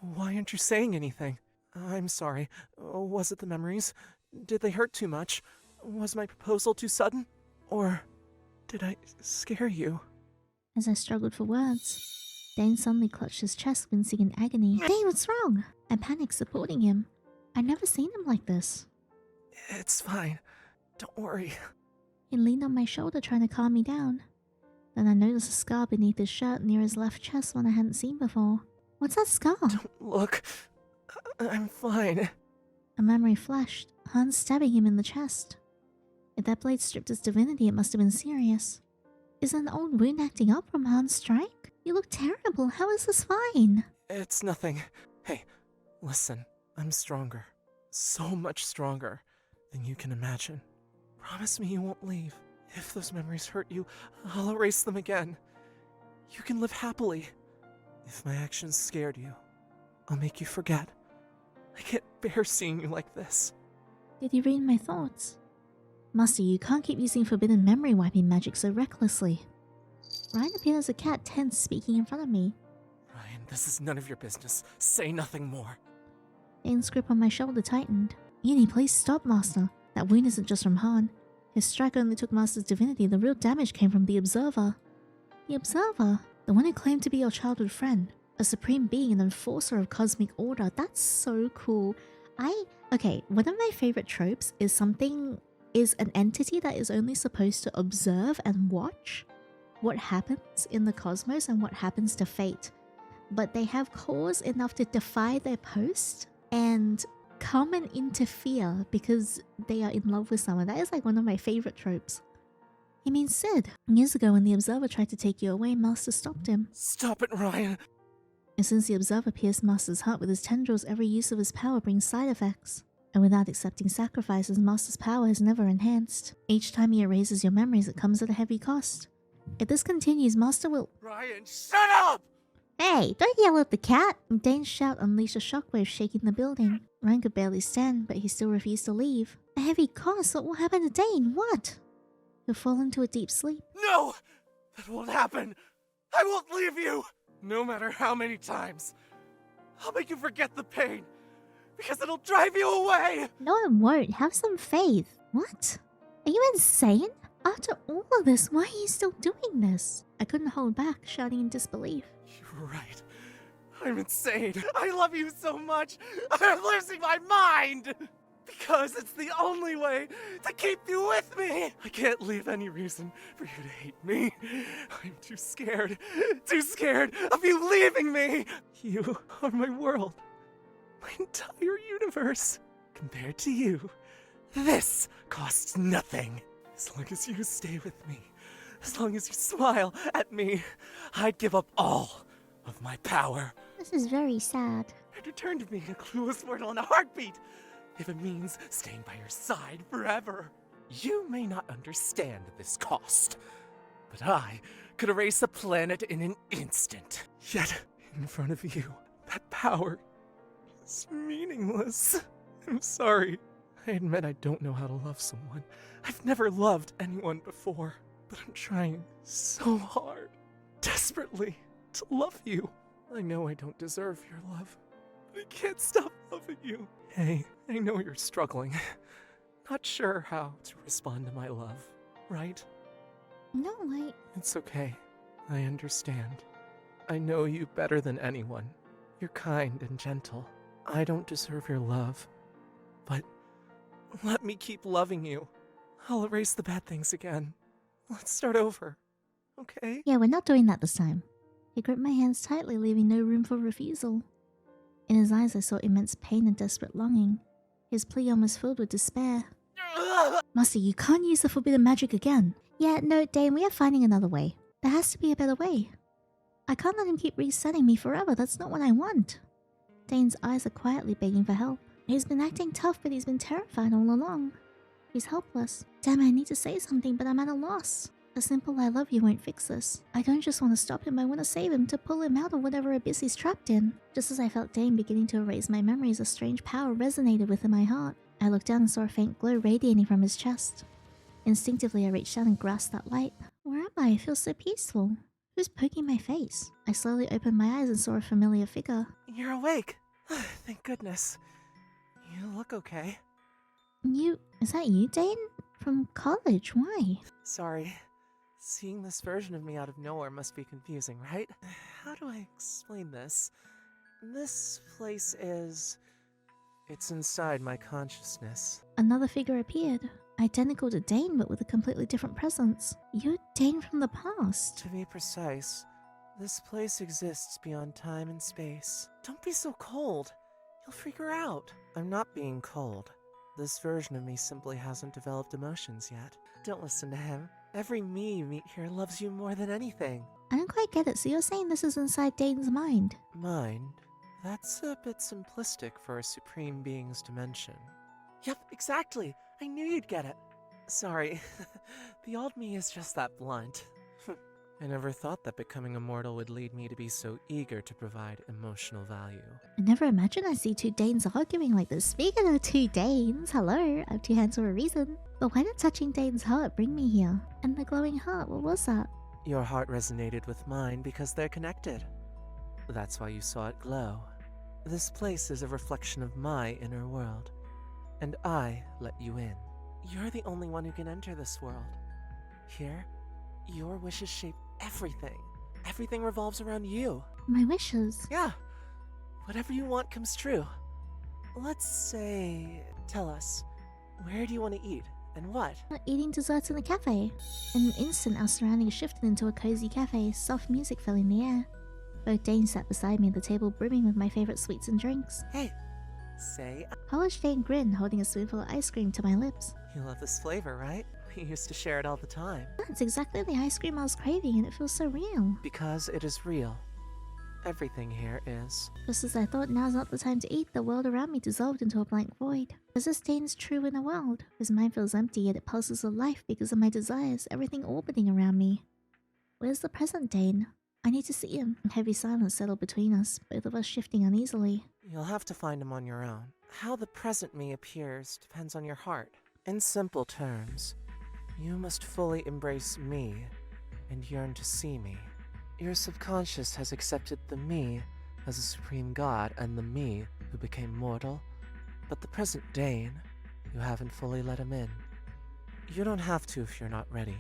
why aren't you saying anything? I'm sorry. Was it the memories? Did they hurt too much? Was my proposal too sudden? Or did I scare you? As I struggled for words, Dane suddenly clutched his chest, wincing in agony. Dane, what's wrong? I panicked, supporting him. I'd never seen him like this. It's fine. Don't worry. He leaned on my shoulder, trying to calm me down. Then I noticed a scar beneath his shirt near his left chest, one I hadn't seen before. What's that scar? Don't look. I'm fine. A memory flashed, Hans stabbing him in the chest. If that blade stripped his divinity, it must have been serious. Is an old wound acting up from Hans' strike? You look terrible. How is this fine? It's nothing. Hey, listen. I'm stronger. So much stronger than you can imagine. Promise me you won't leave. If those memories hurt you, I'll erase them again. You can live happily. If my actions scared you, I'll make you forget. I can't bear seeing you like this. Did you read my thoughts? Master, you can't keep using forbidden memory wiping magic so recklessly. Ryan appeared as a cat, tense, speaking in front of me. Ryan, this is none of your business. Say nothing more. Dane's grip on my shoulder tightened. Yinny, please stop, Master. That wound isn't just from Han. His strike only took Master's divinity. The real damage came from the Observer. The Observer? The one who claimed to be your childhood friend. A supreme being, an enforcer of cosmic order. That's so cool. Okay, one of my favorite tropes is an entity that is only supposed to observe and watch what happens in the cosmos and what happens to fate. But they have cause enough to defy their post and come and interfere because they are in love with someone. That is like one of my favorite tropes. He means Sid. Years ago when the Observer tried to take you away, Master stopped him. Stop it, Ryan. And since the Observer pierced Master's heart with his tendrils, every use of his power brings side effects. And without accepting sacrifices, Master's power is never enhanced. Each time he erases your memories, it comes at a heavy cost. If this continues, Master will— Ryan, shut up! Hey, don't yell at the cat! Dane's shout unleashed a shockwave shaking the building. Ryan could barely stand, but he still refused to leave. A heavy cost? What will happen to Dane? What? He'll fall into a deep sleep. No! That won't happen! I won't leave you! No matter how many times. I'll make you forget the pain. Because it'll drive you away! No, it won't. Have some faith. What? Are you insane? After all of this, why are you still doing this? I couldn't hold back, shouting in disbelief. You're right. I'm insane. I love you so much. I'm losing my mind! Because it's the only way to keep you with me! I can't leave any reason for you to hate me. I'm too scared of you leaving me! You are my world, my entire universe. Compared to you, this costs nothing. As long as you stay with me, as long as you smile at me, I'd give up all of my power. This is very sad. I'd return to being a clueless mortal in a heartbeat, if it means staying by your side forever. You may not understand this cost, but I could erase a planet in an instant. Yet, in front of you, that power is meaningless. I'm sorry. I admit I don't know how to love someone. I've never loved anyone before, but I'm trying so hard, desperately, to love you. I know I don't deserve your love, but I can't stop loving you. Hey, I know you're struggling. Not sure how to respond to my love, right? No, It's okay. I understand. I know you better than anyone. You're kind and gentle. I don't deserve your love, but let me keep loving you. I'll erase the bad things again. Let's start over, okay? Yeah, we're not doing that this time. He gripped my hands tightly, leaving no room for refusal. In his eyes I saw immense pain and desperate longing. His plea almost filled with despair. Master, you can't use the forbidden magic again. Yeah, no, Dane, we are finding another way. There has to be a better way. I can't let him keep resetting me forever, that's not what I want. Dane's eyes are quietly begging for help. He's been acting tough, but he's been terrified all along. He's helpless. Damn, I need to say something, but I'm at a loss. A simple I love you won't fix this. I don't just want to stop him, I want to save him, to pull him out of whatever abyss he's trapped in. Just as I felt Dane beginning to erase my memories, a strange power resonated within my heart. I looked down and saw a faint glow radiating from his chest. Instinctively, I reached out and grasped that light. Where am I? I feel so peaceful. Who's poking my face? I slowly opened my eyes and saw a familiar figure. You're awake. Thank goodness. You look okay. Is that you, Dane? From college, why? Sorry. Seeing this version of me out of nowhere must be confusing, right? How do I explain this? This place is... it's inside my consciousness. Another figure appeared. Identical to Dane, but with a completely different presence. You're Dane from the past. To be precise, this place exists beyond time and space. Don't be so cold. You'll freak her out. I'm not being cold. This version of me simply hasn't developed emotions yet. Don't listen to him. Every me you meet here loves you more than anything. I don't quite get it, so you're saying this is inside Dane's mind? Mind? That's a bit simplistic for a supreme being's to mention. Yep, exactly. I knew you'd get it. Sorry. The old me is just that blunt. I never thought that becoming immortal would lead me to be so eager to provide emotional value. I never imagined I'd see two Danes arguing like this. Speaking of two Danes, hello, I have two hands for a reason. But why did touching Dane's heart bring me here? And the glowing heart, what was that? Your heart resonated with mine because they're connected. That's why you saw it glow. This place is a reflection of my inner world, and I let you in. You're the only one who can enter this world. Here, your wishes shape everything. Everything revolves around you. My wishes? Yeah. Whatever you want comes true. Let's say, tell us, where do you want to eat, and what? Eating desserts in a cafe. In an instant, our surroundings shifted into a cozy cafe, soft music filling the air. Both Danes sat beside me at the table, brimming with my favorite sweets and drinks. Hey, say... College Dane grinned, holding a spoonful of ice cream to my lips. You love this flavor, right? We used to share it all the time. That's exactly the ice cream I was craving, and it feels so real. Because it is real. Everything here is. Just as I thought now's not the time to eat, the world around me dissolved into a blank void. Is this Dane's true inner world? His mind feels empty, yet it pulses with life because of my desires, everything orbiting around me. Where's the present Dane? I need to see him. Heavy silence settled between us, both of us shifting uneasily. You'll have to find him on your own. How the present me appears depends on your heart. In simple terms, you must fully embrace me and yearn to see me. Your subconscious has accepted the me as a supreme god and the me who became mortal, but the present Dane, you haven't fully let him in. You don't have to if you're not ready.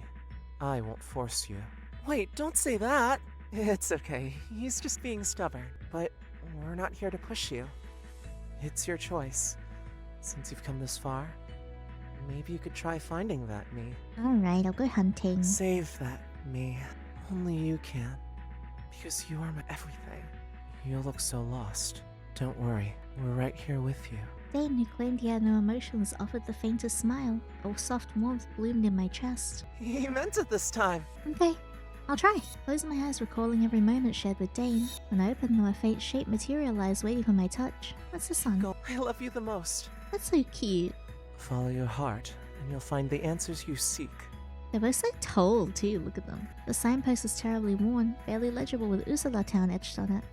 I won't force you. Wait, don't say that! It's okay, he's just being stubborn, but we're not here to push you. It's your choice. Since you've come this far, maybe you could try finding that me. Alright, I'll go hunting. Save that me. Only you can. Because you are my everything. You look so lost. Don't worry, we're right here with you. Dane, who claimed he had no emotions, offered the faintest smile. A soft warmth bloomed in my chest. He meant it this time. Okay, I'll try. Closing my eyes, recalling every moment shared with Dane. When I opened them, a faint shape materialized, waiting for my touch. What's this on? Go. I love you the most. That's so cute. Follow your heart, and you'll find the answers you seek. They're both so tall, too, look at them. The signpost is terribly worn, barely legible with Usodar town etched on it.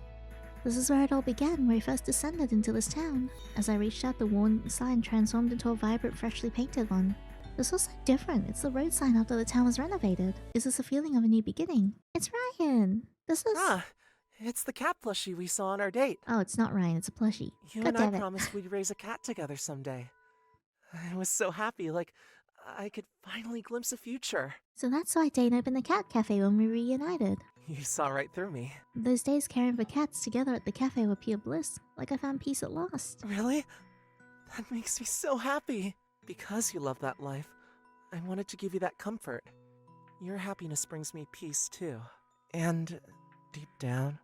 This is where it all began, where he first descended into this town. As I reached out, the worn sign transformed into a vibrant, freshly painted one. This was so different. It's the road sign after the town was renovated. Is this a feeling of a new beginning? It's Ryan! This is... Ah, it's the cat plushie we saw on our date. Oh, it's not Ryan, it's a plushie. You God and I damn it. promised we'd raise a cat together someday. I was so happy, like I could finally glimpse a future. So that's why Dane opened the cat cafe when we reunited. You saw right through me. Those days caring for cats together at the cafe were pure bliss, like I found peace at last. Really? That makes me so happy. Because you love that life, I wanted to give you that comfort. Your happiness brings me peace too. And deep down,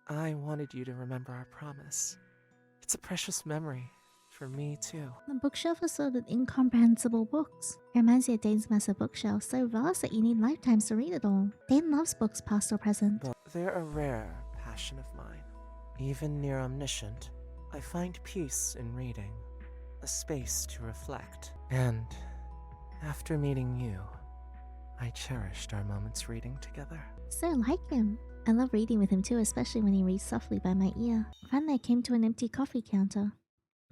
I wanted you to remember our promise. It's a precious memory. For me, too. The bookshelf is filled with incomprehensible books. It reminds me of Dane's massive bookshelf, so vast that you need lifetimes to read it all. Dane loves books, past or present. But they're a rare passion of mine. Even near omniscient, I find peace in reading, a space to reflect. And after meeting you, I cherished our moments reading together. So like him. I love reading with him too, especially when he reads softly by my ear. Finally, I came to an empty coffee counter.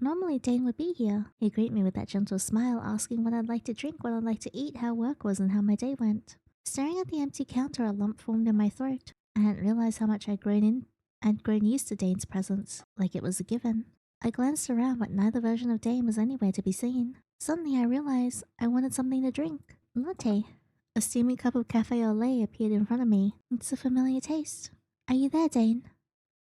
Normally, Dane would be here. He'd greet me with that gentle smile, asking what I'd like to drink, what I'd like to eat, how work was, and how my day went. Staring at the empty counter, a lump formed in my throat. I hadn't realized how much I'd grown used to Dane's presence, like it was a given. I glanced around, but neither version of Dane was anywhere to be seen. Suddenly, I realized I wanted something to drink. Latte. A steaming cup of cafe au lait appeared in front of me. It's a familiar taste. Are you there, Dane?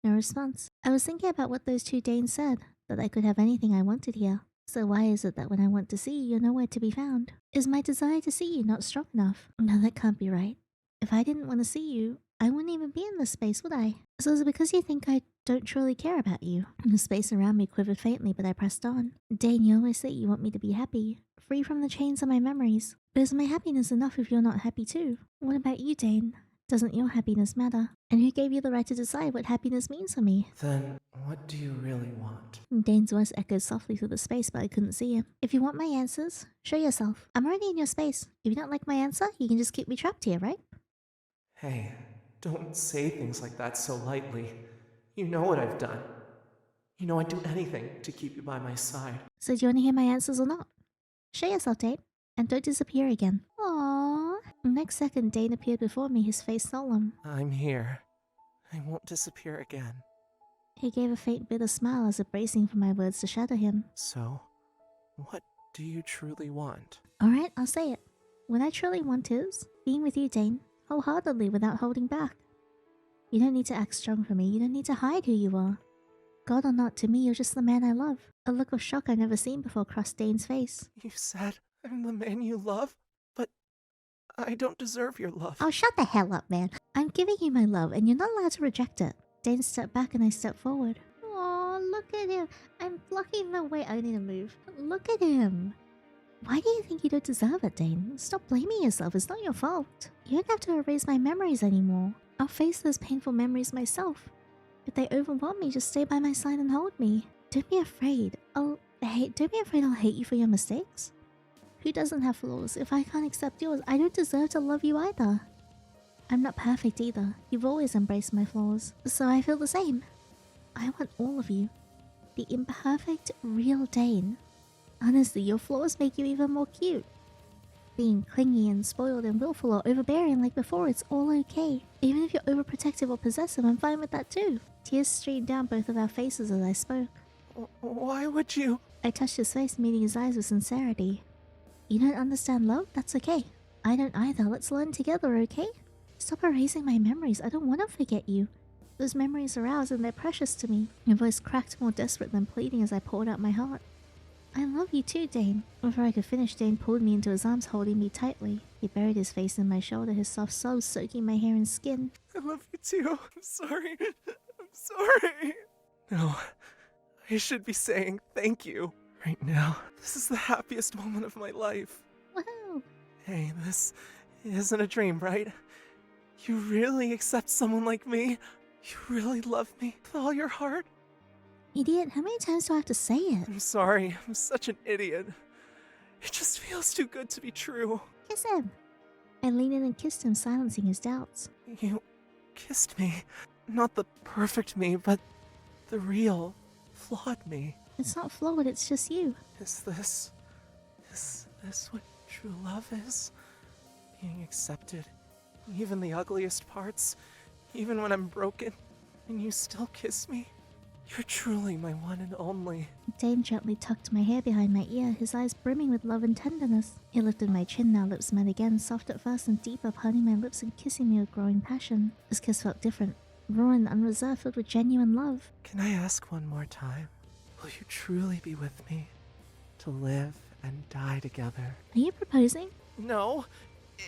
No response. I was thinking about what those two Danes said. That I could have anything I wanted here. So why is it that when I want to see you, you're nowhere to be found? Is my desire to see you not strong enough? No, that can't be right. If I didn't want to see you, I wouldn't even be in this space, would I? So is it because you think I don't truly care about you? The space around me quivered faintly, but I pressed on. Dane, you always say you want me to be happy, free from the chains of my memories. But is my happiness enough if you're not happy too? What about you, Dane? Doesn't your happiness matter? And who gave you the right to decide what happiness means for me? Then, what do you really want? Dane's voice echoed softly through the space, but I couldn't see him. If you want my answers, show yourself. I'm already in your space. If you don't like my answer, you can just keep me trapped here, right? Hey, don't say things like that so lightly. You know what I've done. You know I'd do anything to keep you by my side. So do you want to hear my answers or not? Show yourself, Dane, and don't disappear again. Aww. The next second, Dane appeared before me, his face solemn. I'm here. I won't disappear again. He gave a faint bitter smile as if bracing for my words to shatter him. So, what do you truly want? Alright, I'll say it. What I truly want is being with you, Dane, wholeheartedly without holding back. You don't need to act strong for me, you don't need to hide who you are. God or not, to me, you're just the man I love. A look of shock I've never seen before crossed Dane's face. You said I'm the man you love, but I don't deserve your love. Oh, shut the hell up, man. I'm giving you my love, and you're not allowed to reject it. Dane stepped back and I stepped forward. Aw, look at him. I'm blocking the way. I need to move. Look at him. Why do you think you don't deserve it, Dane? Stop blaming yourself. It's not your fault. You don't have to erase my memories anymore. I'll face those painful memories myself. If they overwhelm me, just stay by my side and hold me. Don't be afraid. Don't be afraid I'll hate you for your mistakes. Who doesn't have flaws? If I can't accept yours, I don't deserve to love you either. I'm not perfect either. You've always embraced my flaws. So I feel the same. I want all of you. The imperfect, real Dane. Honestly, your flaws make you even more cute. Being clingy and spoiled and willful or overbearing like before, it's all okay. Even if you're overprotective or possessive, I'm fine with that too. Tears streamed down both of our faces as I spoke. Why would you? I touched his face, meeting his eyes with sincerity. You don't understand love? That's okay. I don't either. Let's learn together, okay? Stop erasing my memories. I don't want to forget you. Those memories are ours and they're precious to me. Your voice cracked, more desperate than pleading as I poured out my heart. I love you too, Dane. Before I could finish, Dane pulled me into his arms, holding me tightly. He buried his face in my shoulder, his soft sobs soaking my hair and skin. I love you too. I'm sorry. I'm sorry. No, I should be saying thank you right now. This is the happiest moment of my life. Wow. Hey, this isn't a dream, right? You really accept someone like me? You really love me with all your heart? Idiot, how many times do I have to say it? I'm sorry, I'm such an idiot. It just feels too good to be true. Kiss him. I leaned in and kissed him, silencing his doubts. You kissed me. Not the perfect me, but the real, flawed me. It's not flawed, it's just you. Is this what true love is? Being accepted, even the ugliest parts, even when I'm broken, and you still kiss me? You're truly my one and only. Dane gently tucked my hair behind my ear, his eyes brimming with love and tenderness. He lifted my chin, our lips met again, soft at first and deep, upholding my lips and kissing me with growing passion. His kiss felt different, raw and unreserved, filled with genuine love. Can I ask one more time? Will you truly be with me? To live and die together? Are you proposing? No.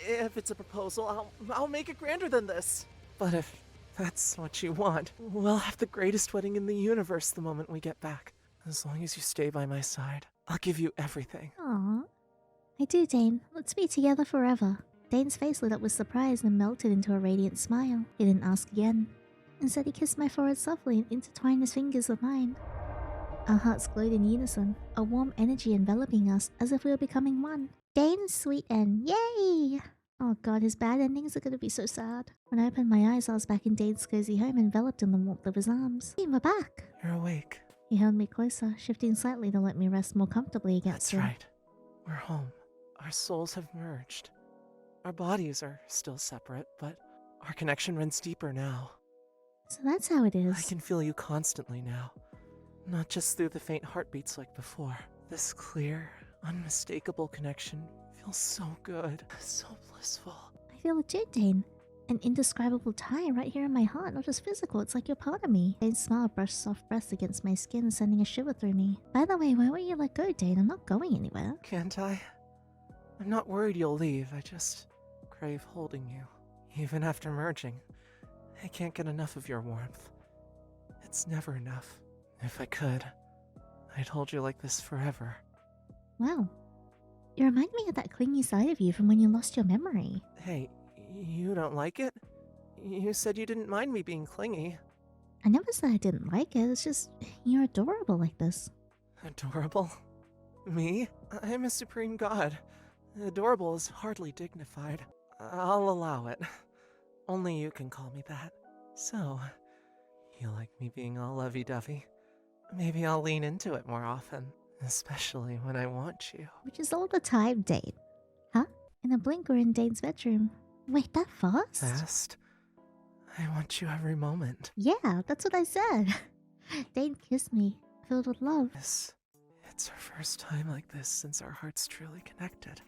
If it's a proposal, I'll make it grander than this. But if that's what you want, we'll have the greatest wedding in the universe the moment we get back. As long as you stay by my side, I'll give you everything. Aww. I do, Dane. Let's be together forever. Dane's face lit up with surprise and melted into a radiant smile. He didn't ask again. Instead, he kissed my forehead softly and intertwined his fingers with mine. Our hearts glowed in unison, a warm energy enveloping us as if we were becoming one. Dane Sweet End, yay! Oh god, his bad endings are gonna be so sad. When I opened my eyes, I was back in Dane's cozy home, enveloped in the warmth of his arms. Hey, we're back! You're awake. He held me closer, shifting slightly to let me rest more comfortably against That's him. right. We're home. Our souls have merged. Our bodies are still separate, but our connection runs deeper now. So that's how it I is. can feel you constantly now. Not just through the faint heartbeats like before. This clear, unmistakable connection feels so good, so blissful. I feel it too, Dane. An indescribable tie right here in my heart, not just physical, it's like you're part of me. Dane's smile brushed soft breath against my skin, sending a shiver through me. By the way, why won't you let go, Dane? I'm not going anywhere. Can't I? I'm not worried you'll leave, I just crave holding you. Even after merging, I can't get enough of your warmth. It's never enough. If I could, I'd hold you like this forever. Wow. You remind me of that clingy side of you from when you lost your memory. Hey, you don't like it? You said you didn't mind me being clingy. I never said I didn't like it, it's just you're adorable like this. Adorable? Me? I'm a supreme god. Adorable is hardly dignified. I'll allow it. Only you can call me that. So, you like me being all lovey-dovey? Maybe I'll lean into it more often, especially when I want you. Which is all the time, Dane. Huh? In a blink, we're in Dane's bedroom. Wait, that fast? Fast? I want you every moment. Yeah, that's what I said. Dane kissed me, filled with love. It's our first time like this since our hearts truly connected.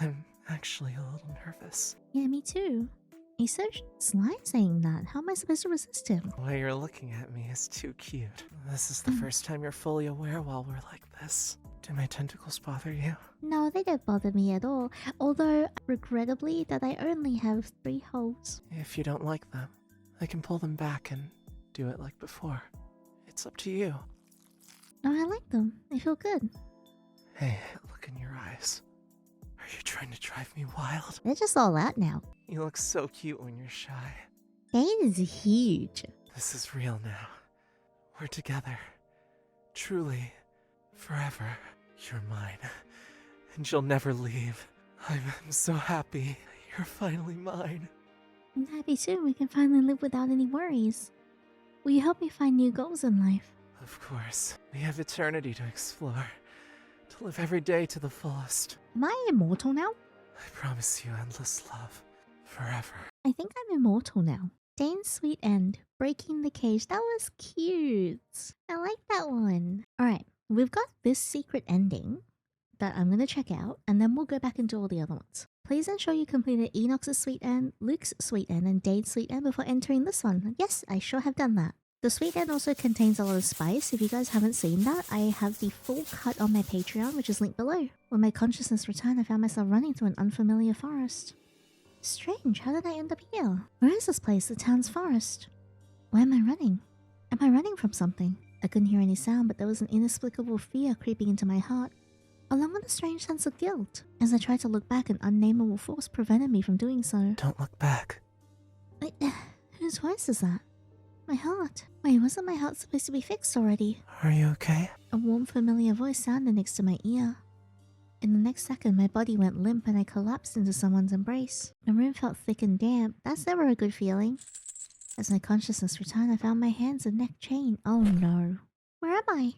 I'm actually a little nervous. Yeah, me too. He's so sly saying that. How am I supposed to resist him? The way you're looking at me is too cute. This is the first time you're fully aware while we're like this. Do my tentacles bother you? No, they don't bother me at all. Although, regrettably, that I only have 3 holes. If you don't like them, I can pull them back and do it like before. It's up to you. No, I like them. They feel good. Hey, look in your eyes. Are you trying to drive me wild? They're just all out now. You look so cute when you're shy. Dane is huge. This is real now. We're together. Truly. Forever. You're mine. And you'll never leave. I'm so happy. You're finally mine. I'm happy soon we can finally live without any worries. Will you help me find new goals in life? Of course. We have eternity to explore. To live every day to the fullest. Am I immortal now? I promise you endless love. Forever. I think I'm immortal now. Dane Sweet End, breaking the cage. That was cute. I like that one. Alright, we've got this secret ending that I'm going to check out, and then we'll go back and do all the other ones. Please ensure you completed Enoch's Sweet End, Luke's Sweet End, and Dane's Sweet End before entering this one. Yes, I sure have done that. The Sweet End also contains a lot of spice. If you guys haven't seen that, I have the full cut on my Patreon, which is linked below. When my consciousness returned, I found myself running through an unfamiliar forest. Strange, how did I end up here? Where is this place? The town's forest. Why am I running? Am I running from something? I couldn't hear any sound, but there was an inexplicable fear creeping into my heart, along with a strange sense of guilt. As I tried to look back, an unnameable force prevented me from doing so. Don't look back. Wait, whose voice is that? My heart. Wait, wasn't my heart supposed to be fixed already? Are you okay? A warm, familiar voice sounded next to my ear. In the next second, my body went limp and I collapsed into someone's embrace. The room felt thick and damp. That's never a good feeling. As my consciousness returned, I found my hands and neck chained. Oh no. Where am I?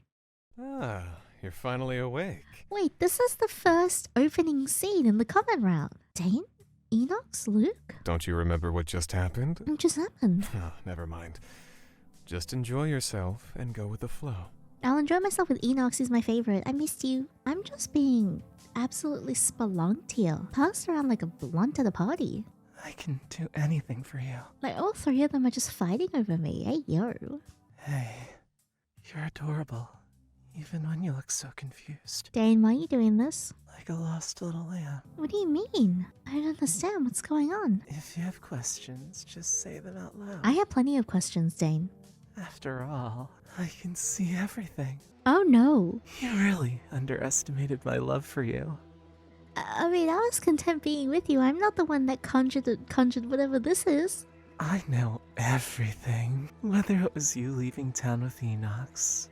Ah, you're finally awake. Wait, this is the first opening scene in the common route. Dane? Enox? Luke? Don't you remember what just happened? What just happened? Oh, never mind. Just enjoy yourself and go with the flow. I'll enjoy myself with Enox. He's my favorite. I missed you. I'm just being absolutely spelunked here. Passed around like a blunt at a party. I can do anything for you. Like all three of them are just fighting over me. Hey, yo. Hey, you're adorable. Even when you look so confused. Dane, why are you doing this? Like a lost little lamb. What do you mean? I don't understand what's going on. If you have questions, just say them out loud. I have plenty of questions, Dane. After all, I can see everything. Oh no. You really underestimated my love for you. I mean, I was content being with you. I'm not the one that conjured whatever this is. I know everything. Whether it was you leaving town with Enox,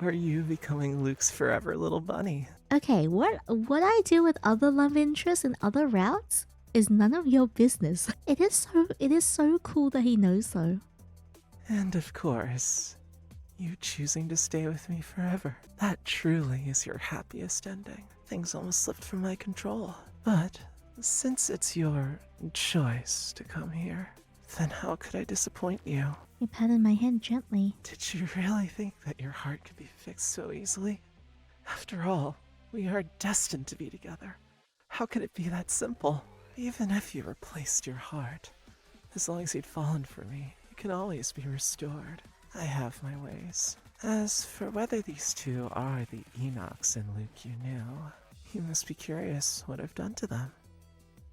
or you becoming Luke's forever little bunny. Okay, what I do with other love interests and other routes is none of your business. It is so cool that he knows though. And of course, you choosing to stay with me forever. That truly is your happiest ending. Things almost slipped from my control. But since it's your choice to come here, then how could I disappoint you? He patted my head gently. Did you really think that your heart could be fixed so easily? After all, we are destined to be together. How could it be that simple? Even if you replaced your heart, as long as you'd fallen for me, you can always be restored. I have my ways. As for whether these two are the Enox and Luke you knew, you must be curious what I've done to them.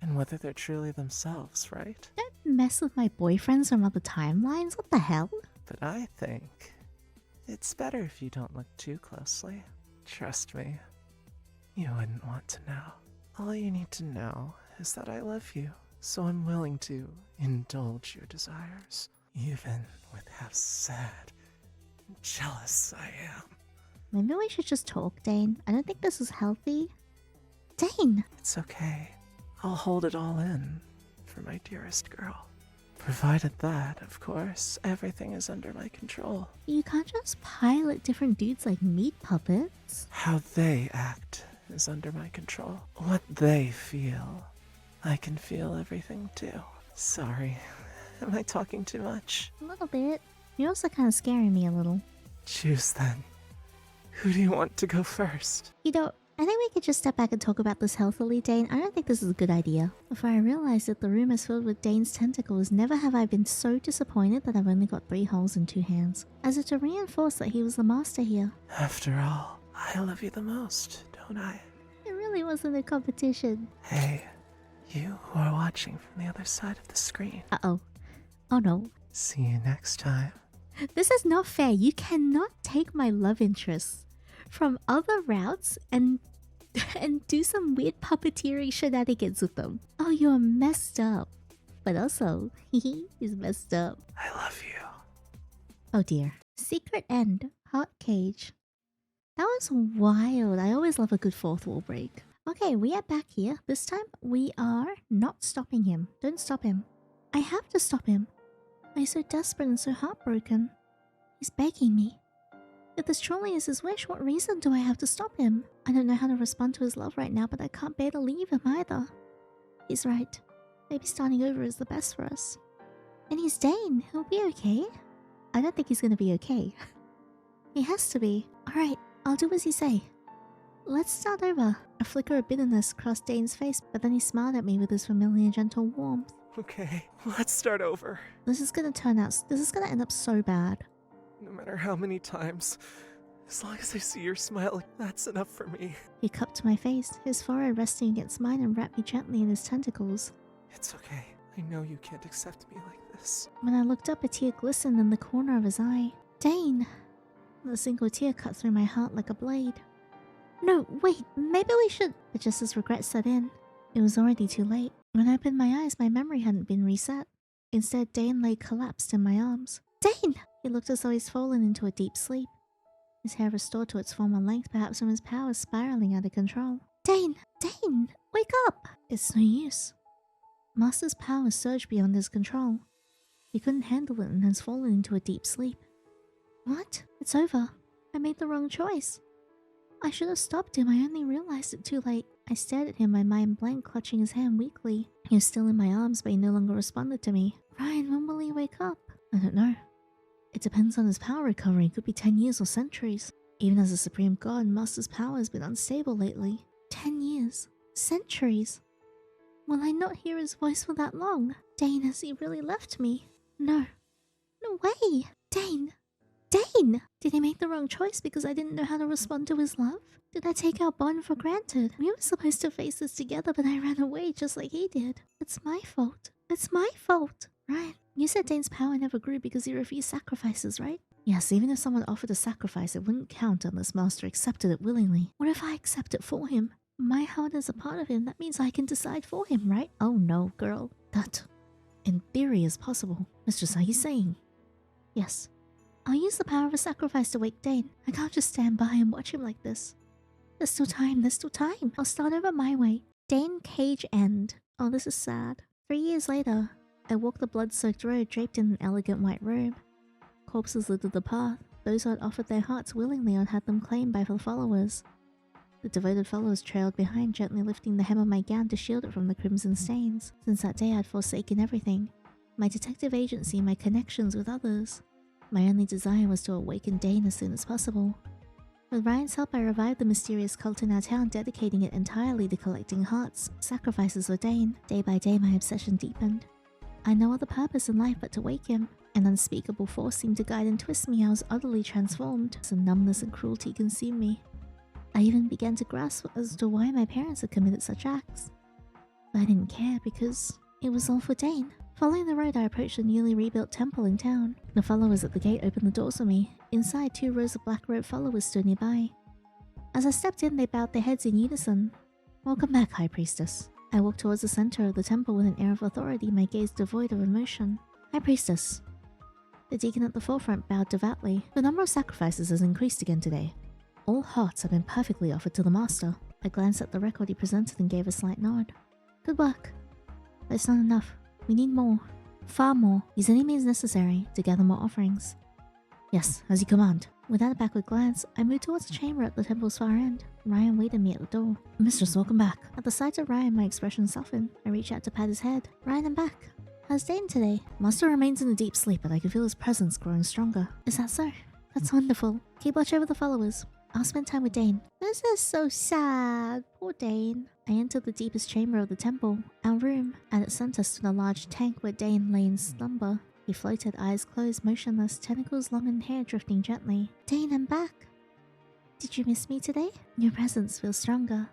And whether they're truly themselves, right? Don't mess with my boyfriends from other timelines. What the hell? But I think it's better if you don't look too closely. Trust me, you wouldn't want to know. All you need to know is that I love you, so I'm willing to indulge your desires, even with how sad and jealous I am. Maybe we should just talk, Dane. I don't think this is healthy. Dane! It's okay. I'll hold it all in for my dearest girl. Provided that, of course, everything is under my control. You can't just pilot different dudes like meat puppets. How they act is under my control. What they feel, I can feel everything too. Sorry, am I talking too much? A little bit. You're also kind of scaring me a little. Choose then. Who do you want to go first? You know, I think we could just step back and talk about this healthily, Dane. I don't think this is a good idea. Before I realized that the room is filled with Dane's tentacles, never have I been so disappointed that I've only got 3 holes in 2 hands. As if to reinforce that he was the master here. After all, I love you the most, don't I? It really wasn't a competition. Hey, you who are watching from the other side of the screen. Uh-oh. Oh no. See you next time. This is not fair. You cannot take my love interests from other routes and do some weird puppeteering shenanigans with them. Oh, you're messed up. But also, he's messed up. I love you. Oh dear. Secret End. Heart Cage. That was wild. I always love a good fourth wall break. Okay, we are back here. This time, we are not stopping him. Don't stop him. I have to stop him. I'm so desperate and so heartbroken. He's begging me. If this truly is his wish, what reason do I have to stop him? I don't know how to respond to his love right now, but I can't bear to leave him either. He's right. Maybe starting over is the best for us. And he's Dane. He'll be okay. I don't think he's gonna be okay. He has to be. Alright, I'll do as you say. Let's start over. A flicker of bitterness crossed Dane's face, but then he smiled at me with his familiar gentle warmth. Okay, let's start over. This is gonna end up so bad. matter how many times. As long as I see your smile, that's enough for me. He cupped my face, his forehead resting against mine, and wrapped me gently in his tentacles. It's okay. I know you can't accept me like this. When I looked up, a tear glistened in the corner of his eye. Dane! The single tear cut through my heart like a blade. No, wait, maybe we should... But just as regret set in, it was already too late. When I opened my eyes, my memory hadn't been reset. Instead, Dane lay collapsed in my arms. Dane! He looked as though he's fallen into a deep sleep. His hair restored to its former length, perhaps from his powers spiraling out of control. Dane! Dane! Wake up! It's no use. Master's powers surged beyond his control. He couldn't handle it and has fallen into a deep sleep. What? It's over. I made the wrong choice. I should have stopped him. I only realized it too late. I stared at him, my mind blank, clutching his hand weakly. He was still in my arms, but he no longer responded to me. Ryan, when will he wake up? I don't know. It depends on his power recovery. It could be 10 years or centuries. Even as a supreme god, Master's power has been unstable lately. 10 years. Centuries. Will I not hear his voice for that long? Dane, has he really left me? No. No way! Dane! Dane! Did he make the wrong choice because I didn't know how to respond to his love? Did I take our bond for granted? We were supposed to face this together, but I ran away just like he did. It's my fault. It's my fault. Ryan, you said Dane's power never grew because he refused sacrifices, right? Yes, even if someone offered a sacrifice, it wouldn't count unless Master accepted it willingly. What if I accept it for him? My heart is a part of him. That means I can decide for him, right? Oh no, girl. That, in theory, is possible. That's just how you're saying. Yes. I'll use the power of a sacrifice to wake Dane. I can't just stand by and watch him like this. There's still time, there's still time. I'll start over my way. Dane Cage End. Oh, this is sad. 3 years later, I walked the blood-soaked road draped in an elegant white robe. Corpses littered the path. Those who had offered their hearts willingly had had them claimed by the followers. The devoted followers trailed behind, gently lifting the hem of my gown to shield it from the crimson stains. Since that day, I'd forsaken everything. My detective agency, my connections with others. My only desire was to awaken Dane as soon as possible. With Ryan's help, I revived the mysterious cult in our town, dedicating it entirely to collecting hearts, sacrifices for Dane. Day by day, my obsession deepened. I had no other purpose in life but to wake him. An unspeakable force seemed to guide and twist me. I was utterly transformed. Some numbness and cruelty consumed me. I even began to grasp as to why my parents had committed such acts. But I didn't care because it was all for Dane. Following the road, I approached a newly rebuilt temple in town. The followers at the gate opened the doors for me. Inside, 2 rows of black-robed followers stood nearby. As I stepped in, they bowed their heads in unison. Welcome back, High Priestess. I walked towards the center of the temple with an air of authority, my gaze devoid of emotion. High Priestess. The deacon at the forefront bowed devoutly. The number of sacrifices has increased again today. All hearts have been perfectly offered to the Master. I glanced at the record he presented and gave a slight nod. Good work. But it's not enough. We need more. Far more. Use any means necessary to gather more offerings. Yes, as you command. Without a backward glance, I moved towards the chamber at the temple's far end. Ryan waited me at the door. Mistress, welcome back. At the sight of Ryan, my expression softened. I reached out to pat his head. Ryan, I'm back. How's Dane today? Master remains in a deep sleep, but I can feel his presence growing stronger. Is that so? That's wonderful. Keep watch over the followers. I'll spend time with Dane. This is so sad. Poor Dane. I entered the deepest chamber of the temple, our room. At its center stood a large tank where Dane lay in slumber. He floated, eyes closed, motionless, tentacles long and hair drifting gently. Dane, I'm back. Did you miss me today? Your presence feels stronger.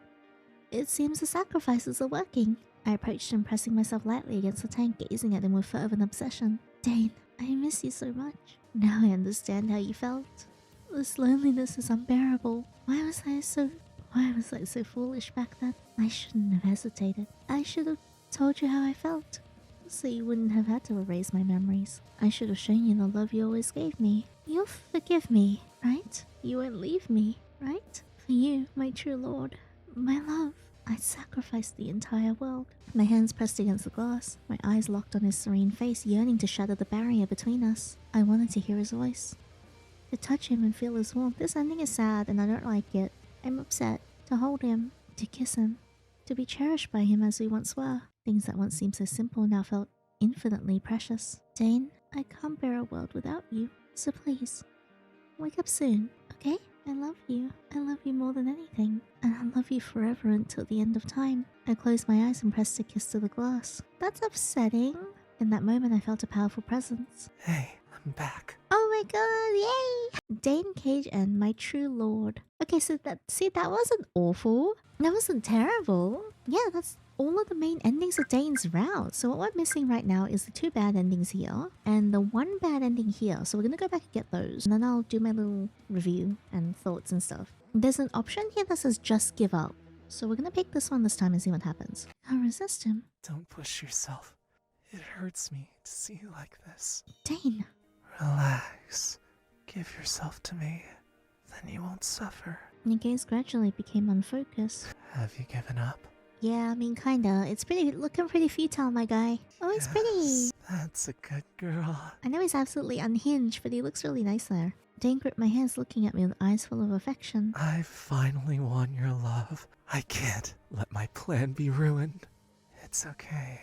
It seems the sacrifices are working. I approached him, pressing myself lightly against the tank, gazing at him with fervent obsession. Dane, I miss you so much. Now I understand how you felt. This loneliness is unbearable. Why was I so foolish back then? I shouldn't have hesitated. I should have told you how I felt, so you wouldn't have had to erase my memories. I should have shown you the love you always gave me. You'll forgive me, right? You won't leave me, right? For you, my true lord, my love, I'd sacrifice the entire world. My hands pressed against the glass, my eyes locked on his serene face, yearning to shatter the barrier between us. I wanted to hear his voice, to touch him and feel his warmth. This ending is sad and I don't like it. I'm upset. To hold him, to kiss him, to be cherished by him as we once were. Things that once seemed so simple now felt infinitely precious. Dane, I can't bear a world without you, so please, wake up soon, okay? I love you. I love you more than anything. And I'll love you forever until the end of time. I closed my eyes and pressed a kiss to the glass. That's upsetting. In that moment, I felt a powerful presence. Hey, I'm back. Oh my god, yay! Dane Cage End, my true lord. Okay, so that wasn't awful. That wasn't terrible. Yeah, that's all of the main endings of Dane's route. So what we're missing right now is the 2 bad endings here and the 1 bad ending here. So we're gonna go back and get those, and then I'll do my little review and thoughts and stuff. There's an option here that says just give up. So we're gonna pick this one this time and see what happens. I'll resist him. Don't push yourself. It hurts me to see you like this. Dane. Relax. Give yourself to me. Then you won't suffer. Your gaze gradually became unfocused. Have you given up? Yeah, I mean, kinda. It's looking pretty futile, my guy. Oh, he's pretty. Yes, that's a good girl. I know he's absolutely unhinged, but he looks really nice there. Dane gripped my hands, looking at me with eyes full of affection. I finally won your love. I can't let my plan be ruined. It's okay.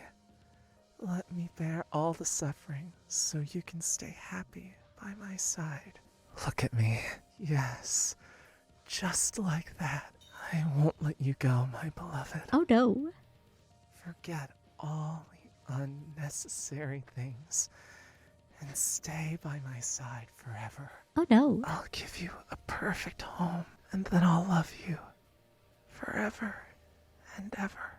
Let me bear all the suffering so you can stay happy by my side. Look at me. Yes. Just like that. I won't let you go, my beloved. Oh no. Forget all the unnecessary things and stay by my side forever. Oh no. I'll give you a perfect home, and then I'll love you forever and ever.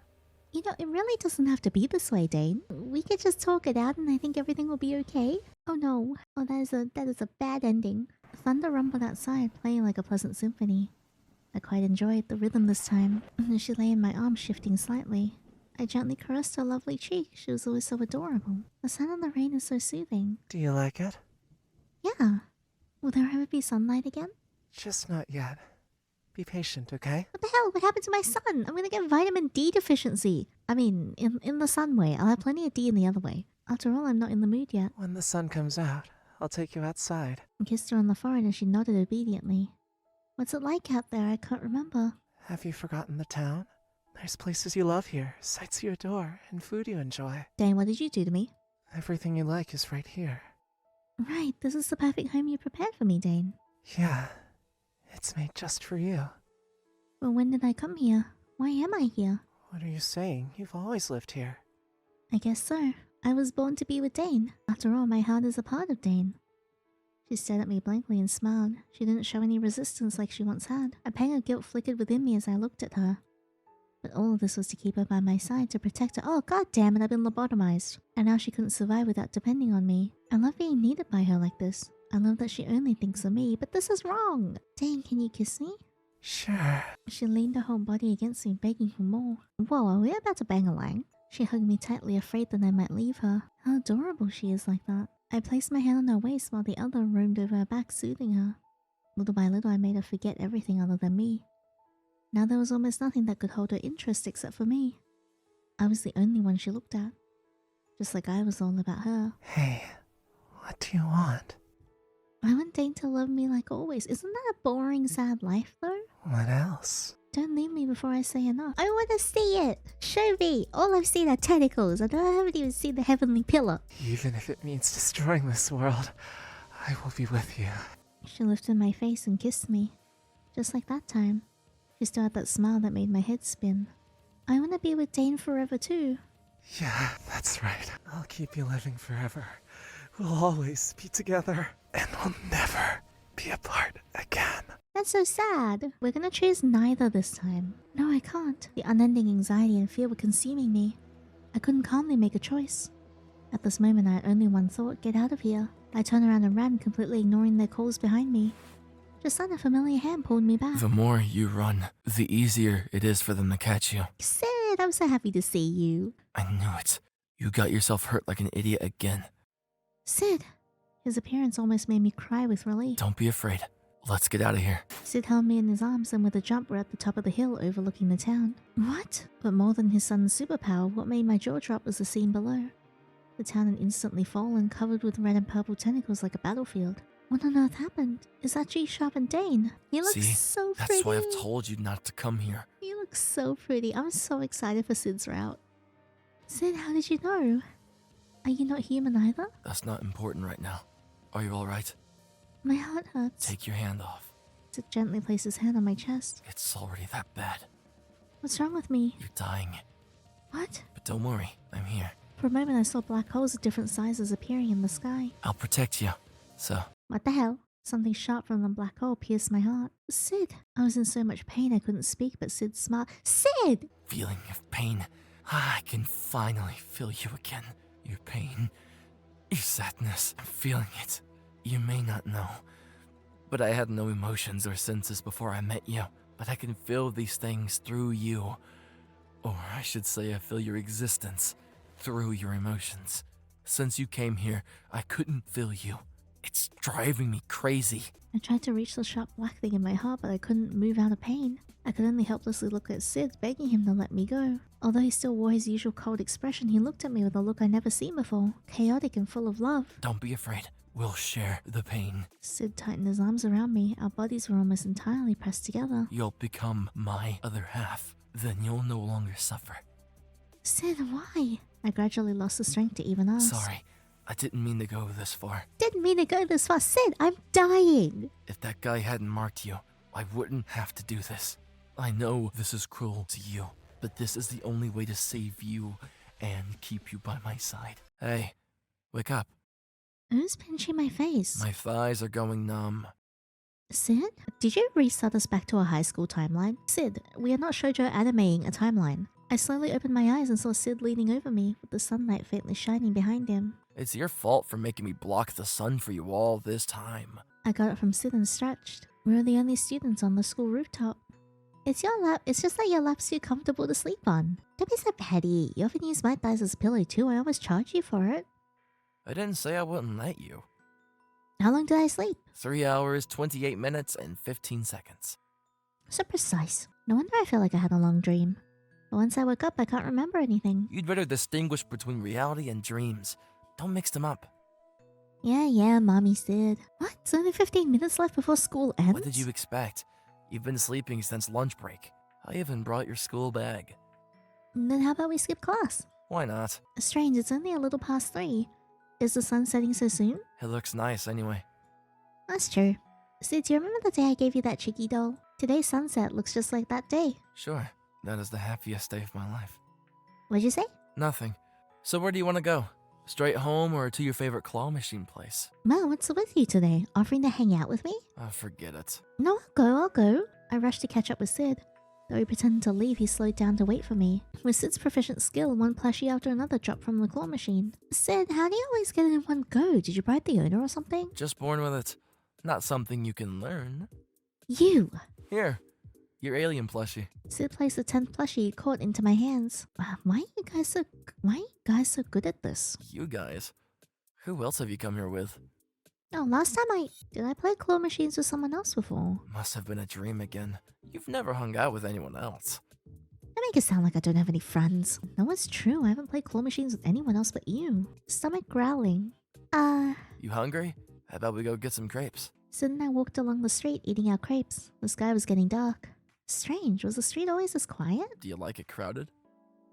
You know, it really doesn't have to be this way, Dane. We could just talk it out and I think everything will be okay. Oh no. Oh, that is a bad ending. Thunder rumbled outside, playing like a pleasant symphony. I quite enjoyed the rhythm this time. She lay in my arms, shifting slightly. I gently caressed her lovely cheek. She was always so adorable. The sound of the rain is so soothing. Do you like it? Yeah. Will there ever be sunlight again? Just not yet. Be patient, okay? What the hell? What happened to my sun? I'm gonna get vitamin D deficiency. I mean, in the sun way. I'll have plenty of D in the other way. After all, I'm not in the mood yet. When the sun comes out, I'll take you outside. I kissed her on the forehead and she nodded obediently. What's it like out there? I can't remember. Have you forgotten the town? There's places you love here, sights you adore, and food you enjoy. Dane, what did you do to me? Everything you like is right here. Right, this is the perfect home you prepared for me, Dane. Yeah, it's made just for you. Well, when did I come here? Why am I here? What are you saying? You've always lived here. I guess so. I was born to be with Dane. After all, my heart is a part of Dane. She stared at me blankly and smiled. She didn't show any resistance like she once had. A pang of guilt flickered within me as I looked at her. But all of this was to keep her by my side, to protect her. Oh, god damn it, I've been lobotomized. And now she couldn't survive without depending on me. I love being needed by her like this. I love that she only thinks of me, but this is wrong. Dane, can you kiss me? Sure. She leaned her whole body against me, begging for more. Whoa, are we about to bang-a-lang? She hugged me tightly, afraid that I might leave her. How adorable she is like that. I placed my hand on her waist while the other roamed over her back, soothing her. Little by little, I made her forget everything other than me. Now there was almost nothing that could hold her interest except for me. I was the only one she looked at. Just like I was all about her. Hey, what do you want? I want Dane to love me like always. Isn't that a boring, sad life, though? What else? Don't leave me before I say enough. I want to see it! Show me! All I've seen are tentacles, and I haven't even seen the heavenly pillar. Even if it means destroying this world, I will be with you. She lifted my face and kissed me. Just like that time. She still had that smile that made my head spin. I want to be with Dane forever too. Yeah, that's right. I'll keep you living forever. We'll always be together, and we'll never be apart again. That's so sad. We're gonna choose neither this time. No, I can't. The unending anxiety and fear were consuming me. I couldn't calmly make a choice. At this moment, I had only one thought: get out of here. I turned around and ran, completely ignoring their calls behind me. Just then, a familiar hand pulled me back. The more you run, the easier it is for them to catch you. Sid, I'm so happy to see you. I knew it. You got yourself hurt like an idiot again. Sid. His appearance almost made me cry with relief. Don't be afraid. Let's get out of here. Sid held me in his arms, and with a jump, we're at the top of the hill overlooking the town. What? But more than his son's superpower, what made my jaw drop was the scene below. The town had instantly fallen, covered with red and purple tentacles like a battlefield. What on earth happened? Is that G-Sharp and Dane? He looks See? so pretty. That's why I've told you not to come here. He looks so pretty. I'm so excited for Sid's route. Sid, how did you know? Are you not human either? That's not important right now. Are you alright? My heart hurts. Take your hand off. Sid gently placed his hand on my chest. It's already that bad. What's wrong with me? You're dying. What? But don't worry, I'm here. For a moment I saw black holes of different sizes appearing in the sky. I'll protect you. So, What the hell? Something sharp from the black hole pierced my heart. Sid! I was in so much pain I couldn't speak, but Sid smiled. Sid! Feeling of pain. I can finally feel you again. Your pain, your sadness. I'm feeling it. You may not know, but I had no emotions or senses before I met you. But I can feel these things through you. Or I should say I feel your existence through your emotions. Since you came here, I couldn't feel you. It's driving me crazy. I tried to reach the sharp black thing in my heart, but I couldn't move out of pain. I could only helplessly look at Sid, begging him to let me go. Although he still wore his usual cold expression, he looked at me with a look I'd never seen before, chaotic and full of love. Don't be afraid. We'll share the pain. Sid tightened his arms around me. Our bodies were almost entirely pressed together. You'll become my other half. Then you'll no longer suffer. Sid, why? I gradually lost the strength to even ask. Sorry, I didn't mean to go this far. Didn't mean to go this far. Sid, I'm dying. If that guy hadn't marked you, I wouldn't have to do this. I know this is cruel to you, but this is the only way to save you and keep you by my side. Hey, wake up. Who's pinching my face? My thighs are going numb. Sid? Did you restart us back to a high school timeline? Sid, we are not shoujo animeing a timeline. I slowly opened my eyes and saw Sid leaning over me, with the sunlight faintly shining behind him. It's your fault for making me block the sun for you all this time. I got up from Sid and stretched. We were the only students on the school rooftop. It's your lap. It's just that your lap's too comfortable to sleep on. Don't be so petty. You often use my thighs as a pillow too. I always charge you for it. I didn't say I wouldn't let you. How long did I sleep? 3 hours, 28 minutes, and 15 seconds. So precise. No wonder I feel like I had a long dream. But once I woke up, I can't remember anything. You'd better distinguish between reality and dreams. Don't mix them up. Yeah, Mommy Sid. What? It's only 15 minutes left before school ends? What did you expect? You've been sleeping since lunch break. I even brought your school bag. Then how about we skip class? Why not? Strange, it's only a little past 3. Is the sun setting so soon? It looks nice anyway. That's true. Sid, do you remember the day I gave you that Chicky doll? Today's sunset looks just like that day. Sure, that is the happiest day of my life. What'd you say? Nothing. So where do you want to go? Straight home or to your favorite claw machine place? Well, what's with you today? Offering to hang out with me? Oh, forget it. No, I'll go. I rushed to catch up with Sid. Though he pretended to leave, he slowed down to wait for me. With Sid's proficient skill, one plushie after another dropped from the claw machine. Sid, how do you always get it in one go? Did you bribe the owner or something? Just born with it. Not something you can learn. You! Here, your alien plushie. Sid placed the 10th plushie he caught into my hands. Why are you guys so good at this? You guys. Who else have you come here with? Oh, last time did I play claw machines with someone else before? Must have been a dream again. You've never hung out with anyone else. That make it sound like I don't have any friends. No, it's true. I haven't played claw machines with anyone else but you. Stomach growling. You hungry? How about we go get some crepes? Sid and I walked along the street eating our crepes. The sky was getting dark. Strange, was the street always this quiet? Do you like it crowded?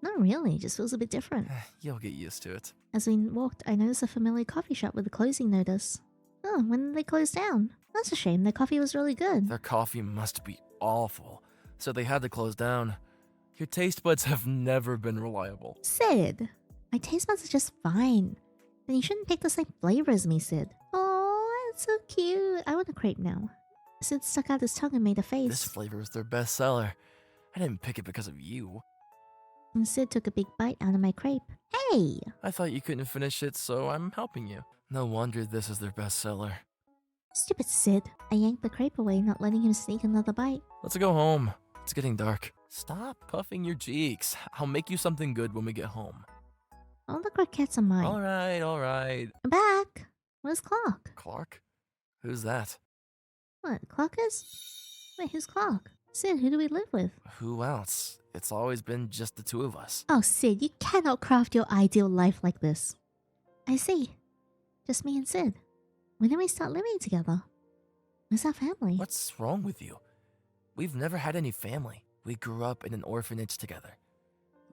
Not really, it just feels a bit different. You'll get used to it. As we walked, I noticed a familiar coffee shop with a closing notice. Oh, when did they close down? That's a shame, their coffee was really good. Their coffee must be awful, so they had to close down. Your taste buds have never been reliable. Sid! My taste buds are just fine. Then you shouldn't pick the same flavor as me, Sid. Oh, that's so cute. I want a crepe now. Sid stuck out his tongue and made a face. This flavor is their best seller. I didn't pick it because of you. And Sid took a big bite out of my crepe. Hey! I thought you couldn't finish it, so I'm helping you. No wonder this is their best seller. Stupid Sid. I yanked the crepe away, not letting him sneak another bite. Let's go home. It's getting dark. Stop puffing your cheeks. I'll make you something good when we get home. All the croquettes are mine. Alright. I'm back. Where's Clark? Clark? Who's that? What, Clark is? Wait, who's Clark? Sid, who do we live with? Who else? It's always been just the two of us. Oh, Sid, you cannot craft your ideal life like this. I see. Just me and Sid. When did we start living together? Where's our family? What's wrong with you? We've never had any family. We grew up in an orphanage together.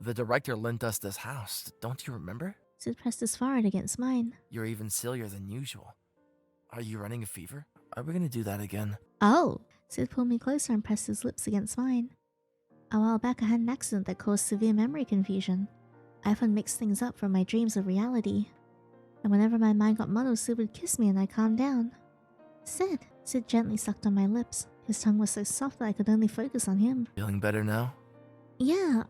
The director lent us this house. Don't you remember? Sid pressed his forehead against mine. You're even sillier than usual. Are you running a fever? Are we gonna do that again? Oh! Sid pulled me closer and pressed his lips against mine. A while back I had an accident that caused severe memory confusion. I often mixed things up from my dreams of reality. And whenever my mind got muddled, Sid would kiss me and I calmed down. Sid. Sid gently sucked on my lips. His tongue was so soft that I could only focus on him. Feeling better now? Yeah,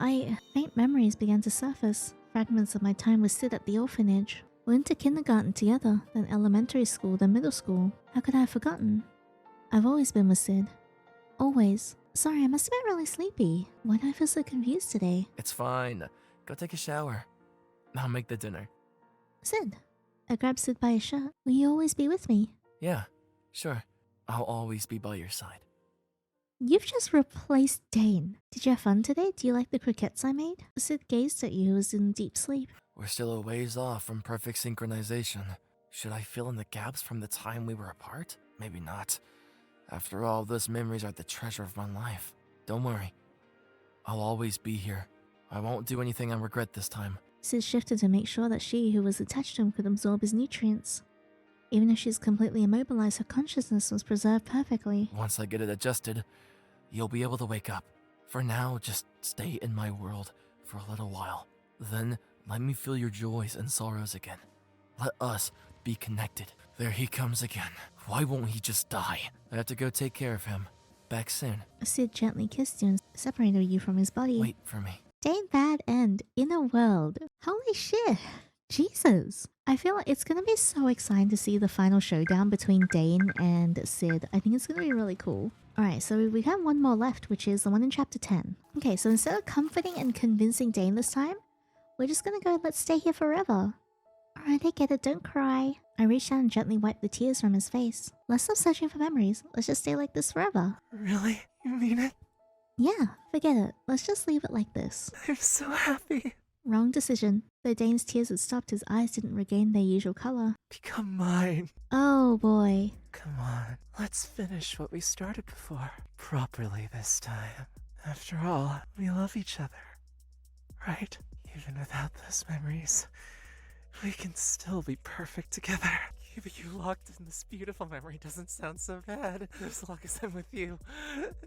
faint memories began to surface. Fragments of my time with Sid at the orphanage. We went to kindergarten together, then elementary school, then middle school. How could I have forgotten? I've always been with Sid. Always. Sorry, I must have been really sleepy. Why do I feel so confused today? It's fine. Go take a shower. I'll make the dinner. Sid. I grabbed Sid by his shirt. Will you always be with me? Yeah, sure. I'll always be by your side. You've just replaced Dane. Did you have fun today? Do you like the croquettes I made? Sid gazed at you, who was in deep sleep. We're still a ways off from perfect synchronization. Should I fill in the gaps from the time we were apart? Maybe not. After all, those memories are the treasure of my life. Don't worry. I'll always be here. I won't do anything I regret this time. Sid shifted to make sure that she, who was attached to him, could absorb his nutrients. Even if she's completely immobilized, her consciousness was preserved perfectly. Once I get it adjusted, you'll be able to wake up. For now, just stay in my world for a little while. Then, let me feel your joys and sorrows again. Let us be connected. There he comes again. Why won't he just die? I have to go take care of him. Back soon. Sid gently kissed you and separated you from his body. Wait for me. Dane Bad End, Inner World. Holy shit. Jesus. I feel like it's gonna be so exciting to see the final showdown between Dane and Sid. I think it's gonna be really cool. Alright, so we have one more left, which is the one in chapter 10. Okay, so instead of comforting and convincing Dane this time, we're just gonna go, let's stay here forever. Alright, I get it, don't cry. I reached out and gently wiped the tears from his face. Let's stop searching for memories. Let's just stay like this forever. Really? You mean it? Yeah, forget it. Let's just leave it like this. I'm so happy. Wrong decision. Though Dane's tears had stopped, his eyes didn't regain their usual color. Become mine. Oh boy. Come on, let's finish what we started before. Properly this time. After all, we love each other. Right? Even without those memories, we can still be perfect together. Keeping you locked in this beautiful memory doesn't sound so bad. As long as I'm with you,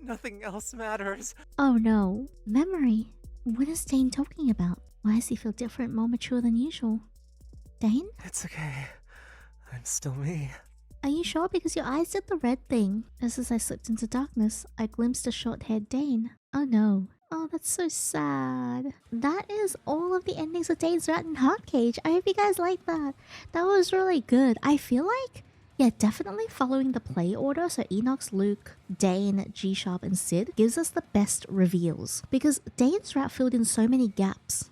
nothing else matters. Oh no. Memory? What is Dane talking about? Why does he feel different, more mature than usual? Dane? It's okay. I'm still me. Are you sure? Because your eyes did the red thing. Just as I slipped into darkness, I glimpsed a short-haired Dane. Oh no. Oh, that's so sad. That is all of the endings of Dane's Rat and Heart Cage. I hope you guys liked that. That was really good. I feel like, yeah, definitely following the play order. So Enox, Luke, Dane, G-Sharp, and Sid gives us the best reveals. Because Dane's Rat filled in so many gaps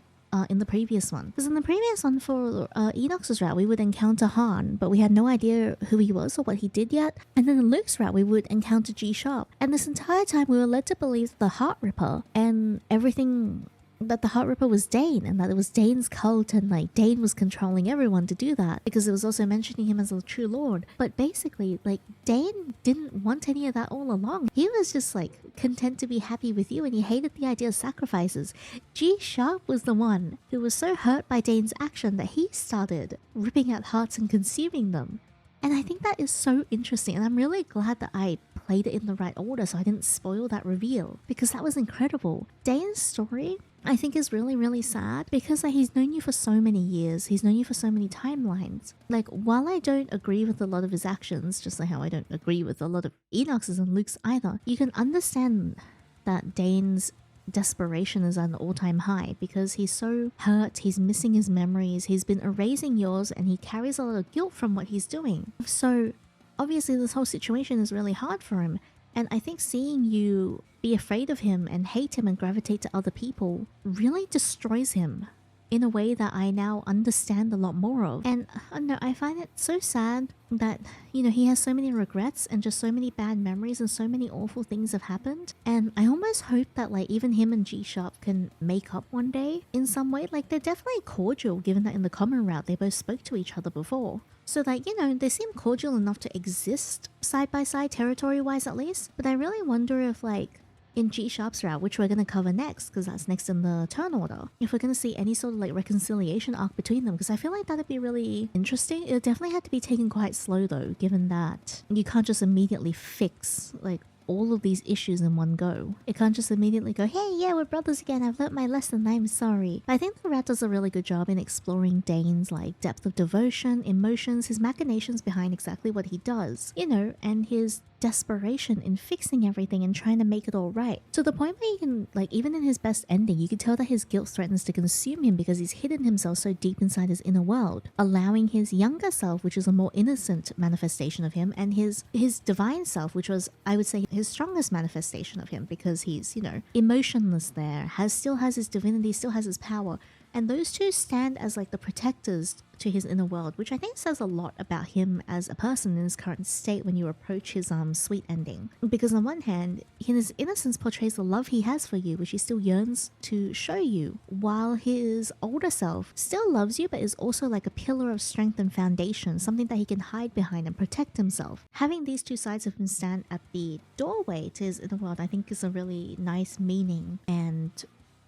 in the previous one. Because in the previous one for Enox's Rat, we would encounter Han, but we had no idea who he was or what he did yet. And then in Luke's Rat, we would encounter G-Sharp. And this entire time, we were led to believe the Heart Ripper and everything, that the Heart Ripper was Dane, and that it was Dane's cult, and like Dane was controlling everyone to do that, because it was also mentioning him as a true lord. But basically, like, Dane didn't want any of that all along. He was just like content to be happy with you, and he hated the idea of sacrifices. G-Sharp was the one who was so hurt by Dane's action that he started ripping out hearts and consuming them. And I think that is so interesting, and I'm really glad that I played it in the right order so I didn't spoil that reveal, because that was incredible. Dane's story, I think, is really, really sad, because like, he's known you for so many years, he's known you for so many timelines. Like, while I don't agree with a lot of his actions, just like how I don't agree with a lot of Enox's and Luke's either, you can understand that Dane's desperation is at an all-time high, because he's so hurt, he's missing his memories, he's been erasing yours, and he carries a lot of guilt from what he's doing. So obviously this whole situation is really hard for him, and I think seeing you be afraid of him and hate him and gravitate to other people really destroys him in a way that I now understand a lot more of. And I don't know, I find it so sad that, you know, he has so many regrets and just so many bad memories, and so many awful things have happened. And I almost hope that like even him and G-Sharp can make up one day in some way. Like, they're definitely cordial, given that in the common route they both spoke to each other before. So like, you know, they seem cordial enough to exist side by side, territory wise at least. But I really wonder if like in G-Sharp's route, which we're going to cover next, because that's next in the turn order, if we're going to see any sort of like reconciliation arc between them, because I feel like that'd be really interesting. It definitely had to be taken quite slow though, given that you can't just immediately fix like all of these issues in one go. It can't just immediately go, hey, yeah, we're brothers again, I've learnt my lesson, I'm sorry. But I think the rat does a really good job in exploring Dane's like depth of devotion, emotions, his machinations behind exactly what he does, you know, and his desperation in fixing everything and trying to make it all right. To the point where you can, like, even in his best ending, you can tell that his guilt threatens to consume him because he's hidden himself so deep inside his inner world, allowing his younger self, which is a more innocent manifestation of him, and his divine self, which was, I would say, his strongest manifestation of him, because he's, you know, emotionless there, still has his divinity, still has his power. And those two stand as like the protectors to his inner world, which I think says a lot about him as a person in his current state when you approach his sweet ending. Because on one hand, his innocence portrays the love he has for you, which he still yearns to show you, while his older self still loves you, but is also like a pillar of strength and foundation, something that he can hide behind and protect himself. Having these two sides of him stand at the doorway to his inner world, I think is a really nice meaning and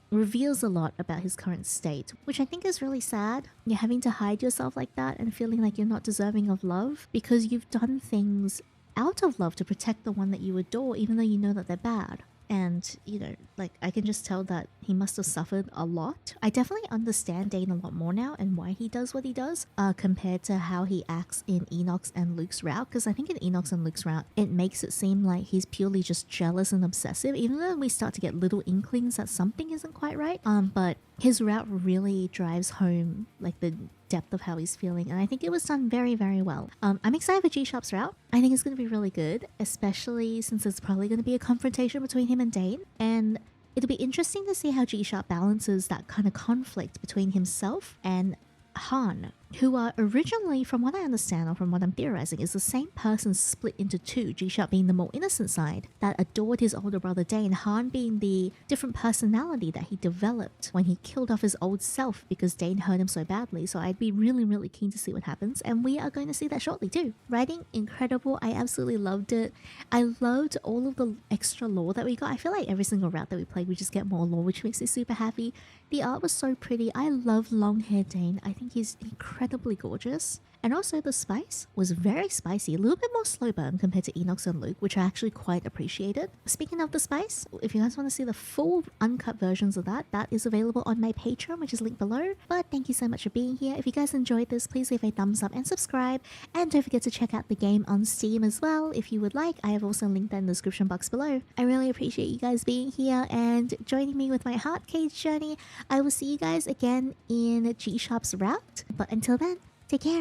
reveals a lot about his current state, which I think is really sad. You're having to hide yourself like that and feeling like you're not deserving of love because you've done things out of love to protect the one that you adore, even though you know that they're bad. And, you know, like, I can just tell that he must have suffered a lot. I definitely understand Dane a lot more now and why he does what he does, compared to how he acts in Enoch's and Luke's route. Because I think in Enoch's and Luke's route, it makes it seem like he's purely just jealous and obsessive, even though we start to get little inklings that something isn't quite right. But his route really drives home, like, the depth of how he's feeling, and I think it was done very, very well. I'm excited for G-Shop's route. I think it's going to be really good, especially since it's probably going to be a confrontation between him and Dane, and it'll be interesting to see how G-Shop balances that kind of conflict between himself and Han, who are originally, from what I understand or from what I'm theorizing, is the same person split into two, G-Sharp being the more innocent side that adored his older brother Dane, Han being the different personality that he developed when he killed off his old self because Dane hurt him so badly. So I'd be really, really keen to see what happens, and we are going to see that shortly too. Writing, incredible. I absolutely loved it. I loved all of the extra lore that we got. I feel like every single route that we played, we just get more lore, which makes me super happy. The art was so pretty. I love long-haired Dane. I think he's incredibly gorgeous. And also the spice was very spicy, a little bit more slow burn compared to Enoch's and Luke, which I actually quite appreciated. Speaking of the spice, if you guys want to see the full uncut versions of that is available on my Patreon, which is linked below. But thank you so much for being here. If you guys enjoyed this, please leave a thumbs up and subscribe. And don't forget to check out the game on Steam as well if you would like. I have also linked that in the description box below. I really appreciate you guys being here and joining me with my Heart Cage journey. I will see you guys again in G-Shop's route. But until then, take care.